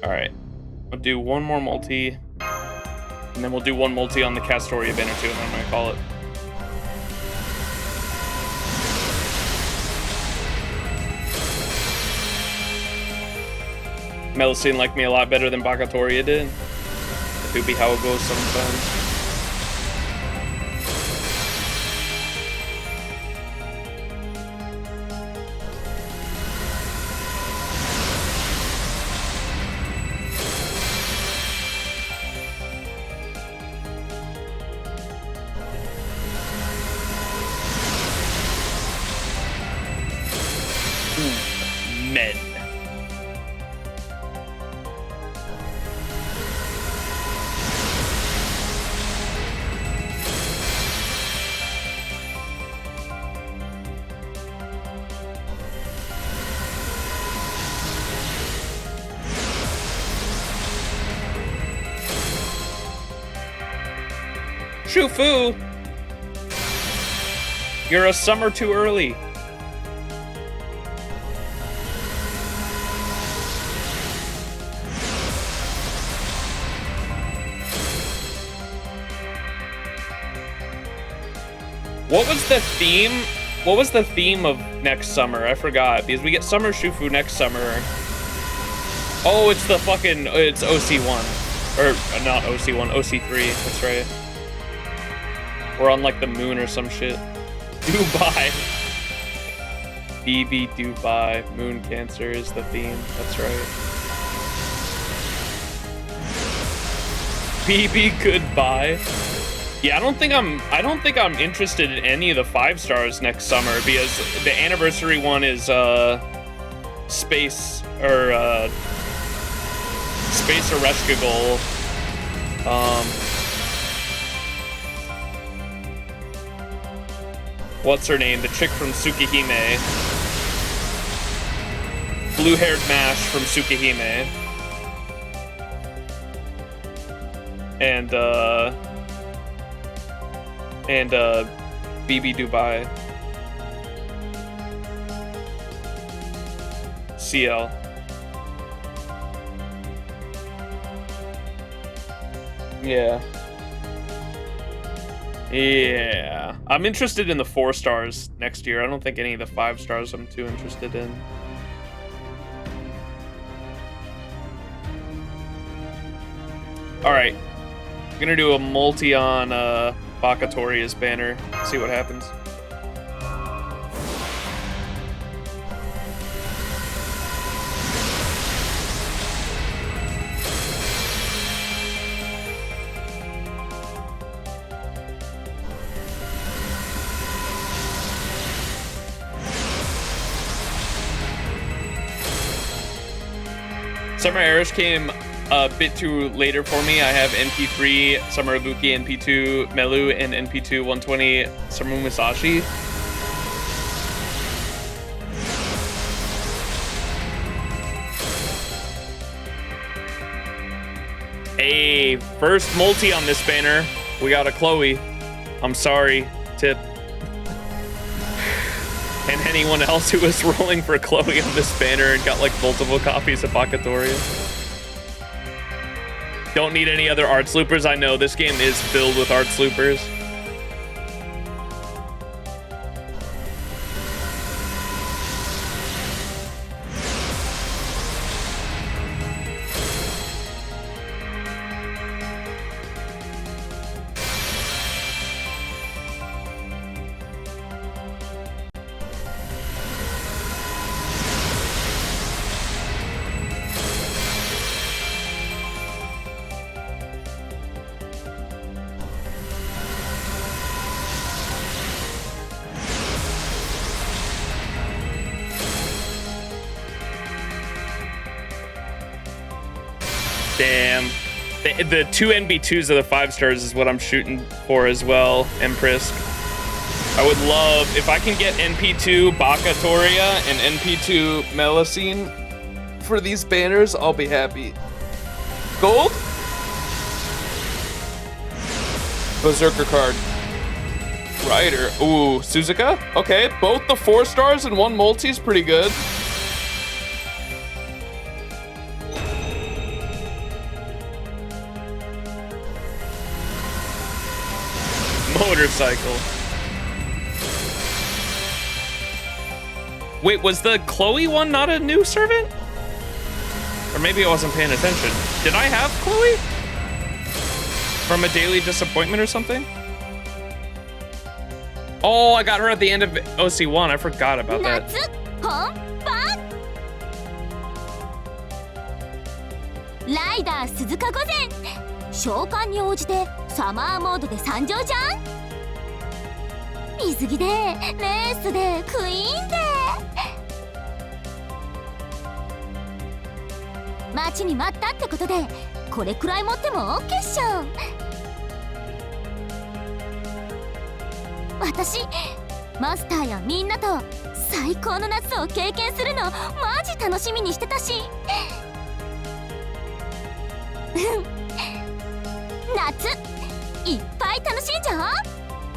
A: Alright. We'll do one more multi. And then we'll do one multi on the Castoria banner too, and then I'm gonna call it. Melusine liked me a lot better than Bakatoria did. That could be how it goes sometimes. men. Shufu! You're a summer too early. What was the theme? What was the theme of next summer? I forgot, because we get Summer Shufu next summer. Oh, it's the fucking, it's OC1. Or, not OC1, OC3, that's right. We're on like the moon or some shit. Dubai. BB Dubai. Moon Cancer is the theme. That's right. BB Goodbye. Yeah, I don't think I'm interested in any of the 5 stars next summer, because the anniversary one is Space Ereshkigal. What's her name? The chick from Tsukihime. Blue-haired Mash from Tsukihime. And BB Dubai. CL. Yeah. Yeah. I'm interested in the 4 stars next year. I don't think any of the 5 stars I'm too interested in. Alright. I'm gonna do a multi on Bakatoria's banner. See what happens. Summer Erish came a bit too later for me. I have NP3 Summer Ibuki, NP2 Melu, and NP2 120 Summer Musashi. Hey, first multi on this banner. We got a Chloe. I'm sorry, Tip. And anyone else who was rolling for Chloe on this banner and got like multiple copies of Bakatoria. Don't need any other Arts Loopers. I know this game is filled with Arts Loopers. Damn. The 2 NB2s of the 5 stars is what I'm shooting for as well, Empress. I would love, if I can get NP2 Bakatoria and NP2 Melusine for these banners, I'll be happy. Gold? Berserker card. Rider. Ooh, Suzuka? Okay, both the 4 stars and 1 multi is pretty good. Motorcycle. Wait, was the Chloe one not a new servant? Or maybe I wasn't paying attention. Did I have Chloe? From a Daily Disappointment or something? Oh, I got her at the end of OC1. I forgot about that.
E: Rider Suzuka 御前召喚に応じてサマーモードで参上じゃん。水着でレースでクイーンで待ちに待ったってことでこれくらい持っても OK っしょ。私マスターやみんなと最高の夏を経験するのマジ楽しみにしてたし夏いっぱい楽しんじゃおう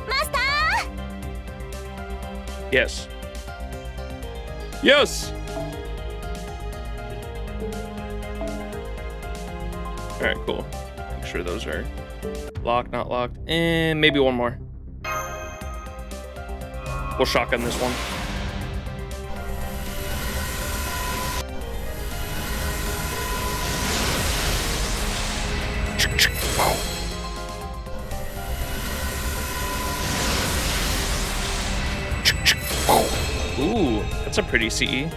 E: マスター。
A: Yes. Yes. All right, cool. Make sure those are locked, not locked, and maybe one more. We'll shotgun this one. Ooh, that's a pretty CE.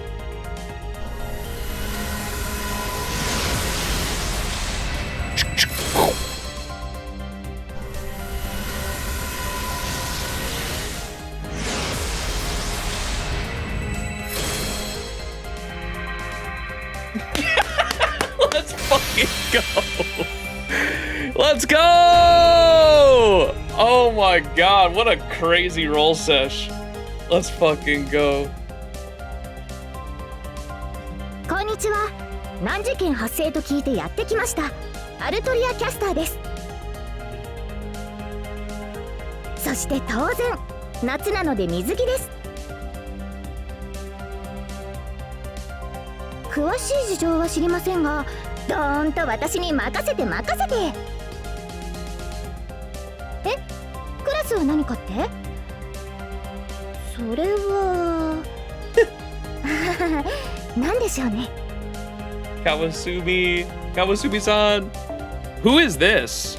A: Let's fucking go. Let's go. Oh my god, what a crazy roll sesh. Let's fucking go.
E: こんにちは。難事件発生と聞いてやってきましたアルトリアキャスターです。そして当然夏なので水着です。詳しい事情は知りませんがどーんと私に任せて任せて。え、クラスは何かって？それは何でしょうね。
A: Kawasumi-san. Who is this?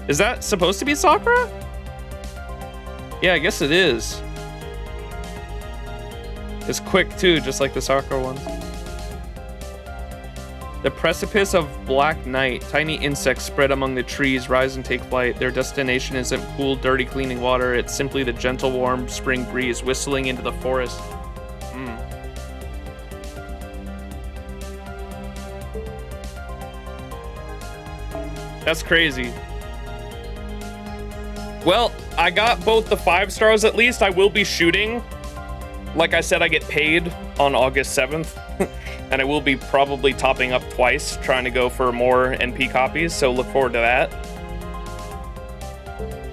A: Is that supposed to be Sakura? Yeah, I guess it is. It's quick too, just like the Sakura one. The precipice of black night. Tiny insects spread among the trees, rise and take flight. Their destination isn't cool, dirty, cleaning water. It's simply the gentle, warm spring breeze whistling into the forest. That's crazy. Well, I got both the 5 stars at least. I will be shooting. Like I said, I get paid on August 7th. And I will be probably topping up twice, trying to go for more NP copies, so look forward to that.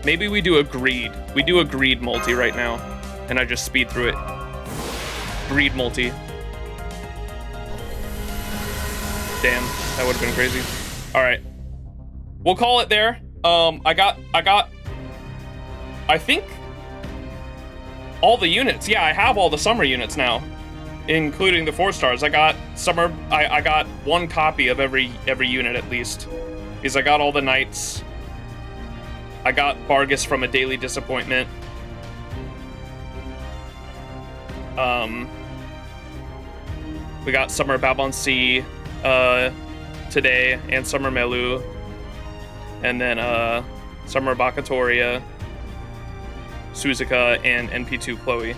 A: Maybe we do a greed. We do a greed multi right now, and I just speed through it. Greed multi. Damn, that would have been crazy. All right, we'll call it there. I think all the units. Yeah, I have all the summer units now, including the 4 stars. I got summer. I got 1 copy of every unit at least, because I got all the knights. I got Vargas from A Daily Disappointment. We got Summer Babon C today, and Summer Melu, and then Summer Bakatoria, Suzuka, and NP2 Chloe.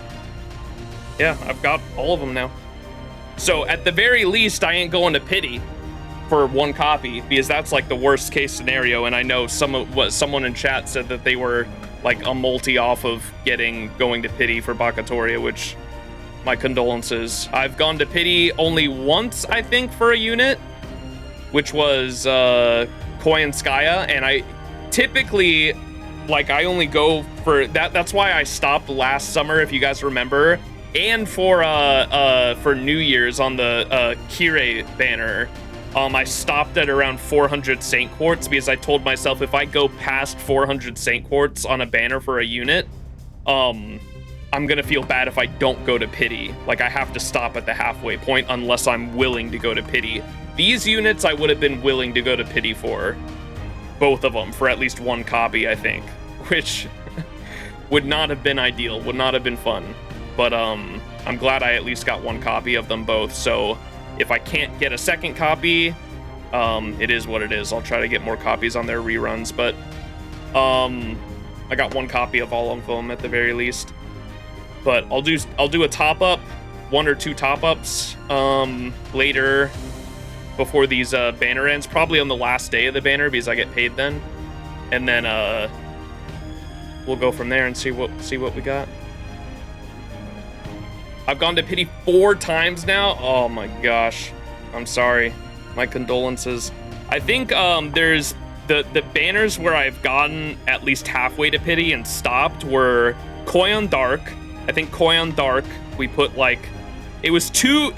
A: Yeah, I've got all of them now. So at the very least, I ain't going to pity for 1 copy, because that's like the worst case scenario. And I know someone in chat said that they were like a multi off of going to pity for Bakatoria, which my condolences. I've gone to pity only once, I think, for a unit, which was Koyanskaya, and I typically I only go for that. That's why I stopped last summer, if you guys remember, and for New Year's on the Kirei banner. I stopped at around 400 Saint Quartz, because I told myself if I go past 400 Saint Quartz on a banner for a unit, I'm gonna feel bad if I don't go to pity. Like, I have to stop at the halfway point unless I'm willing to go to pity. These units I would have been willing to go to pity for, both of them, for at least 1 copy, I think, which would not have been ideal, would not have been fun. But I'm glad I at least got 1 copy of them both. So if I can't get a 2nd copy, it is what it is. I'll try to get more copies on their reruns, but I got 1 copy of all of them at the very least. But I'll do a top up, 1 or 2 top ups later before these banner ends, probably on the last day of the banner because I get paid then, and then we'll go from there and see what we got. I've gone to pity 4 times now. Oh my gosh, I'm sorry. My condolences. I think there's the banners where I've gotten at least halfway to pity and stopped were Koyon Dark. I think Koyon Dark, we put like, it was two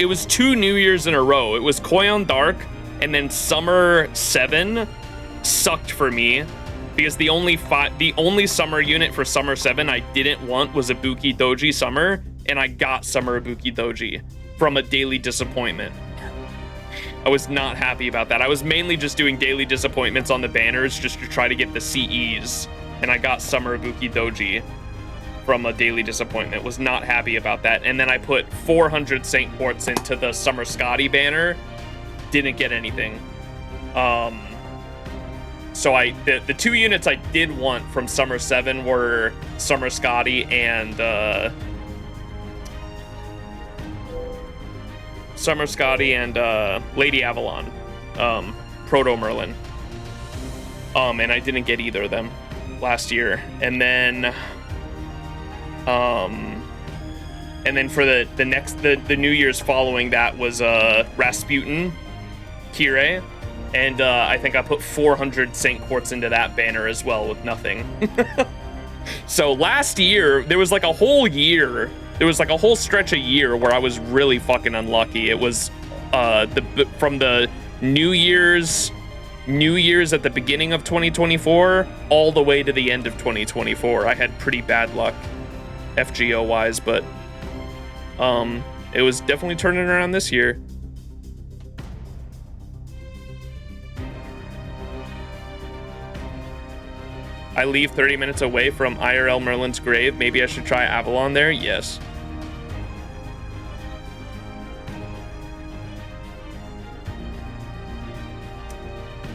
A: New Years in a row. It was Koyon Dark, and then Summer 7 sucked for me because the only summer unit for Summer 7 I didn't want was Ibuki Doji Summer, and I got Summer Ibuki Doji from a daily disappointment. I was not happy about that. I was mainly just doing daily disappointments on the banners just to try to get the CEs, and I got Summer Ibuki Doji from a daily disappointment. Was not happy about that. And then I put 400 Saint Quartz into the Summer Scotty banner. Didn't get anything. So the 2 units I did want from Summer 7 were Summer Scotty and Lady Avalon, Proto Merlin. And I didn't get either of them last year. And then for the New Year's following that was Rasputin, Kirei, and I think I put 400 Saint Quartz into that banner as well with nothing. So last year there was like a whole stretch of year where I was really fucking unlucky. It was from the New Year's at the beginning of 2024 all the way to the end of 2024. I had pretty bad luck FGO wise, but it was definitely turning around this year. I leave 30 minutes away from IRL Merlin's grave. Maybe I should try Avalon there. Yes.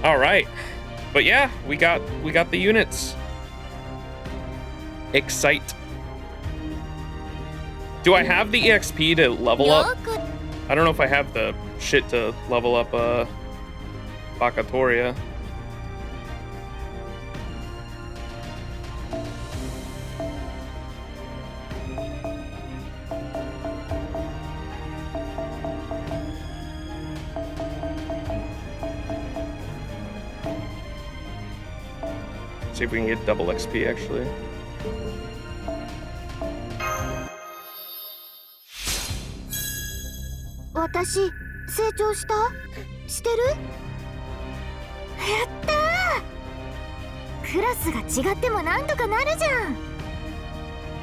A: All right, but yeah, we got the units. Excite. Do I have the EXP to level up? I don't know if I have the shit to level up Bakatoria. See if we can get double XP actually.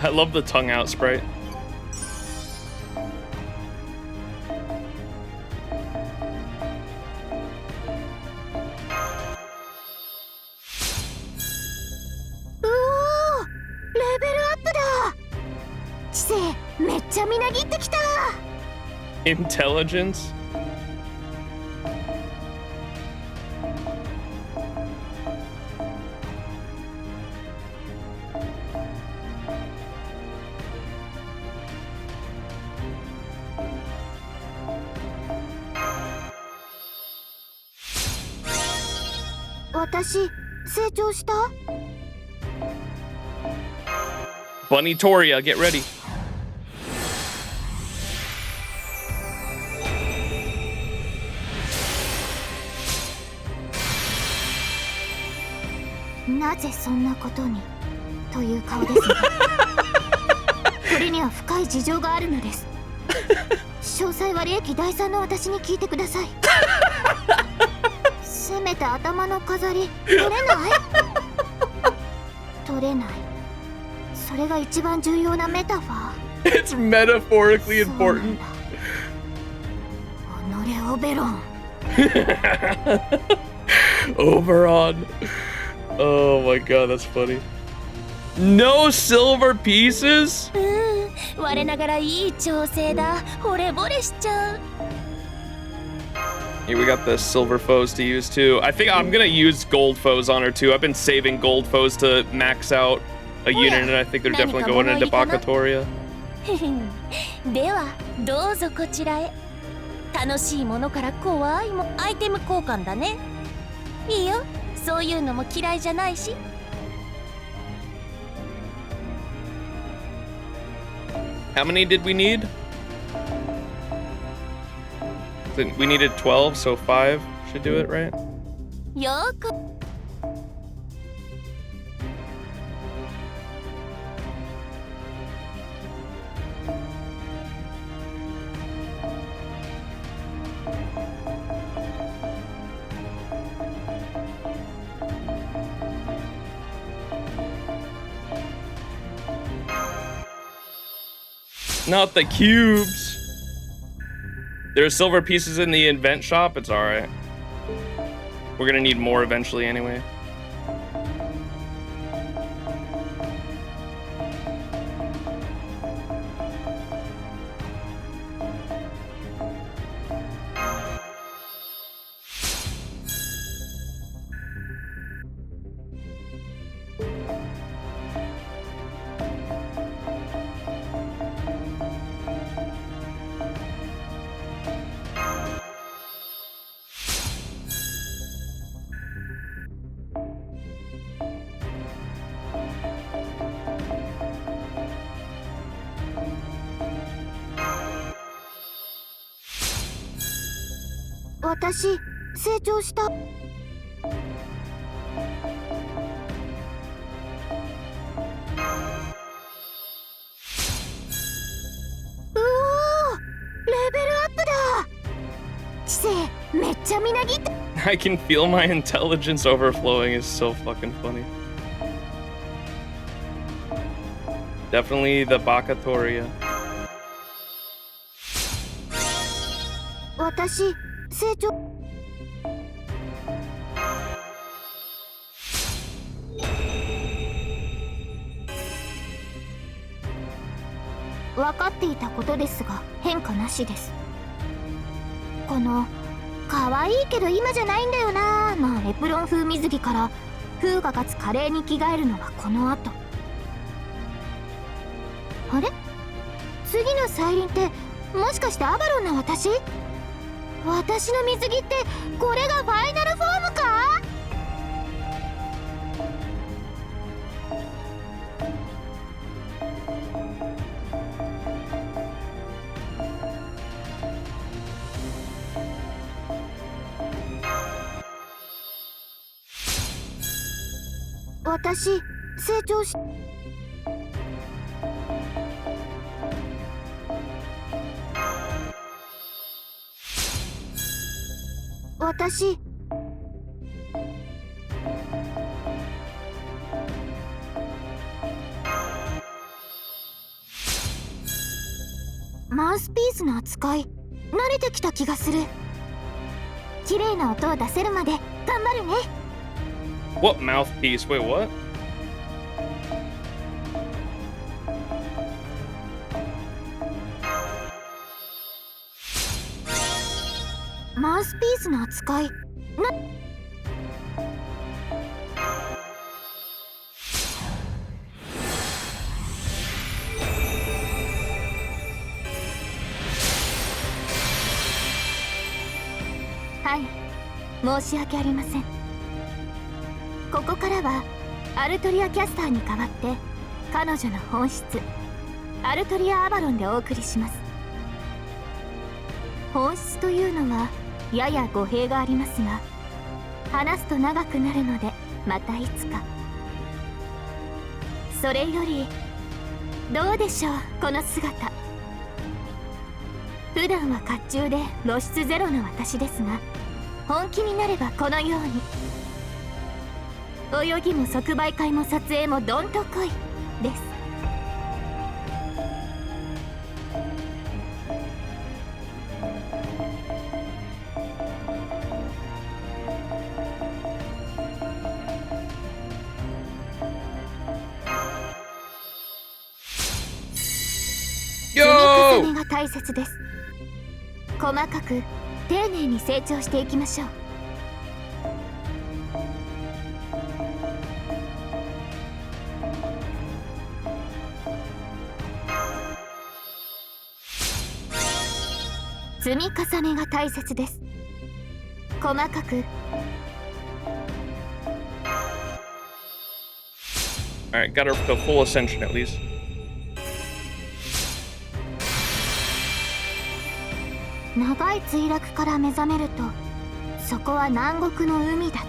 A: I love the tongue out sprite. Intelligence? Bunny Toria, get ready. It's metaphorically important. Oberon. Oh my god, that's funny. No silver pieces? Here we got the silver foes to use too. I think I'm gonna use gold foes on her too. I've been saving gold foes to max out a unit, and I think they're definitely going into Bakatoria.
E: 楽しいものから怖いもアイテム交換だね。いいよ、そういうのも嫌いじゃないし。
A: How many did we need? We needed 12, so 5 should do it, right?
E: よーく
A: Not the cubes. There's silver pieces in the invent shop. It's alright. We're gonna need more eventually anyway.
E: 私成長した。うおー、レベルアップだ。知性めっちゃみなぎった。
A: I can feel my intelligence overflowing is so fucking funny. Definitely the Bakatoria.
E: 私成長。分かっていたことですが変化なしです。この可愛いけど今じゃないんだよなのエプロン風水着から風が勝つ華麗に着替えるのはこの後。あれ、次の再臨ってもしかしてアバロンの私の水着ってこれがファイナルフォームか。私成長し。私マウスピースの扱い慣れてきた気がする。綺麗な音を出せるまで頑張るね。
A: What mouthpiece? Wait, what?
E: マウスピースの扱いな。はい、申し訳ありません。ここからはアルトリアキャスターに代わって彼女の本質アルトリア・アバロンでお送りします。本質というのはやや語弊がありますが話すと長くなるのでまたいつか。それよりどうでしょうこの姿。普段は甲冑で露出ゼロの私ですが本気になればこのように泳ぎも即売会も撮影もどんとこいです。積み重ねが大切です。細かく丁寧に成長していきましょう。積み重ねが大切です。細かく。
A: Alright, got her the full ascension at least.
E: 長い墜落から目覚めると、そこは南国の海だっ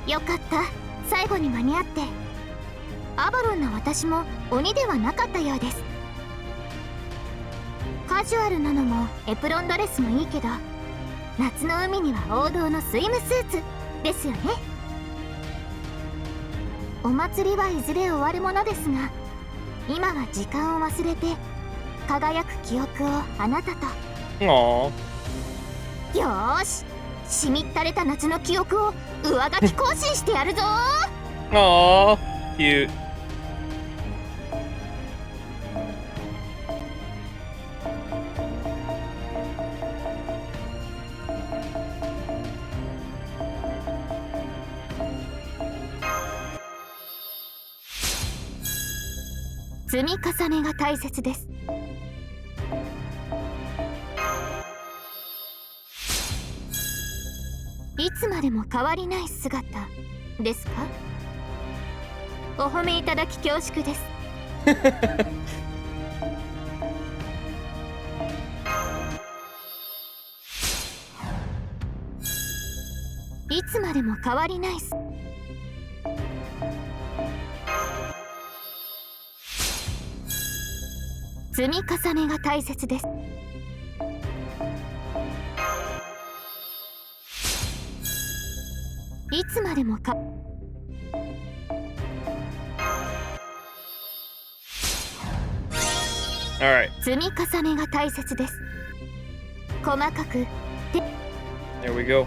E: た。よかった、最後に間に合って。アバロンな私も鬼ではなかったようです。カジュアルなのもエプロンドレスもいいけど、夏の海には王道のスイムスーツですよね。お祭りはいずれ終わるものですが、今は時間を忘れて輝く記憶をあなたと。よーし、しみったれた夏の記憶を上書き更新してやるぞー。
A: Aww, cute.
E: 「積み重ねが大切です。いつまでも変わりない姿ですか？お褒めいただき恐縮です。いつまでも変わりないす。積み重ねが大切です。いつまでもか。
A: Alright.
E: 積み重ねが大切です。細かく。
A: There we go.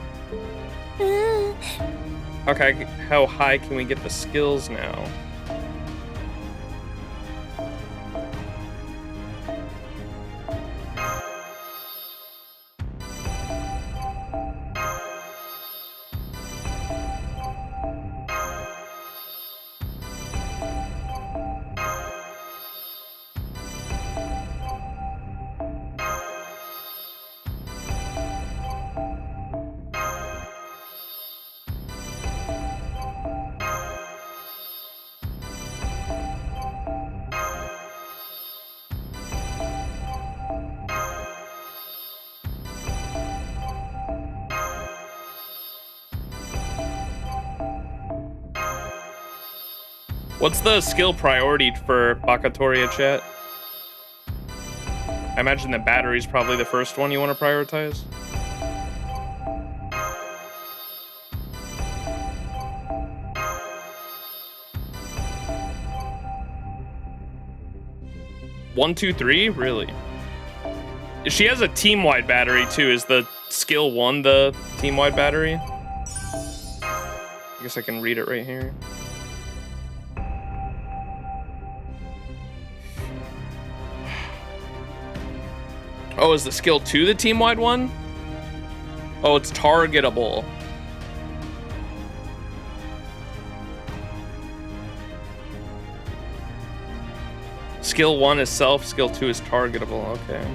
A: Okay, how high can we get the skills now? What's the skill priority for Bakatoria, chat? I imagine the battery's probably the first one you want to prioritize. One, two, three? Really? She has a team-wide battery too. Is the skill 1 the team-wide battery? I guess I can read it right here. Oh, is the skill 2 the team-wide one? Oh, it's targetable. Skill 1 is self, skill 2 is targetable, okay.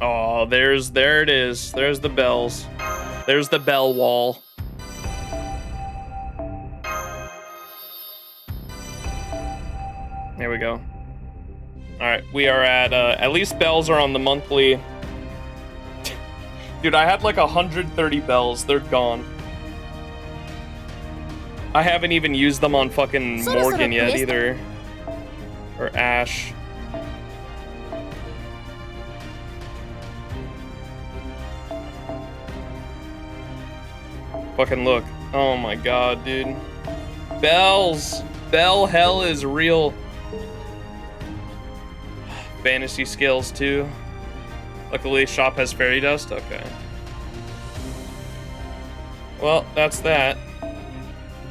A: Oh, there it is. There's the bells. There's the bell wall. There we go. All right, we are at least bells are on the monthly. Dude, I had like 130 bells. They're gone. I haven't even used them on fucking Morgan yet either. Or Ash. Fucking look. Oh my god, dude. Bells! Bell hell is real. Fantasy skills too. Luckily, shop has fairy dust. Okay. Well, that's that.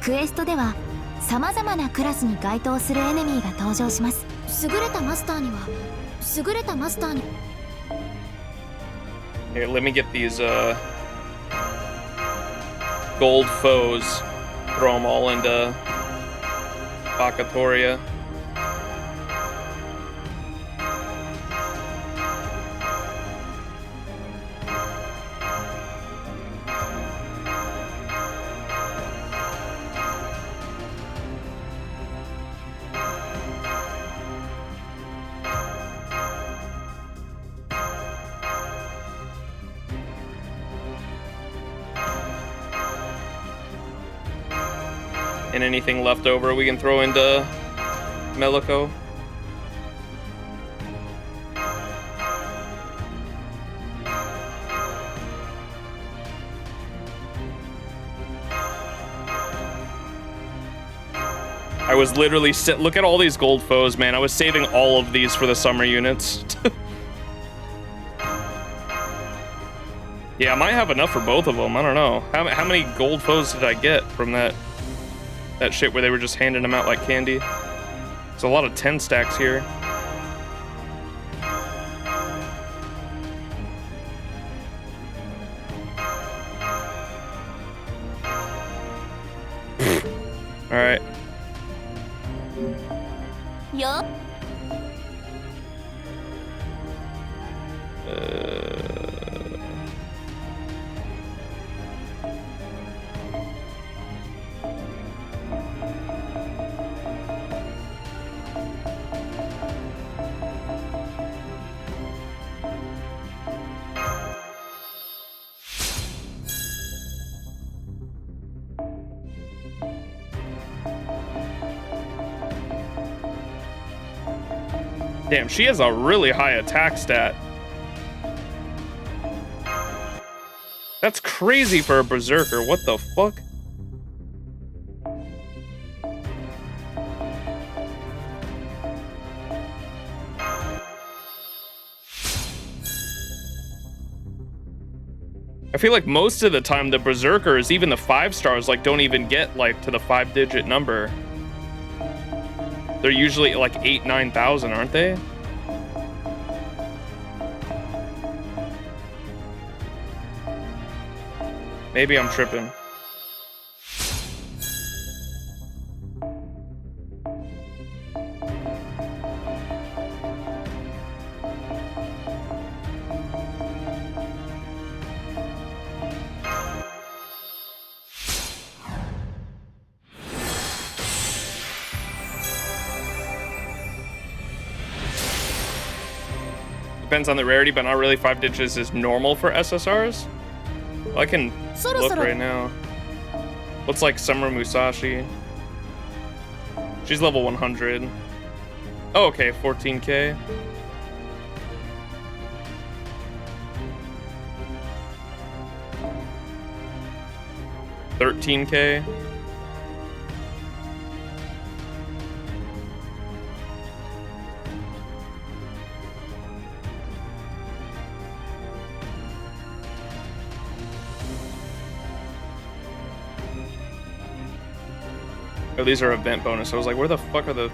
E: クエストでは様々なクラスに該当するエネミーが登場します。優れたマスターには優れたマスターに
A: Here, let me get these gold foes. Throw them all into Bakatoria. And anything left over we can throw into Melico. I was literally look at all these gold foes, man. I was saving all of these for the summer units. Yeah, I might have enough for both of them. I don't know. How many gold foes did I get from that shit where they were just handing them out like candy? There's a lot of 10 stacks here. All right.
E: Yup.
A: Damn, she has a really high attack stat. That's crazy for a berserker. What the fuck? I feel like most of the time the berserkers, even the 5 stars, like don't even get like to the 5-digit number. They're usually like 8,000-9,000, aren't they? Maybe I'm tripping. Depends on the rarity, but not really. 5 digits is normal for SSRs. Well, I can look right now. What's like Summer Musashi? She's level 100. Oh, okay, 14k. $13k. Oh, these are event bonus. I was like, where the fuck are the...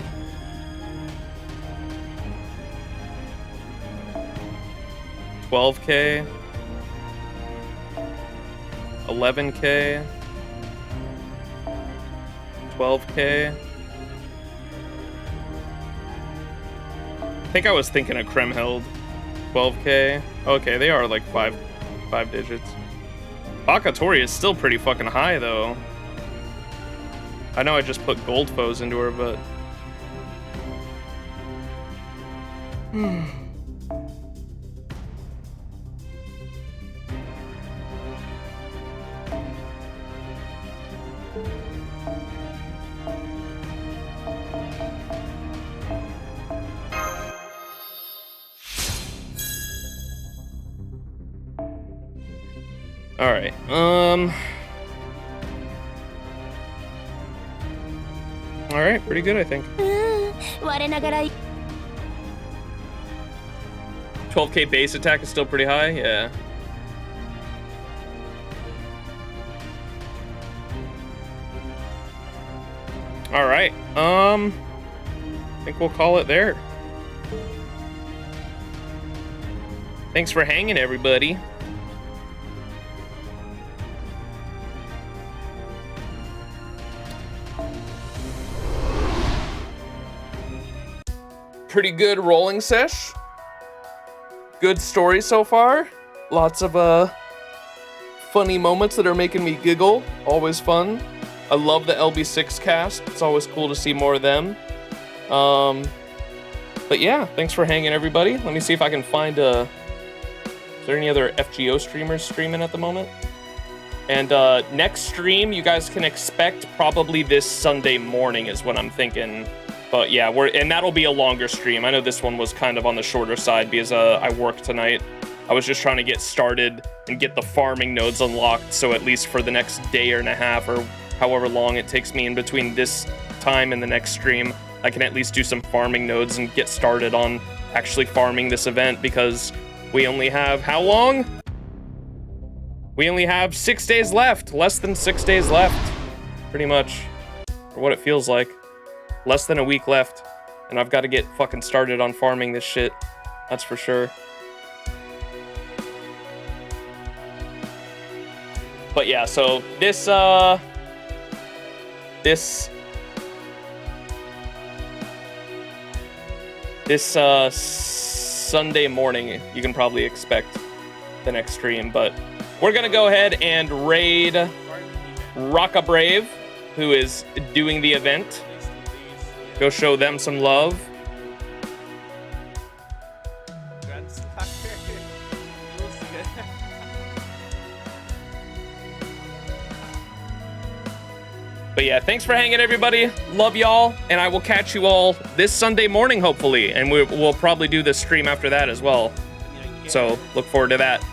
A: $12k, $11k, $12k. I think I was thinking of Kremheld. 12k. Okay, they are like five digits. Bakatori is still pretty fucking high though. I know I just put gold foes into her, but... Alright, Alright, pretty good, I think. 12k base attack is still pretty high, yeah. Alright, think we'll call it there. Thanks for hanging, everybody. Pretty good rolling sesh. Good story so far. Lots of funny moments that are making me giggle. Always fun. I love the LB6 cast. It's always cool to see more of them. But yeah, thanks for hanging, everybody. Let me see if I can find is there any other FGO streamers streaming at the moment? And next stream, you guys can expect probably this Sunday morning is what I'm thinking. But yeah, and that'll be a longer stream. I know this one was kind of on the shorter side because I work tonight. I was just trying to get started and get the farming nodes unlocked, so at least for the next day and a half or however long it takes me in between this time and the next stream, I can at least do some farming nodes and get started on actually farming this event, because we only have how long? We only have 6 days left. Less than 6 days left, pretty much, for what it feels like. Less than a week left, and I've got to get fucking started on farming this shit. That's for sure. But yeah, so this Sunday morning, you can probably expect the next stream, but we're gonna go ahead and raid Rocka Brave, who is doing the event. Go show them some love. But yeah, thanks for hanging, everybody. Love y'all, and I will catch you all this Sunday morning, hopefully, and we'll probably do this stream after that as well. So look forward to that.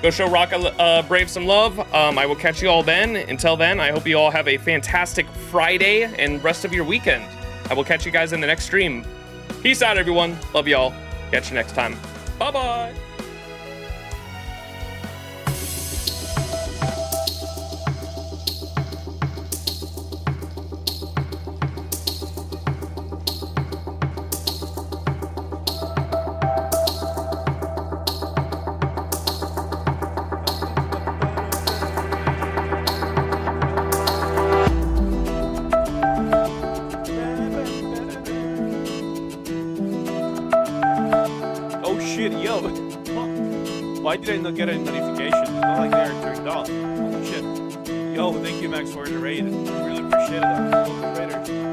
A: Go show Rocka Brave some love. I will catch you all then. Until then, I hope you all have a fantastic Friday and rest of your weekend. I will catch you guys in the next stream. Peace out, everyone. Love y'all. Catch you next time. Bye-bye.
I: Why did I not get a notification? It's not like they are turned off. Holy shit. Yo, thank you, Max, for the raid. Really appreciate it. Welcome, Raider.